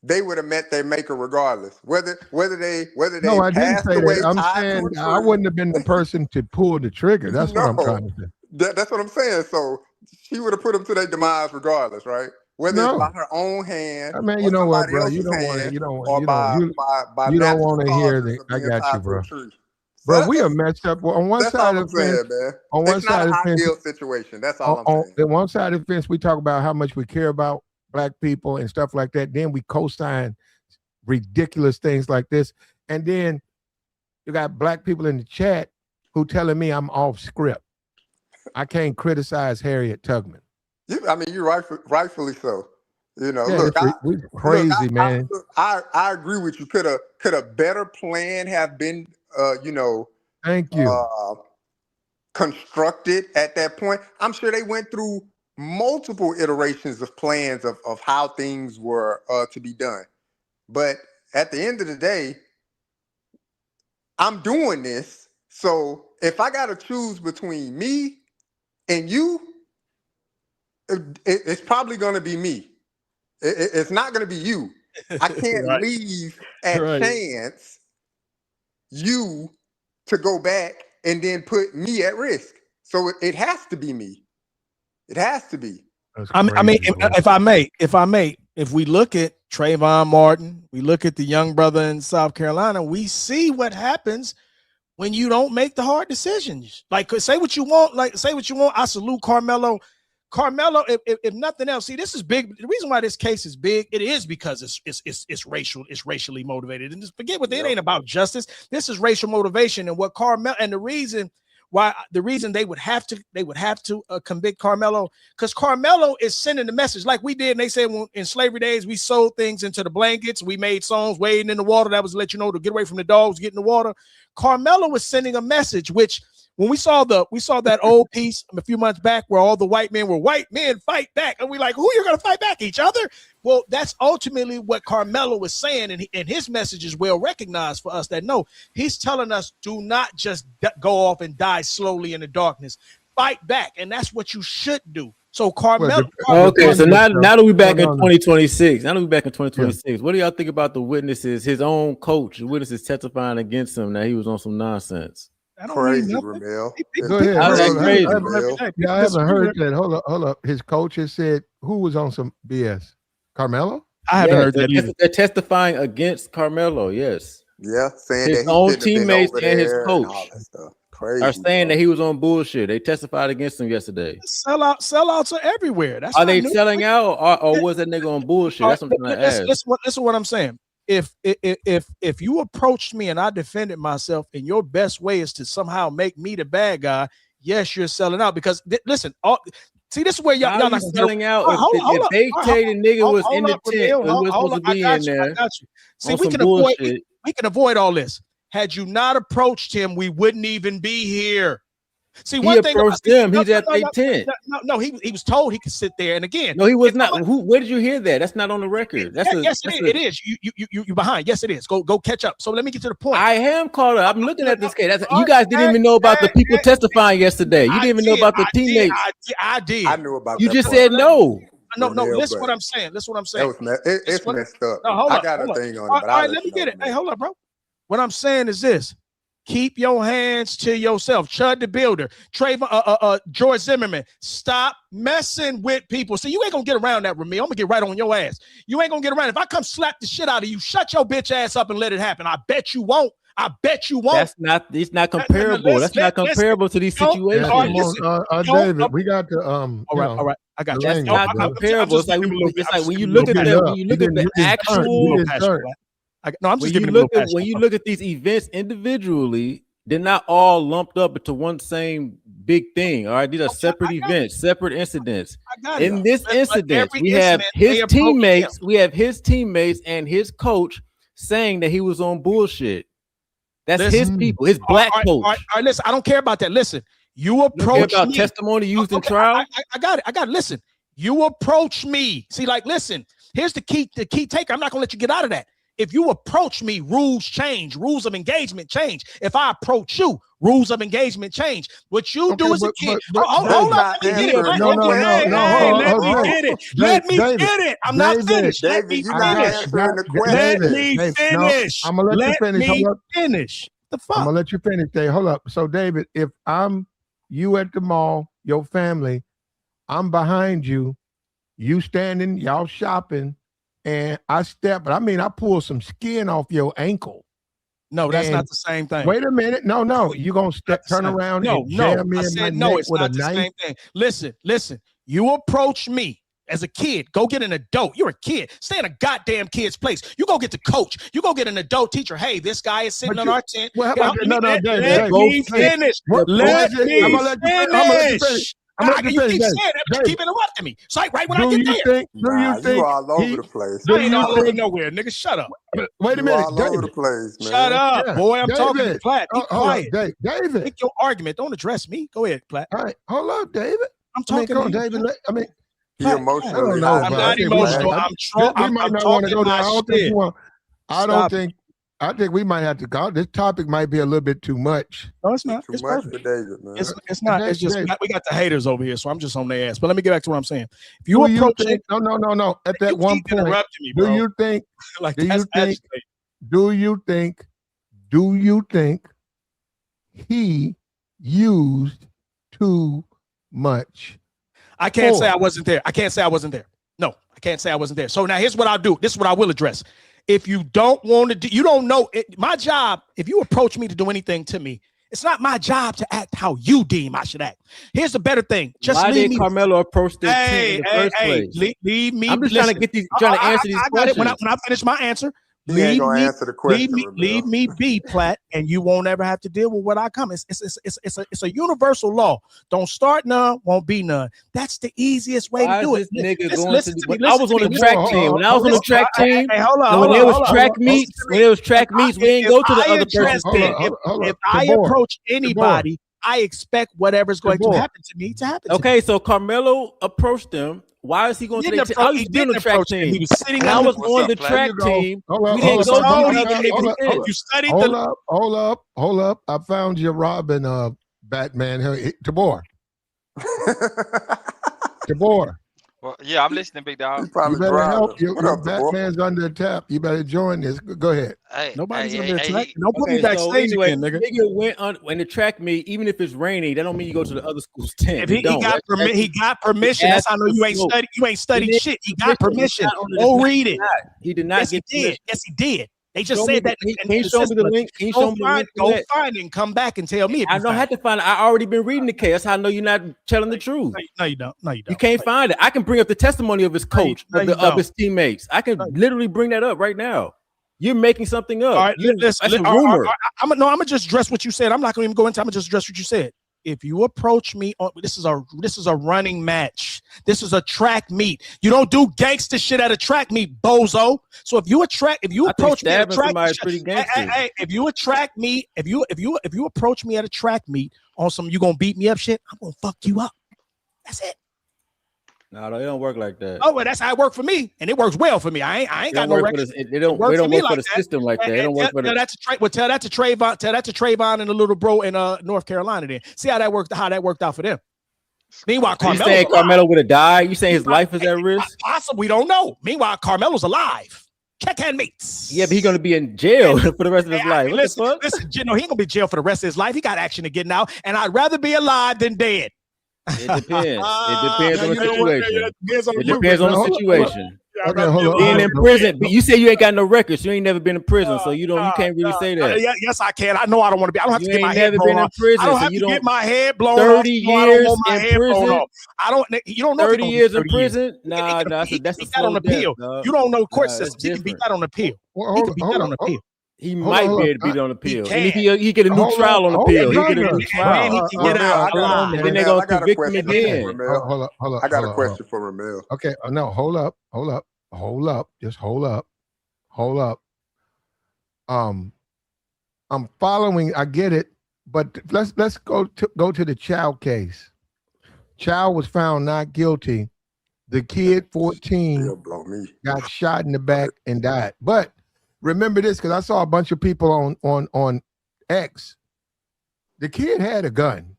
they would have met their maker regardless, whether they no, I didn't say away. That. I'm saying I wouldn't have been the person to pull the trigger. That's what I'm trying to say. That's what I'm saying. So she would have put them to their demise regardless, right? Whether it's by her own hand. I mean, you know what, bro? You don't want to. You don't want to hear the. I got you, bro. Bro, we are messed up. Well, on one side of the fence, man. on one It's not side an of the fence, ideal situation. That's all I'm saying. On one side of the fence, we talk about how much we care about black people and stuff like that. Then we co-sign ridiculous things like this. And then you got black people in the chat who telling me I'm off script. I can't criticize Harriet Tubman. You're rightfully so. You know, yeah, look, we crazy, man. I agree with you. Could a better plan have been, Thank you. Constructed at that point? I'm sure they went through multiple iterations of plans of how things were to be done. But at the end of the day, I'm doing this. So if I got to choose between me and you, it's probably going to be me. It's not going to be you. I can't Right. leave at chance you to go back and then put me at risk. So it has to be me. It has to be. I mean, if I may, if we look at Trayvon Martin, we look at the young brother in South Carolina, we see what happens when you don't make the hard decisions. Like, say what you want. I salute Karmelo. Karmelo, if nothing else, see, this is big. The reason why this case is big, it is because it's racial, it's racially motivated. And just forget what it ain't about justice. This is racial motivation, and what Karmelo, and the reason they would have to convict Karmelo, because Karmelo is sending the message like we did. And they said in slavery days, we sold things into the blankets, we made songs wading in the water that was to let you know to get away from the dogs, get in the water. Karmelo was sending a message, which when we saw that old piece a few months back where all the white men fight back, and we like, who you're gonna fight back? Each other? Well, that's ultimately what Karmelo was saying, and his message is well recognized for us. That no, he's telling us, do not just go off and die slowly in the darkness. Fight back, and that's what you should do. So Karmelo. Okay, so now that we back in 2026. Now that we back in 2026, what do y'all think about the witnesses? His own coach, the witnesses testifying against him that he was on some nonsense. Crazy, Ramel. Go ahead. I haven't heard that. Hold up. His coach has said who was on some BS? Carmelo? I haven't heard that either. They're testifying against Carmelo. Yes. Yeah, saying his that own teammates and his coach and all that stuff. Crazy, are saying that he was on bullshit. They testified against him yesterday. Sellouts are everywhere. That's are they selling out, or was that nigga on bullshit? That's what I'm trying to ask. Listen what I'm saying. If you approached me and I defended myself, and your best way is to somehow make me the bad guy, yes, you're selling out. Because listen, see, this is where y'all not selling out. If they say the nigga was in the tent, was supposed to be in there. I got you. See, we can avoid all this. Had you not approached him, we wouldn't even be here. See, he approached them. He's at their tent. No, he was told he could sit there. And again, no, he was not. Where did you hear that? That's not on the record. It is. You behind. Yes, it is. Go catch up. So let me get to the point. I am caught up. I'm looking at this case. You guys didn't even know about the people testifying yesterday. You didn't even know about the teammates. I did. I knew about. You just said no. No. Listen what I'm saying. Listen what I'm saying. It's messed up. No, I got a thing on it. All right, let me get it. Hey, hold up, bro. What I'm saying is this. Keep your hands to yourself. Chud the Builder, Trayvon, George Zimmerman. Stop messing with people. See, you ain't gonna get around that with me. I'm gonna get right on your ass. You ain't gonna get around. If I come slap the shit out of you, shut your bitch ass up and let it happen. I bet you won't. It's not comparable. That's not comparable to these situations. David, we got to all right. I got you. That's not comparable. It's like when you look at the actual. When you look at these events individually, they're not all lumped up into one same big thing. All right, these are separate events, separate incidents. In this incident, we have his teammates. We have his teammates and his coach saying that he was on bullshit. That's his people, his black coach. All right, listen. I don't care about that. Listen, you approach me. Testimony used in trial. I got it. Listen, you approach me. See, like, listen. Here's the key taker. I'm not gonna let you get out of that. If you approach me, rules change. Rules of engagement change. If I approach you, rules of engagement change. What you do as a kid. Hold on. Let me get it. Let me get it. I'm not finished. Let me finish. Let me finish. I'm going to let you finish. Finish. The fuck? I'm going to let you finish, Dave. Hold up. So, David, if I'm you at the mall, your family, I'm behind you, you standing, y'all shopping, and I pull some skin off your ankle. No, that's not the same thing. Wait a minute. No. You gonna turn around and jam me in my neck with a knife? Same thing. Listen. You approach me as a kid. Go get an adult. You're a kid. Stay in a goddamn kid's place. You go get the coach. You go get an adult teacher. Hey, this guy is sitting on our tent. Well, let me finish. Let me finish. You keep saying that, but keep interrupting me. So right when I get there. Do you think you all over the place? I ain't all over nowhere, nigga. Shut up. Wait a minute. All over the place, man. Shut up, boy. I'm talking to Platt. Be quiet. David. Make your argument. Don't address me. Go ahead, Platt. All right. Hold up, David. I'm talking to you, David. He emotional. I'm not emotional. I'm talking my shit. I think we might have to go. This topic might be a little bit too much. No, it's not. It's much for David, man. It's not. It's just we got the haters over here, so I'm just on their ass. But let me get back to what I'm saying. If you approach it, no. At that one point, me, bro. do you think? Like, do you think he used too much? I can't say I wasn't there. No, I can't say I wasn't there. So now here's what I'll do. This is what I will address. If you don't want to do, you don't know it, my job. If you approach me to do anything to me, it's not my job to act how you deem I should act. Here's the better thing. Just why leave did Karmelo approach this team in the first place? Leave me. I'm just trying to get these, trying to answer these questions. When I finish my answer, answer the question. Leave me be, Platt, and you won't ever have to deal with what I come. It's a universal law. Don't start none, won't be none. That's the easiest way to do it. I was on the track team. When I was on the track team, when there was track meets, we ain't go to the other person. If I approach anybody, I expect whatever's going to happen to me to happen. Okay, so Karmelo approached them. Why is he going to the team? I was doing the track team. He was sitting. I was on the track team. We didn't go to you studied Hold up. I found your Robin Batman. Tabor. Well, yeah, I'm listening, big dog. You better help. Batman's under attack. You better join this. Go ahead. Hey, nobody's under attack. Nobody backstage again, nigga. Nigga went on when the track meet, even if it's raining, that don't mean you go to the other school's tent. If he got permission. That's how I know you ain't studied shit. He got permission. Go read it. He did not get it. Yes, he did. They just said that. Can you show me the link? Go find it and come back and tell me. I don't have to find it. I already been reading the case. That's how I know you're not telling the truth. No, you don't. You can't find it. I can bring up the testimony of his coach, of his teammates. I can literally bring that up right now. You're making something up. All right, that's a rumor. I'm gonna just address what you said. I'm not gonna even go into. I'm gonna just address what you said. If you approach me on this is a running match. This is a track meet. You don't do gangster shit at a track meet, bozo. So if you approach me at a track meet, if you approach me at a track meet on some you gonna beat me up shit, I'm gonna fuck you up. That's it. No, it don't work like that. Oh, well, that's how it worked for me, and it works well for me. I ain't got no record. They don't work for the system like that. It don't work for the. Tell that to Trayvon. Tell that to Trayvon and the little bro in North Carolina. Then see how that worked out for them. Meanwhile, you saying Karmelo would have died? You saying his life is at risk? Possibly, we don't know. Meanwhile, Carmelo's alive. Check hand mates. Yeah, but he's gonna be in jail for the rest of his life. Listen, he ain't gonna be in jail for the rest of his life. He got action to get now, and I'd rather be alive than dead. It depends. It depends on the situation. It depends on the situation. Being in prison, but you say you ain't got no records. You ain't never been in prison, so you can't really say that. Yes, I can. I know I don't want to be. I don't have to get my head blown off. I don't have to get my head blown 30 years in prison. You don't know. 30 years in prison. Nah, that's that on appeal. You don't know court systems. He can beat that on appeal. He can beat that on appeal. He might be able to beat it on appeal. And he get a new trial on appeal. He get a new trial. He can get out alive. And then they're going to convict him again. Hold up. I got a question for Ramel. Okay. No, hold up. Just hold up. I'm following. I get it. But let's go to the child case. Child was found not guilty. The kid, 14, got shot in the back and died. But remember this, because I saw a bunch of people on X. The kid had a gun.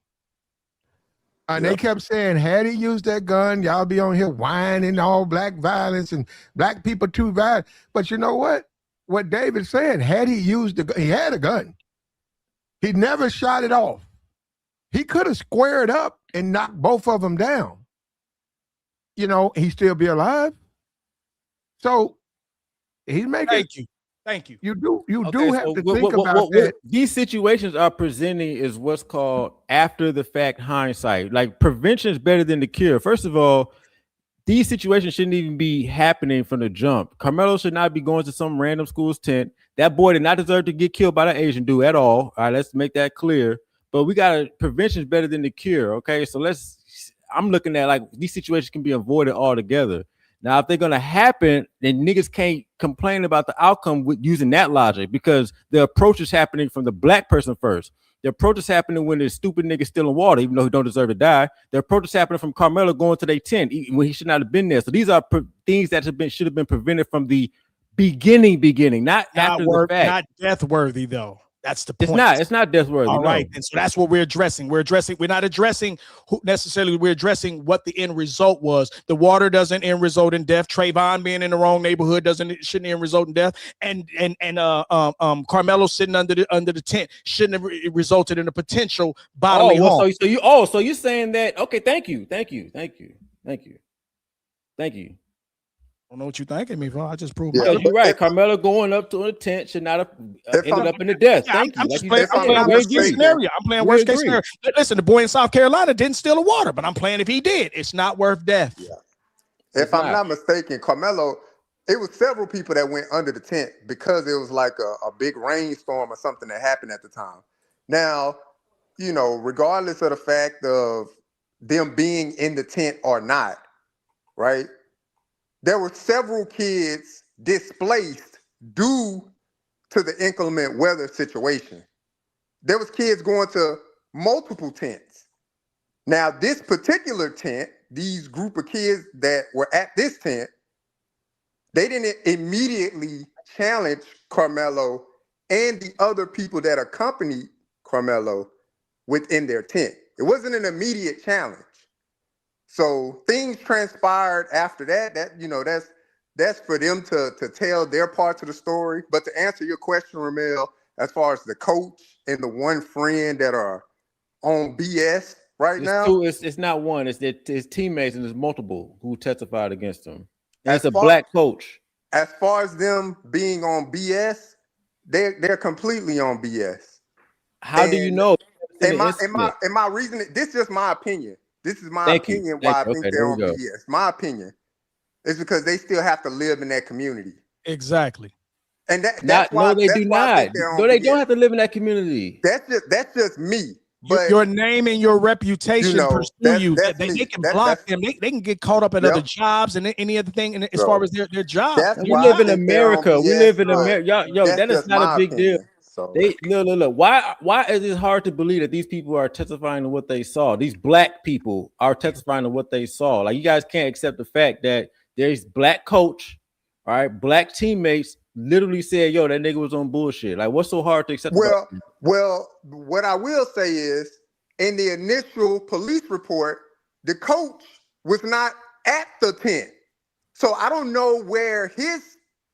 And they kept saying, had he used that gun, y'all be on here whining all black violence and black people too violent. But you know what? What David's saying, had he used the gun, he had a gun. He never shot it off. He could have squared up and knocked both of them down. He'd still be alive. So he's making. Thank you. Thank you. You do Okay, have so to think about that. these situations are presenting is what's called after the fact hindsight. Like prevention is better than the cure. First of all, these situations shouldn't even be happening from the jump. Karmelo should not be going to some random school's tent. That boy did not deserve to get killed by that Asian dude at all. All right, let's make that clear. But we got prevention is better than the cure. Okay, so I'm looking at like these situations can be avoided altogether. Now, if they're gonna happen, then niggas can't complain about the outcome with using that logic because the approach is happening from the black person first. The approach is happening when the stupid nigga stealing water, even though he don't deserve to die. The approach is happening from Karmelo going to their tent when he should not have been there. So these are things that should have been prevented from the beginning, not after the fact. Not death worthy though. That's the point. It's not death worthy. All right, and so that's what we're addressing. We're not addressing who necessarily. We're addressing what the end result was. The water doesn't end result in death. Trayvon being in the wrong neighborhood shouldn't end result in death. And Karmelo sitting under the tent shouldn't have resulted in a potential bodily harm. So you're saying that? Okay, thank you. I don't know what you're thanking me for. I just proved. Because you're right. Karmelo going up to a tent should not have ended up in the death. I'm playing worst case scenario. I'm playing worst case scenario. Listen, the boy in South Carolina didn't steal the water, but I'm playing if he did. It's not worth death. Yeah. If I'm not mistaken, Karmelo, it was several people that went under the tent because it was like a big rainstorm or something that happened at the time. Now, regardless of the fact of them being in the tent or not, right? There were several kids displaced due to the inclement weather situation. There was kids going to multiple tents. Now, this particular tent, these group of kids that were at this tent, they didn't immediately challenge Karmelo and the other people that accompanied Karmelo within their tent. It wasn't an immediate challenge. So things transpired after that. That's for them to tell their parts of the story. But to answer your question, Ramel, as far as the coach and the one friend that are on BS now, it's not one. It's his teammates and there's multiple who testified against him. And it's a black coach. As far as them being on BS, they're completely on BS. How do you know? In my reasoning, this is just my opinion. This is my opinion why I think they're on BS. My opinion is because they still have to live in that community. Exactly. And that's why they do not. No, they don't have to live in that community. That's just me. But your name and your reputation pursue you. They can block them. They can get caught up in other jobs and any other thing. And as far as their job, we live in America. We live in America. Yo, that is not a big deal. So look. Why is it hard to believe that these people are testifying to what they saw? These black people are testifying to what they saw. Like you guys can't accept the fact that there's black coach, all right, black teammates literally said, "Yo, that nigga was on bullshit." Like, what's so hard to accept? Well, what I will say is, in the initial police report, the coach was not at the tent, so I don't know where his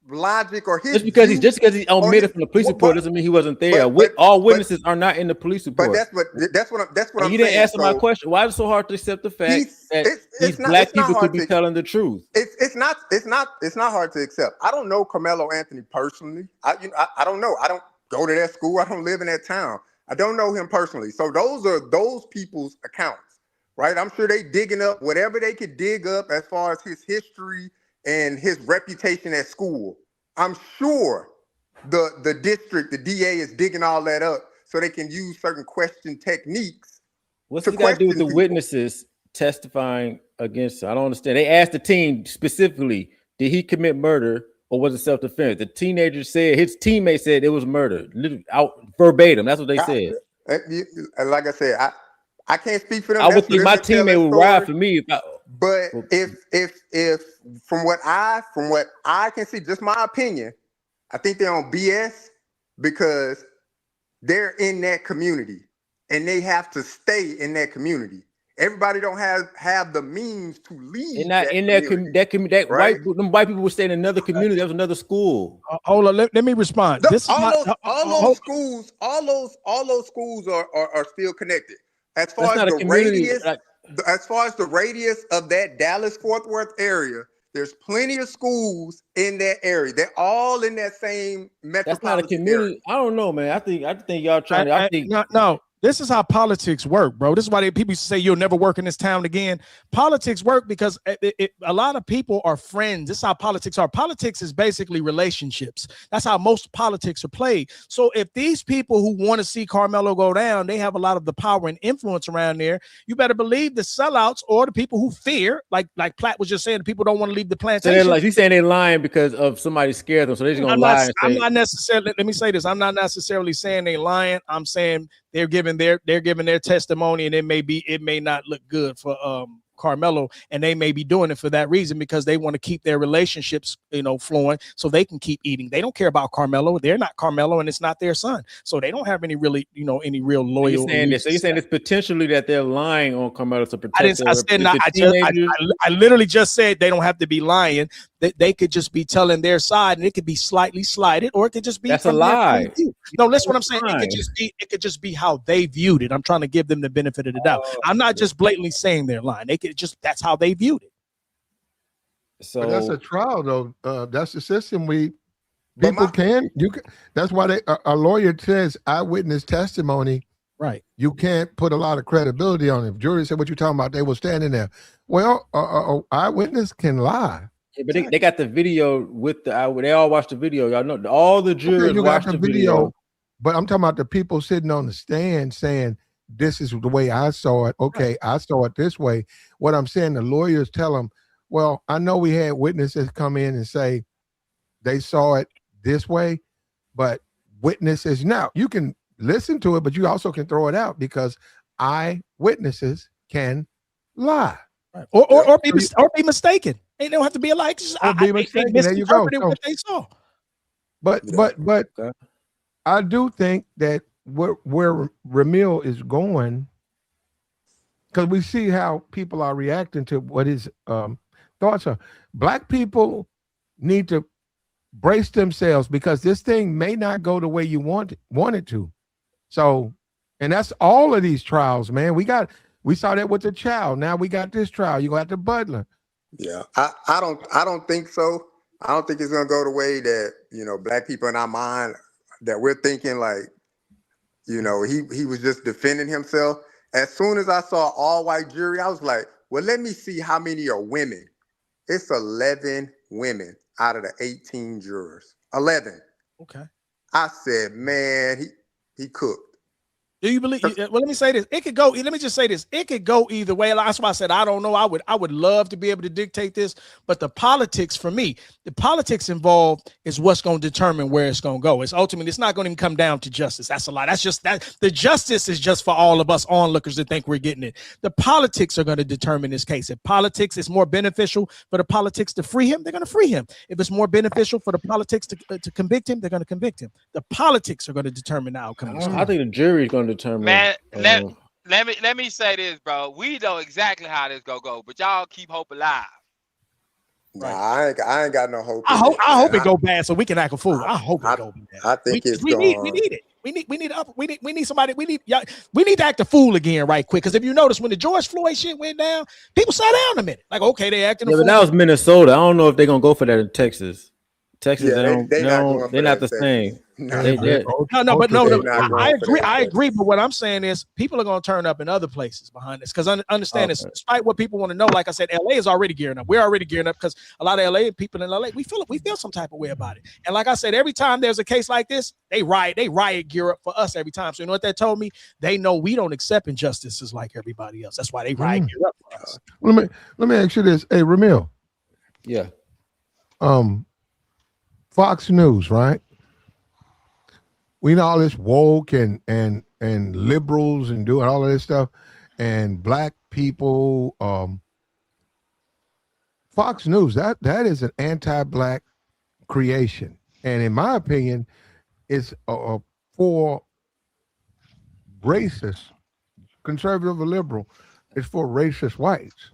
logic or his just because he's omitted from the police report doesn't mean he wasn't there. All witnesses are not in the police report. But that's what I'm saying. You didn't answer my question. Why is it so hard to accept the fact that these black people could be telling the truth? It's not hard to accept. I don't know Carmelo Anthony personally. I don't know. I don't go to that school. I don't live in that town. I don't know him personally. So those are those people's accounts, right? I'm sure they digging up whatever they could dig up as far as his history and his reputation at school. I'm sure the district, the DA is digging all that up so they can use certain question techniques. What's it got to do with the witnesses testifying against him? I don't understand. They asked the team specifically, did he commit murder or was it self-defense? The teenager said, his teammate said it was murder. Literally out verbatim. That's what they said. Like I said, I can't speak for them. I would think my teammate would ride for me. But if from what I can see, just my opinion, I think they're on BS because they're in that community and they have to stay in that community. Everybody don't have the means to leave. And not in that community. Right? Them white people would stay in another community. That was another school. Hold on, let me respond. All those schools are still connected. As far as the radius, of that Dallas-Fort Worth area, There's plenty of schools in that area. They're all in that same metropolitan That's not a community. area. I don't know, man. I think y'all trying to. I think no. This is how politics work, bro. This is why people used to say you'll never work in this town again. Politics work because a lot of people are friends. This is how politics are. Politics is basically relationships. That's how most politics are played. So if these people who want to see Karmelo go down, they have a lot of the power and influence around there, you better believe the sellouts or the people who fear, like Platt was just saying, the people don't want to leave the plantation. So like he's saying they're lying because of somebody scared them. So they're just gonna lie. I'm not necessarily. Let me say this. I'm not necessarily saying they're lying. I'm saying they're giving their testimony, and it may not look good for Karmelo, and they may be doing it for that reason because they want to keep their relationships, flowing, so they can keep eating. They don't care about Karmelo. They're not Karmelo, and it's not their son, so they don't have any real loyal. So you're saying it's potentially that they're lying on Karmelo to protect. I literally just said they don't have to be lying. They could just be telling their side, and it could be slightly slighted, or it could just be that's a lie. No, that's what I'm saying. It could just be how they viewed it. I'm trying to give them the benefit of the doubt. I'm not just blatantly saying they're lying. They could just that's how they viewed it. So but that's a trial, though. That's the system. People can. That's why a lawyer says eyewitness testimony. Right. You can't put a lot of credibility on it. If jury said what you're talking about, they were standing there. Well, eyewitness can lie. Yeah, but they got the video with the. They all watched the video. Y'all know all the jurors watched the video. But I'm talking about the people sitting on the stand saying, "This is the way I saw it." Okay, right. I saw it this way. What I'm saying, the lawyers tell them, "Well, I know we had witnesses come in and say they saw it this way, but witnesses now you can listen to it, but you also can throw it out because eyewitnesses can lie." Right. Or be mistaken. They don't have to be alike. Be mistaken. There you go. What they saw. But I do think that where Ramil is going, because we see how people are reacting to what his thoughts are. Black people need to brace themselves because this thing may not go the way you want it to. So, and that's all of these trials, man. We saw that with the child. Now we got this trial. You got the Butler. Yeah, I don't think so. I don't think it's gonna go the way that black people in our mind that we're thinking like, he was just defending himself. As soon as I saw all white jury, I was like, well, let me see how many are women. It's 11 women out of the 18 jurors. 11. Okay. I said, man, he cooked. Do you believe? Well, let me say this. It could go. Let me just say this. It could go either way. That's why I said I don't know. I would love to be able to dictate this, but the politics for me, the politics involved is what's going to determine where it's going to go. It's ultimately it's not going to come down to justice. That's a lie. That's just that the justice is just for all of us onlookers that think we're getting it. The politics are going to determine this case. If politics is more beneficial for the politics to free him, they're going to free him. If it's more beneficial for the politics to convict him, they're going to convict him. The politics are going to determine the outcome. I think the jury is going to determine. Man, let me say this, bro. We know exactly how this go, but y'all keep hope alive. Nah, I ain't got no hope. I hope it go bad so we can act a fool. I hope it go bad. I think we need it. We need somebody. We need to act a fool again, right quick. Because if you notice, when the George Floyd shit went down, people sat down a minute. Like, okay, they acting. Yeah, but that was Minnesota. I don't know if they're gonna go for that in Texas. Texas, yeah, they're not the same. No. I agree. But what I'm saying is, people are going to turn up in other places behind this because understand this. Despite what people want to know, like I said, LA is already gearing up. We're already gearing up because a lot of LA people in LA, we feel some type of way about it. And like I said, every time there's a case like this, they riot gear up for us every time. So you know what that told me? They know we don't accept injustices like everybody else. That's why they riot gear up for us. Let me ask you this, hey Ramil. Yeah. Fox News, right? We know all this woke and liberals and doing all of this stuff, and black people. Fox News, that is an anti-black creation, and in my opinion, it's for racist, conservative or liberal. It's for racist whites.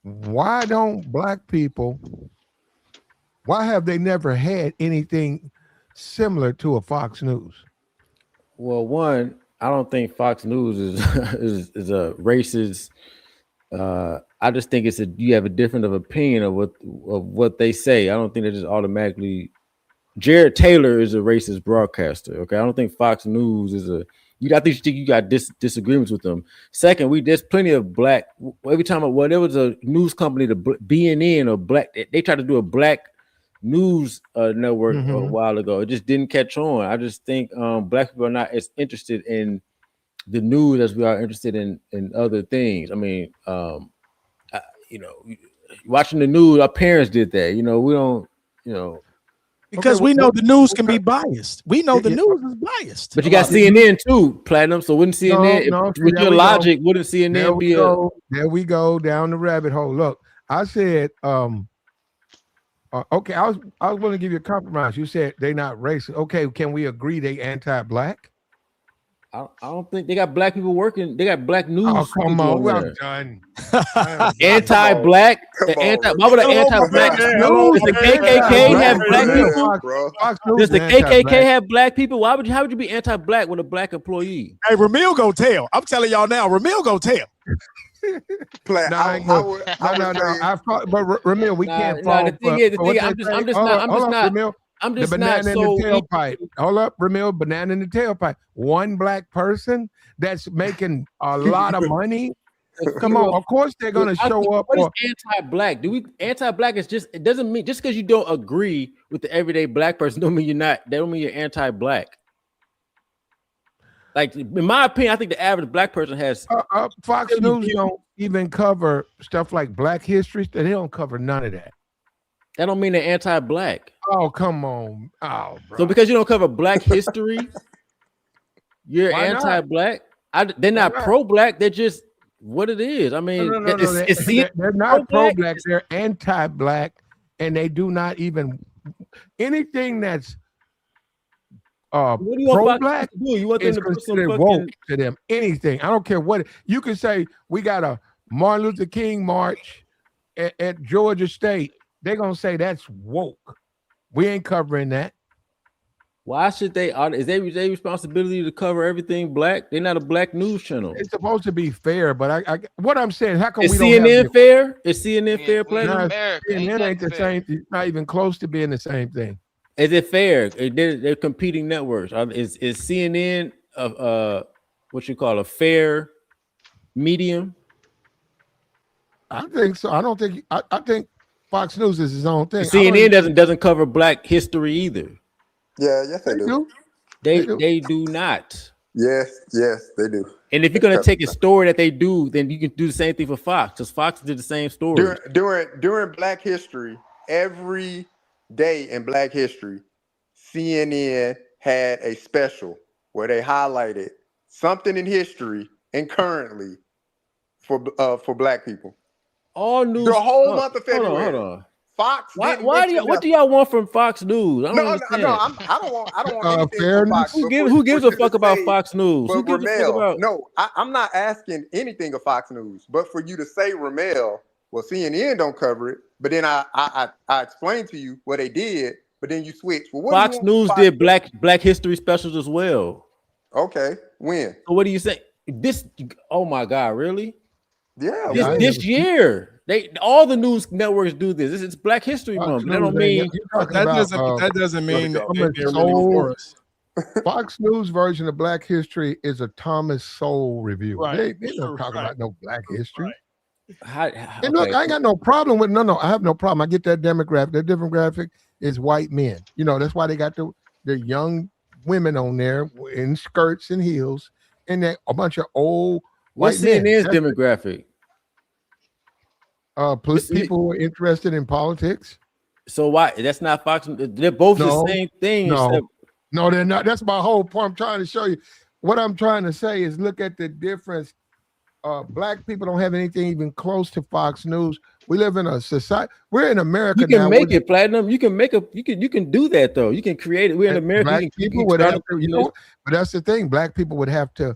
Why don't black people? Why have they never had anything similar to a Fox News? Well, one, I don't think Fox News is a racist I just think you have a different of opinion of what they say. I don't think they just automatically. Jared Taylor is a racist broadcaster. Okay, I don't think Fox News is a. I think you got disagreements with them. Second, there's plenty of black. Every time there was a news company, the BNN or black, they tried to do a black news network a while ago. It just didn't catch on. I just think black people are not as interested in the news as we are interested in other things. I mean, watching the news, our parents did that. We don't, because we know the news can be biased. We know the news is biased. But you got CNN too, Platinum. So wouldn't CNN, with your logic, wouldn't CNN be a? There we go down the rabbit hole. Look, I said, okay, I was going to give you a compromise. You said they're not racist. Okay, can we agree they anti-black? I don't think they got black people working. They got black news. Oh, come on, well done. Anti-black. Why would an anti-black? Does the KKK have black people? Does the KKK have black people? How would you be anti-black with a black employee? Hey, Ramil go tell. I'm telling y'all now. Ramil go tell. But Ramil, we can't fall. I'm just banana not so in the tailpipe. Hold up, Ramil, banana in the tailpipe. One black person that's making a lot of money. Come on, of course they're gonna show up. What is anti-black? Anti-black is just, it doesn't mean just because you don't agree with the everyday black person don't mean you're not. They don't mean you're anti-black. Like in my opinion, I think the average black person has. Fox News don't even cover stuff like Black history. They don't cover none of that. That don't mean they're anti-black. Oh, come on. Oh, bro. So because you don't cover black history, you're anti-black? They're not pro-black. They're just what it is. I mean, they're not pro-black. They're anti-black, and they do not even anything that's pro-black is considered woke to them. Anything. I don't care what. You can say we got a Martin Luther King march at Georgia State. They're going to say that's woke. We ain't covering that. Why should they? Is their responsibility to cover everything black? They're not a black news channel. It's supposed to be fair, but what I'm saying, how come is we CNN don't have fair? Is CNN fair, Platinum? CNN ain't the same. It's not even close to being the same thing. Is it fair? They're competing networks. Is CNN what you call a fair medium? I think so. I don't think. I think Fox News is his own thing. CNN doesn't cover black history either. Yeah, yes, they do. They do not. Yes, they do. And if you're gonna take a story that they do, then you can do the same thing for Fox, because Fox did the same story. During Black History, every day in Black History, CNN had a special where they highlighted something in history and currently for Black people. All news. The whole month of February. Hold on. Fox. What do y'all want from Fox News? I don't want anything from Fox. Who gives a fuck about Fox News? But Ramel, no, I'm not asking anything of Fox News. But for you to say, Ramel, well, CNN don't cover it. But then I explained to you what they did. But then you switch. Well, Fox News did Black History specials as well. Okay, when? So what do you say? Oh my God, really? Yeah, this year, all the news networks do this. It's Black History Month. That don't mean that doesn't mean Fox News version of Black History is a Thomas Sowell review. Right. They don't talk about no Black history. Right. And look, I ain't got no problem with I have no problem. I get that demographic. That demographic is white men. That's why they got the young women on there in skirts and heels, and then a bunch of old. What's CNN's demographic? People who are interested in politics. So why? That's not Fox. They're both the same thing. No, they're not. That's my whole point. I'm trying to show you. What I'm trying to say is look at the difference. Black people don't have anything even close to Fox News. We live in a society. We're in America. You can make it, Platinum. You can you can do that though. You can create it. We're in America. Black people would have to, but that's the thing. Black people would have to.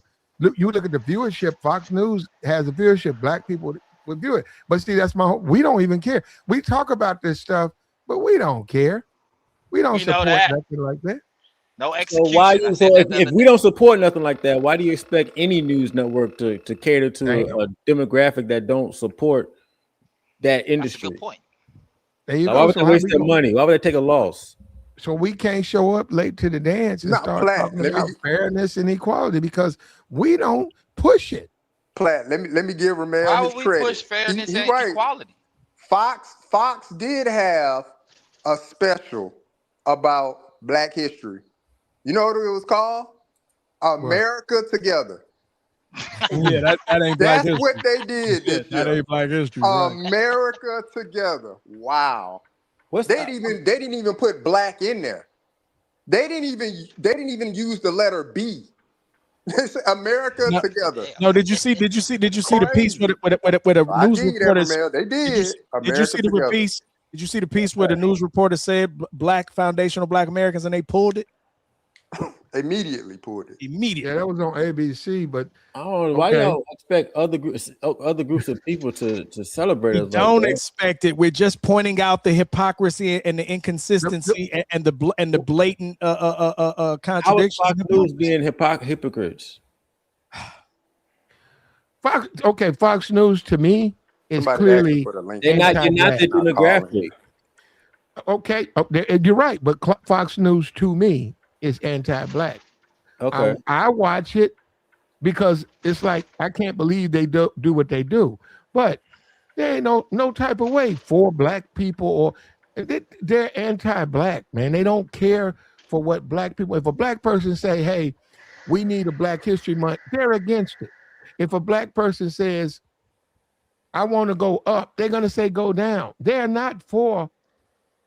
You look at the viewership. Fox News has a viewership. Black people would view it. But see, that's we don't even care. We talk about this stuff, but we don't care. We don't support nothing like that. No execution. So if we don't support nothing like that, why do you expect any news network to cater to a demographic that don't support that industry. That's a good point. There you Like, go. why would So they waste their money? Why would they take a loss? So we can't show up late to the dance and start Platt, talking about fairness and equality because we don't push it. Platt, let me give Ramel Why his would we credit. push fairness and right. equality? Fox did have a special about Black history. You know what it was called? America Together. Yeah, that ain't Black history. That's what they did this year. That ain't Black history. America Together. Wow. They didn't even put black in there. They didn't even use the letter B. It's America Together. No, did you see the piece with a news reporter? They did. Did you see the piece? Did you see the piece where the news reporter said Black Foundational Black Americans and they pulled it? Immediately pulled it. Yeah, that was on ABC, but I don't know why y'all expect other groups of people to celebrate us. Don't expect it. We're just pointing out the hypocrisy and the inconsistency and the blatant contradiction. How is Fox News being hypocrites? Fox News to me is clearly you're not the demographic. Okay, you're right, but Fox News to me is anti-black. Okay, I watch it because it's like I can't believe they do what they do, but there ain't no type of way for black people, or they're anti-black, man. They don't care for what black people. If a black person say, "Hey, we need a Black History Month," they're against it. If a black person says, "I want to go up," they're gonna say go down. They're not for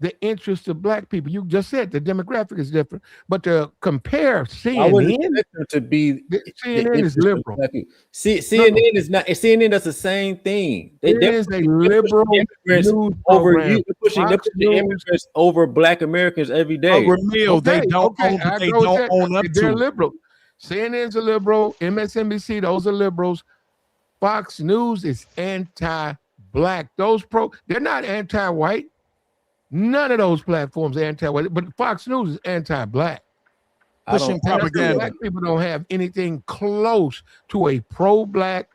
the interest of black people. You just said the demographic is different, but to compare CNN to be CNN is liberal. CNN is not. CNN does the same thing. It is a liberal news program. They're pushing immigrants over black Americans every day. They don't own up to. They're liberal. CNN's a liberal. MSNBC, those are liberals. Fox News is anti-black. They're not anti-white. None of those platforms are anti-white, but Fox News is anti-black. Pushing propaganda. Black people don't have anything close to a pro-black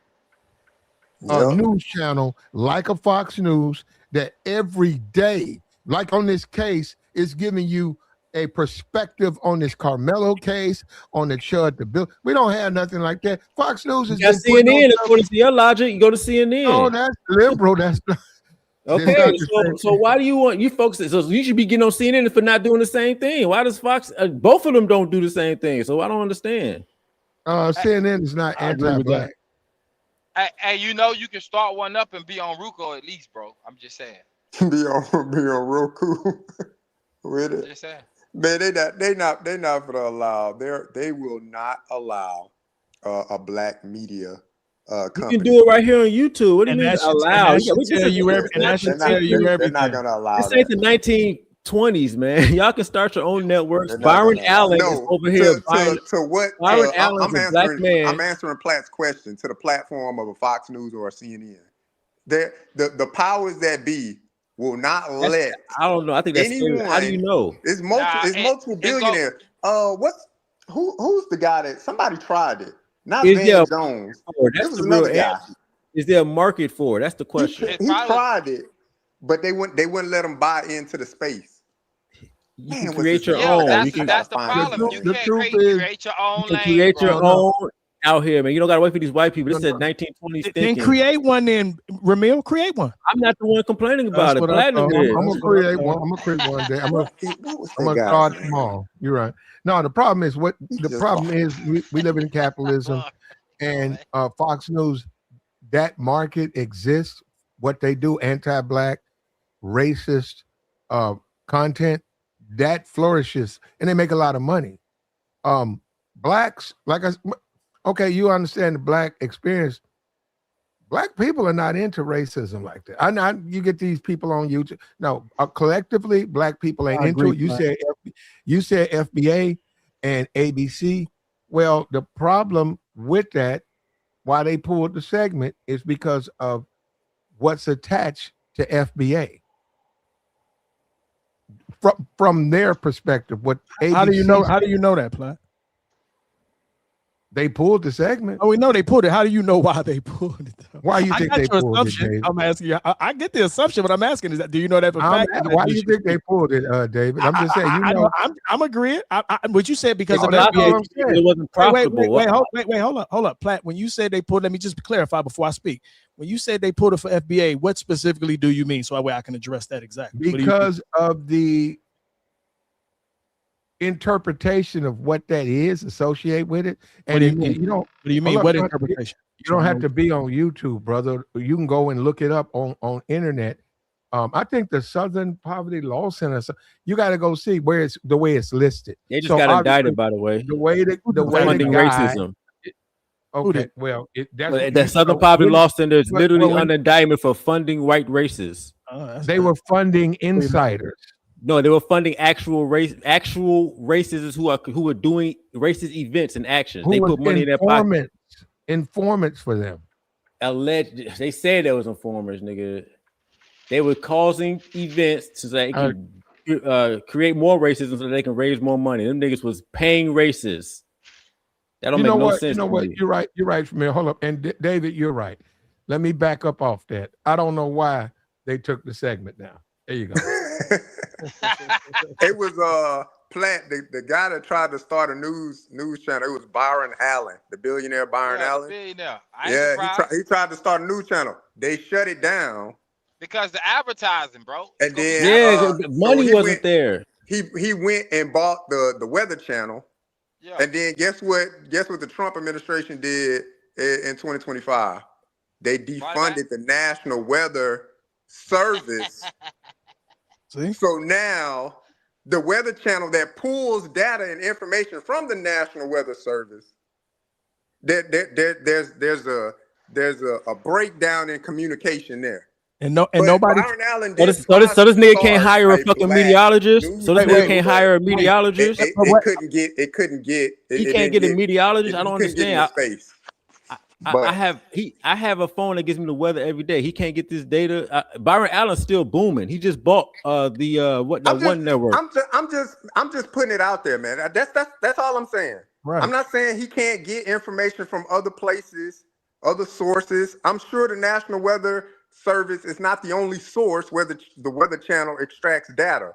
news channel like a Fox News that every day, like on this case, is giving you a perspective on this Karmelo case, on the Chud the bill. We don't have nothing like that. Fox News is CNN. According to your logic, you go to CNN. Oh, that's liberal. That's okay. So why do you want you folks? So you should be getting on CNN for not doing the same thing. Why does Fox? Both of them don't do the same thing. So I don't understand. CNN is not anti-black. Hey, you can start one up and be on Roku at least, bro. I'm just saying. be on Roku with it. Just saying. Man, they not gonna allow. They will not allow a black media. You can do it right here on YouTube. What do you mean allow? They're not gonna allow. This ain't the 1920s, man. Y'all can start your own networks. Byron Allen is over here. Byron Allen is a black man. I'm answering Platt's question to the platform of a Fox News or a CNN. The powers that be will not let. I don't know. I think that's anyone. How do you know? It's multiple billionaires. Who's the guy that somebody tried it? Not Van Jones. That's the real guy. Is there a market for it? That's the question. He tried it, but they wouldn't let him buy into the space. You can create your own. That's the problem. You can't create your own. You can create your own out here, man. You don't gotta wait for these white people. This is 1920s. Then create one. Then Ramil, create one. I'm not the one complaining about it. I'm gonna create one. I'm gonna create one day. I'm gonna start tomorrow. You're right. No, the problem is we live in capitalism, and Fox News, that market exists. What they do, anti-black, racist content, that flourishes, and they make a lot of money. Blacks, you understand the black experience. Black people are not into racism like that. You get these people on YouTube. No, collectively, black people ain't into it. You said FBA and ABC. Well, the problem with that, why they pulled the segment, is because of what's attached to FBA. From their perspective, what ABC How do you know that, Platt? They pulled the segment. Oh, we know they pulled it. How do you know why they pulled it? Though? Why you think they pulled assumption. it, David? I'm asking you. I get the assumption, but I'm asking is that do you know that for fact? Why do you think they pulled it, David? I'm just saying. I'm agreeing. What you said because of FBA, it wasn't profitable. Wait, hold up, Platt. When you said they pulled, let me just clarify before I speak. When you said they pulled it for FBA, what specifically do you mean? So that way I can address that exactly. Because of the interpretation of what that is associated with it. And you don't. What do you mean? What interpretation? You don't have to be on YouTube, brother. You can go and look it up on internet. I think the Southern Poverty Law Center. You got to go see where it's the way it's listed. They just got indicted, by the way. The way funding racism. Okay, well, the Southern Poverty Law Center is literally under indictment for funding white races. They were funding insiders. No, they were funding actual racists who were doing racist events and actions. They put money in their pocket. Informants for them. Alleged. They said there was informers, nigga. They were causing events so they can create more racism so they can raise more money. Them niggas was paying racists. That don't make no sense. You know what? You're right. You're right, Jamil. Hold up. And David, you're right. Let me back up off that. I don't know why they took the segment down. There you go. It was Plant, the guy that tried to start a news channel. It was Byron Allen, the billionaire Byron Allen. Billionaire. He tried to start a news channel. They shut it down because the advertising, bro. And then money wasn't there. He went and bought the Weather Channel. Yeah. And then guess what the Trump administration did in 2025? They defunded the National Weather Service. See? So now the Weather Channel that pulls data and information from the National Weather Service, there's a breakdown in communication there. And nobody. So this nigga can't hire a fucking meteorologist. So this nigga can't hire a meteorologist. It couldn't get. He can't get a meteorologist. I don't understand. I have a phone that gives me the weather every day. He can't get this data. Byron Allen's still booming. He just bought one network. I'm just putting it out there, man. That's all I'm saying. Right. I'm not saying he can't get information from other places, other sources. I'm sure the National Weather Service is not the only source where the Weather Channel extracts data,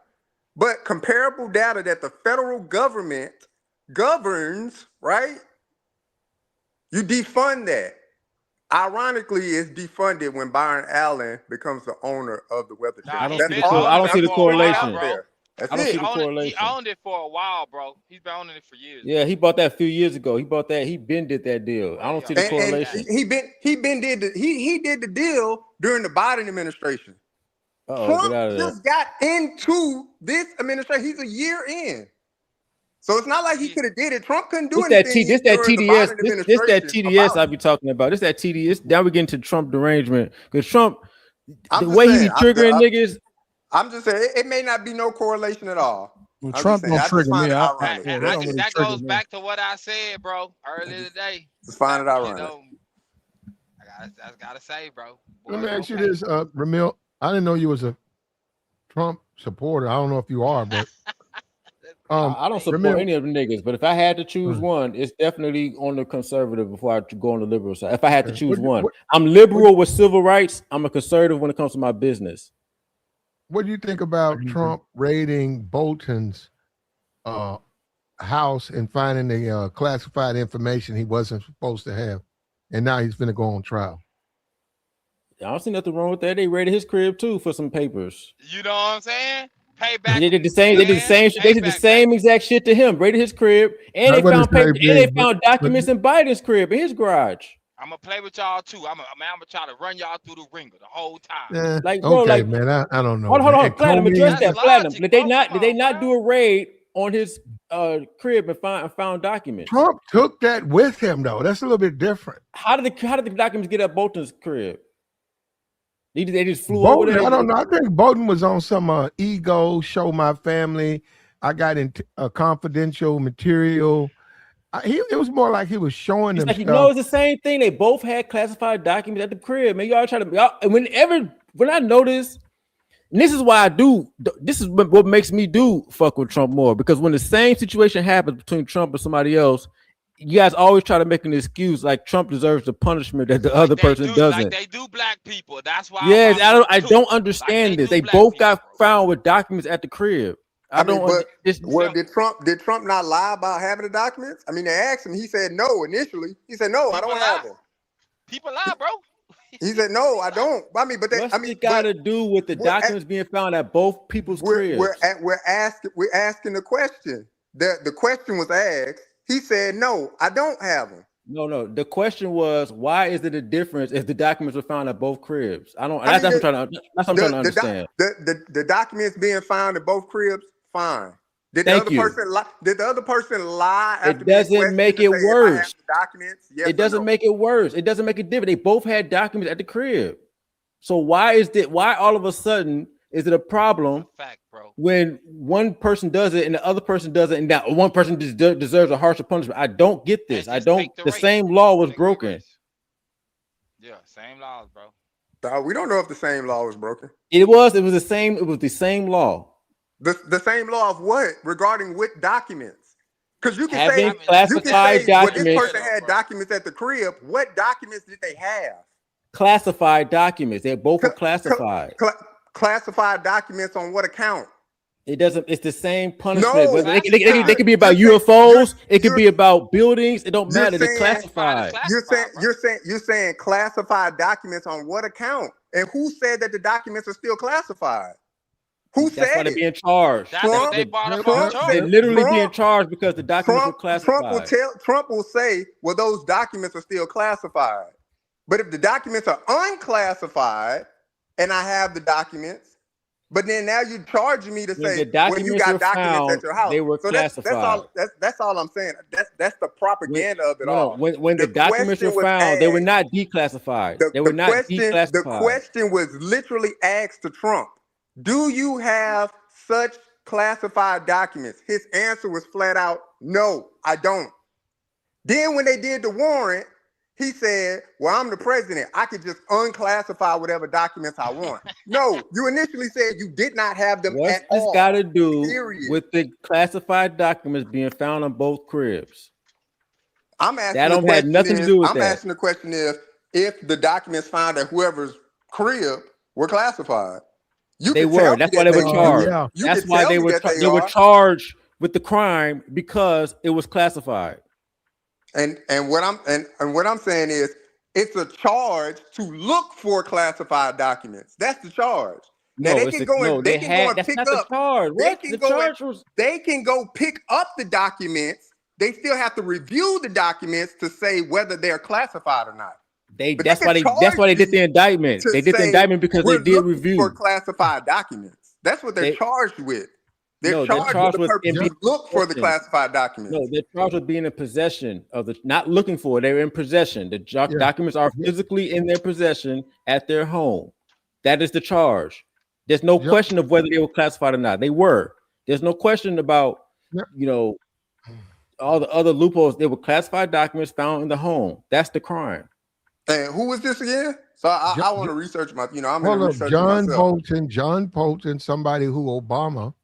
but comparable data that the federal government governs, right? You defund that. Ironically, it's defunded when Byron Allen becomes the owner of the Weather Channel. I don't see the correlation. He owned it for a while, bro. He's been owning it for years. Yeah, he bought that a few years ago. He been did that deal. I don't see the correlation. He did the deal during the Biden administration. Trump just got into this administration. He's a year in. So it's not like he could have did it. Trump couldn't do anything. This that TDS I be talking about. This that TDS. Now we get into Trump derangement because Trump, the way he be triggering niggas. I'm just saying it may not be no correlation at all. Well, Trump don't trigger me. That goes back to what I said, bro, earlier today. Just find it ironic. I gotta say, bro. Let me ask you this, Ramil. I didn't know you was a Trump supporter. I don't know if you are, but I don't support any of the niggas. But if I had to choose one, it's definitely on the conservative before I go on the liberal side. If I had to choose one, I'm liberal with civil rights. I'm a conservative when it comes to my business. What do you think about Trump raiding Bolton's house and finding the classified information he wasn't supposed to have, and now he's going to go on trial? I don't see nothing wrong with that. They raided his crib too for some papers. You know what I'm saying? Payback. They did the same. They did the same. They did the same exact shit to him. Raided his crib, and they found papers, and they found documents in Biden's crib in his garage. I'm gonna play with y'all too. I'm gonna try to run y'all through the ringer the whole time. Man, I don't know. Hold on, Platinum, address that. Platinum. Did they not do a raid on his crib and found documents? Trump took that with him though. That's a little bit different. How did the documents get at Bolton's crib? They just flew Bolton, over there. I don't know. I think Bolton was on some ego, show my family. I got into confidential material. It was more like he was showing them. Like, it's the same thing. They both had classified documents at the crib. Man, y'all try to. When I notice, and this is why I do. This is what makes me do fuck with Trump more, because when the same situation happens between Trump and somebody else, you guys always try to make an excuse like Trump deserves the punishment that the other person doesn't. Like they do black people. That's why. Yes, I don't understand this. They both got found with documents at the crib. I mean, did Trump not lie about having the documents? I mean, they asked him. He said no initially. He said no, I don't have them. People lie, bro. He said no, I don't. I mean, but what's it got to do with the documents being found at both people's cribs? We're asking the question. The question was asked. He said no, I don't have them. No. The question was, why is it a difference if the documents were found at both cribs? That's what I'm trying to understand. The documents being found at both cribs, fine. Did the other person lie? It doesn't make it worse. Documents? Yes, it doesn't make it worse. It doesn't make it different. They both had documents at the crib. So why all of a sudden is it a problem when one person does it and the other person doesn't, and that one person deserves a harsher punishment? I don't get this. The same law was broken. Yeah, same laws, bro. We don't know if the same law was broken. It was the same law. The same law of what? Regarding what documents? Because you can having say classified documents. Well, this person had documents at the crib. What documents did they have? Classified documents. They both were classified. Classified documents on what account? It's the same punishment. No, they could be about UFOs. It could be about buildings. It don't matter. They're classified. You're saying classified documents on what account? And who said that the documents are still classified? Who said why they're being charged? They're literally being charged because the documents were classified. Trump will say, well, those documents are still classified. But if the documents are unclassified and I have the documents, but then now you're charging me to say, well, you got documents at your house. They were classified. That's all I'm saying. That's the propaganda of it all. When the documents were found, they were not declassified. The question was literally asked to Trump. Do you have such classified documents? His answer was flat out, no, I don't. Then when they did the warrant, he said, well, I'm the president. I could just unclassify whatever documents I want. No, you initially said you did not have them at all. What's this got to do with the classified documents being found on both cribs? I'm asking that don't have nothing to do with that. I'm asking the question if the documents found at whoever's crib were classified. They were. That's why they were charged. That's why they were charged with the crime because it was classified. And what I'm saying is it's a charge to look for classified documents. That's the charge. Now they can go and pick up. They can go pick up the documents. They still have to review the documents to say whether they're classified or not. That's why they did the indictment. They did the indictment because they did review for classified documents. That's what they're charged with. They're charged with the purpose to look for the classified documents. No, they're charged with being in possession of not looking for. They're in possession. The documents are physically in their possession at their home. That is the charge. There's no question of whether they were classified or not. They were. There's no question about all the other loopholes. They were classified documents found in the home. That's the crime. And who was this again? So I want to research I'm going to research John Bolton, somebody who Obama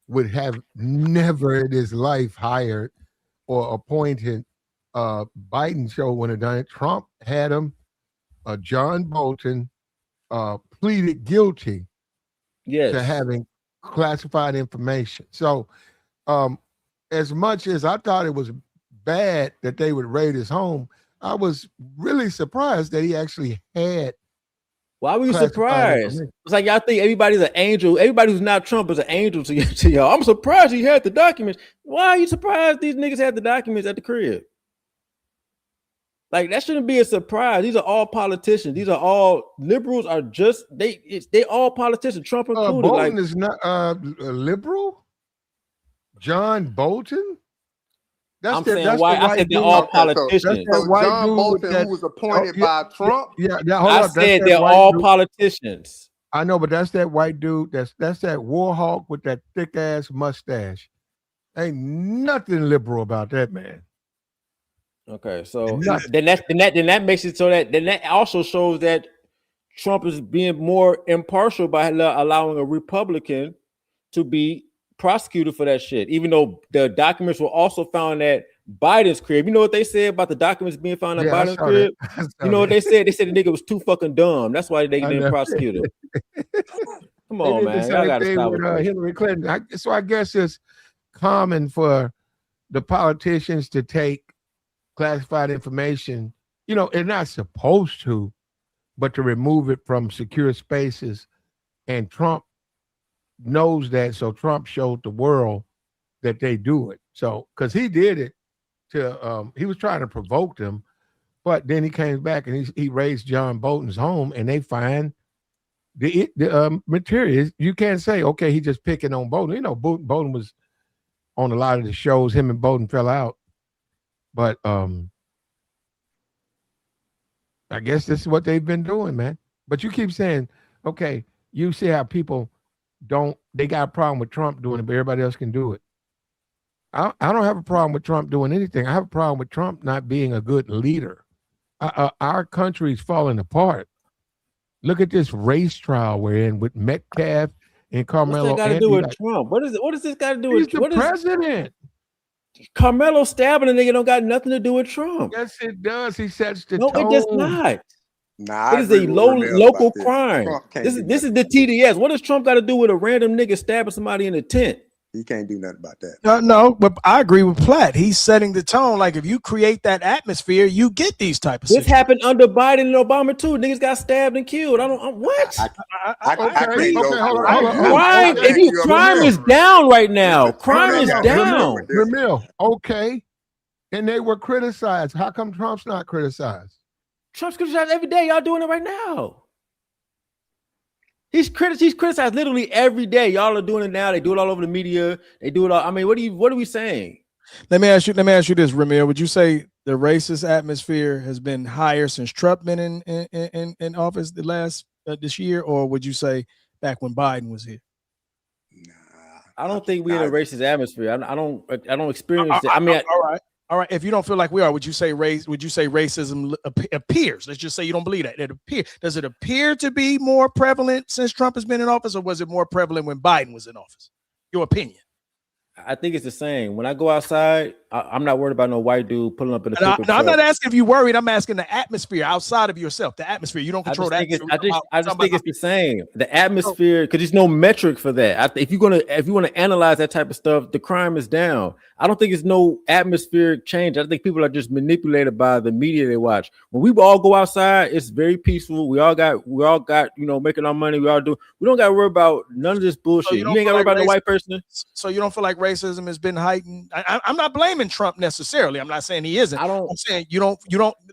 would have never in his life hired or appointed. Biden show when it done it. Trump had him. John Bolton pleaded guilty to having classified information. So as much as I thought it was bad that they would raid his home, I was really surprised that he actually had. Why were you surprised? It's like y'all think everybody's an angel. Everybody who's not Trump is an angel to y'all. I'm surprised he had the documents. Why are you surprised these niggas had the documents at the crib? Like that shouldn't be a surprise. These are all politicians. These are all liberals. Are just they all politicians. Trump included. Bolton is not a liberal. John Bolton. I said they're all politicians. So John Bolton, who was appointed by Trump. I said they're all politicians. I know, but that's that white dude. That's that war hawk with that thick ass mustache. Ain't nothing liberal about that man. Okay, so then that makes it so that also shows that Trump is being more impartial by allowing a Republican to be prosecuted for that shit, even though the documents were also found at Biden's crib. You know what they said about the documents being found at Biden's crib? You know what they said? They said the nigga was too fucking dumb. That's why they didn't prosecute him. Come on, man. Y'all got to stop with Hillary Clinton. So I guess it's common for the politicians to take classified information. You know, they're not supposed to, but to remove it from secure spaces. And Trump knows that, so Trump showed the world that they do it. So, because he did it to, he was trying to provoke them, but then he came back and he raised John Bolton's home, and they find the material. You can't say, okay, he just picking on Bolton. You know, Bolton was on a lot of the shows. Him and Bolton fell out, but I guess this is what they've been doing, man. But you keep saying, okay, you see how people they got a problem with Trump doing it, but everybody else can do it. I don't have a problem with Trump doing anything. I have a problem with Trump not being a good leader. Our country's falling apart. Look at this race trial we're in with Metcalf and Karmelo. What's that got to do with Trump? What does this got to do with the president? Karmelo stabbing a nigga don't got nothing to do with Trump. Yes, it does. He sets the tone. No, it does not. Nah, it is a local crime. This is the TDS. What does Trump got to do with a random nigga stabbing somebody in a tent? He can't do nothing about that. No, but I agree with Platt. He's setting the tone. Like if you create that atmosphere, you get these type of. This happened under Biden and Obama too. Niggas got stabbed and killed. What? Crime is down right now. Crime is down. Ramil, okay, and they were criticized. How come Trump's not criticized? Trump's criticized every day. Y'all doing it right now. He's criticized literally every day. Y'all are doing it now. They do it all over the media. They do it all. I mean, what are we saying? Let me ask you this, Ramil. Would you say the racist atmosphere has been higher since Trump been in office the last this year, or would you say back when Biden was here? Nah, I don't think we're in a racist atmosphere. I don't experience it. I mean, all right. If you don't feel like we are, would you say racism appears? Let's just say you don't believe that. Does it appear to be more prevalent since Trump has been in office, or was it more prevalent when Biden was in office? Your opinion? I think it's the same. When I go outside, I'm not worried about no white dude pulling up in a pickup truck. I'm not asking if you're worried. I'm asking the atmosphere outside of yourself. The atmosphere. You don't control that. I just think it's the same. The atmosphere, because there's no metric for that. If you want to analyze that type of stuff, the crime is down. I don't think it's no atmospheric change. I think people are just manipulated by the media they watch. When we all go outside, it's very peaceful. We all got making our money. We don't got to worry about none of this bullshit. You ain't got to worry about the white person. So you don't feel like racism has been heightened? I'm not blaming Trump necessarily. I'm not saying he isn't. I'm saying you don't.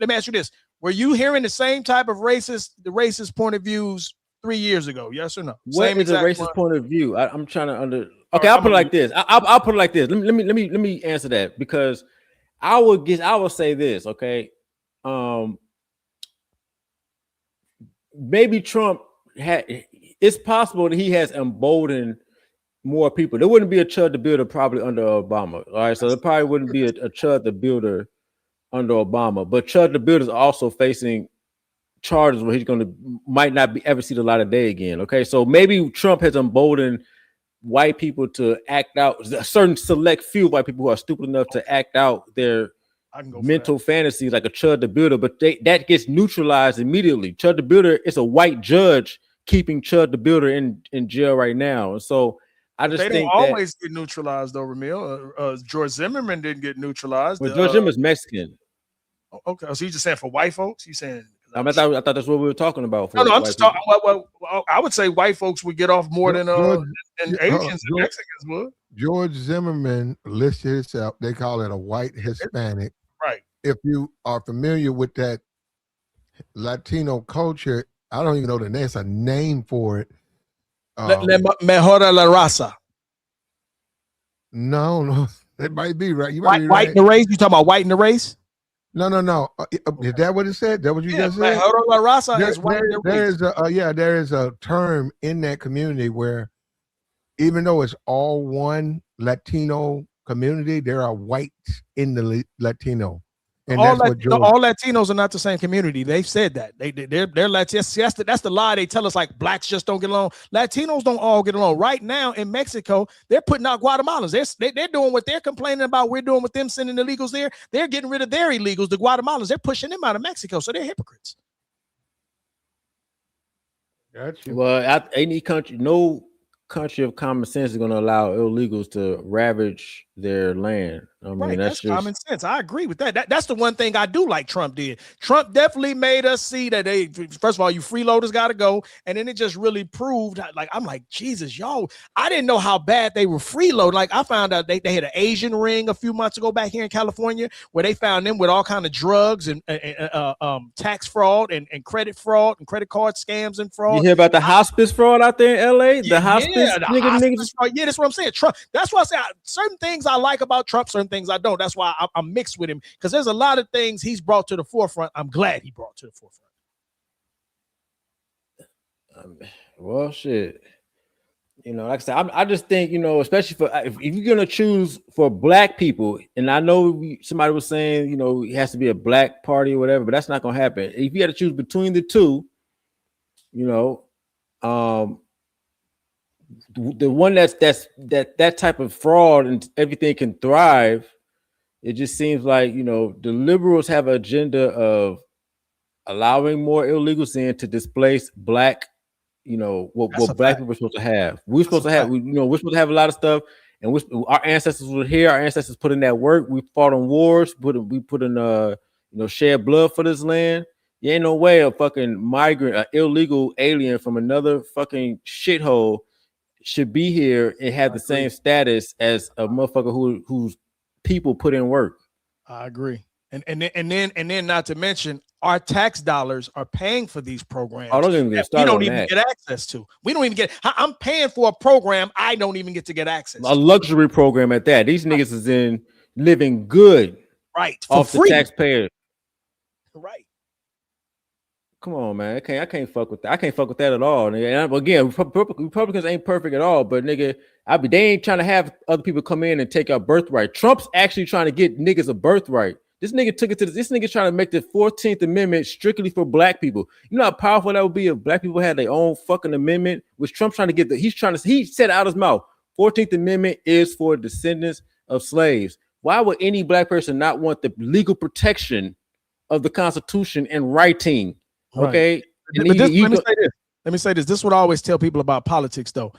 Let me ask you this: were you hearing the same type of racist point of views 3 years ago? Yes or no? What is a racist point of view? I'm trying to Okay, I'll put it like this. I'll put it like this. Let me answer that, because I will say this. Okay, maybe Trump it's possible that he has emboldened more people. There wouldn't be a Chud the Builder probably under Obama. All right, so there probably wouldn't be a Chud the Builder under Obama. But Chud the Builder is also facing charges where he's might not ever see the light of day again. Okay, so maybe Trump has emboldened white people to act out, a certain select few white people who are stupid enough to act out their mental fantasies like a Chud the Builder, but that gets neutralized immediately. Chud the Builder is a white judge keeping Chud the Builder in jail right now. And so I just think they don't always get neutralized though, Ramil. George Zimmerman didn't get neutralized. Well, George Zimmerman's Mexican. Okay, so you just saying for white folks? You saying? I thought that's what we were talking about. No, I'm just talking. Well, I would say white folks would get off more than Asians and Mexicans would. George Zimmerman listed himself. They call it a white Hispanic. Right. If you are familiar with that Latino culture, I don't even know the name. There's a name for it. Mejora la raza. No, it might be right. You might be right. White in the race. You talking about white in the race? No. Is that what it said? That what you just said? La raza is white in the race. There is a term in that community where, even though it's all one Latino community, there are whites in the Latino. And that's what George. All Latinos are not the same community. They've said that. They're Latinos. That's the lie they tell us, like blacks just don't get along. Latinos don't all get along. Right now in Mexico, they're putting out Guatemalans. They're doing what they're complaining about. We're doing with them, sending illegals there. They're getting rid of their illegals, the Guatemalans. They're pushing them out of Mexico. So they're hypocrites. Gotcha. Well, any country, no country of common sense is going to allow illegals to ravage their land. I mean, Right, that's just common sense. I agree with that. That's the one thing I do like Trump did. Trump definitely made us see that first of all, you freeloaders got to go. And then it just really proved, like, I'm like, Jesus, y'all, I didn't know how bad they were freeloading. Like, I found out they had an Asian ring a few months ago back here in California where they found them with all kind of drugs and tax fraud and credit fraud and credit card scams and fraud. You hear about the hospice fraud out there in LA? The hospice niggas. Yeah, that's what I'm saying. Trump. That's why I say certain things I like about Trump, certain things I don't. That's why I'm mixed with him, because there's a lot of things he's brought to the forefront. I'm glad he brought to the forefront. Well, shit. You know, like I said, I just think, you know, especially for if you're gonna choose for black people, and I know somebody was saying, you know, it has to be a black party or whatever, but that's not gonna happen. If you got to choose between the two, you know, the one that type of fraud and everything can thrive. It just seems like, you know, the liberals have an agenda of allowing more illegals in to displace black, you know, what black people are supposed to have. We're supposed to have, we're supposed to have a lot of stuff, and our ancestors were here. Our ancestors put in that work. We fought in wars. We put in shed blood for this land. There ain't no way a fucking migrant, an illegal alien from another fucking shithole should be here and have the same status as a motherfucker who's people put in work. I agree. And then not to mention our tax dollars are paying for these programs. I don't even get we don't even get access to. We don't even get. I'm paying for a program I don't even get to get access to. A luxury program at that. These niggas is in living good, right? Off the taxpayer. Right. Come on, man. I can't fuck with that. I can't fuck with that at all. Nigga. And again, Republicans ain't perfect at all, but nigga, they ain't trying to have other people come in and take our birthright. Trump's actually trying to get niggas a birthright. This nigga took it to this nigga trying to make the 14th Amendment strictly for black people. You know how powerful that would be if black people had their own fucking amendment, which Trump's trying to get he said out his mouth, 14th Amendment is for descendants of slaves. Why would any black person not want the legal protection of the Constitution and writing? Okay. Right. Let me say this. This is what I always tell people about politics, though.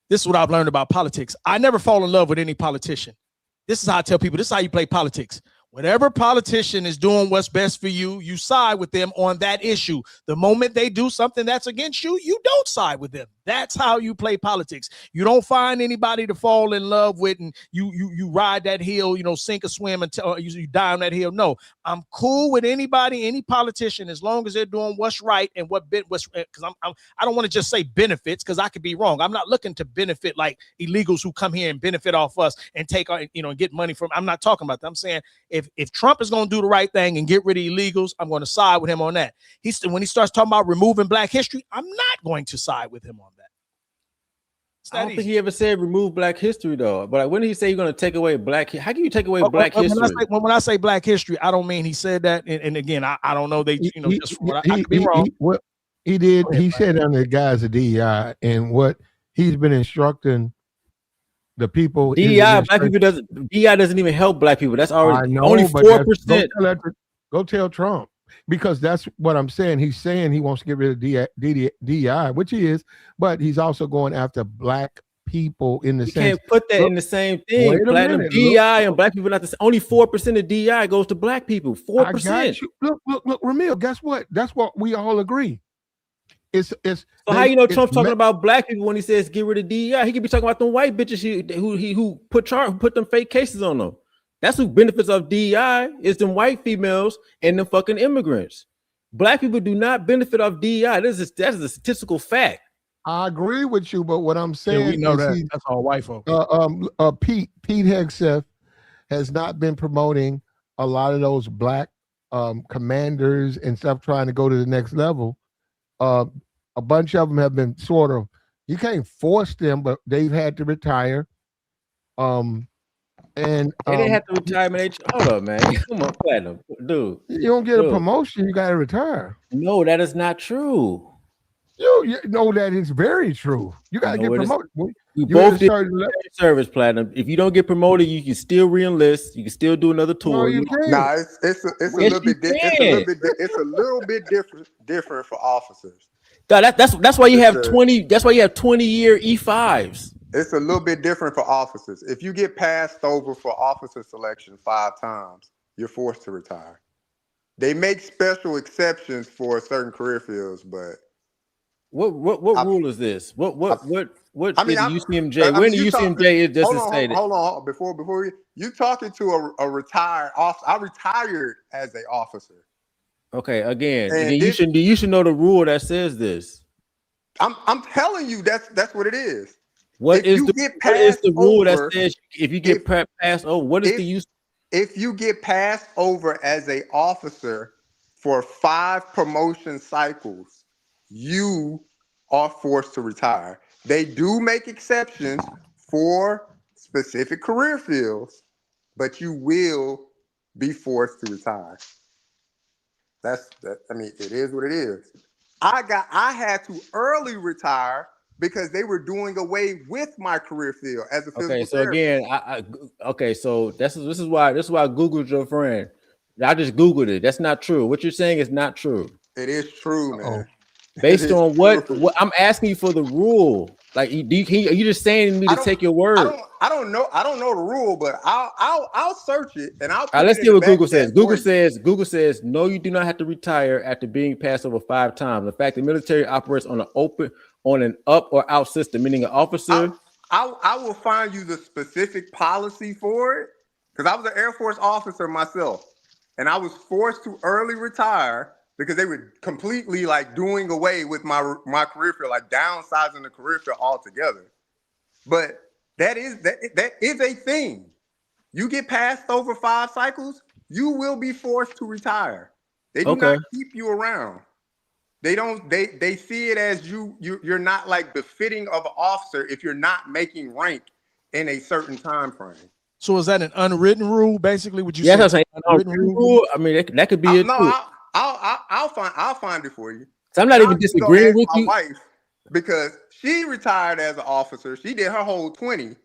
This is what I've learned about politics. I never fall in love with any politician. This is how I tell people. This is how you play politics. Whatever politician is doing what's best for you, you side with them on that issue. The moment they do something that's against you, you don't side with them. That's how you play politics. You don't find anybody to fall in love with and you ride that hill, sink or swim until you die on that hill. No, I'm cool with anybody, any politician, as long as they're doing what's right and because I don't want to just say benefits, because I could be wrong. I'm not looking to benefit like illegals who come here and benefit off us and take our, and get money from. I'm not talking about that. I'm saying if Trump is going to do the right thing and get rid of illegals, I'm going to side with him on that. When he starts talking about removing black history, I'm not going to side with him on that. I don't think he ever said remove black history, though. But when did he say you're going to take away black? How can you take away black history? When I say black history, I don't mean he said that. And again, I don't know. I could be wrong. He did. He said under the guise of DEI, and what he's been instructing the people. DEI doesn't even help blac people. That's already only 4%. Go tell Trump, because that's what I'm saying. He's saying he wants to get rid of DEI, which he is, but he's also going after black people in the sense. You can't put that in the same thing. Platinum DEI and black people not the same. Only 4% of DEI goes to black people. 4%. Look, Ramil. Guess what? That's what we all agree. So how Trump's talking about black people when he says get rid of DEI? He could be talking about them white bitches who put them fake cases on them. That's who benefits of DEI is them white females and them fucking immigrants. Black people do not benefit of DEI. That is a statistical fact. I agree with you, but what I'm saying, we know that's all white folks. Pete Hegseth has not been promoting a lot of those black commanders and stuff trying to go to the next level. A bunch of them have been sort of, you can't force them, but they've had to retire. And And they didn't have to retirement age. Hold up, man. Come on, Platinum, dude. you don't get a promotion, you got to retire. No, that is not true. You know that is very true. You got to get promoted. We both did service, Platinum. If you don't get promoted, you can still re-enlist. You can still do another tour. No, you can't. Nah, it's a little bit it's a little bit different for officers. That's why you have 20. That's why you have 20-year E5s. It's a little bit different for officers. If you get passed over for officer selection 5 times, you're forced to retire. They make special exceptions for certain career fields, but what rule is this? What I mean, the UCMJ? When the UCMJ it doesn't say that. Hold on, before you talking to a retired officer. I retired as an officer. Okay, again, you should know the rule that says this. I'm telling you that's what it is. What is the rule that says if you get passed over? What is the use? If you get passed over as an officer for 5 promotion cycles, you are forced to retire. They do make exceptions for specific career fields, but you will be forced to retire. I mean, it is what it is. I had to early retire because they were doing away with my career field as a physical therapist. Again, so this is why I Googled your friend. I just Googled it. That's not true. What you're saying is not true. It is true, man. Based on what I'm asking you for the rule. Like, are you just saying to me to take your word? I don't know the rule, but I'll search it and I'll. All right, let's see what Google says. Google says no, you do not have to retire after being passed over 5 times. In fact, the military operates on an up or out system, meaning an officer. I will find you the specific policy for it because I was an Air Force officer myself, and I was forced to early retire because they were completely like doing away with my career field, like downsizing the career field altogether. But that is a thing. You get passed over 5 cycles, you will be forced to retire. They do not keep you around. They don't. They see it as you're not like befitting of an officer if you're not making rank in a certain time frame. So is that an unwritten rule? Basically, would you say? Yeah, that's an unwritten rule. I mean, that could be it. No, I'll find it for you. So I'm not even disagreeing with you. My wife, because she retired as an officer. She did her whole 20,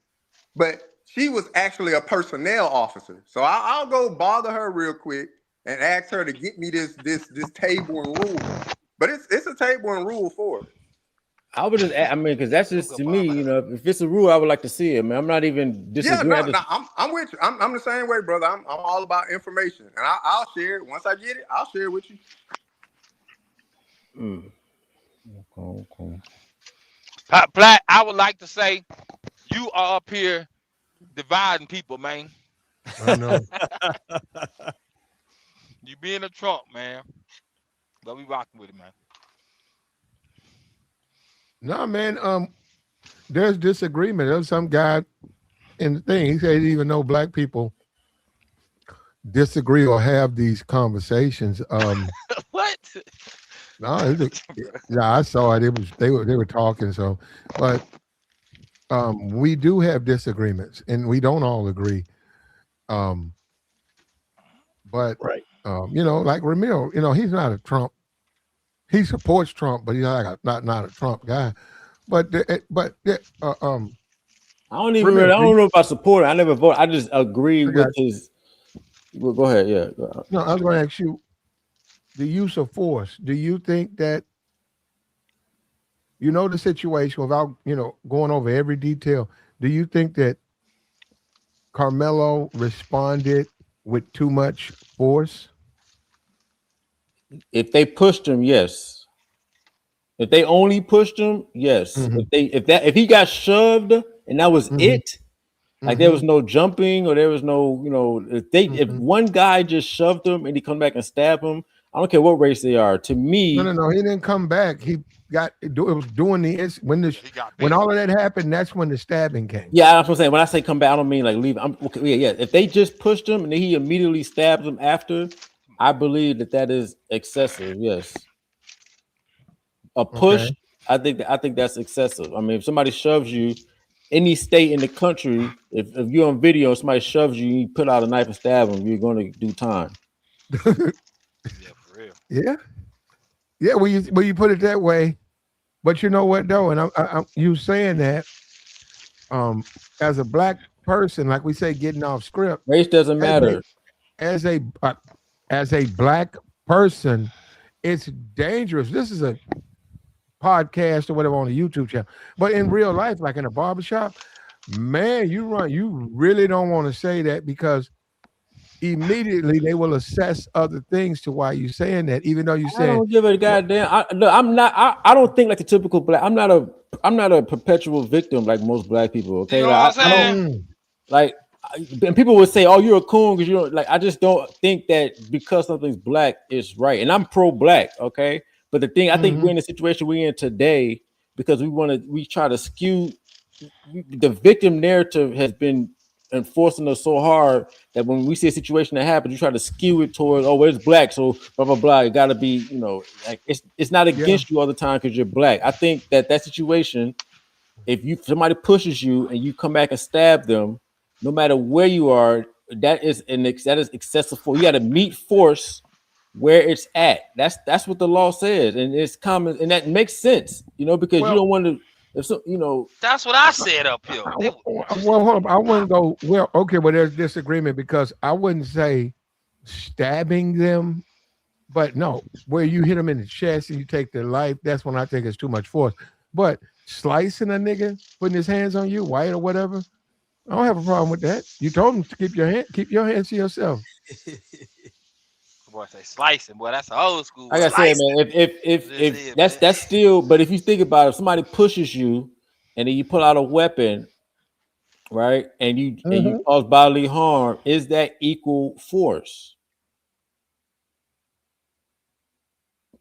but she was actually a personnel officer. So I'll go bother her real quick and ask her to get me this table and rule. But it's a table and rule for it. I would just, I mean, because that's just to me, if it's a rule, I would like to see it, man. I'm not even disagreeing. Yeah, I'm with you. I'm the same way, brother. I'm all about information, and I'll share it once I get it. I'll share it with you. Okay. Black, I would like to say you are up here dividing people, man. I know. You being a Trump, man. But we rocking with it, man. No, man. There's disagreement. There's some guy in the thing. He said he didn't even know black people disagree or have these conversations. What? No, I saw it. They were talking. So, but we do have disagreements, and we don't all agree. But right. Like Ramil, he's not a Trump. He supports Trump, but he's not a Trump guy. But I don't know if I support it. I never vote. I just agree with his. Well, go ahead. Yeah. No, I was going to ask you the use of force. Do you think that the situation without going over every detail? Do you think that Karmelo responded with too much force? If they pushed him, yes. If they only pushed him, yes. Mm-hmm. If he got shoved and that was it, like there was no jumping or there was no, if one guy just shoved him and he come back and stab him, I don't care what race they are. To me, no, he didn't come back. He it was doing when all of that happened. That's when the stabbing came. Yeah, that's what I'm saying. When I say come back, I don't mean like leave. If they just pushed him and then he immediately stabbed him after, I believe that is excessive. Yes, a push. Okay. I think that's excessive. I mean, if somebody shoves you any state in the country, if you're on video and somebody shoves you, you pull out a knife and stab them, you're going to do time. Yeah, for real. Yeah, yeah. When you put it that way, but you know what though, and I'm you saying that as a black person, like we say, getting off script, Race doesn't as a matter. as a uh, as a black person, it's dangerous. This is a podcast or whatever on a YouTube channel, but in real life, like in a barbershop, man, you really don't want to say that because immediately they will assess other things to why you're saying that, even though you're I saying, don't give a goddamn. I'm not. I don't think like the typical black. I'm not a perpetual victim like most black people. You Okay, know what like I'm I don't saying? like. And people would say, "Oh, you're a coon," because you don't like. I just don't think that because something's black is right, and I'm pro-black. Okay, but the thing I think we're in the situation we're in today because we try to skew the victim narrative has been enforcing us so hard that when we see a situation that happens, you try to skew it towards, oh, well, it's black, so blah blah blah. It got to be, like it's not yeah, against you all the time because you're black. I think that situation, if somebody pushes you and you come back and stab them, no matter where you are, that is excessive force. You got to meet force where it's at. That's what the law says, and it's common, and that makes sense, because you well, don't want to. If so, That's what I said up here. well, hold on, I wouldn't go well. Okay, well, there's disagreement because I wouldn't say stabbing them, but no, where you hit them in the chest and you take their life, that's when I think it's too much force. But slicing a nigga, putting his hands on you, white or whatever, I don't have a problem with that. You told him to keep your hands to yourself. Boy, say slicing. Boy, that's an old school like word. I said, Slicing. man, if This if is, that's man. that's still, but if you think about it, if somebody pushes you and then you pull out a weapon, right, and you Mhm. cause bodily harm, is that equal force?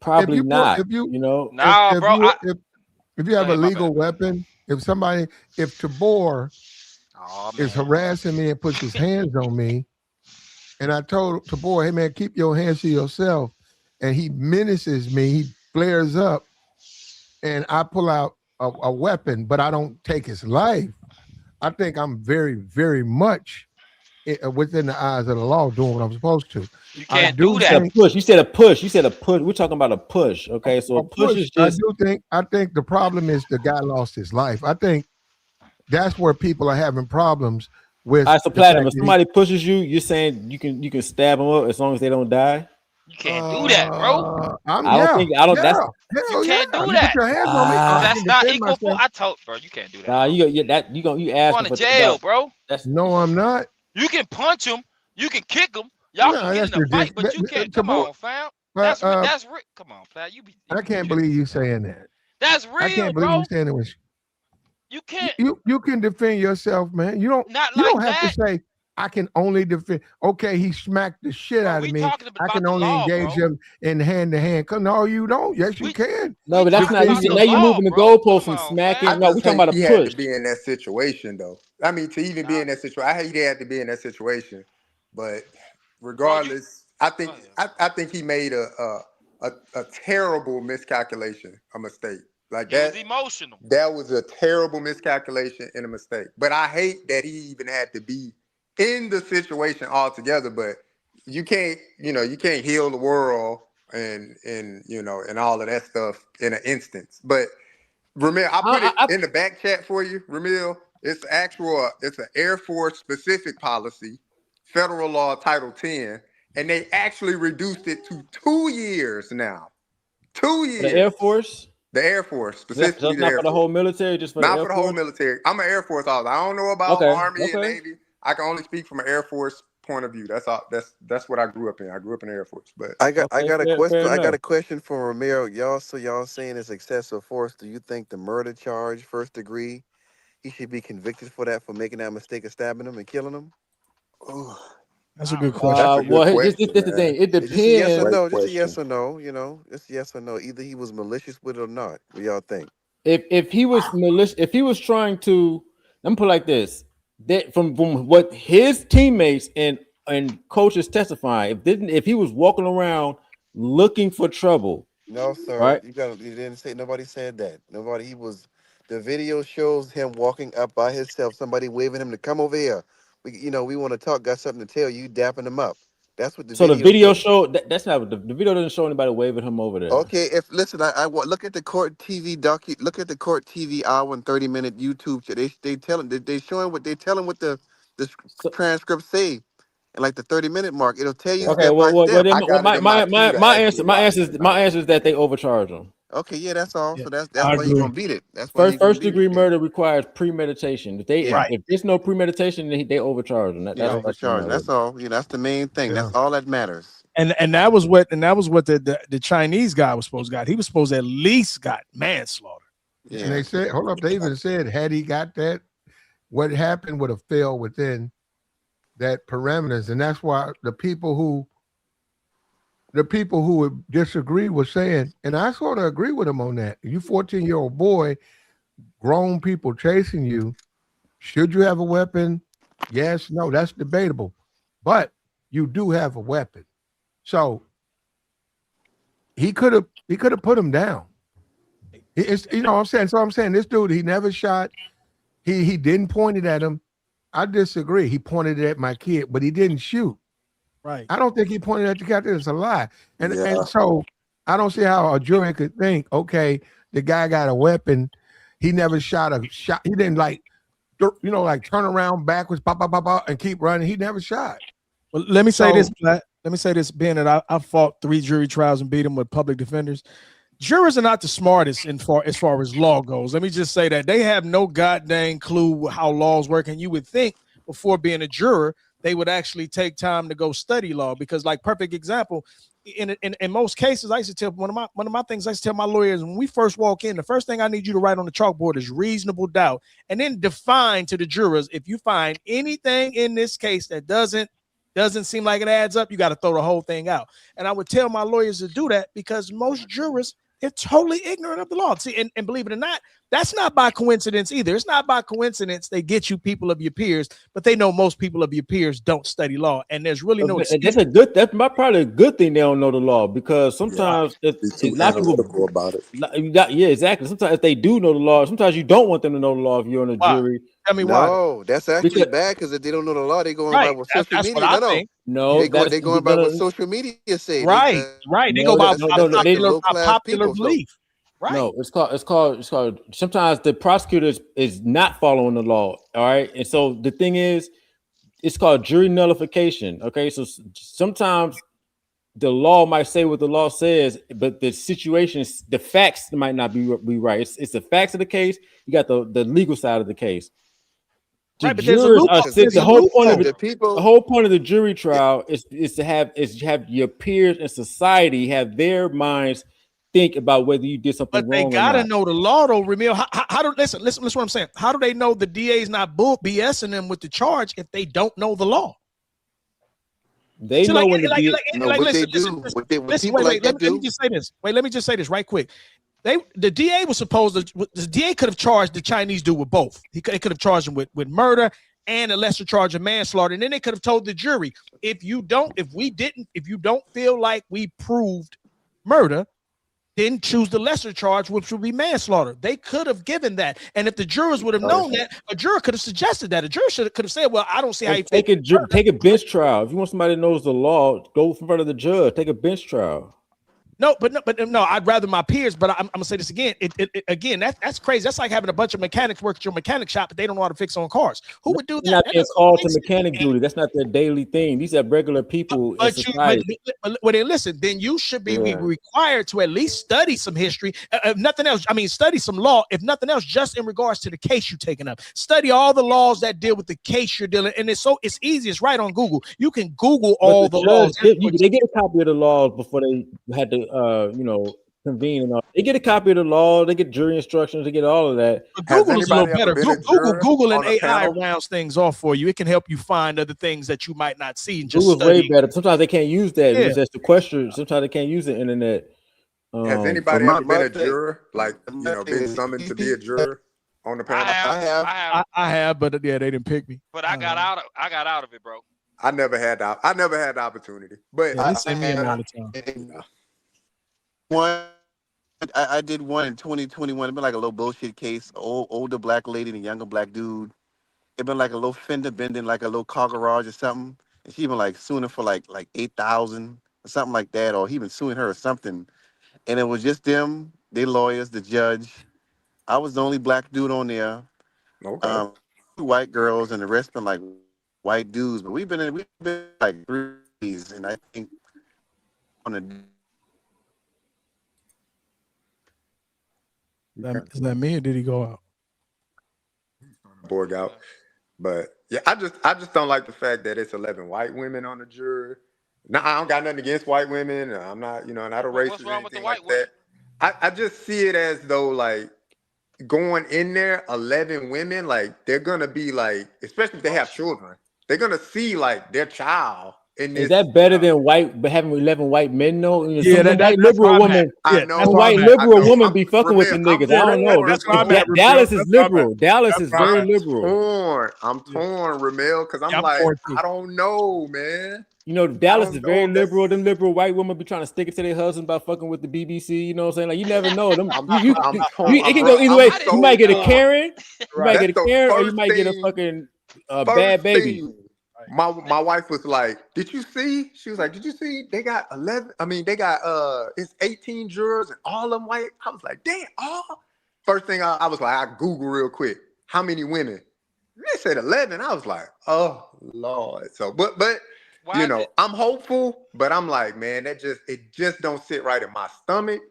If Probably you put, not. You know, Nah, bro. if you Go have a ahead, my bad. legal weapon, if Tabor Oh is man. harassing me and puts his hands on me, and I told Tabor, hey man, keep your hands to yourself, and he menaces me, he flares up, and I pull out a weapon, but I don't take his life. I think I'm very, very much within the eyes of the law doing what I'm supposed to. You I can't do do that. a think push. You said a push. You said a push. We're talking about a push. Okay, so a a push push. is just. I think the problem is the guy lost his life. I think that's where people are having problems All with right, so the platinum. fact If that he somebody pushes you, you're saying you can stab them up as long as they don't die. You can't do that, bro. I'm I don't yeah, think I don't. yeah, That's You hell yeah. can't do You put that. your hands on me, I ah. can That's not defend equal for. myself. I told, bro. You can't do that, Nah, bro. you You asking going to for jail, that. bro. That's No, I'm not. You can punch him. You can kick him. Y'all can No, get that's in a fight, but ridiculous. you can't. Come Tabor, on, fam. uh, uh, That's real. Come on, fam. You I be can't believe tripping, you fam. saying that. That's I real, can't believe you bro. saying it was You can't. you can defend yourself, man. Not You don't like have to that, say I can only defend. Okay, he smacked the shit bro. out of We me. talking I about can the only law, engage bro. him in hand to hand. No, you don't. Yes, you We can no, we but that's talking not. You defend about see, the now you're yourself. law, moving the bro. goalposts Come from on, smacking. I fam. No, we're just talking hate about a he had to push. be in that situation though. I mean, to even be Nah, in that situation, I hate he had to be in that situation. But bro. You regardless, I go think ahead. I think he made a terrible miscalculation, a mistake. Like He was that emotional. that was a terrible miscalculation and a mistake. But I hate that he even had to be in the situation altogether. But you can't heal the world and all of that stuff in an instance. But Ramil, I put it I, in the back chat for you, Ramil. It's an Air Force specific policy, federal law Title 10, and they actually reduced it to 2 years now. Two the Air years. Force. The Air Force, So specifically that's the not Air for the Force. whole military, just for the Not Air for the whole Force. military. I'm an Air Force officer. I don't know about Okay, Army and okay. Navy. I can only speak from an Air Force point of view. That's all. That's what I grew up in. I grew up in the Air Force. But I Okay, got a fair question. I got enough. a question for Ramiro. Y'all saying it's excessive force. Do you think the murder charge, first degree, he should be convicted for that, for making that mistake of stabbing him and killing him? ooh, That's a I don't good know. that's question. a good Well, this question, this the man. thing. It It's just a yes or depends. Great no. Just a yes question. or no. Just yes or no. Either he was malicious with it or not. What y'all think? If he was malicious, if he was trying to, let me put it like this: that from what his teammates and coaches testify, if he was walking around looking for trouble, No, sir. right? You didn't say, nobody said that. Nobody. He was. The video shows him walking up by himself, somebody waving him to come over here. We want to talk, got something to tell you, dapping him up. That's what the So the video video shows. show that's not the video doesn't show anybody waving him over there. Okay, if listen, look at the court TV look at the court TV hour and 30-minute YouTube. They telling they showing what they telling what the So, transcripts say, and like the 30-minute mark, it'll tell you okay, step by step. I got it in my queue to actually my watch answer it is my tonight. answer is that they overcharge him. Okay, yeah, that's all. Yeah, So that's I why you're agree. gonna beat it. That's why you're gonna First beat degree it. murder requires premeditation. Yeah. Right. If there's no premeditation, they overcharge them. Yeah, That's overcharging. That's all. Yeah, that's the main thing. Yeah. That's all that matters. And that was what the Chinese guy was supposed to got. He was supposed to at least got manslaughter. Yeah. And they said, hold up, they even said, had he got that, what happened would have fell within that parameters. And that's why the people who would disagree were saying, and I sort of agree with them on that. You 14-year-old boy, grown people chasing you. Should you have a weapon? Yes, no, that's debatable. But you do have a weapon. So he could have put him down. It's, you know what I'm saying? So I'm saying this dude, he never shot. He didn't point it at him. I disagree. He pointed it at my kid, but he didn't shoot. Right. I don't think he pointed at the cat. It's a lie. And Yeah. so I don't see how a jury could think, okay, the guy got a weapon. He never shot a shot. He didn't like turn around backwards, pop, pop, pop, pop, and keep running. He never shot. Well, let me say this, Platt. Let me say this, Ben, that I fought 3 jury trials and beat them with public defenders. Jurors are not the smartest as far as law goes. Let me just say that they have no goddamn clue how laws work. And you would think before being a juror, they would actually take time to go study law, because, like, perfect example, in most cases, I used to tell one of my things I used to tell my lawyers when we first walk in, the first thing I need you to write on the chalkboard is reasonable doubt, and then define to the jurors, if you find anything in this case that doesn't seem like it adds up, you got to throw the whole thing out. And I would tell my lawyers to do that because most jurors, they're totally ignorant of the law. See, and believe it or not, that's not by coincidence either. It's not by coincidence they get you people of your peers, but they know most people of your peers don't study law, and there's really no excuse. That's probably a good thing they don't know the law, because sometimes Be too analytical about it. Yeah, exactly. Sometimes if they do know the law, sometimes you don't want them to know the law if you're on a jury. Tell me why. No, that's actually bad, because if they don't know the law, they going by what social media. What I think. They going by what social media say. Right. They go by popular belief. Right. No, it's called. Sometimes the prosecutor is not following the law. All right, and so the thing is, it's called jury nullification. Okay, so sometimes the law might say what the law says, but the situations, the facts might not be right. It's the facts of the case. You got the legal side of the case. Right, but there's a loophole. The whole point of the jury trial is to have your peers in society have their minds think about whether you did something wrong. But they gotta know the law, though, Ramil. How do listen what I'm saying? How do they know the DA's not BSing them with the charge if they don't know the law? They know when what they do. Let me just say this right quick. The DA was supposed to. The DA could have charged the Chinese dude with both. He could have charged him with murder and a lesser charge of manslaughter, and then they could have told the jury, if you don't feel like we proved murder, then choose the lesser charge, which would be manslaughter. They could have given that, and if the jurors would have known that, a juror could have suggested that. A juror could have said, "Well, I don't see how you take a bench trial. If you want somebody that knows the law, go in front of the judge. Take a bench trial." No, I'd rather my peers. But I'm gonna say this again. Again, that's crazy. That's like having a bunch of mechanics work at your mechanic shop, but they don't know how to fix on cars. Who would do that? Not being called to mechanic duty. That's not their daily thing. These are regular people in society. Then listen. Then you should be required to at least study some history. If nothing else, study some law. If nothing else, just in regards to the case you're taking up. Study all the laws that deal with the case you're dealing. And it's easy. It's right on Google. You can Google all the laws. They get a copy of the laws before they had to convene and all. They get a copy of the law, they get jury instructions, they get all of that. But Google is a little better. Google and AI rounds things off for you. It can help you find other things that you might not see. Google's way better. Sometimes they can't use that. Yeah. That's the question. Sometimes they can't use the internet. Has anybody ever been a juror? Been summoned to be a juror on the panel? I have, but they didn't pick me. But I got out of it, bro. I never had the opportunity. But they send me in all the time. I did one in 2021. It been like a little bullshit case. Older black lady and a younger black dude. It been like a little fender bending, like a little car garage or something. And she been like suing him for like 8,000 or something like that, or he been suing her or something. And it was just them, they lawyers, the judge. I was the only black dude on there. Okay. 2 white girls, and the rest been like white dudes. But we've been like 3 days, and I think on a Is that me or did he go out? Borg out. But yeah, I just don't like the fact that it's 11 white women on the jury. Now, I don't got nothing against white women. I'm not, not a racist What's or wrong with the anything white like women? that. I just see it as though like going in there, 11 women, like they're gonna be like, especially if they have children, they're gonna see like their child in this. Is that better than having 11 white men? No, Yeah, some white that's where liberal I'm at. woman. I Yeah, know. that's Some where white I'm at. liberal I know. woman be fucking with the Ramil, niggas. I don't know. That's where I'm at. Dallas is That's where I'm at. liberal. Dallas is That's where I'm very at. liberal. I'm torn, Ramil, because I'm I'm like, torn too. I don't know, man. Dallas don't is very know. liberal. Them liberal white women be trying to stick it to their husband by fucking with the BBC. You know what I'm saying? Like you never know. Them I'm torn. it can Bro, go either I'm way. so You might get a torn. Karen. You might That's get a the Karen, or you first might get a thing. fucking First bad baby. thing, my wife was like, "Did you see?" She was like, "Did you see? They got 11. I mean, they got it's 18 jurors and all of them white." I was like, "Damn!" All first thing I was like, I Google real quick, how many women? They said 11. I was like, "Oh Lord." So, but Why is it? I'm hopeful, but I'm like, man, it just don't sit right in my stomach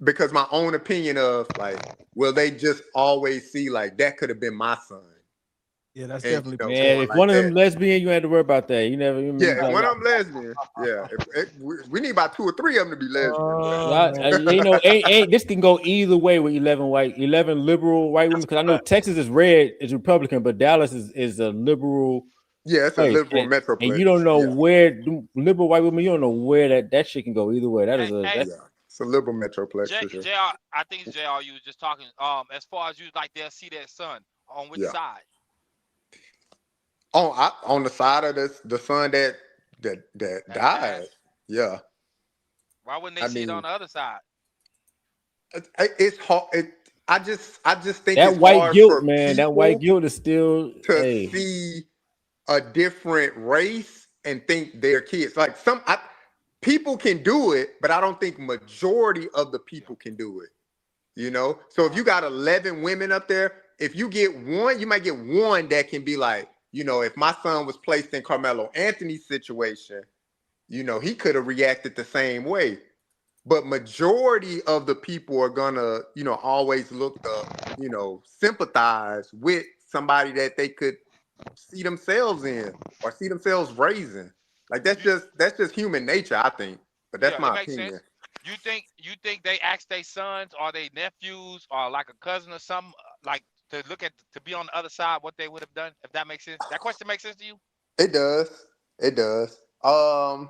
because my own opinion of like, will they just always see like that could have been my son? Yeah, that's And definitely Man, if like one of them that. lesbian, you had to worry about that. You never. Yeah, if one of them lesbian. Yeah, we need about 2 or 3 of them to be lesbian. Ain't this can go either way with 11 liberal white women. Because I know Texas is red, is Republican, but Dallas is a liberal. Yeah, it's a place. liberal metroplex. And you don't know where liberal white women. You don't know where that shit can go either way. That is it's a liberal metroplex for sure. JR, I think it's JR. You was just talking. As far as you like, they'll see their son on which side? On the side of the son that died. Yeah. Why wouldn't they see it on the other side? It's hard. I just think that it's white hard guilt, for man. That white guilt is still to see a different race and think they're kids. Like people can do it, but I don't think majority of the people can do it. So if you got 11 women up there, if you get one, you might get one that can be like, if my son was placed in Carmelo Anthony's situation, he could have reacted the same way. But majority of the people are gonna, always look to, sympathize with somebody that they could see themselves in or see themselves raising. Like that's just human nature, I think. But that's my opinion. Sense. You think they ask their sons or their nephews or like a cousin or something like to be on the other side what they would have done, if that makes sense? That question makes sense to you? It does. I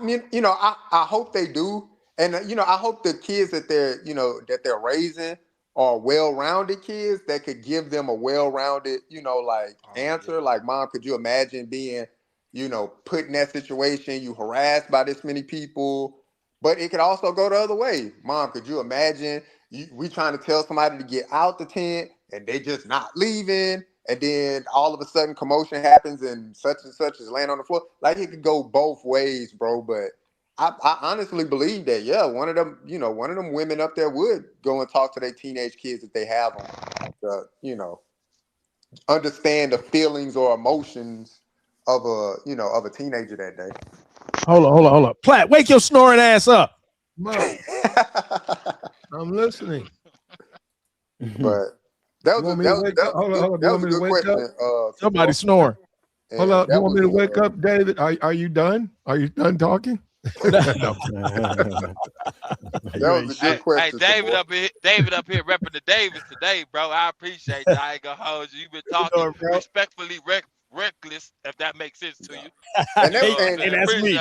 mean, I hope they do. And I hope the kids that they're raising are well-rounded kids that could give them a well-rounded, answer. Yeah. Like, Mom, could you imagine being, put in that situation, you harassed by this many people? But it could also go the other way. Mom, could you imagine we trying to tell somebody to get out the tent and they just not leaving? And then all of a sudden commotion happens and such is laying on the floor. Like it could go both ways, bro. But I honestly believe that, one of them women up there would go and talk to their teenage kids if they have them to, understand the feelings or emotions of a teenager that day. Hold on. Platt, wake your snoring ass up. Mo, I'm listening. But that was a good question. Somebody snoring. Hold up. You want me to wake up, David? Are you done? Are you done talking? That was a good question. Hey, David up here repping the Davis today, bro. I appreciate you. I ain't gonna hold you. You've been talking respectfully reckless, if that makes sense to you. And that's me.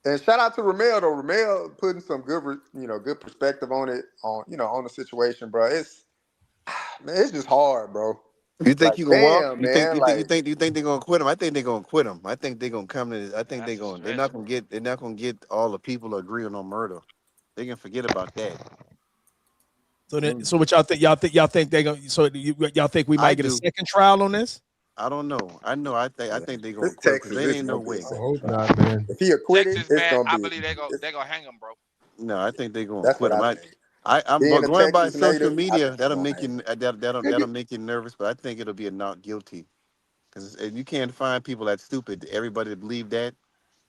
And shout out to Ramel though. Ramel putting some good, good perspective on it, on the situation, bro. It's just hard, bro. You think you gonna walk? You Man, think they're gonna quit him? I think they're gonna quit him. I think they're gonna come to. I think they're not gonna get all the people agreeing on murder. They can forget about that. So so what y'all think? Y'all think they gonna? So y'all think we might get a second trial on this? I don't know. I think they're gonna This quit because Texas, they it's ain't no gonna be a way. I second hope trial. not, man. If he acquitted, Texas, it's man, gonna I be. believe they gonna hang him, bro. No, I think they're gonna That's quit what them. I think. I'm Being but a going by Texas social native, I media, think they're that'll gonna make hang you him. that'll make you nervous. But I think it'll be a not guilty because you can't find people that stupid. Everybody to believe that.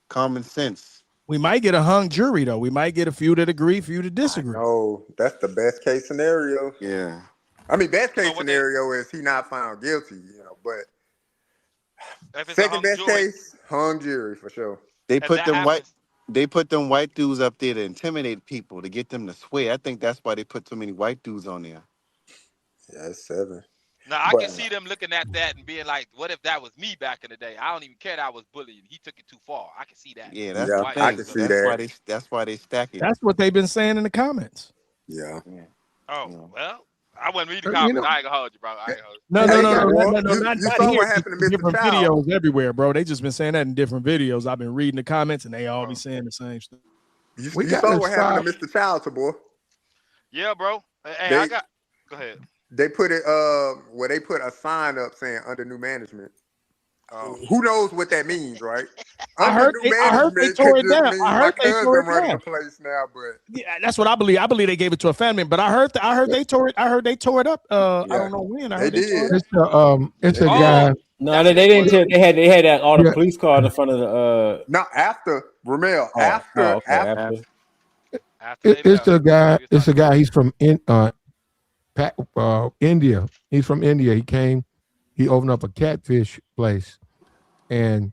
Common sense. We might get a hung jury though. We might get a few that agree, few that I disagree. know that's the best case scenario. Yeah. I mean, best So case what they scenario is he not found guilty, but if it's a second hung best jury, case, hung jury for sure. They if put that them white. happens, They put them white dudes up there to intimidate people to get them to swear. I think that's why they put so many white dudes on there. Yeah, it's 7. now I can But see them looking at that and being like, "What if that was me back in the day? I don't even care that I was bullied. He took it too far. I can see that." Yeah, that's The the yeah, white I thing. can dudes up see there. That's that. why they stack it. That's what they've been saying in the comments. Yeah. Yeah. Oh Yeah. well, I wouldn't read the You comments. know, I ain't gonna hold you, bro. I ain't gonna hold you. No, hey, no, Hey, you no, got no, to, boy, not you saw here. what happened to Just Mr. different Child. videos everywhere, bro. They just been saying that in different videos. I've been reading the comments and they all be Oh saying the same stuff. we You got saw to what happened stop. to Mr. Child, boy. yeah, bro. Hey, I They got. Go ahead. they put it where they put a sign up saying under new management. Oh, Who knows what that means, right? I Under heard new they management tore could it just down. I mean my heard they cousin tore it running the down. place now, but Yeah, that's what I believe. I believe they gave it to a family, but I heard they tore it. I heard they tore it up. I yeah, don't know when. I they heard they tore did. it up. It's They a did. oh, guy. No, that's they what it didn't was. tell. They had that all the Yeah, police cars in front of the. Not after Ramel. Oh, okay. After After. After they it's left. a That's guy. what he was It's a talking about. guy. He's from India. He's from India. He came. He opened up a catfish place, and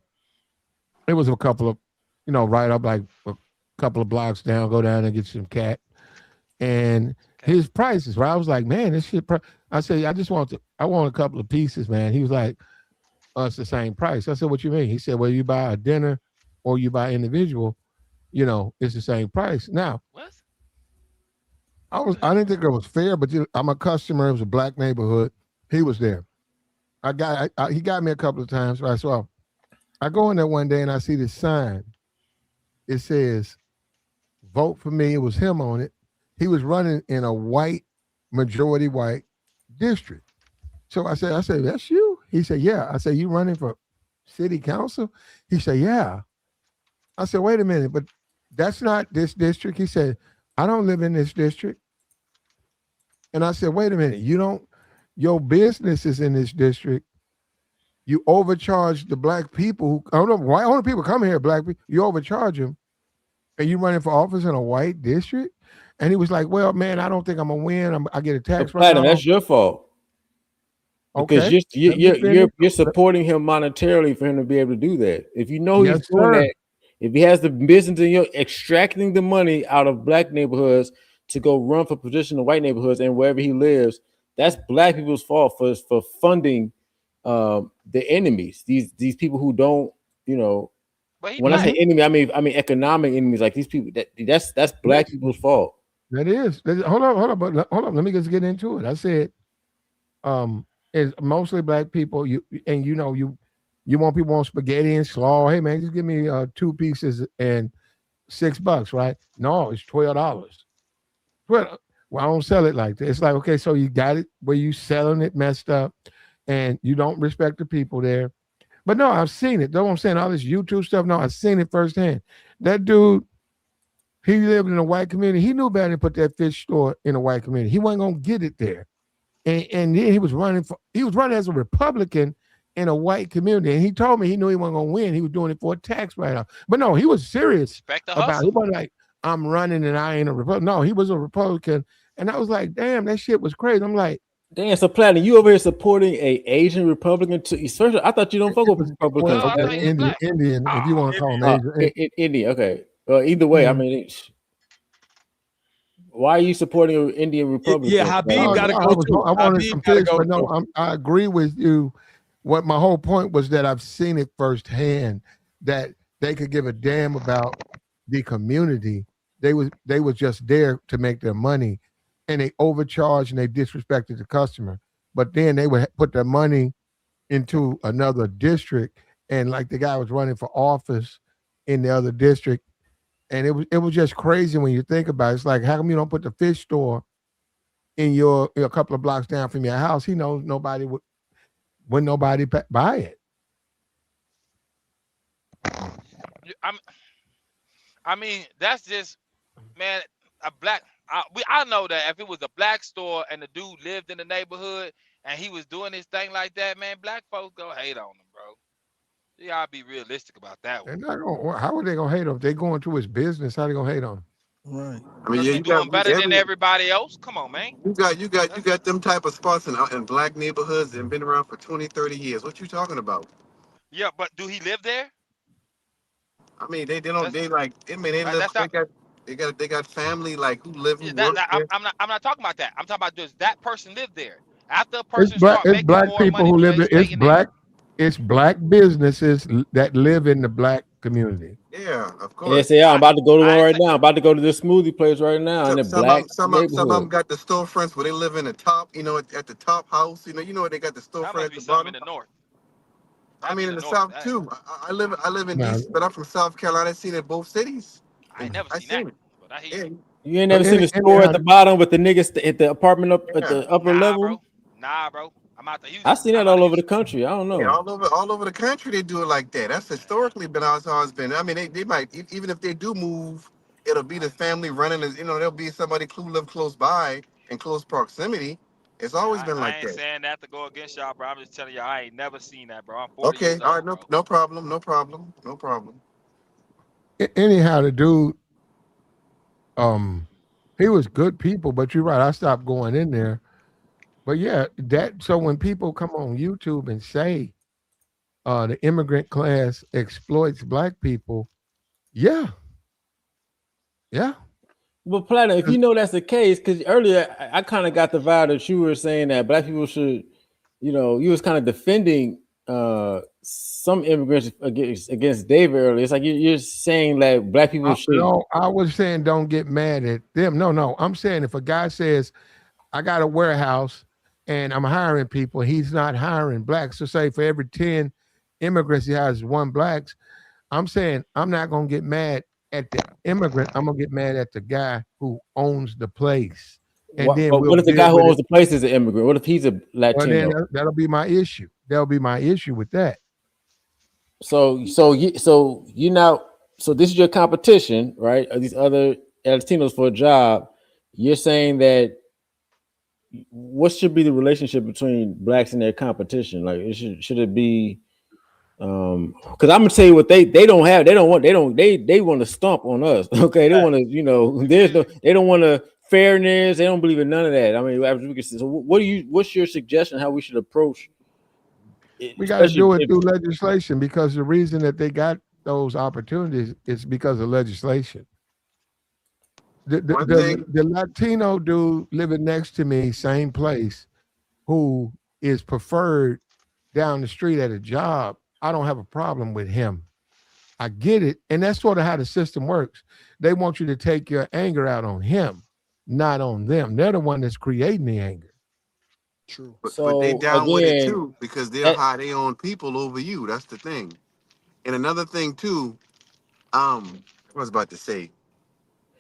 it was a couple of, right up like a couple of blocks down. Go down and get some cat, and Okay. his prices. Right, I was like, man, this shit. I said, I want a couple of pieces, man. He was like, it's the same price. I said, what you mean? He said, well, you buy a dinner or you buy individual, it's the same price. Now, What? I didn't think it was fair, but I'm a customer. It was a black neighborhood. He was there. He got me a couple of times. Right, so I go in there one day and I see this sign. It says, "Vote for me." It was him on it. He was running in a majority white district. So I said, that's you? He said, yeah. I said, you running for city council? He said, yeah. I said, wait a minute, but that's not this district. He said, I don't live in this district. And I said, wait a minute, your business is in this district. You overcharge the black people I don't know why only people come here, black people. You overcharge them, and you running for office in a white district. And he was like, well, man, I don't think I'm gonna win. I get a So tax Platinum, write-off. that's your fault because Okay, let me finish. you're supporting him monetarily for him to be able to do that. If you know he's Yes, doing sir. that, if he has the business and you're extracting the money out of black neighborhoods to go run for position in white neighborhoods and wherever he lives, that's black people's fault for funding the enemies. These people who don't, But he when I black. say enemy, I mean economic enemies, like these people. That's black people's fault. That is. Hold on, but hold on. Let me just get into it. I said, it's mostly black people. You want people on spaghetti and slaw. Hey man, just give me 2 pieces and $6, right? No, it's $12. Well, I don't sell it like that. It's like, okay, so you got it where you selling it messed up, and you don't respect the people there. But no, I've seen it. Though I'm saying all this YouTube stuff. No, I've seen it firsthand. That dude, he lived in a white community. He knew better than put that fish store in a white community. He wasn't gonna get it there. And then he was running as a Republican in a white community. And he told me he knew he wasn't gonna win. He was doing it for a tax write-off. But no, he was serious Respect the about it. He hustle. wasn't like, I'm running and I ain't a Republican. No, he was a Republican. And I was like, damn, that shit was crazy. I'm like, Damn, so Platinum, you over here supporting a Asian Republican? I thought you don't fuck with No, Republicans. I thought he was black. Indian, if you want to call him Indian. Asian. India, okay. Either way, I mean, why are you supporting an Indian Republican? Yeah, Habib got to go too. I wanted Habib some gotta fish, go but no, too. I agree with you. What my whole point was that I've seen it firsthand that they could give a damn about the community. They was just there to make their money, and they overcharged and they disrespected the customer. But then they would put their money into another district, and like the guy was running for office in the other district, And it was just crazy when you think about it. It's like, how come you don't put the fish store in a couple of blocks down from your house? He knows nobody would nobody buy it. I mean, that's just, man, a black. I know that if it was a black store and the dude lived in the neighborhood and he was doing his thing like that, man, black folks go hate on him, bro. You gotta be realistic about that one. How are they gonna hate on him? If they go into his business, how they gonna hate on him? Right. I mean, Because yeah, he doing better than everybody else. Come on, man. you got them type of spots in black neighborhoods that have been around for 20, 30 years. What you talking about? Yeah, but do he live there? I mean, they don't That's they like I mean they live that's not. they got family like who live who Yeah, work there. I'm not talking about that. I'm talking about, does that person live there? After a person start It's making black more people money, who do live they there. stay in there? It's black businesses that live in the black community. Yeah, of Yeah, course. say I'm about to go to one I ain't right say, now. I'm about to go to this smoothie place right now in a black Some of them neighborhood. got the storefronts where they live in the top, at the top house. You know where they got the that storefront must at be the something bottom. in the north. I That'd be mean, in in the the north. South too. I live in Now, DC, but I'm from South Carolina. I've seen it in both cities. I ain't never I seen that, seen it. but I hear Yeah, you. You ain't never seen the store at anyhow, the bottom with the niggas at the apartment up at yeah, the upper Nah, level? bro. Nah, bro. I'm out to I Houston. seen I'm that out all of over the Houston. country. I don't yeah. know. All over the country, they do it like that. That's historically been how it's always been. I mean, they might even if they do move, it'll be the family running. There'll be somebody who live close by in close proximity. It's Yeah, always been I like ain't that. saying that to go against y'all, bro. I'm just telling you, I ain't never seen that, bro. I'm 40 Okay, years all right, old, bro. no problem, no problem, no problem. anyhow, the dude, um, he was good people, but you're right. I stopped going in there. But yeah, so when people come on YouTube and say the immigrant class exploits black people, yeah, yeah. But Platinum, if you know that's the case, because earlier I kind of got the vibe that you were saying that black people should, you was kind of defending some immigrants against David earlier. It's like you're saying that black people should. No, I was saying don't get mad at them. No, I'm saying if a guy says I got a warehouse and I'm hiring people, he's not hiring blacks. So say for every 10 immigrants he has one blacks. I'm saying I'm not gonna get mad at the immigrant. I'm gonna get mad at the guy who owns the place, and then But we'll what if the deal guy who with it. owns the place is an immigrant? What if he's a Well, then Latino? that'll be my issue. That'll be my issue with that. So you now, so this is your competition, right? Are these other Latinos for a job? You're saying that what should be the relationship between blacks and their competition? Like, should it be? Because I'm gonna tell you what they don't have. They want to stomp on us. Okay, they want to they don't want to fairness. They don't believe in none of that. I mean, so what's your suggestion how we should approach it, We got to especially do it if through legislation because the reason that they got those opportunities is because of legislation. The the, One the, thing, the Latino dude living next to me, same place, who is preferred down the street at a job, I don't have a problem with him. I get it. And that's sort of how the system works. They want you to take your anger out on him, not on them. They're the one that's creating the anger. True. but they so down with it again too because they'll that, hire their own people over you. That's the thing. And another thing too, I was about to say,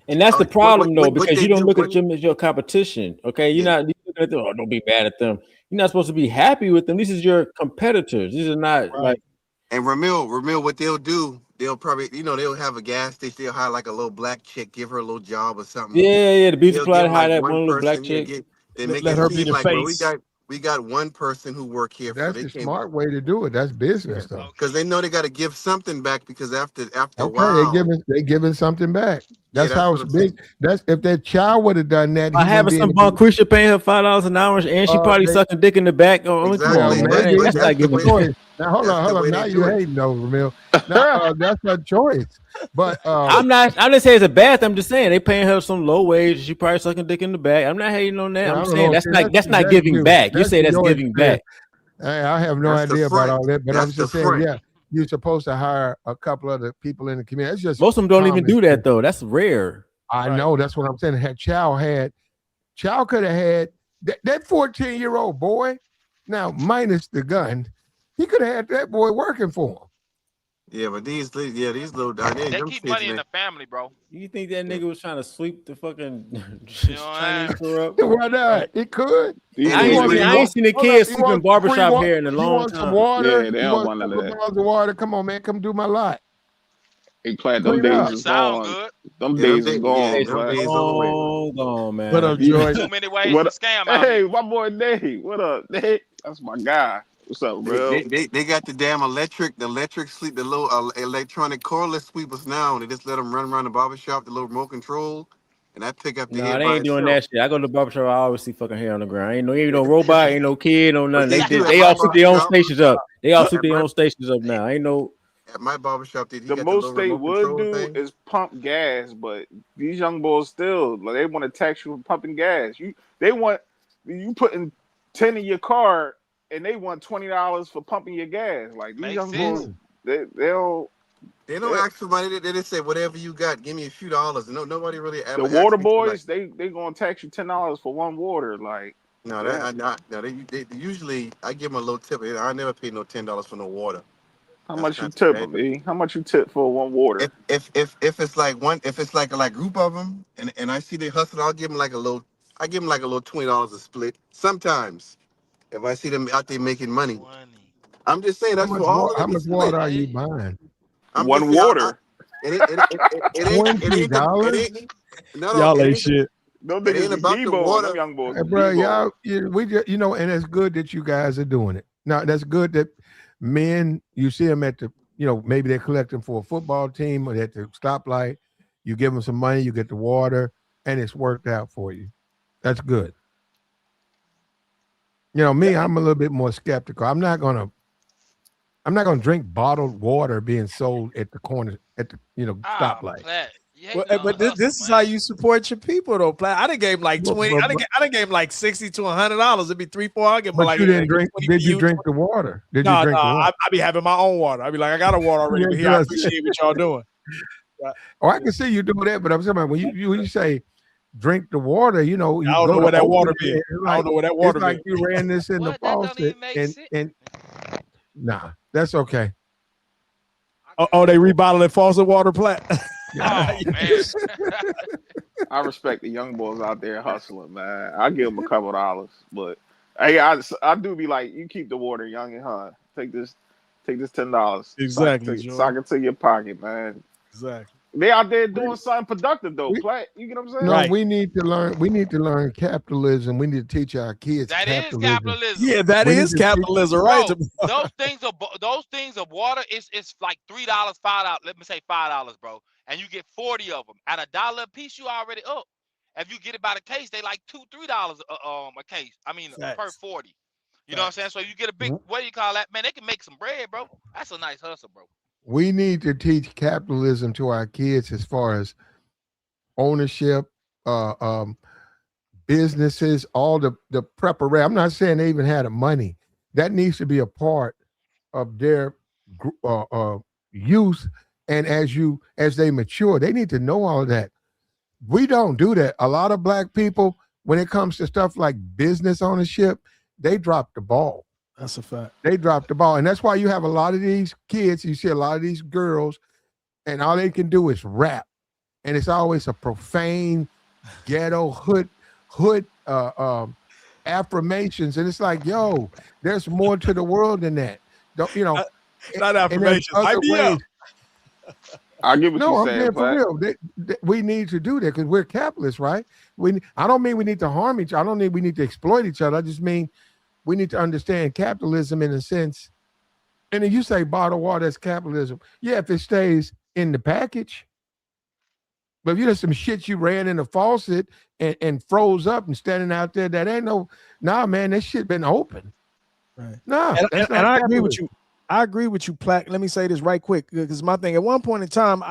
and that's the problem though, what because they you don't do, look at them as your competition. Okay, yeah. you're looking at them. Oh, don't be mad at them. You're not supposed to be happy with them. These is your competitors. These are not like. Right. And Ramil, what they'll do, they'll probably, they'll have a gas station. They'll hire like a little black chick, give her a little job or something. Yeah, the beauty They'll supply give had like that one one little black person, chick. they make Let it her be seem the like, well, face. we got one person who work here for That's they the came, smart way to do it. That's yeah, business, though. because Okay. they know they got to give something back because after a Okay, while, they giving something back. yeah, That's that's how what it's I'm big. saying. That's if that child would have done that, By he wouldn't having be in some the Bonquisha paying her $5 an hour, and she probably they sucking dick in the back. Oh, I mean, come on, Exactly, well, man. maybe but That's that's not the that's giving. way a choice. Now that's hold the on. way they Now you do it. hating over Ramil. Now that's a choice. But I'm not. I'm just saying it's a bad thing. I'm just saying they paying her some low wage. She probably sucking dick in the back. I'm not hating on that. well, I'm I just don't saying know. See, that's not that's giving you. back. You That's say that's your giving experience. back. I have no That's the idea about all front. that, but I'm That's the just saying, front. yeah, you're supposed to hire a couple other people in the community. It's just Most of them don't even common do sense. that though. That's rare. I Right. know that's what I'm saying. Chow could have had that 14-year-old boy. Now minus the gun, he could have had that boy working for him. Yeah, but these little They them keep kids, money in man. the family, bro. You think that Yeah. nigga was trying to sweep the fucking You know what Chinese I mean? store up? Why not? It could. These And I He they ain't little wants seen some I ain't water. niggas, seen the Hold up. kids He sweeping wants some free barbershop water. here in a He long wants some time. water. yeah, they He don't wants want a none of couple of that. bars of water. Come on, man. Come do my lot. Hey, Plat, them Clean days up. It is sound gone. good. Them yeah, them days is days, yeah, gone, It's them Plat. days over with. long gone, What man. up, Joy? Too many ways to What? scam out Hey, here. my boy Dave. What up, Dave? That's my guy. What's up, They, they, bro? they, they got the electric sleep, the little electronic cordless sweepers now, and they just let them run around the barber shop, the little remote control, and that pick up the No, hair they by ain't doing itself. that shit. I go to the barbershop, I always see fucking hair on the ground. Ain't no robot, ain't no kid, no But nothing. they do at They my all sweep barber their own shop. stations up. They all sweep At their my own stations up now. Ain't no at my barber shop, he The got the little most they remote would control do thing. is pump gas, but these young boys still like they want to tax you for pumping gas. They want you putting 10 in your car and they want $20 for pumping your gas. Like these Makes young boys, sense. Mm. they'll They don't they, ask for money. They just say whatever you got, give me a few dollars. No, nobody really the ever water asks me for like. boys, they gonna tax you $10 for one water. Like No, they don't. no. They usually I give them a little tip. I never pay no $10 for no water. How That's much you kind of tip bad. them, E? How much you tip for one water? If it's like one, if it's like group of them, and I see they hustle, I'll give them like a little. I give them like a little $20 a split. Sometimes if I see them out there making money, 20. I'm just saying that's for all of How them to much water split. are you Hey, buying? I'm just One saying. water. It ain't the it $20. ain't no Y'all it ain't ain't shit. Them it niggas ain't be about the deboing. Them water. young boys Hey, be bro, deboing. y'all, we just, and it's good that you guys are doing it. Now, that's good that men, you see them at the, maybe they're collecting for a football team or at the stoplight. You give them some money, you get the water, and it's worked out for you. That's good. Me, I'm a little bit more skeptical. I'm not gonna drink bottled water being sold at the corner at the ah, stoplight. Plat. You Well, hating on the but this, hustle, this is how man. you support your people, though, Plat. I done gave him like But, 20. but, I but, done gave him like $60 to $100. It'd be 3, 4. I give him but like you here, didn't drink. 20 for Did you you. drink the water? Did you No, drink the water? I be having my own water. I be like, I got a water already, Yeah, but here, I that's appreciate what y'all doing. Right. Oh, I can see you do that, but I'm talking about when you say drink the water, you I don't go know to where that open water it. been. It's I don't like know where that it's water like been. you ran this in the What? That don't faucet, even make and sense. nah, that's okay. Oh, they rebottling faucet water, Plat. Yeah. Oh man. I respect the young boys out there hustling, man. I give them a couple dollars, but hey, I do be like, you keep the water, young and huh? Take this $10, Exactly, Joy. sock it to your pocket, man. Exactly. They out there we, doing something productive though, we, Plat. You get what I'm no, saying? Right. we need to learn. We need to learn capitalism. We need to teach our kids That is capitalism. capitalism. Yeah, that We need is to teach. capitalism, right? Bro, those things of water it's like $3, $5. Let me say $5, bro. And you get 40 of them. At $1 a piece, you already up. If you get it by the case, they like $2, $3 a case. I mean per Facts. 40. You know what I'm saying? Facts. So you get a big what do you call that? Man, they can make some bread, bro. That's a nice hustle, bro. We need to teach capitalism to our kids as far as ownership, uh, um, businesses, all the preparation. I'm not saying they even had the money. That needs to be a part of their youth, and as they mature, they need to know all of that. We don't do that. A lot of black people, when it comes to stuff like business ownership, they drop the ball. That's a fact. They drop the ball, and that's why you have a lot of these kids. You see a lot of these girls, and all they can do is rap, and it's always a profane, ghetto hood affirmations, and it's like, yo, there's more to the world than that. Don't Not, not and there's affirmations. other Hype me up. ways. I get what you No, I'm saying, saying for Plat. real. We need to do that because we're capitalists, right? I don't mean we need to harm each other. I don't mean we need to exploit each other. I just mean we need to understand capitalism in a sense. And then you say bottled water, that's capitalism. Yeah, if it stays in the package. But if you have some shit you ran in the faucet and froze up and standing out there, that ain't nah, man, that shit been open. Right. Nah, that's And not I agree with capitalism. you. I agree with you, Plaque. Let me say this right quick because my thing at one point in time,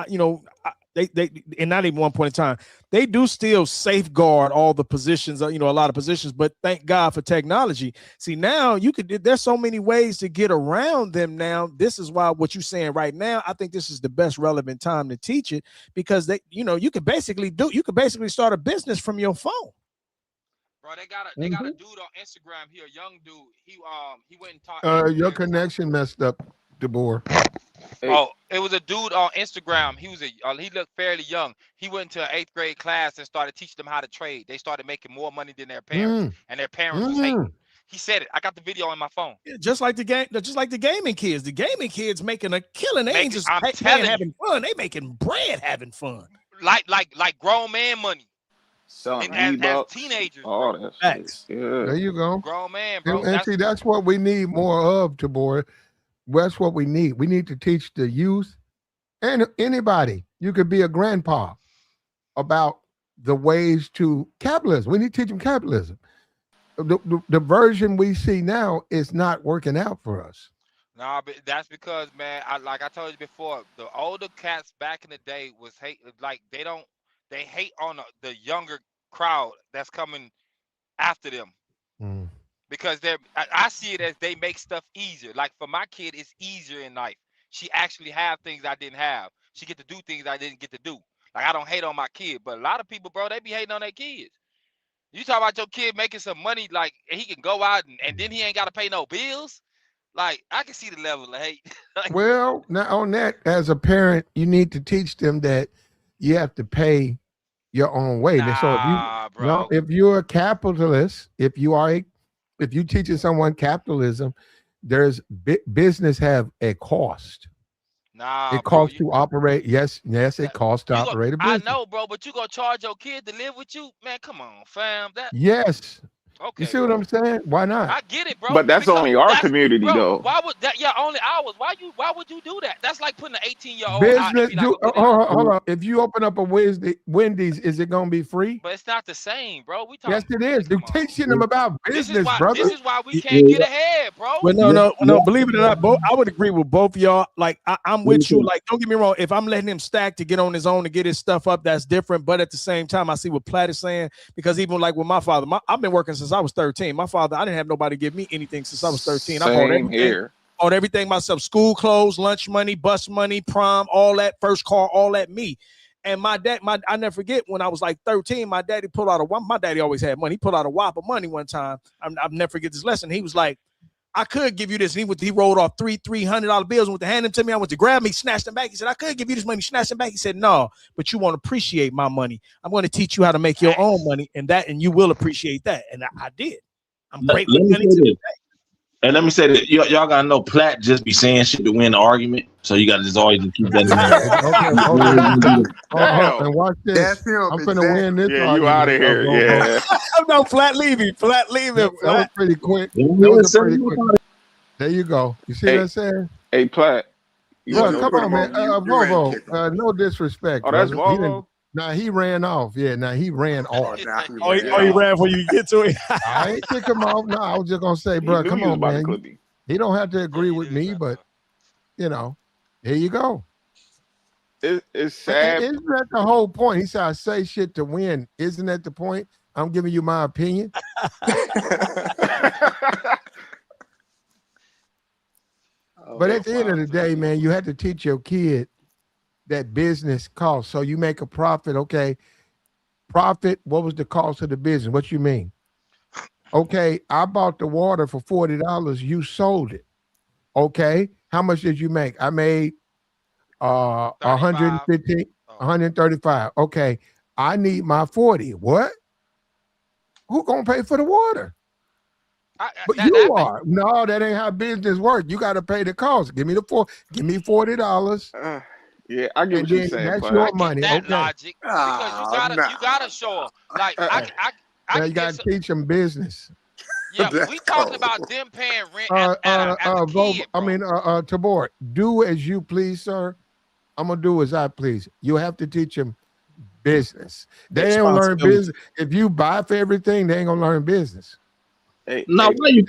they and not even one point in time, they do still safeguard all the positions, a lot of positions. But thank God for technology. See, now there's so many ways to get around them. Now, this is why what you're saying right now, I think this is the best relevant time to teach it because you could basically start a business from your phone. Bro, they got a Mhm. dude on Instagram here, a young dude. He went and taught. He Your went and taught. connection messed up. DeBoer? Oh, it was a dude on Instagram. He looked fairly young. He went to an 8th grade class and started teaching them how to trade. They started making more money than their parents, and their parents was hating. He said it. I got the video on my phone. Yeah, just like the gaming kids. The gaming kids making a killing. They ain't just having fun. They making bread having fun. Like grown man money. Selling as teenagers, all bro. that. Yeah. There you go. Grown man, bro. And see, that's what we need more of, DeBoer. That's what we need. We need to teach the youth and anybody. You could be a grandpa about the ways to capitalism. We need to teach them capitalism. The version we see now is not working out for us. Nah, but that's because, man, like I told you before, the older cats back in the day was hate. Like they hate on the younger crowd that's coming after them. Because I see it as they make stuff easier. Like for my kid, it's easier in life. She actually have things I didn't have. She get to do things I didn't get to do. Like I don't hate on my kid, but a lot of people, bro, they be hating on their kids. You talk about your kid making some money, like he can go out and then he ain't got to pay no bills. Like I can see the level of hate. Well, now on that, as a parent, you need to teach them that you have to pay your own way. So if you're a capitalist, if you teaching someone capitalism, there's business have a cost. It costs to operate. Yes, it costs to operate a business. I know, bro, but you gonna charge your kid to live with you, man? Come on, fam. Yes. Okay. You see what I'm saying? Why not? I get it, bro. But that's only our community, though. Why would that? Yeah, only ours. Why would you do that? That's like putting an 18-year-old business. Hold on. If you open up a Wendy's, is it gonna be free? But it's not the same, bro. Yes, it is. They're teaching them about business, brother. This is why we can't get ahead, bro. Well, no. Believe it or not, I would agree with both of y'all. Like I'm with you. Like, don't get me wrong. If I'm letting him stack to get on his own to get his stuff up, that's different. But at the same time, I see what Platt is saying, because even like with my father, I've been working since I was 13. My father, I didn't have nobody give me anything since I was 13. I bought everything myself: school clothes, lunch money, bus money, prom, all that, first car, all that me. And my dad, I never forget when I was like 13, my daddy pulled out my daddy always had money. He pulled out a whop of money one time. I'll never forget this lesson. He was like, I could give you this. And he rolled off $300 bills and went to hand them to me. I went to grab me, snatched them back. He said, I could give you this money, snatched them back. He said, no, but you won't appreciate my money. I'm going to teach you how to make your own money, and you will appreciate that. And I did. I'm grateful. And let me say that y'all gotta know Platt just be saying shit to win the argument. So you gotta just always keep that in mind. And watch this. That's him. I'm gonna win this. Yeah, you out of here. Yeah. No, Platt leaving. Platt leaving. That was pretty quick. There you go. You see what I'm saying? Hey, Platt. Well, come on, man. Volvo. No disrespect. Oh, that's Volvo. He ran off. Yeah, he ran off. He ran before you get to it. I ain't kick him off. No, I was just gonna say, bro, come on, man. He don't have to agree with me, but here you go. It's sad. Isn't that the whole point? He said, I say shit to win. Isn't that the point? I'm giving you my opinion. But at the end of the day, man, you have to teach your kid that business costs. So you make a profit, okay? Profit, what was the cost of the business? What you mean? Okay, I bought the water for $40. You sold it. Okay, how much did you make? I made 115, 135. Okay, I need my 40. What? Who gonna pay for the water? You are. No, that ain't how business works. You got to pay the cost. Give me $40. Yeah, I get what you're saying. That's your money. That logic, because you gotta show them. Like you gotta teach them business. Yeah, we talking about them paying rent as a kid, Tabor, do as you please, sir. I'm gonna do as I please. You have to teach them business. They ain't gonna learn business. If you buy for everything, they ain't gonna learn business. Why you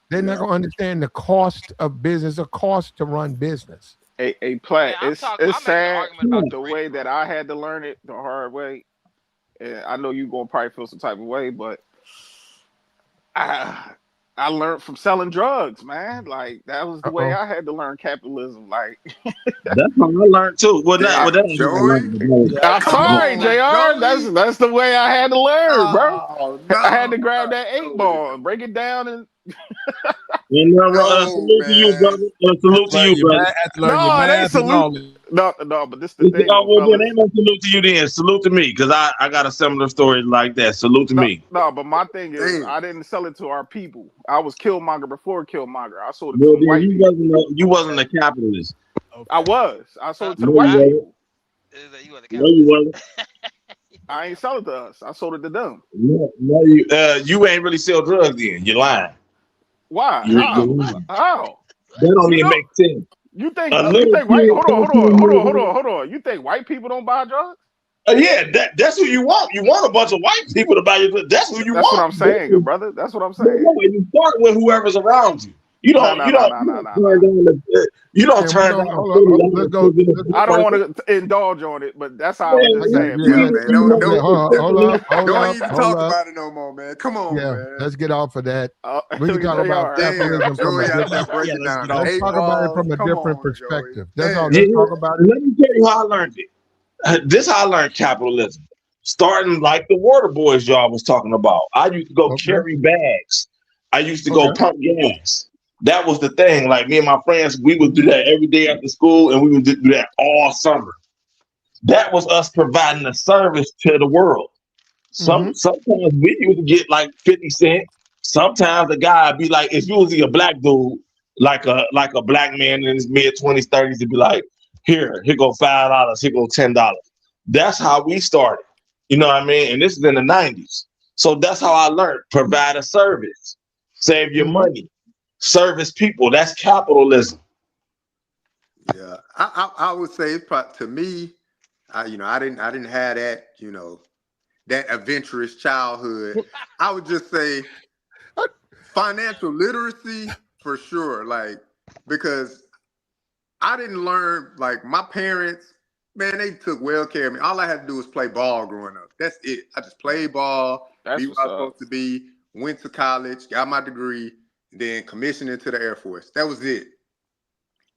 they're not gonna understand the cost of business, the cost to run business. Hey, Platt, it's sad the way that I had to learn it the hard way. And I know you're gonna probably feel some type of way, but I learned from selling drugs, man. Like that was the way I had to learn capitalism. Like that's how I learned too. I'm sorry, JR. That's the way I had to learn, bro. I had to grab that 8 ball and break it down and Salute to you, man. brother. Salute to you, brother. Have to learn your No, it ain't math and all salute. that. No, but this the thing, though, Well, then fellas. ain't no salute to you then. Salute to me, because I got a similar story like that. Salute to me. No, but my thing is, Damn. I didn't sell it to our people. I was Killmonger before Killmonger. I sold it to Well, some then white people. you wasn't a capitalist. Okay. I sold it to the No, white you people. wasn't. No, you wasn't. I ain't sell it to us. I sold it to them. No, you ain't really sell drugs then. You're lying. Why? You're How? lying. How? That don't You even know? make sense. You think A little white? kid, Hold on. You think white people don't buy drugs? Yeah, that's who you want. You want a bunch of white people to buy your drugs. That's who you That's what I'm want. saying, brother. That's what I'm saying. No, and you start with whoever's around you. You don't turn down I don't want to indulge on it, but that's how I was just saying. Yeah, man. Hold Don't even talk up. about it no more, man. Come on, man. Let's get off of that. We can Look at talk about JR. capitalism from a Joey out there different. breaking down. Let's talk about it from a Come different on, perspective. Joey. That's all. Damn. Let's talk about it. Let me tell you how I learned it. This is how I learned capitalism. Starting like the water boys y'all was talking about. I used to go carry bags. I used to go pump gas. That was the thing. Like me and my friends, we would do that every day after school, and we would do that all summer. That was us providing a service to the world. Sometimes we used to get like 50 cents. Sometimes the guy would be like, it's usually a black dude, like a black man in his mid-20s, 30s, to be like, here go $5, here go $10. That's how we started. You know what I mean? And this is in the 90s. So that's how I learned. Provide a service. Save your money. Service people. That's capitalism. Yeah, I would say it's probably, to me, I didn't have that, that adventurous childhood. I would just say financial literacy for sure, like, because I didn't learn, like, my parents, man, they took well care of me. All I had to do was play ball growing up. That's it. I just played ball, be what I was supposed to be, went to college, got my degree, then commissioned into the Air Force. That was it.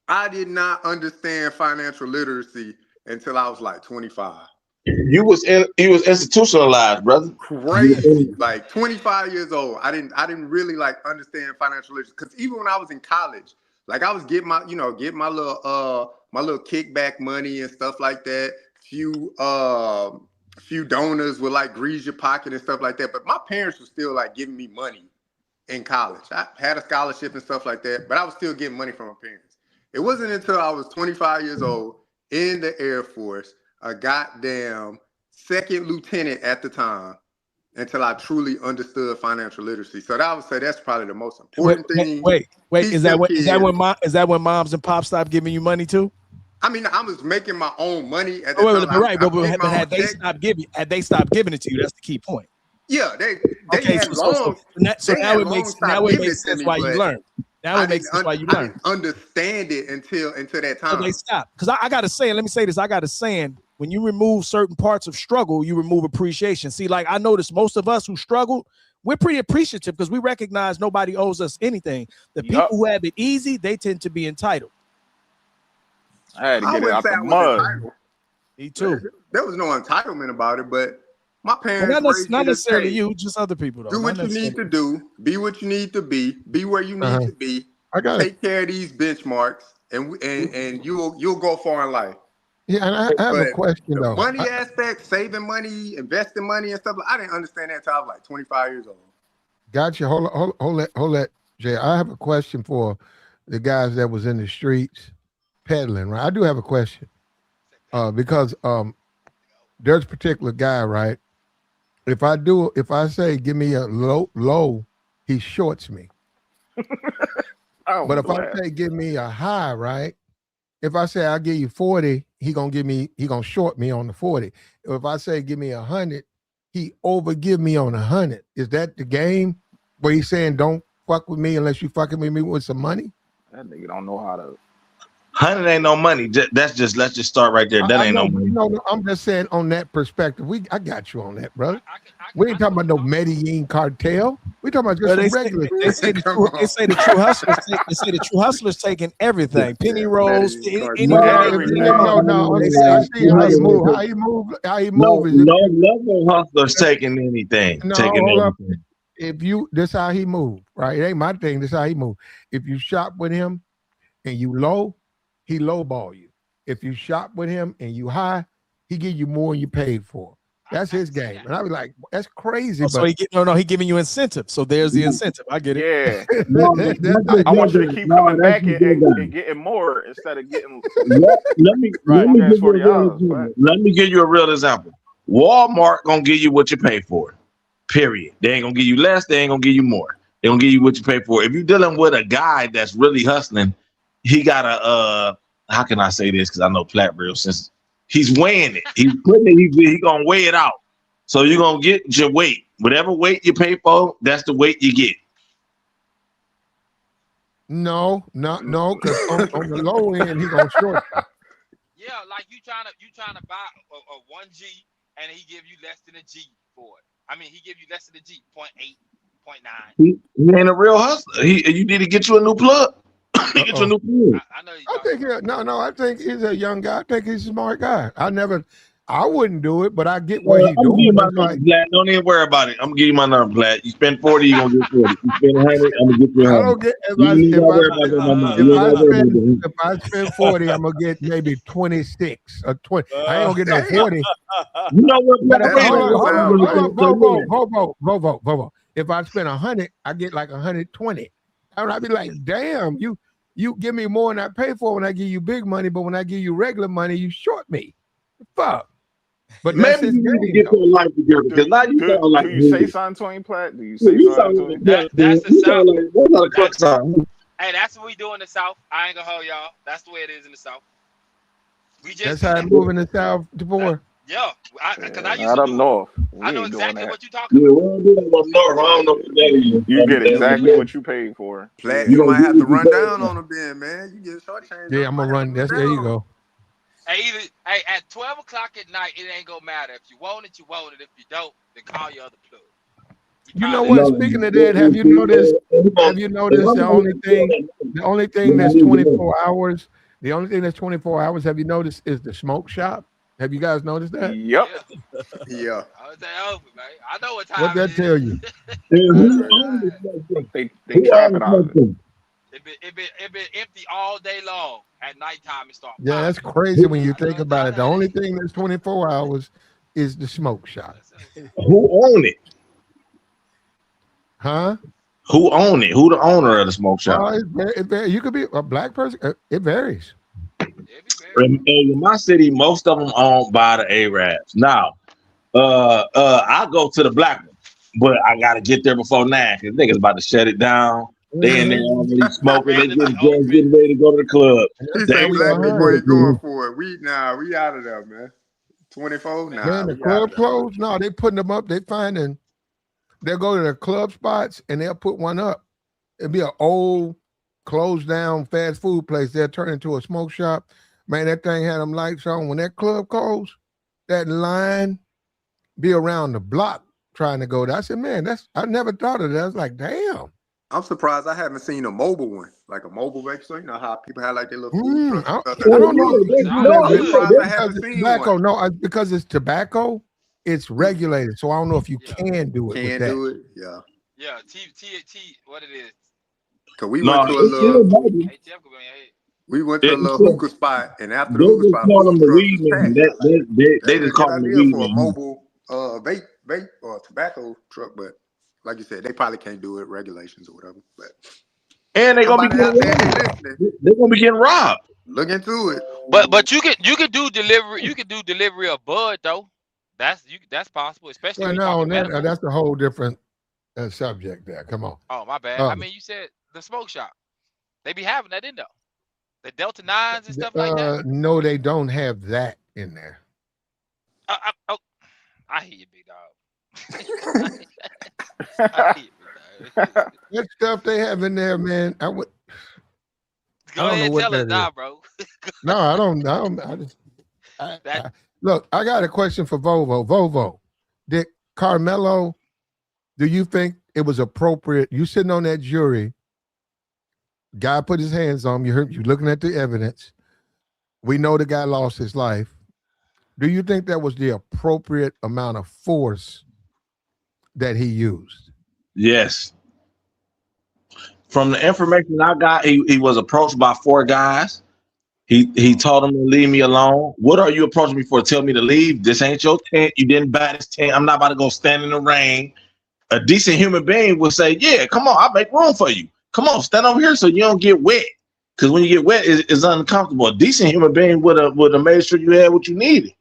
I did not understand financial literacy until I was like 25. You was institutionalized, brother. Crazy. Like 25 years old. I didn't really like understand financial literacy. Because even when I was in college, like I was getting my little kickback money and stuff like that. Few donors would like grease your pocket and stuff like that. But my parents were still like giving me money in college. I had a scholarship and stuff like that, but I was still getting money from my parents. It wasn't until I was 25 years old in the Air Force, a goddamn second lieutenant at the time, until I truly understood financial literacy. So I would say that's probably the most important thing. Wait. Is that when moms and pops stopped giving you money too? I mean, I was making my own money at the time. Right, but had they stopped giving it to you? That's the key point. Yeah, they had long. So now it makes sense why you learned. Now it makes sense why you learned. I didn't understand it until that time. So they stopped. Because I got a saying. Let me say this. I got a saying. When you remove certain parts of struggle, you remove appreciation. See, like I noticed most of us who struggled, we're pretty appreciative because we recognize nobody owes us anything. The people who have it easy, they tend to be entitled. I had to get it out the mud. Me too. There was no entitlement about it, but my parents not necessarily you, just other people though. Do what you need to do, be what you need to be where you need to be. Take care of these benchmarks, and you'll go far in life. Yeah, and I have a question though. Money aspect, saving money, investing money, and stuff. I didn't understand that until I was like 25 years old. Gotcha. Hold that, Jay. I have a question for the guys that was in the streets peddling. Right, I do have a question because there's a particular guy, right? If I say give me a low, he shorts me. But if I say give me a high, right? If I say I'll give you 40, he gonna short me on the 40. If I say give me 100, he overgive me on 100. Is that the game where he's saying don't fuck with me unless you fucking with me with some money? That nigga don't know how to. 100 ain't no money. Let's just start right there. That ain't no money. No, I'm just saying on that perspective. I got you on that, brother. We ain't talking about no Medellin cartel. We talking about just regular. They say the true hustlers. They say the true hustlers taking everything. Penny rolls. No. I see how you move. How you move. No hustler's taking anything. No, hold up. if you, this how he moved, right? It ain't my thing. This how he moved. If you shop with him and you low, he lowball you. If you shop with him and you high, he give you more than you paid for. That's his game. And I was like, that's crazy. So but he he giving you incentive. So there's the incentive. I get it. Yeah. that's I want you to keep coming back and getting more instead of getting let me give you a real $40. example. Let me give you a real example. Walmart gonna give you what you pay for. Period. They ain't gonna give you less. They ain't gonna give you more. They gonna give you what you pay for. If you're dealing with a guy that's really hustling, he got a how can I say this? Because I know Platt real since he's weighing it. He's putting it. He gonna weigh it out. So you're gonna get your weight. Whatever weight you pay for, that's the weight you get. No, because on the low end, he gonna short you. Yeah, like you trying to buy a 1G and he give you less than a G for it. I mean, he give you less than a G, 0.8, 0.9. He ain't a real hustler. You need to get you a new plug. Get you a new plug. I know I think I think he's a young guy. I think he's a smart guy. I wouldn't do it, but I get what he's doing. You my number, Platt. Don't even worry about it. I'm gonna give you my number, Platt. You spend 40, you're gonna get 40. You spend 100, I'm gonna get you 100. I don't get if I spend 40, I'm gonna get maybe 26 or 20. I ain't gonna get no 40. You know what? Vovo. If I spend 100, I get like 120. And I'd be like, damn, you give me more than I pay for when I give you big money, but when I give you regular money, you short me. Fuck. But maybe you need to get your life together. Because now you sound like. Do you say something to him, Platt? Do you say something to him? That's the South. What's not a crux song? Hey, that's what we do in the South. I ain't gonna hold y'all. That's the way it is in the South. That's how it move in the South, DeBoer. Yeah, because I used not to up north. I know exactly what you're talking about. Yeah, we don't do that up north. I don't know what that is. You get exactly what you paid for. Platt, you might have to run down on them then, man. You get short change. Yeah, I'm gonna run. There you go. Hey, at 12 o'clock at night, it ain't gonna matter. If you want it, you want it. If you don't, then call your other plug. You know what? Speaking of that, have you noticed? The only thing that's 24 hours. The only thing that's 24 hours. Have you noticed is the smoke shop? Have you guys noticed that? Yep. Yeah. I was open, man. I know what time. What that tell you? They trapping out. It been empty all day long. At nighttime, it starts. Yeah, that's crazy when you think about it. The only thing that's 24 hours is the smoke shop. Who own it? Huh? Who own it? Who the owner of the smoke shop? You could be a black person. It varies. In my city, most of them owned by the Arabs. Now, I go to the black one, but I gotta get there before 9 because niggas about to shut it down. They in there already smoking. They getting ready to go to the club. He said black people ain't going for it. We out of there, man. 24 now. Man, the club closed. No, they putting them up. They finding. They'll go to the club spots and they'll put one up. It'll be an old, closed down fast food place. They'll turn into a smoke shop. Man, that thing had them lights on. When that club closed, that line be around the block trying to go there. I said, man, I never thought of that. I was like, damn. I'm surprised I haven't seen a mobile one, like a mobile vape store. You know how people have like their little food trucks. I don't know. I'm surprised I haven't seen tobacco. one. No, because it's tobacco, it's regulated. So I don't know if you can do it. Can do it, yeah. Yeah, T, what it is? Cause we went to a little. We went to a little hookah spot, and after the hookah spot, they just call them the weed for a mobile vape or tobacco truck. But like you said, they probably can't do it, regulations or whatever. But and they're gonna be getting robbed. Look into it. But you can do delivery. You can do delivery of bud though. That's possible, especially. Well, no, that's a whole different subject. There, come on. Oh my bad. I mean, you said the smoke shop. They be having that in there. The Delta 9s and stuff like that. No, they don't have that in there. I hear you, big dog. I hear you, big dog. That stuff they have in there, man. Go ahead and tell us now, bro. No, I don't. Look, I got a question for Vovo. Vovo, did Karmelo? Do you think it was appropriate? You sitting on that jury. Guy put his hands on him. You looking at the evidence. We know the guy lost his life. Do you think that was the appropriate amount of force that he used? Yes. From the information I got, he was approached by 4 guys. He told them to leave me alone. What are you approaching me for? Tell me to leave. This ain't your tent. You didn't buy this tent. I'm not about to go stand in the rain. A decent human being would say, yeah, come on, I'll make room for you. Come on, stand over here so you don't get wet. Because when you get wet, it's uncomfortable. A decent human being would have made sure you had what you needed.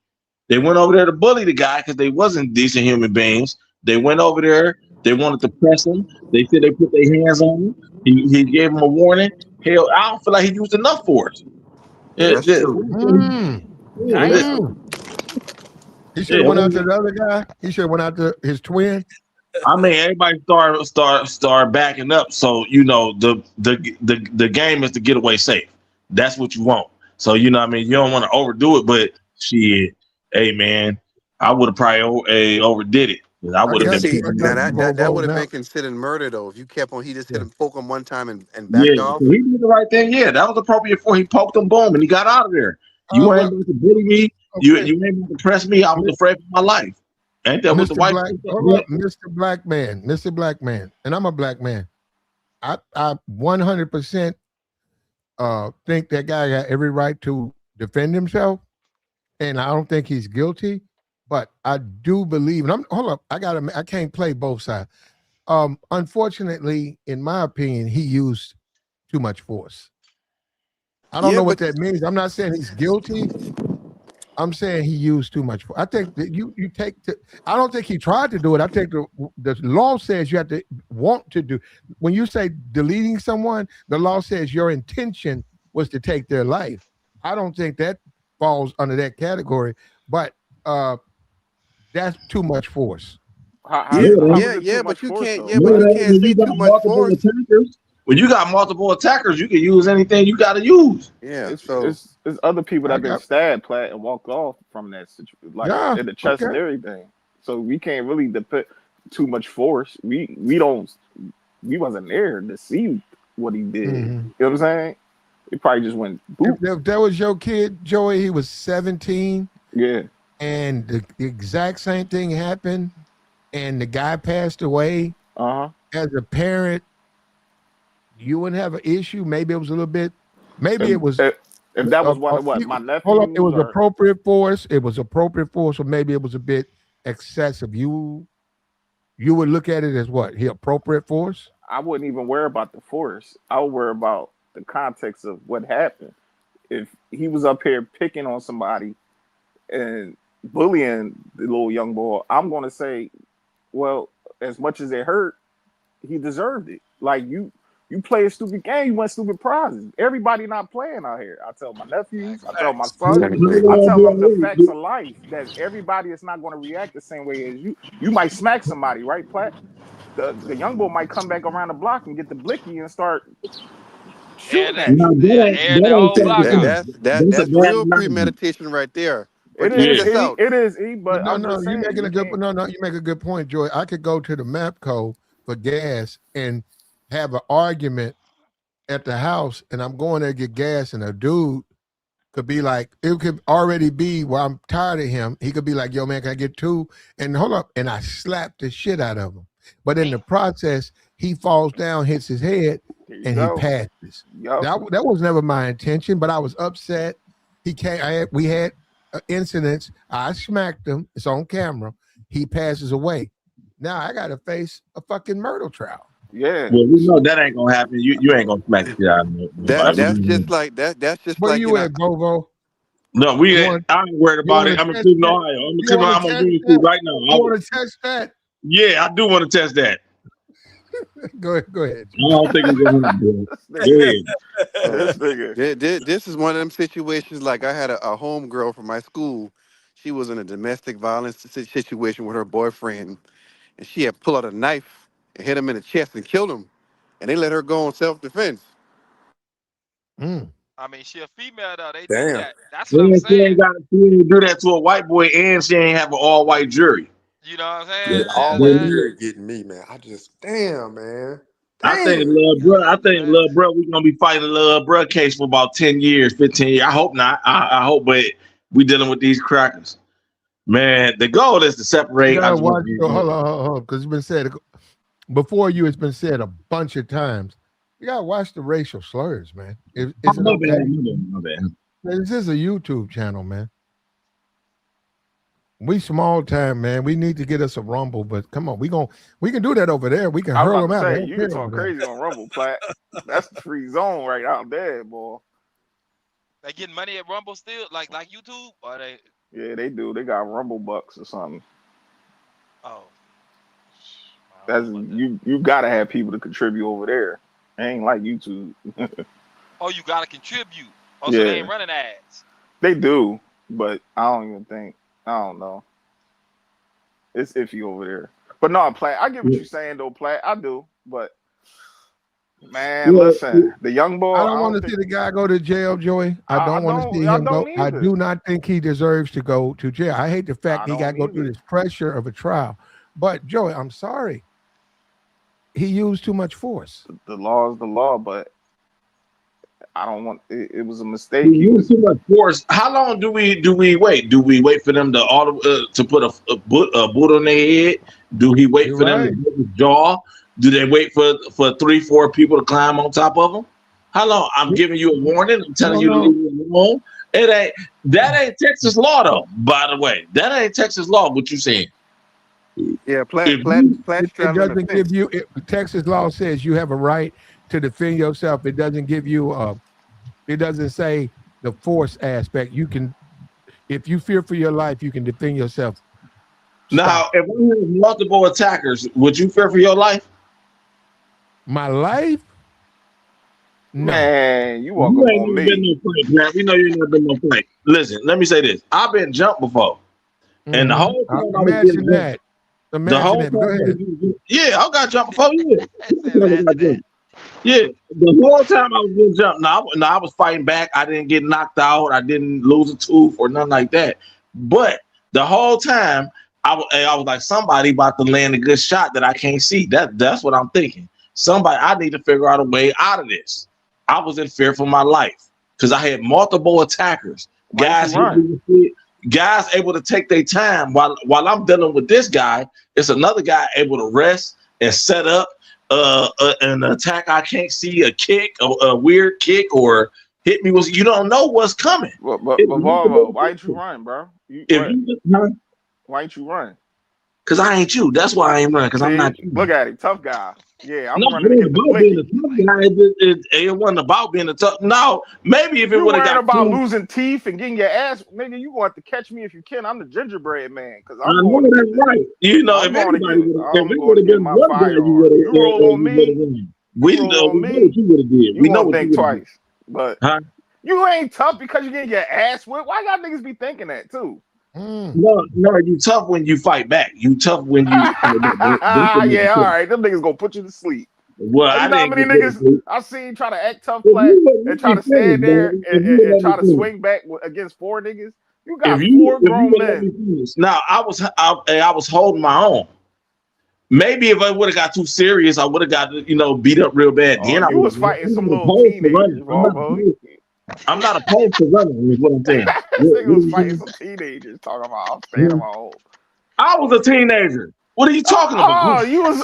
They went over there to bully the guy because they wasn't decent human beings. They went over there. They wanted to press him. They said they put their hands on him. He gave him a warning. Hell, I don't feel like he used enough force. That's true. Damn. He should have went out to the other guy. He should have went out to his twin. I mean, everybody start backing up. So the game is to get away safe. That's what you want. So you don't want to overdo it. But shit, hey man, I would have probably overdid it. I would have See, been. now that would have been considered murder though. If you kept on, he just hit him, poke him one time and Yeah, backed off. so he did the right thing. Yeah, that was appropriate for. He poked him, boom, and he got out of there. You ain't able to bully me. You ain't able to press me. I was afraid for my life. Ain't that what the white people? Mr. Black Man, and I'm a black man. I 100% think that guy got every right to defend himself, and I don't think he's guilty. But I do believe, and I can't play both sides. Unfortunately, in my opinion, he used too much force. I don't know what that means. I'm not saying he's guilty. I'm saying he used too much force. I think that you take. I don't think he tried to do it. I think the law says you have to want to do. When you say deleting someone, the law says your intention was to take their life. I don't think that falls under that category. But that's too much force. But you can't. Yeah, but you can't say too much force. When you got multiple attackers, you can use anything you got to use. Yeah, it's other people that have been stabbed, Platt, and walked off from that situation, like in the chest and everything. So we can't really depend too much force. We wasn't there to see what he did. You know what I'm saying? He probably just went. Boop. If that was your kid, Joey, he was 17. Yeah. And the exact same thing happened, and the guy passed away. As a parent, you wouldn't have an issue. Maybe it was a little bit. Maybe it was. If that was one of what my nephew. Hold up, it was appropriate force. It was appropriate force, or maybe it was a bit excessive. You would look at it as what? He appropriate force? I wouldn't even worry about the force. I would worry about the context of what happened. If he was up here picking on somebody and bullying the little young boy, I'm going to say, well, as much as it hurt, he deserved it. Like you play a stupid game, you win stupid prizes. Everybody not playing out here. I tell my nephews, I tell my son, I tell them the facts of life, that everybody is not going to react the same way as you. You might smack somebody, right, Platt? The young boy might come back around the block and get the blicky and start shooting at you. That's real premeditation right there. But it is. But you make a good point, Joy. I could go to the MAPCO for gas and have an argument at the house, and I'm going there to get gas, and a dude could be like, it could already be where I'm tired of him. He could be like, yo, man, can I get 2? And hold up, and I slap the shit out of him. But in the process, he falls down, hits his head, and he passes. That was never my intention, but I was upset. We had incidents. I smacked him. It's on camera. He passes away. Now I got to face a fucking murder trial. Yeah. Well, we know that ain't gonna happen. You ain't gonna smack the shit out of me. That's just like that. That's just where like you at, Bovo? No, I ain't worried about it. I'm in Cleveland, Ohio. I'm gonna give it to you right now. I want to test that. Yeah, I do want to test that. Go ahead. I don't think it's gonna happen. This is one of them situations. Like I had a homegirl from my school. She was in a domestic violence situation with her boyfriend, and she had pulled out a knife and hit him in the chest and killed him, and they let her go on self-defense. I mean, she a female though. They Damn. do that. That's what I'm saying. She ain't do that to a white boy, and she ain't have an all-white jury. You know what I'm saying? All the getting me, man. Damn, man. I think Lil Bro, we're gonna be fighting a Lil Bro case for about 10 years, 15 years. I hope not. I hope, but we dealing with these crackers. Man, the goal is to separate. Hold on, because it's been said. before you, it's been said a bunch of times. You gotta watch the racial slurs, man. Is it My okay? bad, my bad. This is a YouTube channel, man. We small time, man. We need to get us a Rumble, but come on, we can do that over there. We can I was hurl about them to out. They say don't you care can talk over there. crazy on Rumble, Plat. That's the free zone right out there, boy. They getting money at Rumble still, like YouTube, or they? Yeah, they do. They got Rumble Bucks or something. Oh, That's you gotta have people to contribute over there. It ain't like YouTube. oh, you gotta contribute. Oh, so they Yeah, ain't running ads. they do, but I don't even think. I don't know. It's iffy over there. But no, Platt, I get what you're saying though, Platt. I do. But man, listen, the young boy, I I don't want don't to think see the guy go to jail, Joey. I don't want to see I him go. don't I either. do not think he deserves to go to jail. I hate the fact I he got to don't go through either. this pressure of a trial. But Joey, I'm sorry. He used too much force. The law is the law, but I don't want it was a mistake. You use too much force. How long do we wait? Do we wait for them to put a boot on their head? Do he wait You're for them to right. break his jaw? Do they wait for 3-4 people to climb on top of him? How long? I'm giving you a warning. I'm telling you to leave it alone. That ain't Texas law though. By the way, that ain't Texas law. What you saying? Yeah, If you, Platt It straddling the doesn't give fence. you. Texas law says you have a right to defend yourself. It doesn't give you. It doesn't say the force aspect. You can, if you fear for your life, you can defend yourself. now, Stop. if we have multiple attackers, would you fear for your life? My life? No. Man, you walk You up ain't on never been me. no fight, man. We know you ain't never been no fight. Listen, let me say this. I've been jumped before. And the whole time I was Imagine getting jumped, that. the Imagine whole that. But go time I was ahead. getting jumped, yeah, I got jumped before. Yeah, I got Imagine that. jumped. Yeah, the whole time I was getting jumped. Now I was fighting back. I didn't get knocked out. I didn't lose a tooth or nothing like that. But the whole time I was like, somebody about to land a good shot that I can't see. That's what I'm thinking. Somebody, I need to figure out a way out of this. I was in fear for my life because I had multiple attackers. Why ain't you Guys hit run? me with it. Guys able to take their time while I'm dealing with this guy. It's another guy able to rest and set up an attack I can't see, a kick, a weird kick, or hit me with. You don't know what's coming. But Volvo, why ain't you run, bro? Why ain't you run? Because I ain't you. That's why I ain't running. Because I'm See, not you. look at him, tough guy. Yeah, I'm No, running it to wasn't get the about being a blicky. tough guy. It wasn't about being a tough. No, maybe if it You would have worrying got about too. losing teeth and getting your ass, nigga? You going to catch me if you can. I'm the gingerbread man, cause I I'm know going to get that's the. right. You know, I'm if going to anybody get. would have, if I'm it going would to have get been my one guy, firearm. You roll on you would me. have won. You roll on We know what me. you would have did. You We know gonna what you think would have did. twice. But Huh? you ain't tough because you getting your ass whipped. Why y'all niggas be thinking that too? No, you tough when you fight back. You tough when you fight back. That's the Yeah, all tough. right. Them niggas gonna put you to sleep. Well, You I know how didn't many get ready niggas to. If I seen try to act tough, you Plat, let and try me to finish, stand there man, if you would and let me try to finish, swing back against four niggas? You got four if you grown would let me men. finish. Now I was holding my own. Maybe if I would have got too serious, I would have got beat up real bad. Oh, Then I you would was have. fighting I'm some not little opposed to teenagers, running. Volvo. I'm not opposed to running. Is what I'm saying. This nigga was fighting some teenagers talking about I'm staying on my own. I was a teenager. What are you talking about? You were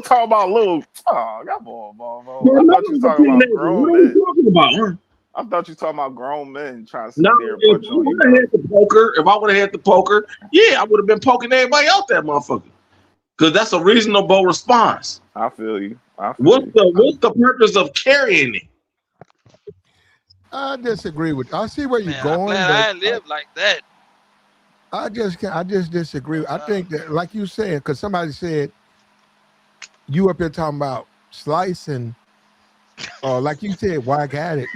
talking about little come on, Volvo. I Karmelo thought you was was a talking about teenager. What grown are you men. talking about? Huh? I thought you were talking about grown men trying to Now, sit there and if punch I on you, would have bro. had the poker, yeah, I would have been poking everybody out that motherfucker. Because that's a reasonable response. I feel you. What's the purpose of carrying it? I disagree with. I see where you're Man, I'm going, glad but I ain't live like that. I just can't. I just disagree. I think that, like you said, because somebody said you up here talking about slicing, or like you said, why I got it.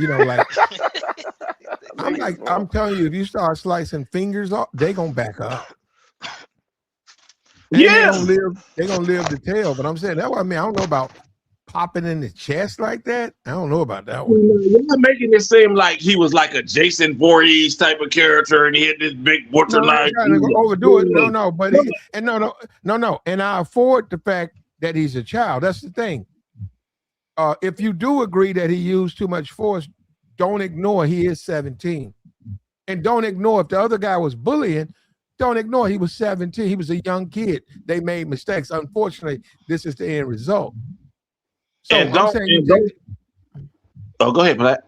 Like I'm telling you, if you start slicing fingers off, they gonna back up. And they're Yeah. gonna live. They're gonna live to tell. But I'm saying that's what I mean. I don't know about popping in the chest like that. I don't know about that one. You're not making it seem like he was like a Jason Voorhees type of character and he had this big butcher No, I knife. ain't trying to overdo it. No. But no. And I afford the fact that he's a child. That's the thing. If you do agree that he used too much force, don't ignore he is 17. And don't ignore if the other guy was bullying, don't ignore he was 17. He was a young kid. They made mistakes. Unfortunately, this is the end result. So And I'm don't, saying and don't. Oh, go ahead, Black.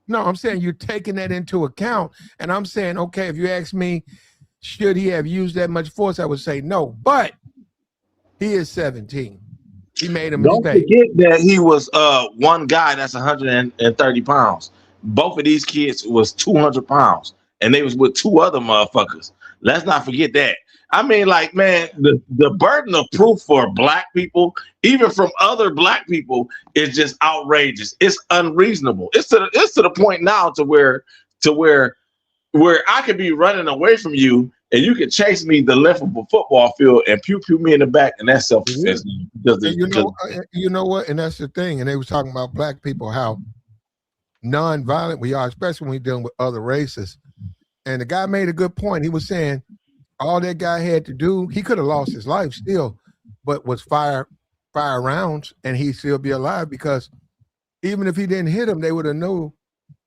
No, I'm saying you're taking that into account. And I'm saying, okay, if you ask me, should he have used that much force? I would say no. But he is 17. He made a Don't mistake. forget that he was one guy that's 130 pounds. Both of these kids was 200 pounds, and they was with two other motherfuckers. Let's not forget that. I mean, like, man, the burden of proof for black people, even from other black people, is just outrageous. It's unreasonable. It's to the point now to where I could be running away from you and you can chase me the length of a football field and pew me in the back, and that's self-defense. You know what? And that's the thing. And they was talking about black people, how non-violent we are, especially when we're dealing with other races. And the guy made a good point. He was saying all that guy had to do, he could have lost his life still, but was fire rounds, and he'd still be alive, because even if he didn't hit him, they would have known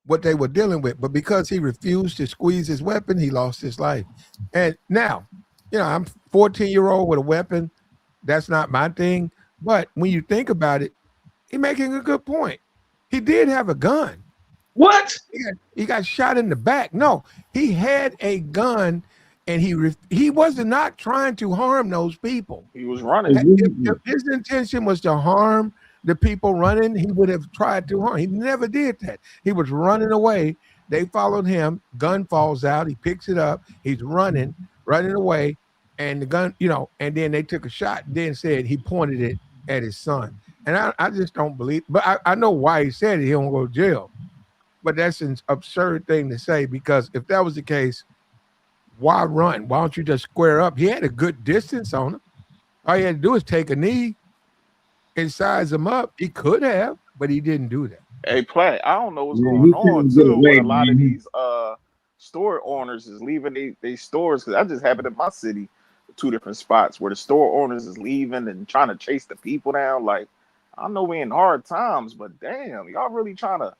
what they were dealing with. But because he refused to squeeze his weapon, he lost his life. And now, I'm 14-year-old with a weapon. That's not my thing. But when you think about it, he's making a good point. He did have a gun. What? He got shot in the back. No, he had a gun, and he was not trying to harm those people. He was running. If his intention was to harm the people running, he would have tried to harm. He never did that. He was running away. They followed him. Gun falls out. He picks it up. He's running away. And the gun, and then they took a shot. Then said he pointed it at his son. And I just don't believe. But I know why he said it. He don't go to jail. But that's an absurd thing to say, because if that was the case, why run? Why don't you just square up? He had a good distance on him. All he had to do is take a knee and size him up. He could have, but he didn't do that. Hey, Platt, I don't know what's going on too. With a lot of these store owners is leaving they stores, because that just happened in my city, 2 different spots where the store owners is leaving and trying to chase the people down. Like, I know we in hard times, but damn, y'all really trying to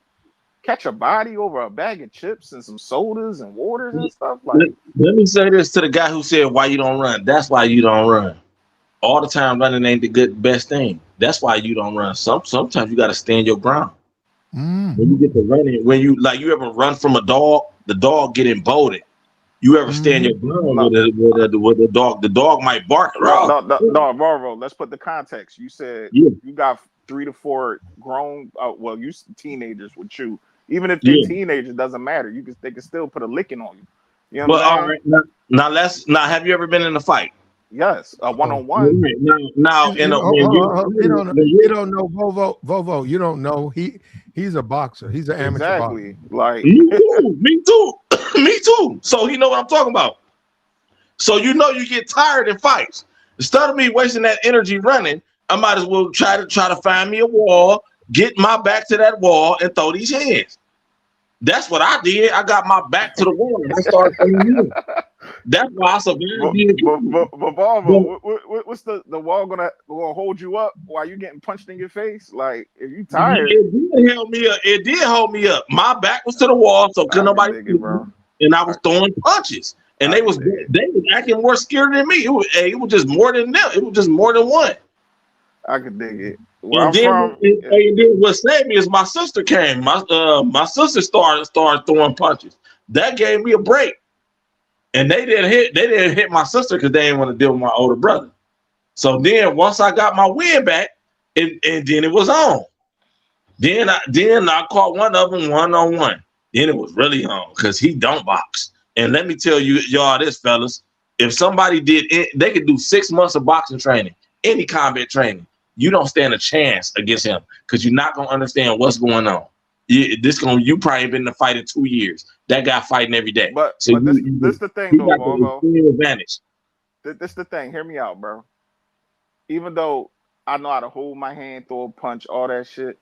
catch a body over a bag of chips and some sodas and waters and stuff? Like, let me say this to the guy who said, why you don't run? That's why you don't run. All the time running ain't the best thing. That's why you don't run. Sometimes you got to stand your ground. When you get to running, when you ever run from a dog, the dog get emboldened. You ever stand your ground with a dog? The dog might bark. No, Marvo, let's put the context. You said you got 3 to 4 grown, you teenagers with you. Even if they're teenagers, doesn't matter. They can still put a licking on you. You know what I'm saying? All right, now have you ever been in a fight? Yes, a one-on-one. Now, you don't know Vovo. You don't know he's a boxer. He's an amateur boxer. Like me too. Me too. So you know what I'm talking about. So you get tired in fights. Instead of me wasting that energy running, I might as well try to find me a wall, get my back to that wall, and throw these hands. That's what I did. I got my back to the wall and I started throwing. That's why I survived. What's the wall gonna hold you up while you getting punched in your face? Like, if you tired, it did hold me up. My back was to the wall, so couldn't nobody. And I was throwing punches, and they was acting more scared than me. It was just more than them. It was just more than one. I could dig it. And then what saved me is my sister came. My sister started throwing punches. That gave me a break. And they didn't hit my sister because they didn't want to deal with my older brother. So then once I got my win back, and then it was on. Then I caught one of them 1-on-1. Then it was really on because he don't box. And let me tell y'all this, fellas. If somebody did it, they could do 6 months of boxing training, any combat training. You don't stand a chance against him because you're not gonna understand what's going on. You probably been in a fight in 2 years. That guy fighting every day. But this the thing, though, Volvo. Advantage. This the thing. Hear me out, bro. Even though I know how to hold my hand, throw a punch, all that shit,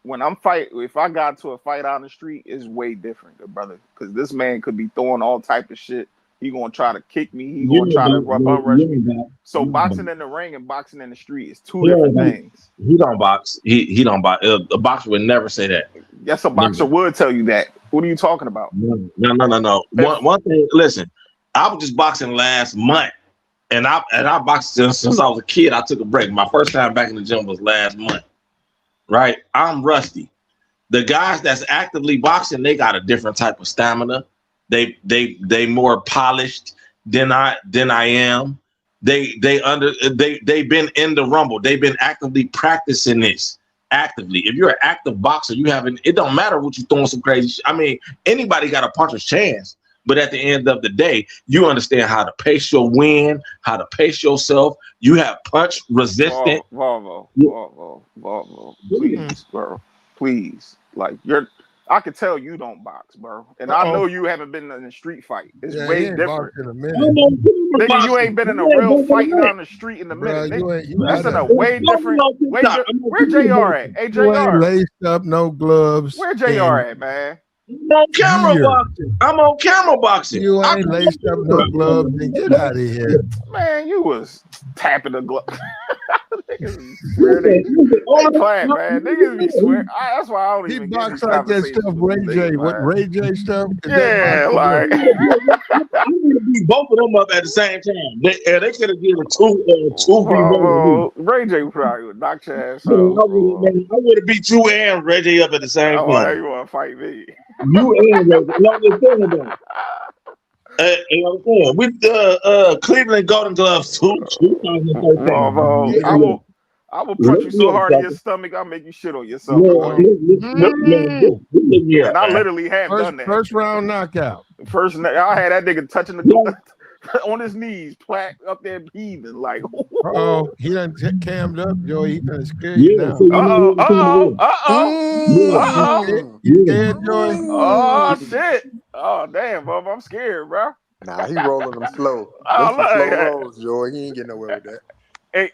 when I'm if I got to a fight out in the street, it's way different, good brother. Because this man could be throwing all type of shit. He gonna try to kick me. He gonna try to rush me. So boxing in the ring and boxing in the street is 2 different things. He don't box. He don't box. A boxer would never say that. Yes, a boxer would tell you that. What are you talking about? No. One thing. Listen, I was just boxing last month, and I boxed since I was a kid. I took a break. My first time back in the gym was last month. Right? I'm rusty. The guys that's actively boxing, they got a different type of stamina. They more polished than I am. They've been in the rumble. They've been actively practicing this. Actively. If you're an active boxer, it don't matter what you're throwing some crazy shit. I mean, anybody got a puncher's chance, but at the end of the day, you understand how to pace your wind, how to pace yourself. You have punch resistant. Volvo, please, bro, please. Like I could tell you don't box, bro, and I know you haven't been in a street fight. It's way different. Nigga, you ain't been in a real fight down the street in a minute. That's in a way different. Where JR at? Hey, JR. You ain't laced up, no gloves. Where JR at, man? I'm on camera boxing. I'm on camera boxing. You ain't laced up, no gloves. And get out of here, man. You was tapping the glove. Niggas swear they playing, man. Niggas be swearing. That's why I don't even. He box like that stuff, Ray J. What Ray J stuff? Yeah, like. I need to beat both of them up at the same time. They could have given two. Ray J probably would knock your ass out. I would have beat you and Ray J up at the same time. You want to fight me? You and Ray J. With the Cleveland Golden Gloves 2013. I will punch you so hard in your stomach, I'll make you shit on yourself. And I literally have done that. First round knockout. I had that nigga touching the glove on his knees, plaque up there heaving like. He done cammed up, Joey. He gonna scare you now. You scared, Joey? Oh shit! Oh damn, Bob, I'm scared, bro. Nah, he rolling them slow. Slow rolls, Joey. He ain't getting nowhere with that.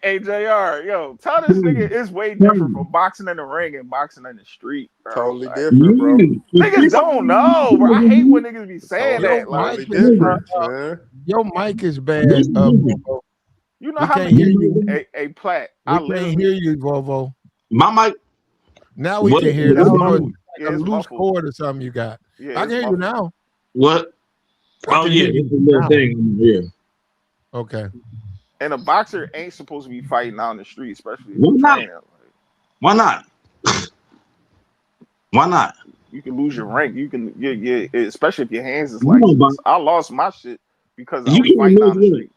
Hey, JR, yo, tell this nigga it's way different from boxing in the ring and boxing in the street, bro. Totally different, bro. Niggas don't know, bro. I hate when niggas be saying that. Like, different, man. Your mic is bad. You know how many? Hey, Platt. We can't hear you, Volvo. My mic. Now we can hear you. Like a loose muffled. Cord or something you got. Yeah, I can hear you now. What? Oh yeah, it's a little thing. Yeah. Okay. And a boxer ain't supposed to be fighting out in the street, especially. Why not? Why not? Why not? You can lose your rank. You can, especially if your hands is like this. I lost my shit because I was fighting out in the street.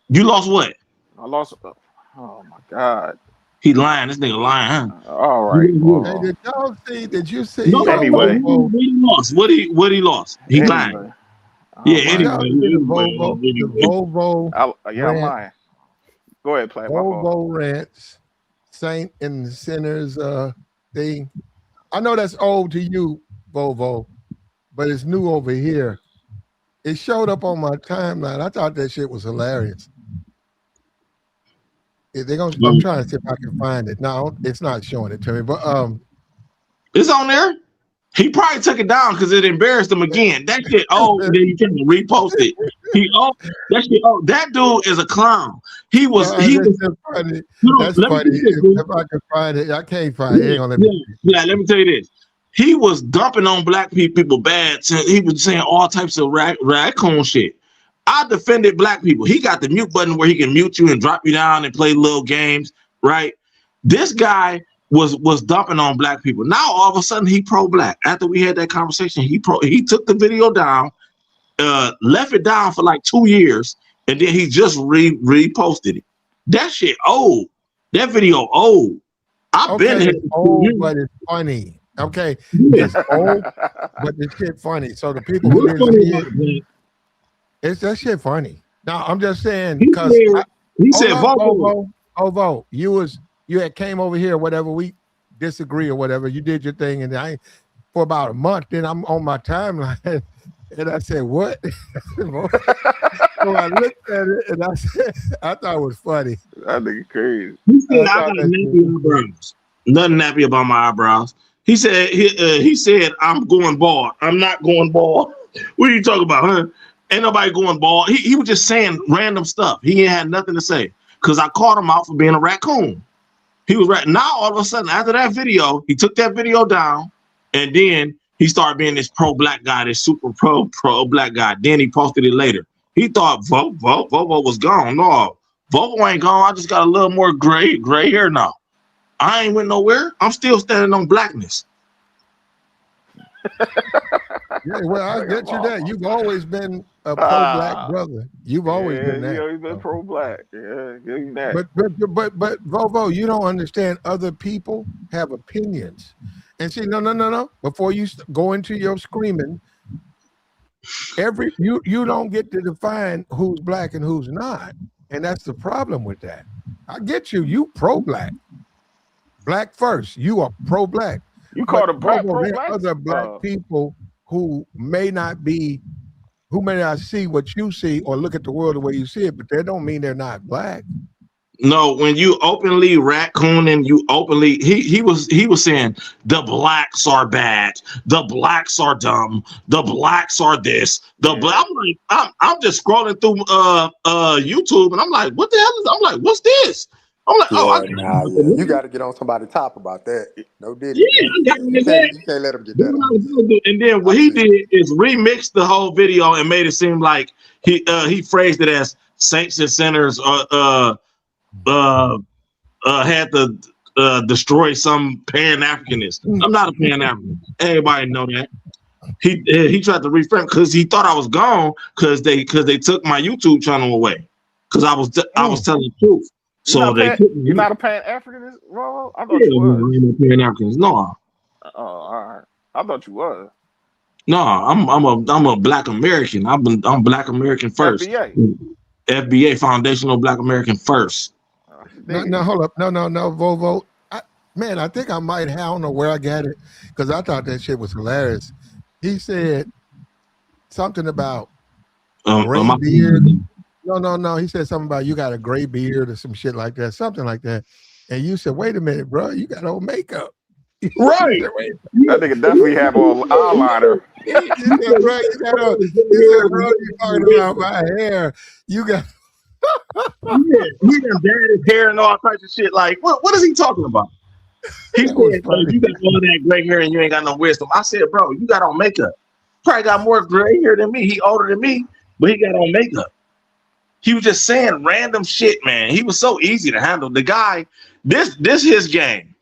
You lost what? I lost. Oh my god. He lying. This nigga lying, huh? All right. Hey, did you see? No, anyway. What he lost? What he lost? He lying. Yeah. Anyway. The Volvo. I'm lying. Go ahead, Platt. Volvo Ranch, Saint and the Sinners thing. I know that's old to you, Volvo, but it's new over here. It showed up on my timeline. I thought that shit was hilarious. I'm trying to see if I can find it. No, it's not showing it to me, but it's on there. He probably took it down because it embarrassed him again. That shit old, and then he tried to repost it. That shit old. That dude is a clown. He was funny. That's funny. If I can find it, I can't find it. Let me tell you this. He was dumping on black people bad. He was saying all types of raccoon shit. I defended black people. He got the mute button where he can mute you and drop you down and play little games, right? This guy was dumping on black people. Now all of a sudden he pro-black. After we had that conversation, he took the video down, left it down for like 2 years, and then he just reposted it. That shit old. That video old. I've been here. Old, but it's funny. Okay, it's old, but it's shit funny. So the people who didn't see it, it's that shit funny. Now I'm just saying because he said Volvo, you had came over here, whatever, we disagree or whatever. You did your thing, and for about a month, then I'm on my timeline, and I said, what? So I looked at it, and I said, I thought it was funny. That nigga crazy. He said, I got nappy eyebrows. Nothing nappy about my eyebrows. He said, I'm going bald. I'm not going bald. What are you talking about, huh? Ain't nobody going bald. He was just saying random stuff. He ain't had nothing to say because I called him out for being a raccoon. He was right. Now, all of a sudden, after that video, he took that video down, and then he started being this pro-black guy, this super pro-black guy. Then he posted it later. He thought Vovo was gone. No, Vovo ain't gone. I just got a little more gray hair now. I ain't went nowhere. I'm still standing on blackness. Yeah, well, I get you that. You've always been a pro-black brother. You've always been that. You always been pro-black. Yeah, give you that. But Vovo, you don't understand. Other people have opinions, and see, no. Before you go into your screaming, you don't get to define who's black and who's not, and that's the problem with that. I get you. You pro-black, black first. You are pro-black. You call the black there pro-black? are other black people who may not see what you see or look at the world the way you see it, but that don't mean they're not black. No, when you openly raccooning, you openly he was saying the blacks are bad, the blacks are dumb, the blacks are this, I'm like, I'm just scrolling through YouTube and I'm like, what the hell is I'm like, what's this? I'm like, you got to get on somebody's top about that. No diddy. Yeah, you can't let him get that on. And then what he did is remix the whole video and made it seem like he phrased it as saints and sinners had to destroy some Pan-Africanist. I'm not a Pan-African. Everybody know that. He tried to reframe because he thought I was gone because they took my YouTube channel away because I was telling the truth. So you're not a Pan-Africanist, Rollo? I thought you was. Pan-Africans. No. Oh, all right. I thought you was. No, I'm a Black American. I'm Black American first. FBA, Foundational Black American first. No, hold up. No, Vovo. Man, I think I might. I don't know where I got it because I thought that shit was hilarious. He said something about gray beard. No. He said something about you got a gray beard or some shit like that, something like that. And you said, "Wait a minute, bro, you got old makeup." Right. That nigga definitely have on eyeliner. He said, bro, you talking about my hair. You got he done dyed his hair and all types of shit. Like, what is he talking about? He said, you got all that gray hair and you ain't got no wisdom. I said, bro, you got on makeup. Probably got more gray hair than me. He older than me, but he got on makeup. He was just saying random shit, man. He was so easy to handle. The guy, this his game.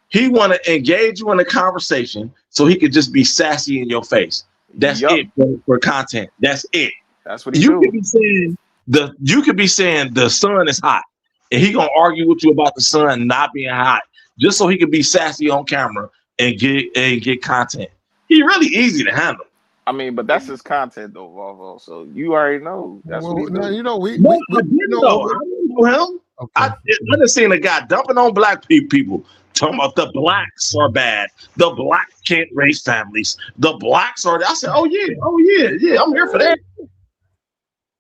He want to engage you in a conversation so he could just be sassy in your face. That's it for content. That's it. That's what he do. You could be saying the sun is hot, and he gonna argue with you about the sun not being hot, just so he could be sassy on camera and get content. He really easy to handle. I mean, but that's his content though, Volvo. So you already know. That's what he do. I didn't know him. Okay. I just seen a guy dumping on black people. Talking about the blacks are bad. The blacks can't raise families. The blacks are. I said, oh yeah. I'm here for that.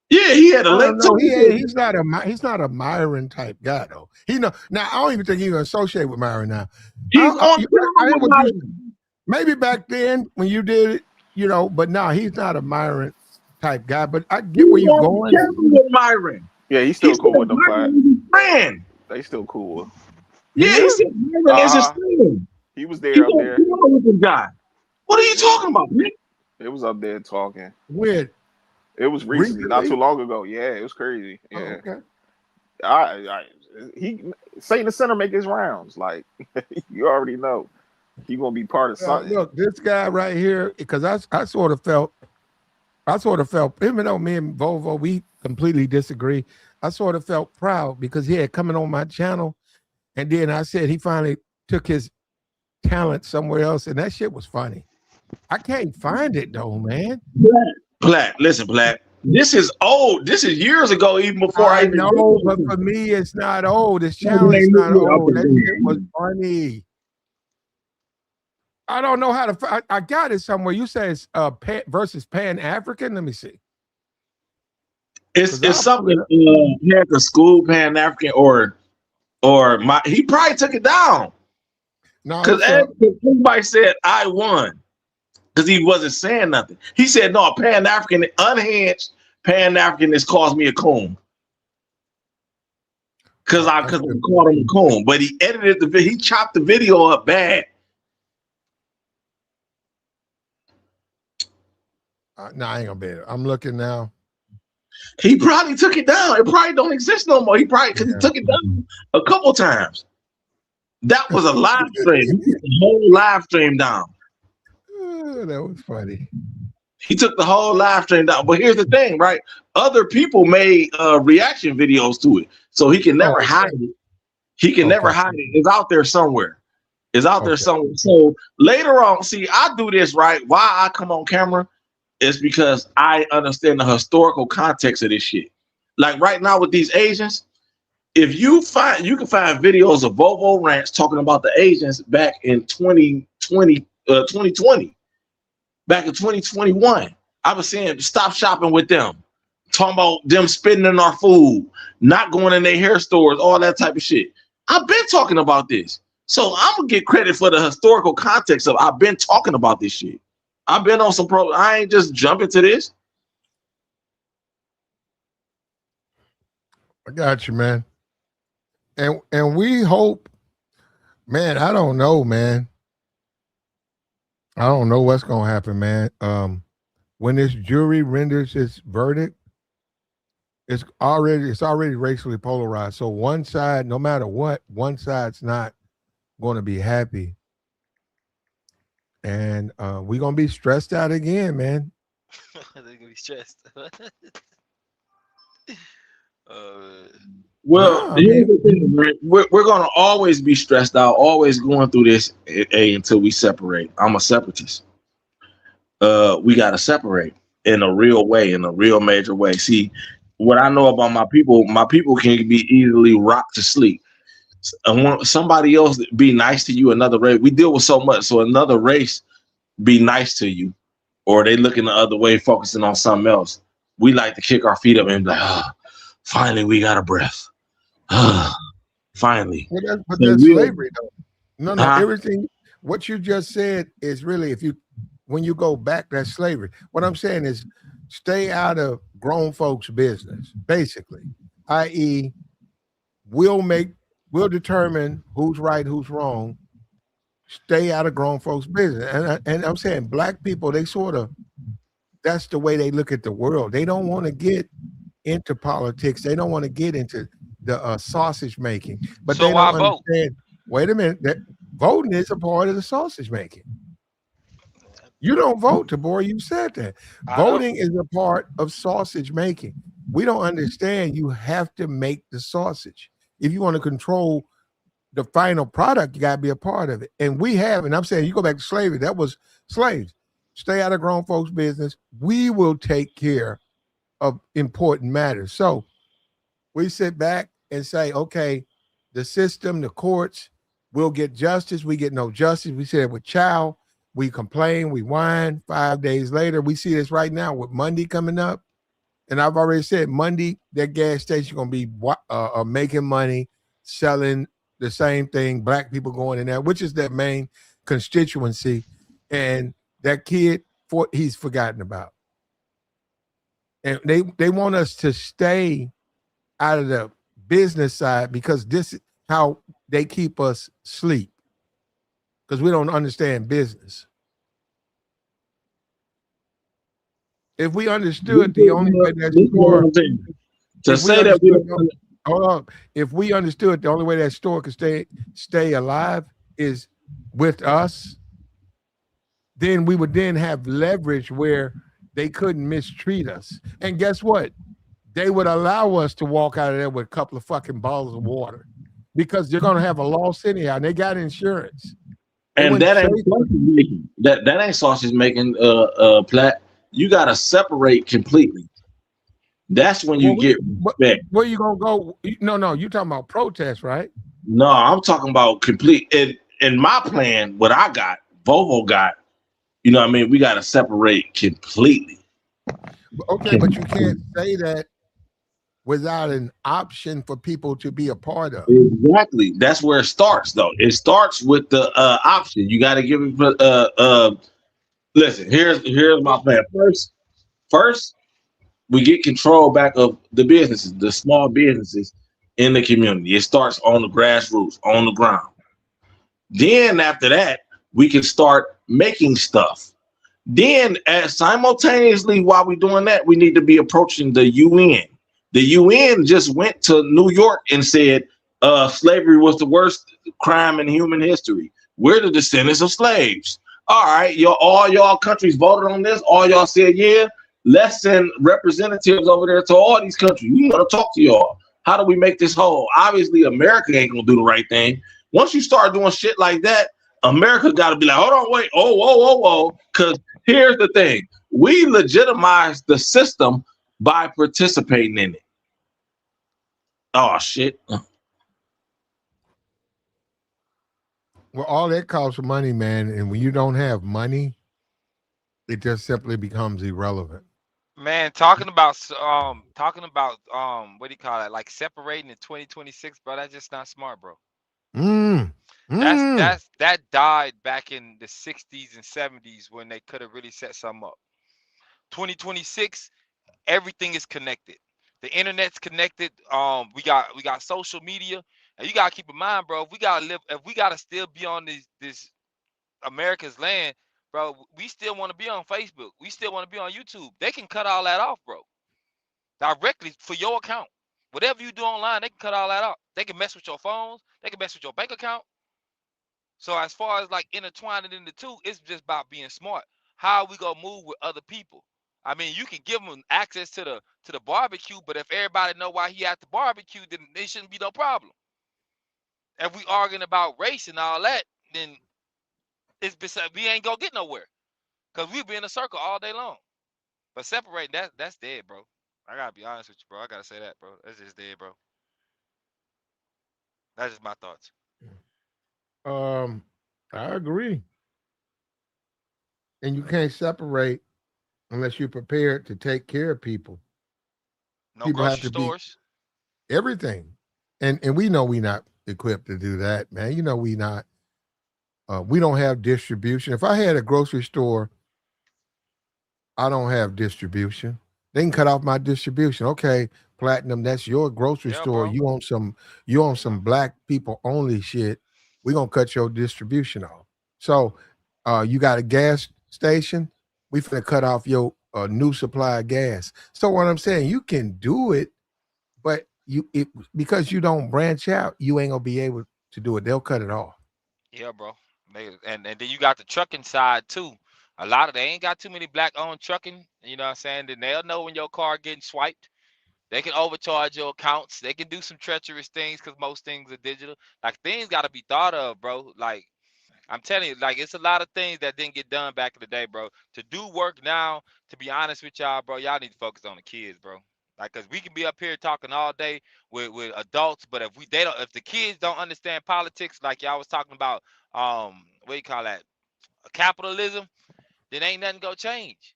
Yeah, he had a leg. He's not a Myron type guy though. Now I don't even think he's gonna associate with Myron now. Maybe back then when you did it, but now he's not a Myron type guy. But I get where you're going. With Myron. Yeah, he's still cool with them. Friend. They still cool. Yeah, he's still Myron his friend. He was there up there. With the guy. What are you talking about, man? It was up there talking. Weird. It was recently, not too long ago. Yeah, it was crazy. Yeah. Oh, okay. Satan the Center make his rounds. Like you already know, he gonna be part of something. Look, this guy right here, because I sort of felt, even though me and Volvo we completely disagree, I sort of felt proud because he had coming on my channel, and then I said he finally took his talent somewhere else, and that shit was funny. I can't find it though, man. Black, listen, Black. This is old. This is years ago, even before I know. But for me, it's not old. This challenge is not old. That shit was funny. I don't know how to. I got it somewhere. You say it's versus Pan-African. Let me see. It's something at the school Pan-African or he probably took it down. No, because everybody said I won. Because he wasn't saying nothing. He said, no, Pan-African, unhinged Pan-Africanist calls me a coon. Because I called him a coon. But he edited the video. He chopped the video up bad. No, I ain't going to be it. I'm looking now. He probably took it down. It probably don't exist no more. He probably because he took it down a couple times. That was a live stream. He took the whole live stream down. Oh, that was funny. He took the whole live stream down. But here's the thing, right? Other people made reaction videos to it, so he can never hide it. He can never hide it. It's out there somewhere. It's out there somewhere. So later on, see, I do this right. Why I come on camera is because I understand the historical context of this shit. Like right now with these Asians, if you can find videos of Volvo Ranch talking about the Asians back in 2020, back in 2021. I was saying stop shopping with them, talking about them spitting in our food, not going in their hair stores, all that type of shit. I've been talking about this. So I'm gonna get credit for the historical context of I've been talking about this shit. I've been on some I ain't just jumping to this. I got you, man. And we hope, man, I don't know, man. I don't know what's gonna happen, man. When this jury renders its verdict, it's already racially polarized. So one side, no matter what, one side's not going to be happy, and we're gonna be stressed out again, man. They're gonna be stressed. Well, here's the thing, man. We're gonna always be stressed out, always going through this until we separate. I'm a separatist. We gotta separate in a real way, in a real major way. See, what I know about my people can be easily rocked to sleep. Somebody else be nice to you, another race. We deal with so much, so another race be nice to you, or they looking the other way, focusing on something else. We like to kick our feet up and be like, finally we got a breath. Finally. But that's slavery, though. No, everything what you just said is really, when you go back, that's slavery. What I'm saying is stay out of grown folks' business, basically. I.e., we'll determine who's right, who's wrong. Stay out of grown folks' business. And I'm saying black people, that's the way they look at the world. They don't want to get into politics. They don't want to get into the sausage making. But so they don't understand. Wait a minute. That voting is a part of the sausage making. You don't vote, Tabor. You said that. Voting is a part of sausage making. We don't understand. You have to make the sausage. If you want to control the final product, you got to be a part of it. And I'm saying you go back to slavery. That was slaves. Stay out of grown folks' business. We will take care of important matters. So we sit back and say, okay, the system, the courts, we'll get justice. We get no justice. We said with Chow, we complain, we whine. 5 days later, we see this right now with Monday coming up. And I've already said Monday, that gas station going to be making money, selling the same thing, black people going in there, which is their main constituency. And that kid, he's forgotten about. And they want us to stay out of the business side because this is how they keep us asleep. Because we don't understand business. If we understood the only way that store to say that hold on, if we understood the only way that store could stay alive is with us, then we would then have leverage where they couldn't mistreat us. And guess what? They would allow us to walk out of there with a couple of fucking bottles of water because they're going to have a loss anyhow. And they got insurance. And that ain't sausage making. That ain't sausage making, Platt. You got to separate completely. That's when you get respect. Where you going to go? No, you're talking about protest, right? No, I'm talking about complete. In my plan, what I got, Volvo got, you know what I mean? We got to separate completely. Okay, but you can't say that without an option for people to be a part of. Exactly. That's where it starts, though. It starts with the option. You got to give it. Listen, here's my plan. First, we get control back of the businesses, the small businesses in the community. It starts on the grassroots, on the ground. Then after that, we can start making stuff. Then, simultaneously, while we're doing that, we need to be approaching the UN. The UN just went to New York and said slavery was the worst crime in human history. We're the descendants of slaves. All right, all y'all countries voted on this. All y'all said, yeah, let's send representatives over there to all these countries. We want to talk to y'all. How do we make this whole? Obviously, America ain't gonna do the right thing. Once you start doing shit like that, America got to be like, hold on, wait, oh, whoa, whoa, whoa, because here's the thing: we legitimize the system by participating in it. Oh shit! Well, all that costs money, man, and when you don't have money, it just simply becomes irrelevant. Man, talking about what do you call it? Like separating in 2026, bro. That's just not smart, bro. That died back in the 60s and 70s when they could have really set something up. 2026, everything is connected. The internet's connected. We got social media, and you gotta keep in mind, bro. If we gotta still be on this America's land, bro. We still want to be on Facebook. We still want to be on YouTube. They can cut all that off, bro, directly for your account. Whatever you do online, they can cut all that off. They can mess with your phones. They can mess with your bank account. So as far as like intertwining in the two, it's just about being smart. How are we gonna move with other people? I mean, you can give them access to the barbecue, but if everybody know why he at the barbecue, then there shouldn't be no problem. If we arguing about race and all that, then we ain't gonna get nowhere because we be in a circle all day long. But separating that's dead, bro. I gotta be honest with you, bro. I gotta say that, bro. That's just dead, bro. That's just my thoughts. I agree. And you can't separate unless you're prepared to take care of people. No People have grocery to be stores. everything. And we know we're not equipped to do that, man. You know we not. We don't have distribution. If I had a grocery store, I don't have distribution. They can cut off my distribution. Okay, Platinum, that's your grocery Yeah, store. bro. You on some black people only shit. We're gonna cut your distribution off. So you got a gas station, we finna cut off your new supply of gas. So what I'm saying, you can do it, but because you don't branch out, you ain't gonna be able to do it. They'll cut it off. Yeah, bro. And then you got the trucking side too. A lot of they ain't got too many black owned trucking. You know what I'm saying? Then they'll know when your car getting swiped. They can overcharge your accounts. They can do some treacherous things because most things are digital. Like things got to be thought of, bro. Like I'm telling you, like it's a lot of things that didn't get done back in the day, bro. To do work now, to be honest with y'all, bro, y'all need to focus on the kids, bro. Like, cause we can be up here talking all day with adults, but if the kids don't understand politics, like y'all was talking about, what do you call that, capitalism, then ain't nothing gonna change.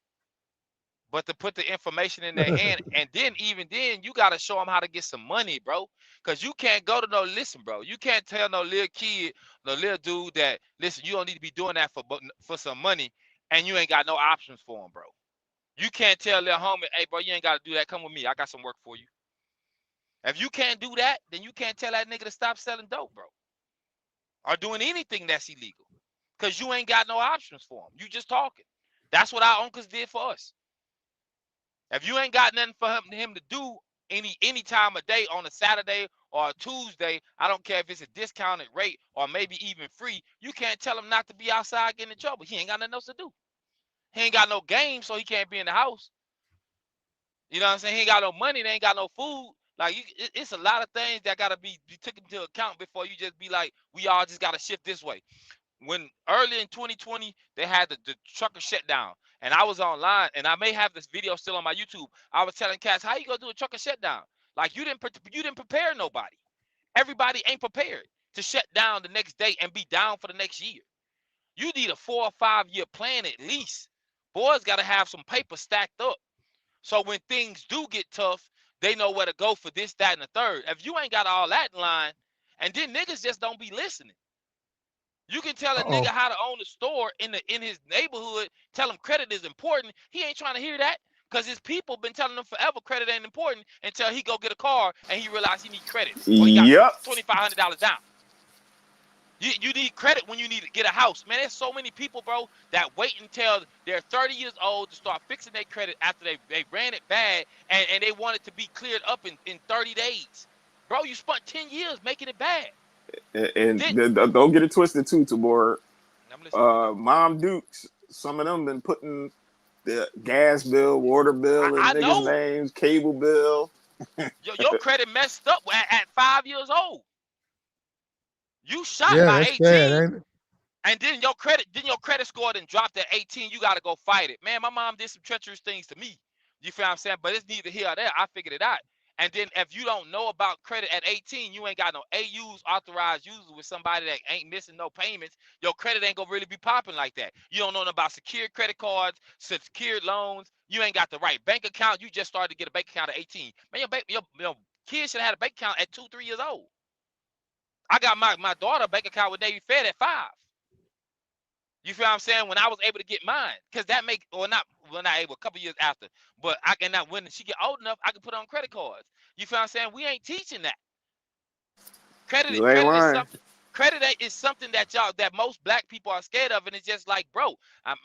But to put the information in their hand, and then even then, you gotta show them how to get some money, bro. Cause you can't go to listen, bro. You can't tell no little kid, no little dude that listen, you don't need to be doing that for some money, and you ain't got no options for them, bro. You can't tell little homie, hey, bro, you ain't gotta do that. Come with me, I got some work for you. If you can't do that, then you can't tell that nigga to stop selling dope, bro, or doing anything that's illegal. Cause you ain't got no options for him. You just talking. That's what our uncles did for us. If you ain't got nothing for him to do any time of day on a Saturday or a Tuesday, I don't care if it's a discounted rate or maybe even free, you can't tell him not to be outside getting in trouble. He ain't got nothing else to do. He ain't got no game, so he can't be in the house. You know what I'm saying? He ain't got no money, they ain't got no food. Like it's a lot of things that gotta be taken into account before you just be like, we all just gotta shift this way. When early in 2020 they had the trucker shutdown, and I was online, and I may have this video still on my YouTube. I was telling cats, how you gonna do a trucker shutdown? Like you didn't prepare nobody. Everybody ain't prepared to shut down the next day and be down for the next year. You need a 4 or 5 year plan at least. Boys got to have some paper stacked up, so when things do get tough, they know where to go for this, that, and the third. If you ain't got all that in line, and then niggas just don't be listening. You can tell a nigga Uh-oh. how to own a store in his neighborhood, tell him credit is important. He ain't trying to hear that because his people been telling him forever credit ain't important until he go get a car and he realize he need credit or he got Yep. $2,500 down. You need credit when you need to get a house. Man, there's so many people, bro, that wait until they're 30 years old to start fixing their credit after they ran it bad and they want it to be cleared up in 30 days. Bro, you spent 10 years making it bad. And Then don't get it twisted too, Tabor. I'm listening. Mom Dukes, some of them been putting the gas bill, water bill in I niggas' know. names, cable bill. Your credit messed up at 5 years old. You shot Yeah, by that's sad, 18. ain't it? And then your credit score then dropped at 18. You got to go fight it. Man, my mom did some treacherous things to me. You feel what I'm saying? But it's neither here or there. I figured it out. And then if you don't know about credit at 18, you ain't got no AUs, authorized users with somebody that ain't missing no payments. Your credit ain't gonna really be popping like that. You don't know nothing about secured credit cards, secured loans. You ain't got the right bank account. You just started to get a bank account at 18. Man, your kids should have had a bank account at 2, 3 years old. I got my daughter a bank account with Navy Fed at 5. You feel what I'm saying? When I was able to get mine, because that make or not able, a couple years after. But I can not when she get old enough, I can put on credit cards. You feel what I'm saying? We ain't teaching that. Credit You ain't credit is lying. something. Credit is something that most black people are scared of, and it's just like, bro, I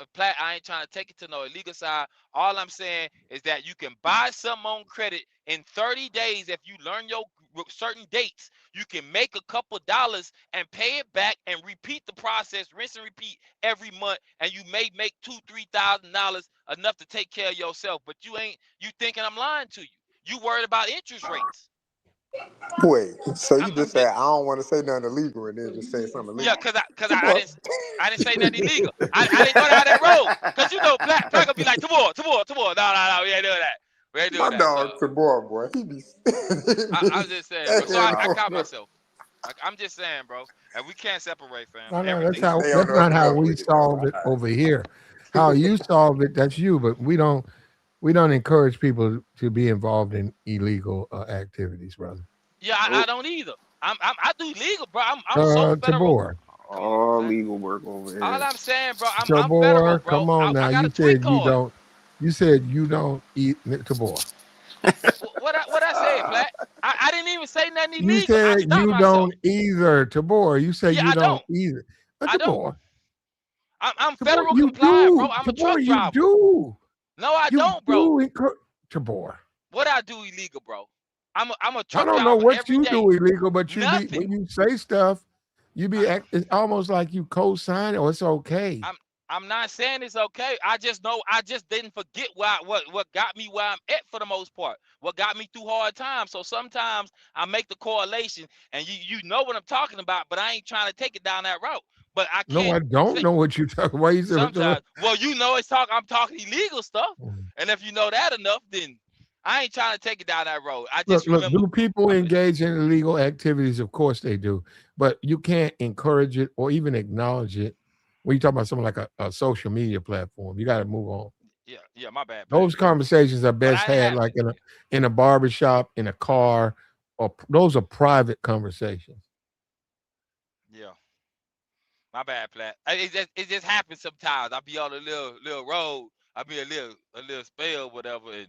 ain't trying to take it to no illegal side. All I'm saying is that you can buy something on credit in 30 days if you learn your certain dates. You can make a couple dollars and pay it back and repeat the process, rinse and repeat every month, and you may make $2,000-$3,000 enough to take care of yourself. But you thinking I'm lying to you. You worried about interest rates. Wait, so you I'm just say I don't want to say nothing illegal and then just say something Yeah, illegal? I didn't say nothing illegal. I didn't go down that road. Cause Black will be like, tomorrow. No, we ain't doing that. We ain't doing My that. So dog Tabor, boy, he be. I'm just saying, bro. So I Hell caught no. myself. I'm just saying, bro. And we can't separate, fam. No, He Everything stay on that's the up not and how up we with it though. solve it over here. How you solve it, that's you, but we don't encourage people to be involved in illegal activities, brother. Yeah, I Nope. don't either. I do legal, bro. I'm so federal. Tabor. Come on, All Black. legal work over All here. I'm saying, bro, I'm federal, Tabor, bro. come on I now. got a twin card. You said you don't eat Tabor. What I say, Black? I didn't even say nothing You illegal. I said stopped you myself. don't either, Tabor. You say Yeah, you I don't don't. either. I don't. Tabor. I'm Tabor, federal you compliant, bro. do. I'm a Tabor, truck you driver. do. No, I You don't, bro. do encourage Tabor. What I do illegal, bro? I'm a I truck don't know driver what every you day. do illegal, but you be Nothing. when you say stuff, I, it's almost like you co-sign it or it's okay. I'm not saying it's okay. I just know I just didn't forget what got me where I'm at for the most part. What got me through hard times. So sometimes I make the correlation, and you know what I'm talking about, but I ain't trying to take it down that route. But I No, can't I don't say know what you're talking. Why you saying? sometimes. Well, you know I'm talking illegal stuff, and if you know that enough, then I ain't trying to take it down that road. I just Look, remember. do people I'm listening. engage in illegal activities? Of course they do, but you can't encourage it or even acknowledge it when you talk about something like a social media platform. You got to move on. Yeah, my bad, Black. Those conversations are But best I didn't had have like in a barbershop, in a car, or those are private conversations. yeah. My bad, Plat. It just happens sometimes. I be on a little road. I be a little spell, whatever, and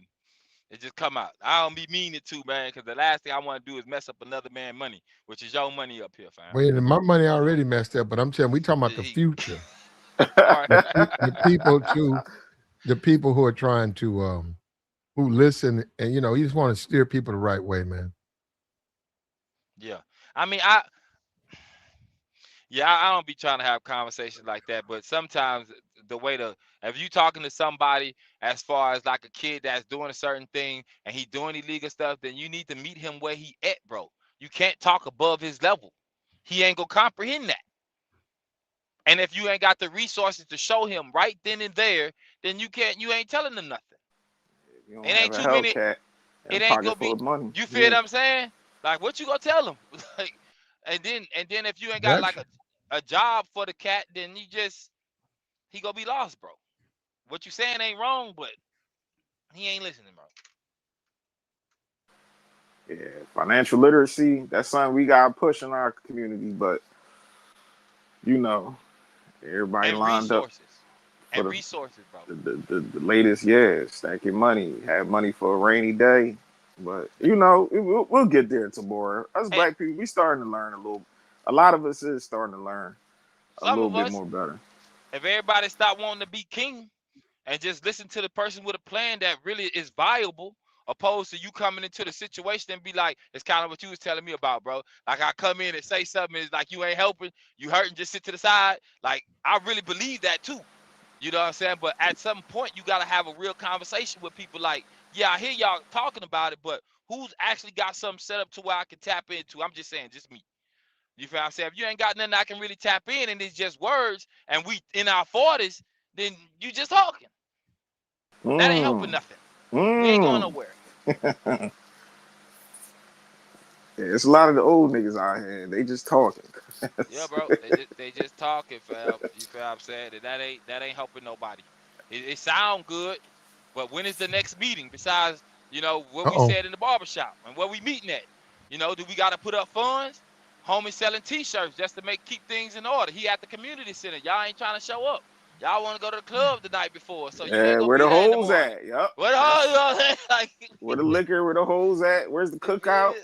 it just come out. I don't be meaning to, man, because the last thing I want to do is mess up another man's money, which is your money up here, fam. Well, my money already messed up, but I'm telling we talking about the He- future. all right. The people who are trying to who listen and you just want to steer people the right way, man. Yeah. I mean, I don't be trying to have conversations like that, but sometimes the way to if you talking to somebody as far as like a kid that's doing a certain thing and he doing illegal stuff, then you need to meet him where he at, bro. You can't talk above his level. He ain't gonna comprehend that. And if you ain't got the resources to show him right then and there, then you ain't telling him nothing. You don't It have ain't a too many. Hellcat It and ain't pocket gonna full be. of money. You feel Yeah. what I'm saying? Like what you gonna tell him? Like, and then if you ain't got That's like a job for the cat, then he gonna be lost, bro. What you saying ain't wrong, but he ain't listening, bro. Yeah, financial literacy, that's something we got to push in our community, but you know, everybody And lined up resources. for And resources, bro. the latest, yeah, stack your money, have money for a rainy day. But you know, we'll get there tomorrow. Us And black people, we starting to learn a little. a lot of us is starting to learn a Some little of bit us, more better. if everybody stop wanting to be king and just listen to the person with a plan that really is viable, opposed to you coming into the situation and be like, it's kind of what you was telling me about, bro. Like I come in and say something, it's like you ain't helping, you hurting, just sit to the side. Like I really believe that too. You know what I'm saying? But at some point, you got to have a real conversation with people like, yeah, I hear y'all talking about it, but who's actually got something set up to where I can tap into? I'm just saying, just me. You feel what I'm saying? If you ain't got nothing I can really tap in and it's just words and we in our 40s, then you just talking. That ain't helping Mm. nothing. We ain't going Mm. nowhere. Yeah, it's a lot of the old niggas out here. They just talking. Yeah, bro. They just talking, fam. You feel what I'm saying? And that ain't helping nobody. It sound good, but when is the next meeting? Besides, what we Uh-oh. said in the barbershop and where we meeting at? Do we got to put up funds? Homie selling T-shirts just to keep things in order. He at the community center. Y'all ain't trying to show up. Y'all want to go to the club the night before, so you ain't Yeah, gonna where be the there in the hoes morning. at? Yup. What the hell? That's You know what I'm saying? Like, where the liquor, where the hoes at. Where's the you cookout? feel?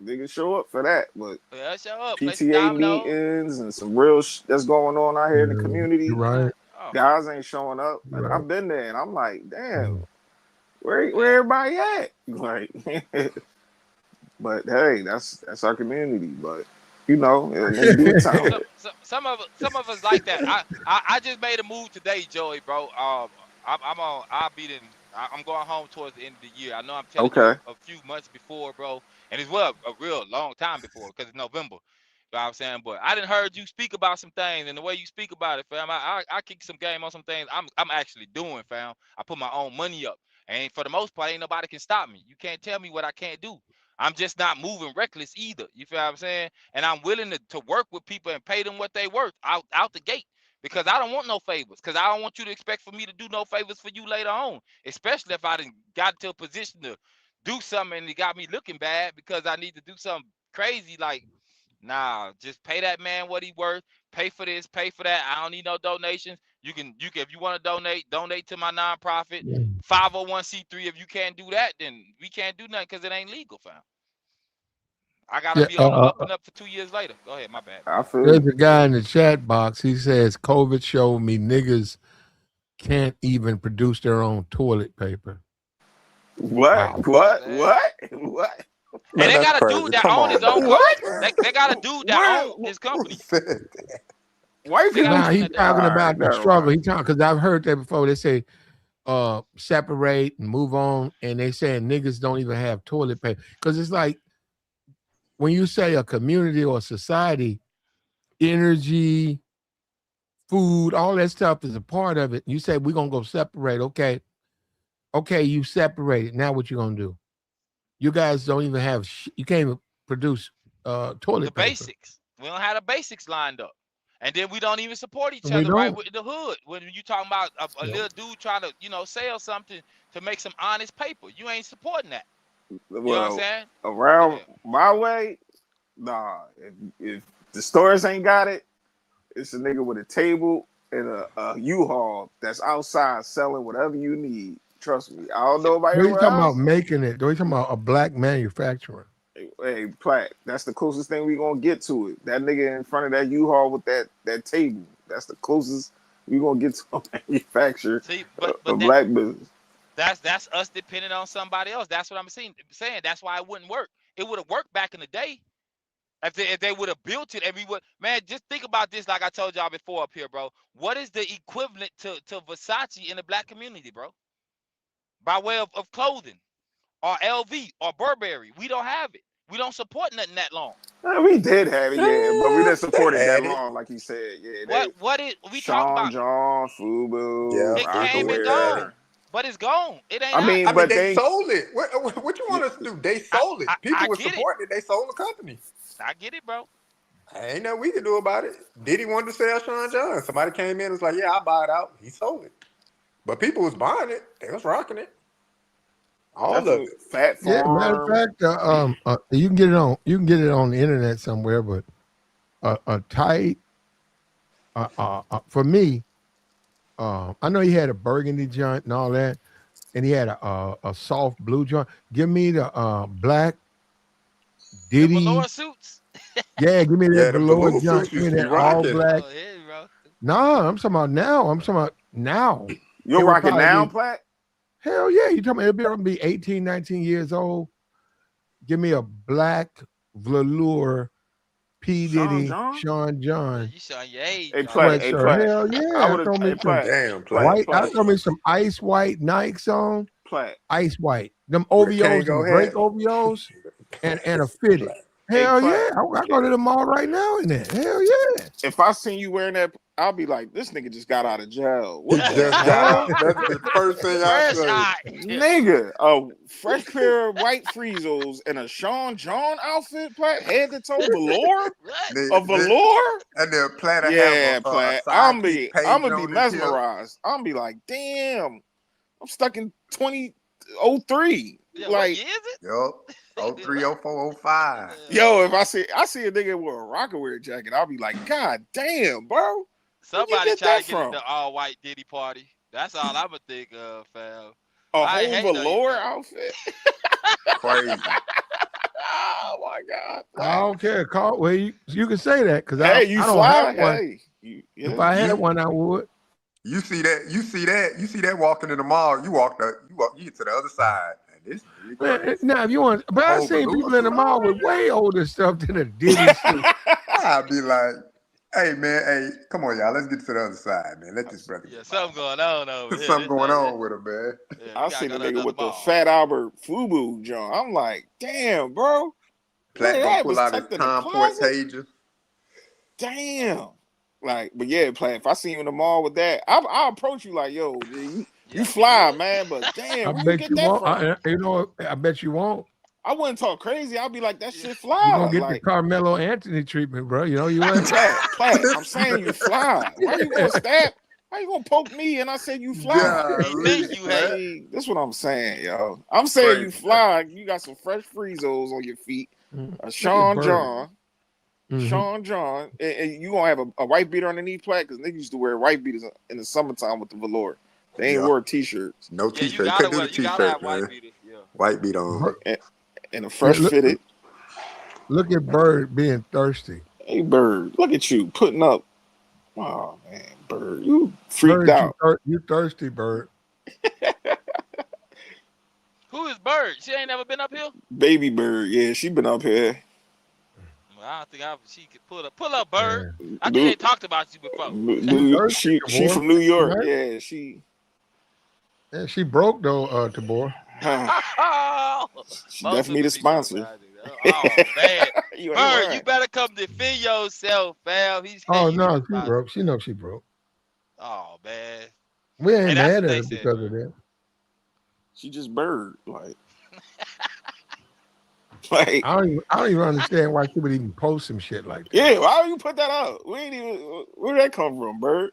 Niggas show up for that. But Yeah, show up. Play some PTA dominoes. meetings and some real that's going on out here in the You're community. right. Oh, Guys ain't showing up. And You're right. I've been there and I'm like, damn, Mm. where man. everybody at? Like but hey, that's our community. But in due time. Some of us like that. I just made a move today, Joey, bro. I'm going home towards the end of the year. I know I'm telling you Okay. a few months before, bro, and it's well a real long time before because it's November. You know what I'm saying? But I didn't heard you speak about some things, and the way you speak about it, fam, I kick some game on some things I'm actually doing, fam. I put my own money up, and for the most part, ain't nobody can stop me. You can't tell me what I can't do. I'm just not moving reckless either. You feel what I'm saying? And I'm willing to work with people and pay them what they worth out the gate because I don't want no favors because I don't want you to expect for me to do no favors for you later on, especially if I done got to a position to do something and it got me looking bad because I need to do something crazy. Like, nah, just pay that man what he worth. Pay for this, pay for that. I don't need no donations. You can if you want to donate to my nonprofit, 501c3. If you can't do that, then we can't do nothing because it ain't legal, fam. I gotta Yeah. be on the up and up for 2 years later. Go ahead, my bad, I brother. feel There's you. a guy in the chat box. He says COVID showed me niggas can't even produce their own toilet paper. What? Wow. What? Man. What? What? And Man, they that's got a dude crazy. that Come owned his on, own man. What? company. They got a dude that Where owned his Who company. said that? white They got a people? Nah, dude he's that All talking right, about the never struggle. mind. He talking because I've heard that before. They say separate and move on, and they saying niggas don't even have toilet paper because it's like when you say a community or a society, energy, food, all that stuff is a part of it. You say we're gonna go separate. Okay, you separated. Now what you gonna do? You guys don't even have. You can't even produce the toilet paper. basics. We don't have the basics lined up. And then we don't even support each We other right don't. with the hood. When you talking about a No. little dude trying to, sell something to make some honest paper. You ain't supporting that. You know what I'm Well, saying? Go around ahead. my way, nah. If the stores ain't got it, it's a nigga with a table and a U-Haul that's outside selling whatever you need. Trust me. I don't See, know about What are you everywhere talking about else. making it? What are you talking about a black manufacturer? Hey, Platt, that's the closest thing we gonna get to it. That nigga in front of that U-Haul with that table. That's the closest we gonna get to a manufacturer, see, a but black business. that's us depending on somebody else. That's what I'm saying. That's why it wouldn't work. It would have worked back in the day if they would have built it and we would, man, just think about this like I told y'all before up here, bro. What is the equivalent to Versace in the black community, bro? By way of clothing or LV or Burberry. We don't have it. We don't support nothing that long. We did have it, yeah, but we didn't support They it that had it. long, like he said. Yeah, What they what is we talk Sean about? John, Yeah, Fubu, It came and Fubu had it. gone, Rockaware. but it's gone. It ain't I ours. mean, I mean, but they they, sold it. What you want us to do? They I, sold it. I People I were get it. supporting it. They sold the company. I get it, bro. Ain't nothing we can do about it. Diddy wanted to sell Sean John. Somebody came in and was like, "Yeah, I'll buy it out." He sold it, but people was buying it. They was rocking it. All of definitely it. Fat Yeah, matter of Farm. fact, you can get it on the internet somewhere, but a tight for me, I know he had a burgundy joint and all that, and he had a soft blue joint. Give me the black The Diddy. velour suits. Yeah, give me that Yeah, the velour velour junk. suits Give me used to be that all rocking. black. Oh, yeah, bro. Nah, I'm talking about now. I'm talking about now. You're It would rocking probably now, be, Platt? hell yeah. You talking about it'll be 18, 19 years old. Give me a black velour P. Sean Diddy, John? Sean Yeah, John you showing your age, Hey, John. Platt. Hey, sweatshirt. Platt. Hell I yeah. would have. Throw me Hey, some Platt. Damn, Platt. Platt. white. I Platt. throw me some ice white Nikes on. Platt. Ice white. Them With a OVOs, them Kango Drake hat. OVOs, and a fitted. Platt. Hey, Hell Platt. yeah. I go to the mall right now in that. Hell yeah. If I seen you wearing that, I'll be like, this nigga just got out of jail. He What the just got hell? out. That's the first thing I Fresh say. hot. Nigga, a fresh pair of white Friezos and a Sean John outfit, Platt, head to toe velour? What? A velour? And then Platt to have Yeah, a Platt. sidekick I'm page gonna be on his hip. mesmerized. I'm gonna be like, damn, I'm stuck in 2003. Yeah, what Like, year is it? Yup. 03, 04, 05. yo, if I see a nigga with a Rockaware jacket, I'll be like, God damn, bro. Where'd you Somebody get try that to get in from? the all white Diddy party. That's all I'ma think of, fam. A I ain't whole hating on you, velour fam. outfit? Crazy. Oh my God. I Platt. don't care. Call well, you can say that because Hey, you I don't fly? have one. Hey. If I had You one, I would. you see that walking in the mall, you get to the other side. And this nigga Man, is now if you want, a but I've whole seen velour people in the suit mall on with right way now. older stuff than a Diddy suit. I'd be like, hey man, hey, come on, y'all, let's get to the other side, man. Let this brother Yeah, get by. something going on over There's here. something This going ain't it. on with him, man. Yeah, we I gotta seen go a to nigga another with the mall. Fat Albert FUBU John. I'm like, damn, bro. Look Platt at gonna that. pull Was out his tucked in the Tom Port closet. pager. Damn. Like, but yeah, Platt, if I see you in the mall with that, I'll approach you like, yo, you Yeah, you fly, good? man. But I damn, where you bet get you that won't. from? You know, I bet you won't. I wouldn't talk crazy. I'll be like, that Yeah. shit You're gonna fly. get the Like, Carmelo Anthony treatment, bro. You know you ain't. Platt, I'm saying you fly. Why you gonna stab? Why you gonna poke me and I said you fly? He think Golly, you Platt. hate. See, that's what I'm saying, yo. I'm saying you Crazy, man. fly. You got some fresh Friezos on your feet. A Look at Sean Bird. John. Mm-hmm. Sean John. And you gonna have a white beater underneath, Platt, because niggas used to wear white beaters in the summertime with the velour. They ain't Yeah. wear t-shirts. No Yeah, t-shirt. You couldn't do the you gotta t-shirt, have white man. beaters. Yeah. White beat on. And a Yeah, fresh fitted. look at Bird being thirsty. Hey, Bird, look at you putting up. Oh, man, Bird, you freaked Bird, out. you thirsty, Bird. Who is Bird? She ain't never been up here. Baby Bird, yeah, she been up here. Well, I don't think she could pull up Bird. Yeah. I think New, they talked about you before. She thirsty, she Tabor. from New York. Right? Yeah, she Yeah, she broke though, Tabor. she Most definitely of the it be broke. sponsor. Oh man, You ain't Bird, you lying. better come defend yourself, fam. He said Oh you be no, the she sponsor. broke. She knows she broke. Oh man, We ain't hey, that's mad what at they her said, because man. of that. She just Bird, like I don't even understand why she would even post some shit like that. yeah. Why would you put that out? We ain't even. Where did that come from, Bird?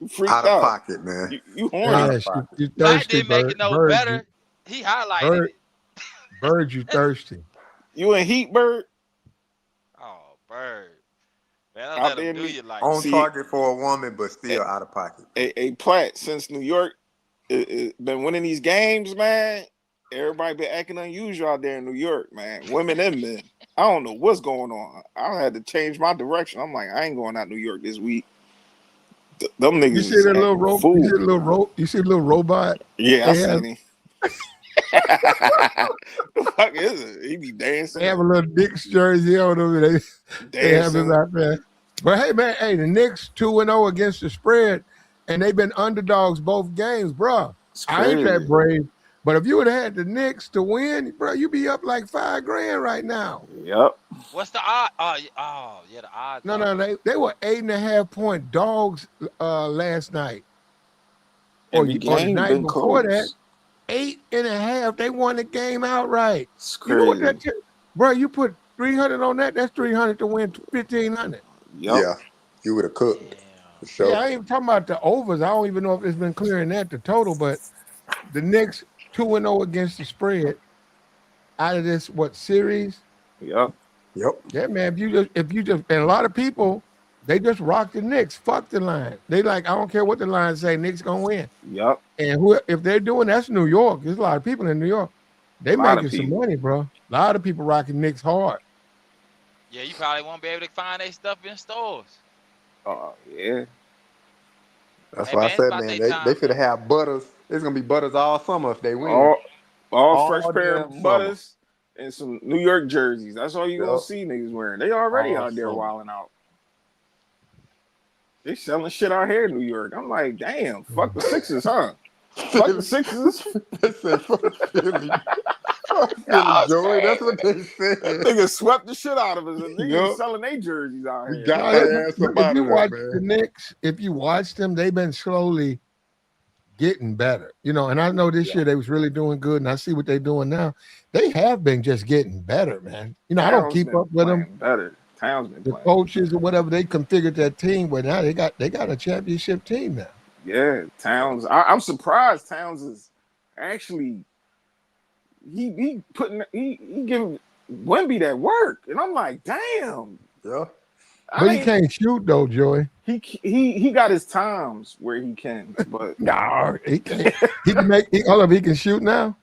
You freaked Out of out. pocket, man. You Out horny. Yeah, of pocket. you Platt thirsty, didn't make Bird. it no Bird, better. He highlighted it. Bird, you thirsty. You in heat, Bird? Oh, Bird, man, don't Out let there him in do New. you like On that. See, target for a woman, but still out of pocket. a Platt since New York been winning these games, man. Everybody been acting unusual out there in New York, man. Women and men. I don't know what's going on. I had to change my direction. I'm like, I ain't going out New York this week. Them niggas You see is that little acting rope? You see fool. the little rope? You see the little robot? Yeah, I They have seen him. The fuck is it? He be dancing, they have a little Knicks jersey on them. And they have him dancing. out there. But hey, man, hey, the Knicks 2-0 against the spread, and they've been underdogs both games, bro. It's I ain't that crazy. brave. But if you would have had the Knicks to win, bro, you'd be up like $5,000 right now. Yep. What's the odd? Oh, yeah, the odds No, are. they were 8.5-point dogs last night. Every Or the game night been before that, close. 8.5. They won the game outright. It's You know what crazy. bro? You put 300 on that. That's 300 to win 1,500. Yep. Yeah. You would have cooked. Damn. For sure. Yeah, I ain't even talking about the overs. I don't even know if it's been clearing that the total, but the Knicks 2-0 against the spread out of this series? Yep. Yep. Yeah, man. If you just and a lot of people, they just rock the Knicks. Fuck the line. They like, I don't care what the line say, Knicks gonna win. Yep. And if they're doing that's New York. There's a lot of people in New York. They A lot of making some people. money, bro. A lot of people rocking Knicks hard. Yeah, you probably won't be able to find their stuff in stores. Oh yeah. That's Hey why I man, it's said, about man, their they time, finna man. have Butters. It's gonna be Butters all summer if they win. All fresh All pair damn of summer. butters and some New York jerseys. That's all you gonna Yep. see niggas wearing. They already All out there summer. wilding out. They selling shit out here in New York. I'm like, damn, fuck the Sixers, huh? Fuck the Sixers. They say fuck Philly. Fuck Philly, Y'all Joey. That's crazy. what they That said. nigga swept the shit out of us. And niggas Yup. selling their jerseys out We here. got No, their ass but up if out you of there, watch the man. Knicks, if you watch them, they've been slowly getting better. And I know this Yeah. year they was really doing good, and I see what they're doing now. They have been just getting better, man. I don't Towns keep been up with them. playing better. Towns been The playing coaches better. or whatever they configured that team, but now they got a championship team now. Yeah, Towns. I'm surprised Towns is actually he putting he giving Wemby that work, and I'm like, damn. Yeah. But he can't shoot though, Joey. He got his times where he can, but No, he can't. He can make. Hold up, he can shoot now.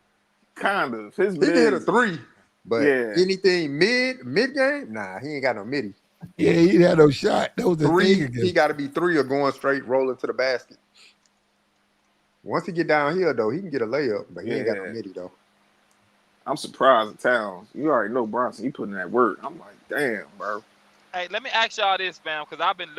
kind of his He can hit a mid. 3, but Yeah. anything mid game, nah, he ain't got no midi. Yeah, he had no shot. That was the thing 3, again. he got to be 3 or going straight rolling to the basket. Once he get down here though, he can get a layup, but he ain't got no Yeah. midi though. I'm surprised at Towns. You already know Bronson. He putting that work. I'm like, damn, bro. Hey, let me ask y'all this, fam, because I've been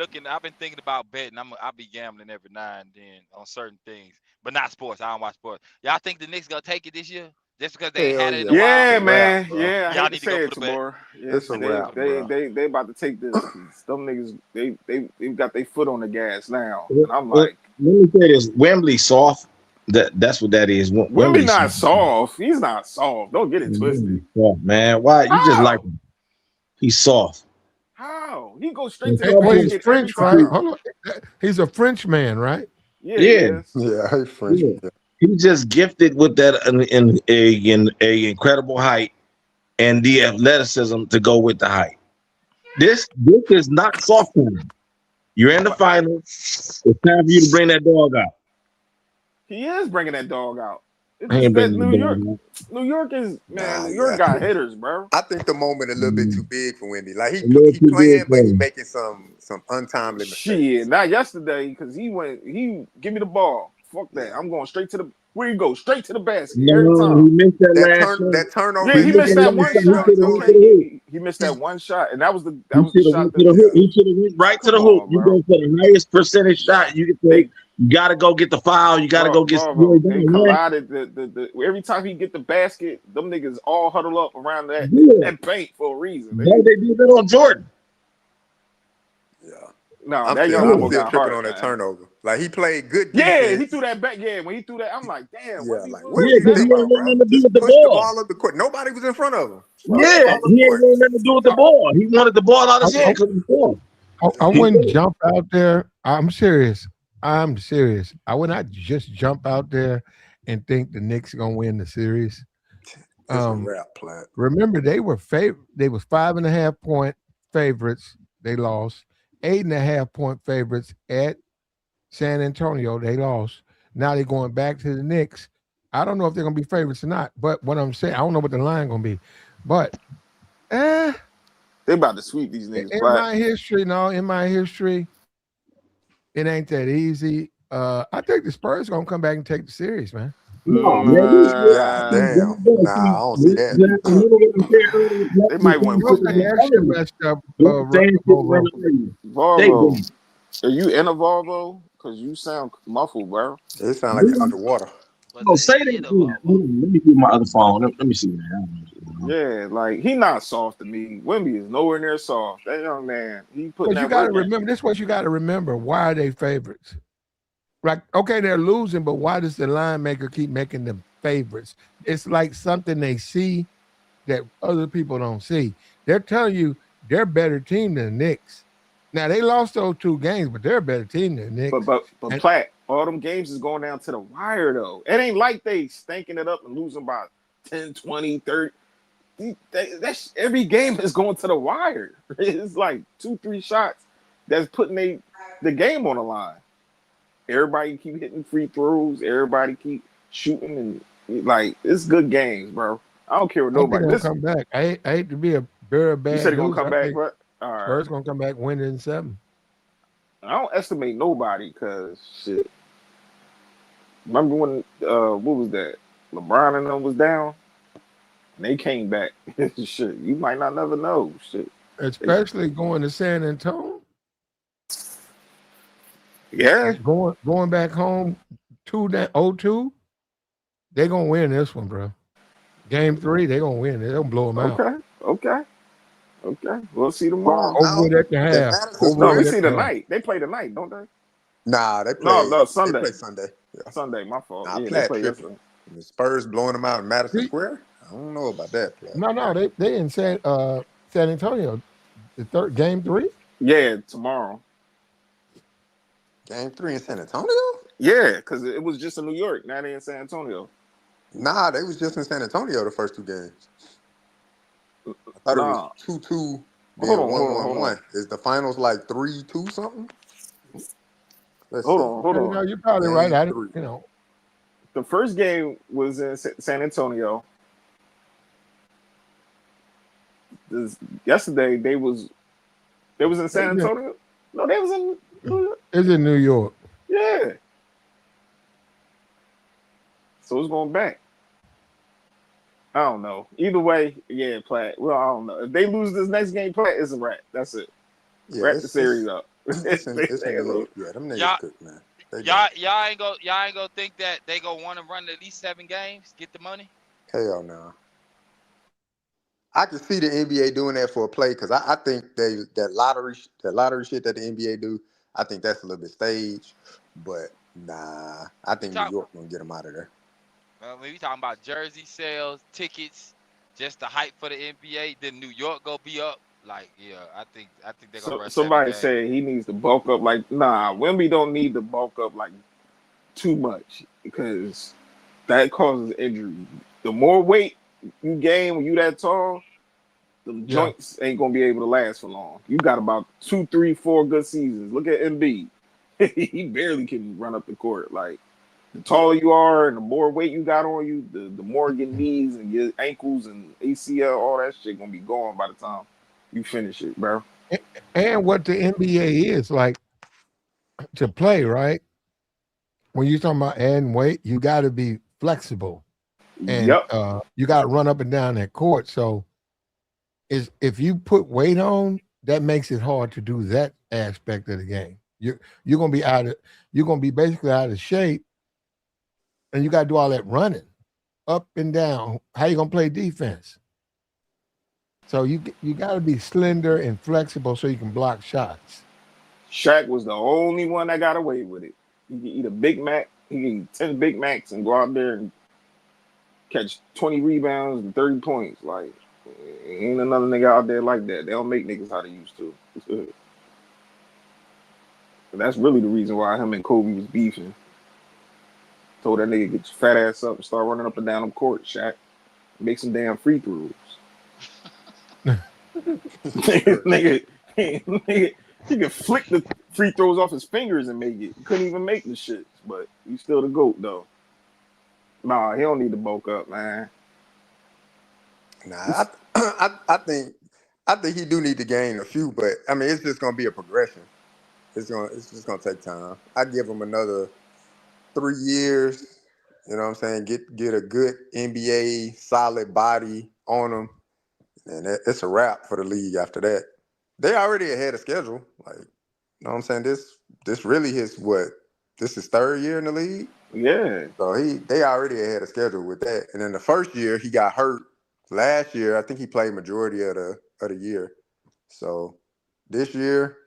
thinking about betting. I'll be gambling every now and then on certain things, but not sports. I don't watch sports. Y'all think the Knicks gonna take it this year? Just because they ain't Hell had it in yeah. a while? It's a Yeah, wrap, man. bro. Yeah, I Y'all hate to need to go say for it, the bet. Tamora. Yeah, It's a wrap, bro. they about to take this because them niggas they got their foot on the gas now, Well, and I'm well, like, let me say this: Wembley soft. That's what that is. Wemby Wembley not soft. soft. He's not soft. Don't get it twisted. Wembley soft, man. Why you just like How? him? He's soft. How? He goes straight And to the Hey, but he's basket every French, right? time. Hold on. He's a French man, right? Yeah, he Yeah, is. Yeah, he's French. yeah. Yeah. He's just gifted with that in a incredible height and the athleticism to go with the height. This is not soft for him. You're in the But finals. It's time for you to bring that dog out. he is bringing that dog out. It's I just ain't that bringing New the York, dog out. New York is man. Nah, New York yeah. got hitters, bro. I think the moment a little bit too Mm, big for Wendy. Like a little he too big playing, for but he him. making some untimely Shit, mistakes. not yesterday because he give me the ball. Fuck that. Yeah. I'm going straight to the where you go straight to the basket every No, time. he missed that last shot. That turnover Yeah, He in he the missed missed that that beginning last one shot. game He though, shot. should have went Joey. to Okay, the hoop. he missed He that one shot, and He that was the should have shot went to that the hoop. yeah. He should have went right to the come hoop. on, You bro. go for the highest percentage Yeah, shot you can take. they You got to go get the foul. You got to go get Volvo, scored they down, man. collided. The every time he get the basket, them niggas all huddle up around that Yeah, that paint for a reason. why they do that on Jordan? Yeah. No, I'm that still young I'm boy still got tripping heart, on that man. turnover. Like he played good Yeah, he defense. threw that back. Yeah, when he threw that, I'm like, damn, Yeah, Wemby, like what what Yeah, are was you because that he ain't thinking, about? want bro? nothing to do Just with the push the ball. ball up the court. Nobody was in front of him. Push the Yeah, ball up he the ain't court. want nothing to do with the ball. He wanted the ball out of his I, hand because he's soft. I He wouldn't did. jump out there. I'm serious. I'm serious. I would not just jump out there and think the Knicks are gonna win the series. It's a Um, wrap, Plat. remember they were They was 5.5 point favorites. They lost 8.5 point favorites at San Antonio. They lost. Now they're going back to the Knicks. I don't know if they're gonna be favorites or not. But what I'm saying, I don't know what the line gonna be. But eh, They about to sweep these niggas in flat. my history, no, in my history, it ain't that easy. I think the Spurs gonna come back and take the series, man. No, man. God damn. Nah, I don't see that. Remember what I said earlier? They might win. You gonna say extra messed up, Volvo. They Volvo, did. are you in a Volvo? Cause you sound muffled, bro. It sound like you're underwater. Was Oh, it say that in a again. Volvo? Let me get my other phone. Let me see that. Yeah, like he not soft to me. Wemby is nowhere near soft. That young man, he putting But you that got to work in. remember this. What you got to remember: why are they favorites? Like, okay, they're losing, but why does the line maker keep making them favorites? It's like something they see that other people don't see. They're telling you they're a better team than the Knicks. Now they lost those 2 games, but they're a better team than the Knicks. But And Platt, all them games is going down to the wire though. It ain't like they stinking it up and losing by 10, 20, 30. That's every game is going to the wire. It's like 2, 3 shots that's putting the game on the line. Everybody keep hitting free throws. Everybody keep shooting and like it's good games, bro. I don't care what I think they're nobody. gonna This come back. I hate to be a Very You bad said he gonna news. come I back, think but all right. Spurs gonna come back winning in 7. I don't estimate nobody because shit. Remember when what was that? LeBron and them was down and they came back. Shit, you might not never know. Shit. Especially going to San Antonio. Yeah. Going back home 2-0-2. They're gonna win this one, bro. Game 3, they're gonna win. They're gonna blow them out. Okay. We'll see tomorrow. Well, Over it at the if half. Madison Over No, we it Square, at see the half. tonight. They play tonight, don't they? nah, No, they Sunday. play Sunday. Yeah. Sunday, my fault. Nah, Yeah, they Platt play tripping. yesterday. The Spurs blowing them out in Madison See? Square. I don't know about that, Platt. No, they in San Antonio. The third game 3. Yeah, tomorrow. Game 3 in San Antonio? Yeah, because it was just in New York. Now they in San Antonio. Nah, they was just in San Antonio the first 2 games. I thought it was 2-2, then 1-1-1. Is the finals like 3-2 something? Let's see. Hold on. No, you're probably right. Game 3. The first game was in San Antonio. Yesterday they was in San Antonio. No, they was in New York. It's in New York. Yeah. So it's going back. I don't know. Either way, yeah, Platt. Well, I don't know. If they lose this next game, Platt, it's a wrap. That's it. Yeah, wrap the series up. It's in New York. Yeah, them niggas cook, man. Y'all ain't gonna think that they gonna want to run at least 7 games, get the money. Hell no. I can see the NBA doing that for a play because I think that lottery shit that the NBA do, I think that's a little bit staged. But nah, I think New York gonna get them out of there. We talking about jersey sales, tickets, just the hype for the NBA. Then New York go be up. Like, yeah, I think they're gonna run. Somebody said he needs to bulk up. Like, nah, Wemby don't need to bulk up like too much because that causes injury. The more weight you gain when you that tall, the joints ain't gonna be able to last for long. You got about 2, 3, 4 good seasons. Look at Embiid. He barely can run up the court. Like, the taller you are and the more weight you got on you, the more your knees and your ankles and ACL, all that shit gonna be gone by the time you finish it, bro. And what the NBA is like to play, right? When you're talking about adding weight, you got to be flexible, and you got to run up and down that court. So, if you put weight on, that makes it hard to do that aspect of the game. You're gonna be you're gonna be basically out of shape, and you got to do all that running up and down. How you gonna play defense? So you got to be slender and flexible so you can block shots. Shaq was the only one that got away with it. He could eat a Big Mac. He could eat 10 Big Macs and go out there and catch 20 rebounds and 30 points. Like, ain't another nigga out there like that. They don't make niggas how they used to. And that's really the reason why him and Kobe was beefing. Told that nigga, get your fat ass up and start running up and down the court, Shaq. Make some damn free throws. nigga, he could flick the free throws off his fingers and make it. He couldn't even make the shit, but he's still the GOAT, though. Nah, he don't need to bulk up, man. Nah, I think he do need to gain a few, but I mean it's just gonna be a progression. It's just gonna take time. I give him another 3 years. You know what I'm saying? Get a good NBA solid body on him, and it's a wrap for the league after that. They already ahead of schedule. Like, you know what I'm saying? This really his this is 3rd year in the league. Yeah. So they already ahead of schedule with that. And then the first year he got hurt. Last year I think he played majority of the year. So this year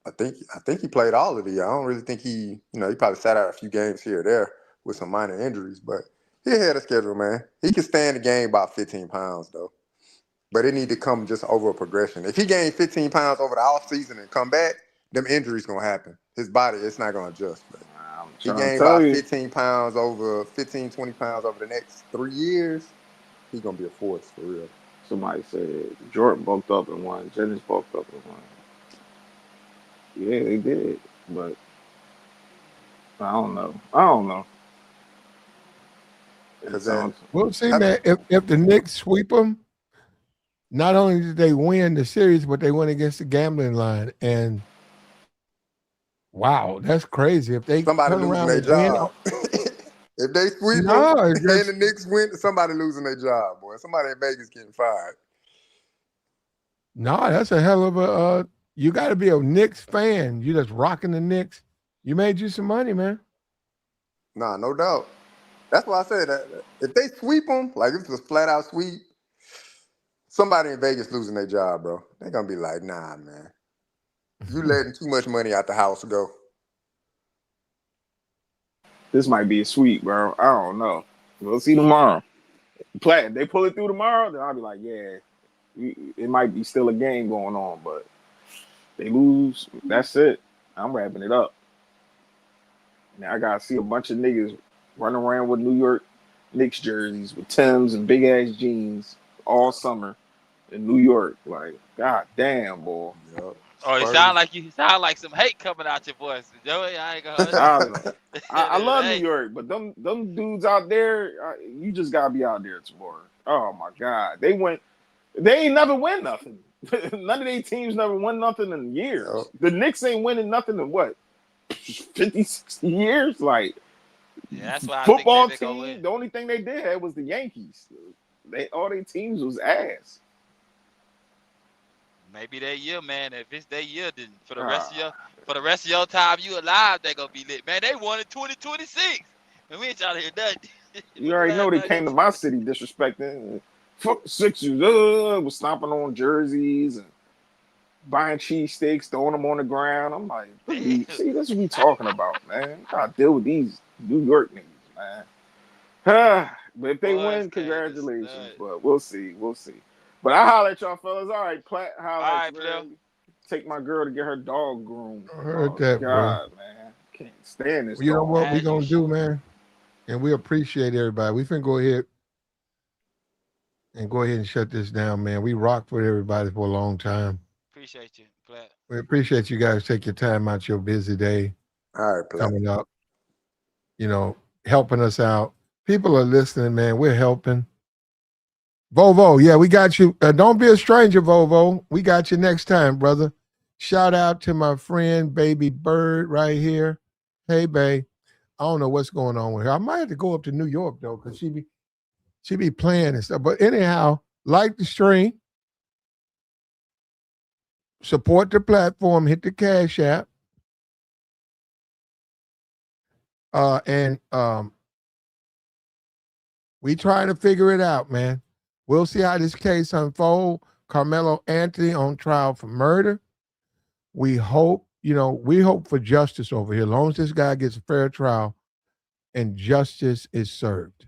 I think he played all of the year. I don't really think he probably sat out a few games here or there with some minor injuries, but he ahead of schedule, man. He can stay in the game about 15 pounds though. But it need to come just over a progression. If he gained 15 pounds over the offseason and come back, them injuries gonna happen. His body, it's not gonna adjust. But he gained about 15 pounds 20 pounds over the next 3 years, he's gonna be a force for real. Somebody said Jordan bulked up and won. Jennings bulked up and won. Yeah, they did, but I don't know. We'll see, man. If the Knicks sweep them, not only did they win the series, but they went against the gambling line. And wow, that's crazy. If they Somebody turn losing around their and win, job. If they sweep them no, it's and the just Knicks win, somebody losing their job, boy. Somebody in Vegas getting fired. no, that's a hell of a. You got to be a Knicks fan. You just rocking the Knicks. You made you some money, man. Nah, no doubt. That's why I said that if they sweep them, like if it's a flat out sweep, somebody in Vegas losing their job, bro. They're gonna be like, nah, man. You letting too much money out the house go. This might be a sweep, bro. I don't know. We'll see tomorrow. Platt, they pull it through tomorrow, then I'll be like, yeah, it might be still a game going on, but they lose. That's it. I'm wrapping it up. Now I gotta see a bunch of niggas running around with New York Knicks jerseys with Timbs and big ass jeans all summer in New York. Like, god damn, boy. Yep. Oh, it sound like some hate coming out your voice, Joey. I ain't gonna I don't know. I love New hey. York, but them dudes out there, you just gotta be out there tomorrow. Oh my god, they ain't never win nothing. None of their teams never won nothing in years. Yep. The Knicks ain't winning nothing in what, 50, 60 years? Like, Yeah, that's why I think football they gonna win. team, the only thing they did have was the Yankees. All their teams was ass. Maybe that year, man. If it's that year, then for the rest of your time you alive, they gonna be lit. Man, they won in 2026. And we ain't trying to hear nothing. You already know they came to my city disrespecting. Fuck the Sixers. Was stomping on jerseys and buying cheesesteaks, throwing them on the ground. I'm like, see, that's what we talking about, man. You gotta deal with these New York niggas, man. But if they win, congratulations. But we'll see. We'll see. But I holler at y'all fellas. All right, Platt, holler at you, man. Take my girl to get her dog groomed. I heard that, God, bro. man. Can't stand this You know dog. what we gonna do, man? And we appreciate everybody. We finna go ahead and shut this down, man. We rocked with everybody for a long time. Appreciate you, Platt. We appreciate you guys take your time out your busy day. All right, Platt. Coming up. You know, helping us out. People are listening, man. We're helping. Vovo, yeah, we got you. Don't be a stranger, Vovo. We got you next time, brother. Shout out to my friend, Baby Bird, right here. Hey, babe. I don't know what's going on with her. I might have to go up to New York though, because she be playing and stuff. But anyhow, like the stream, support the platform, hit the Cash App, and we trying to figure it out, man. We'll see how this case unfolds. Karmelo Anthony on trial for murder. We hope for justice over here. As long as this guy gets a fair trial and justice is served.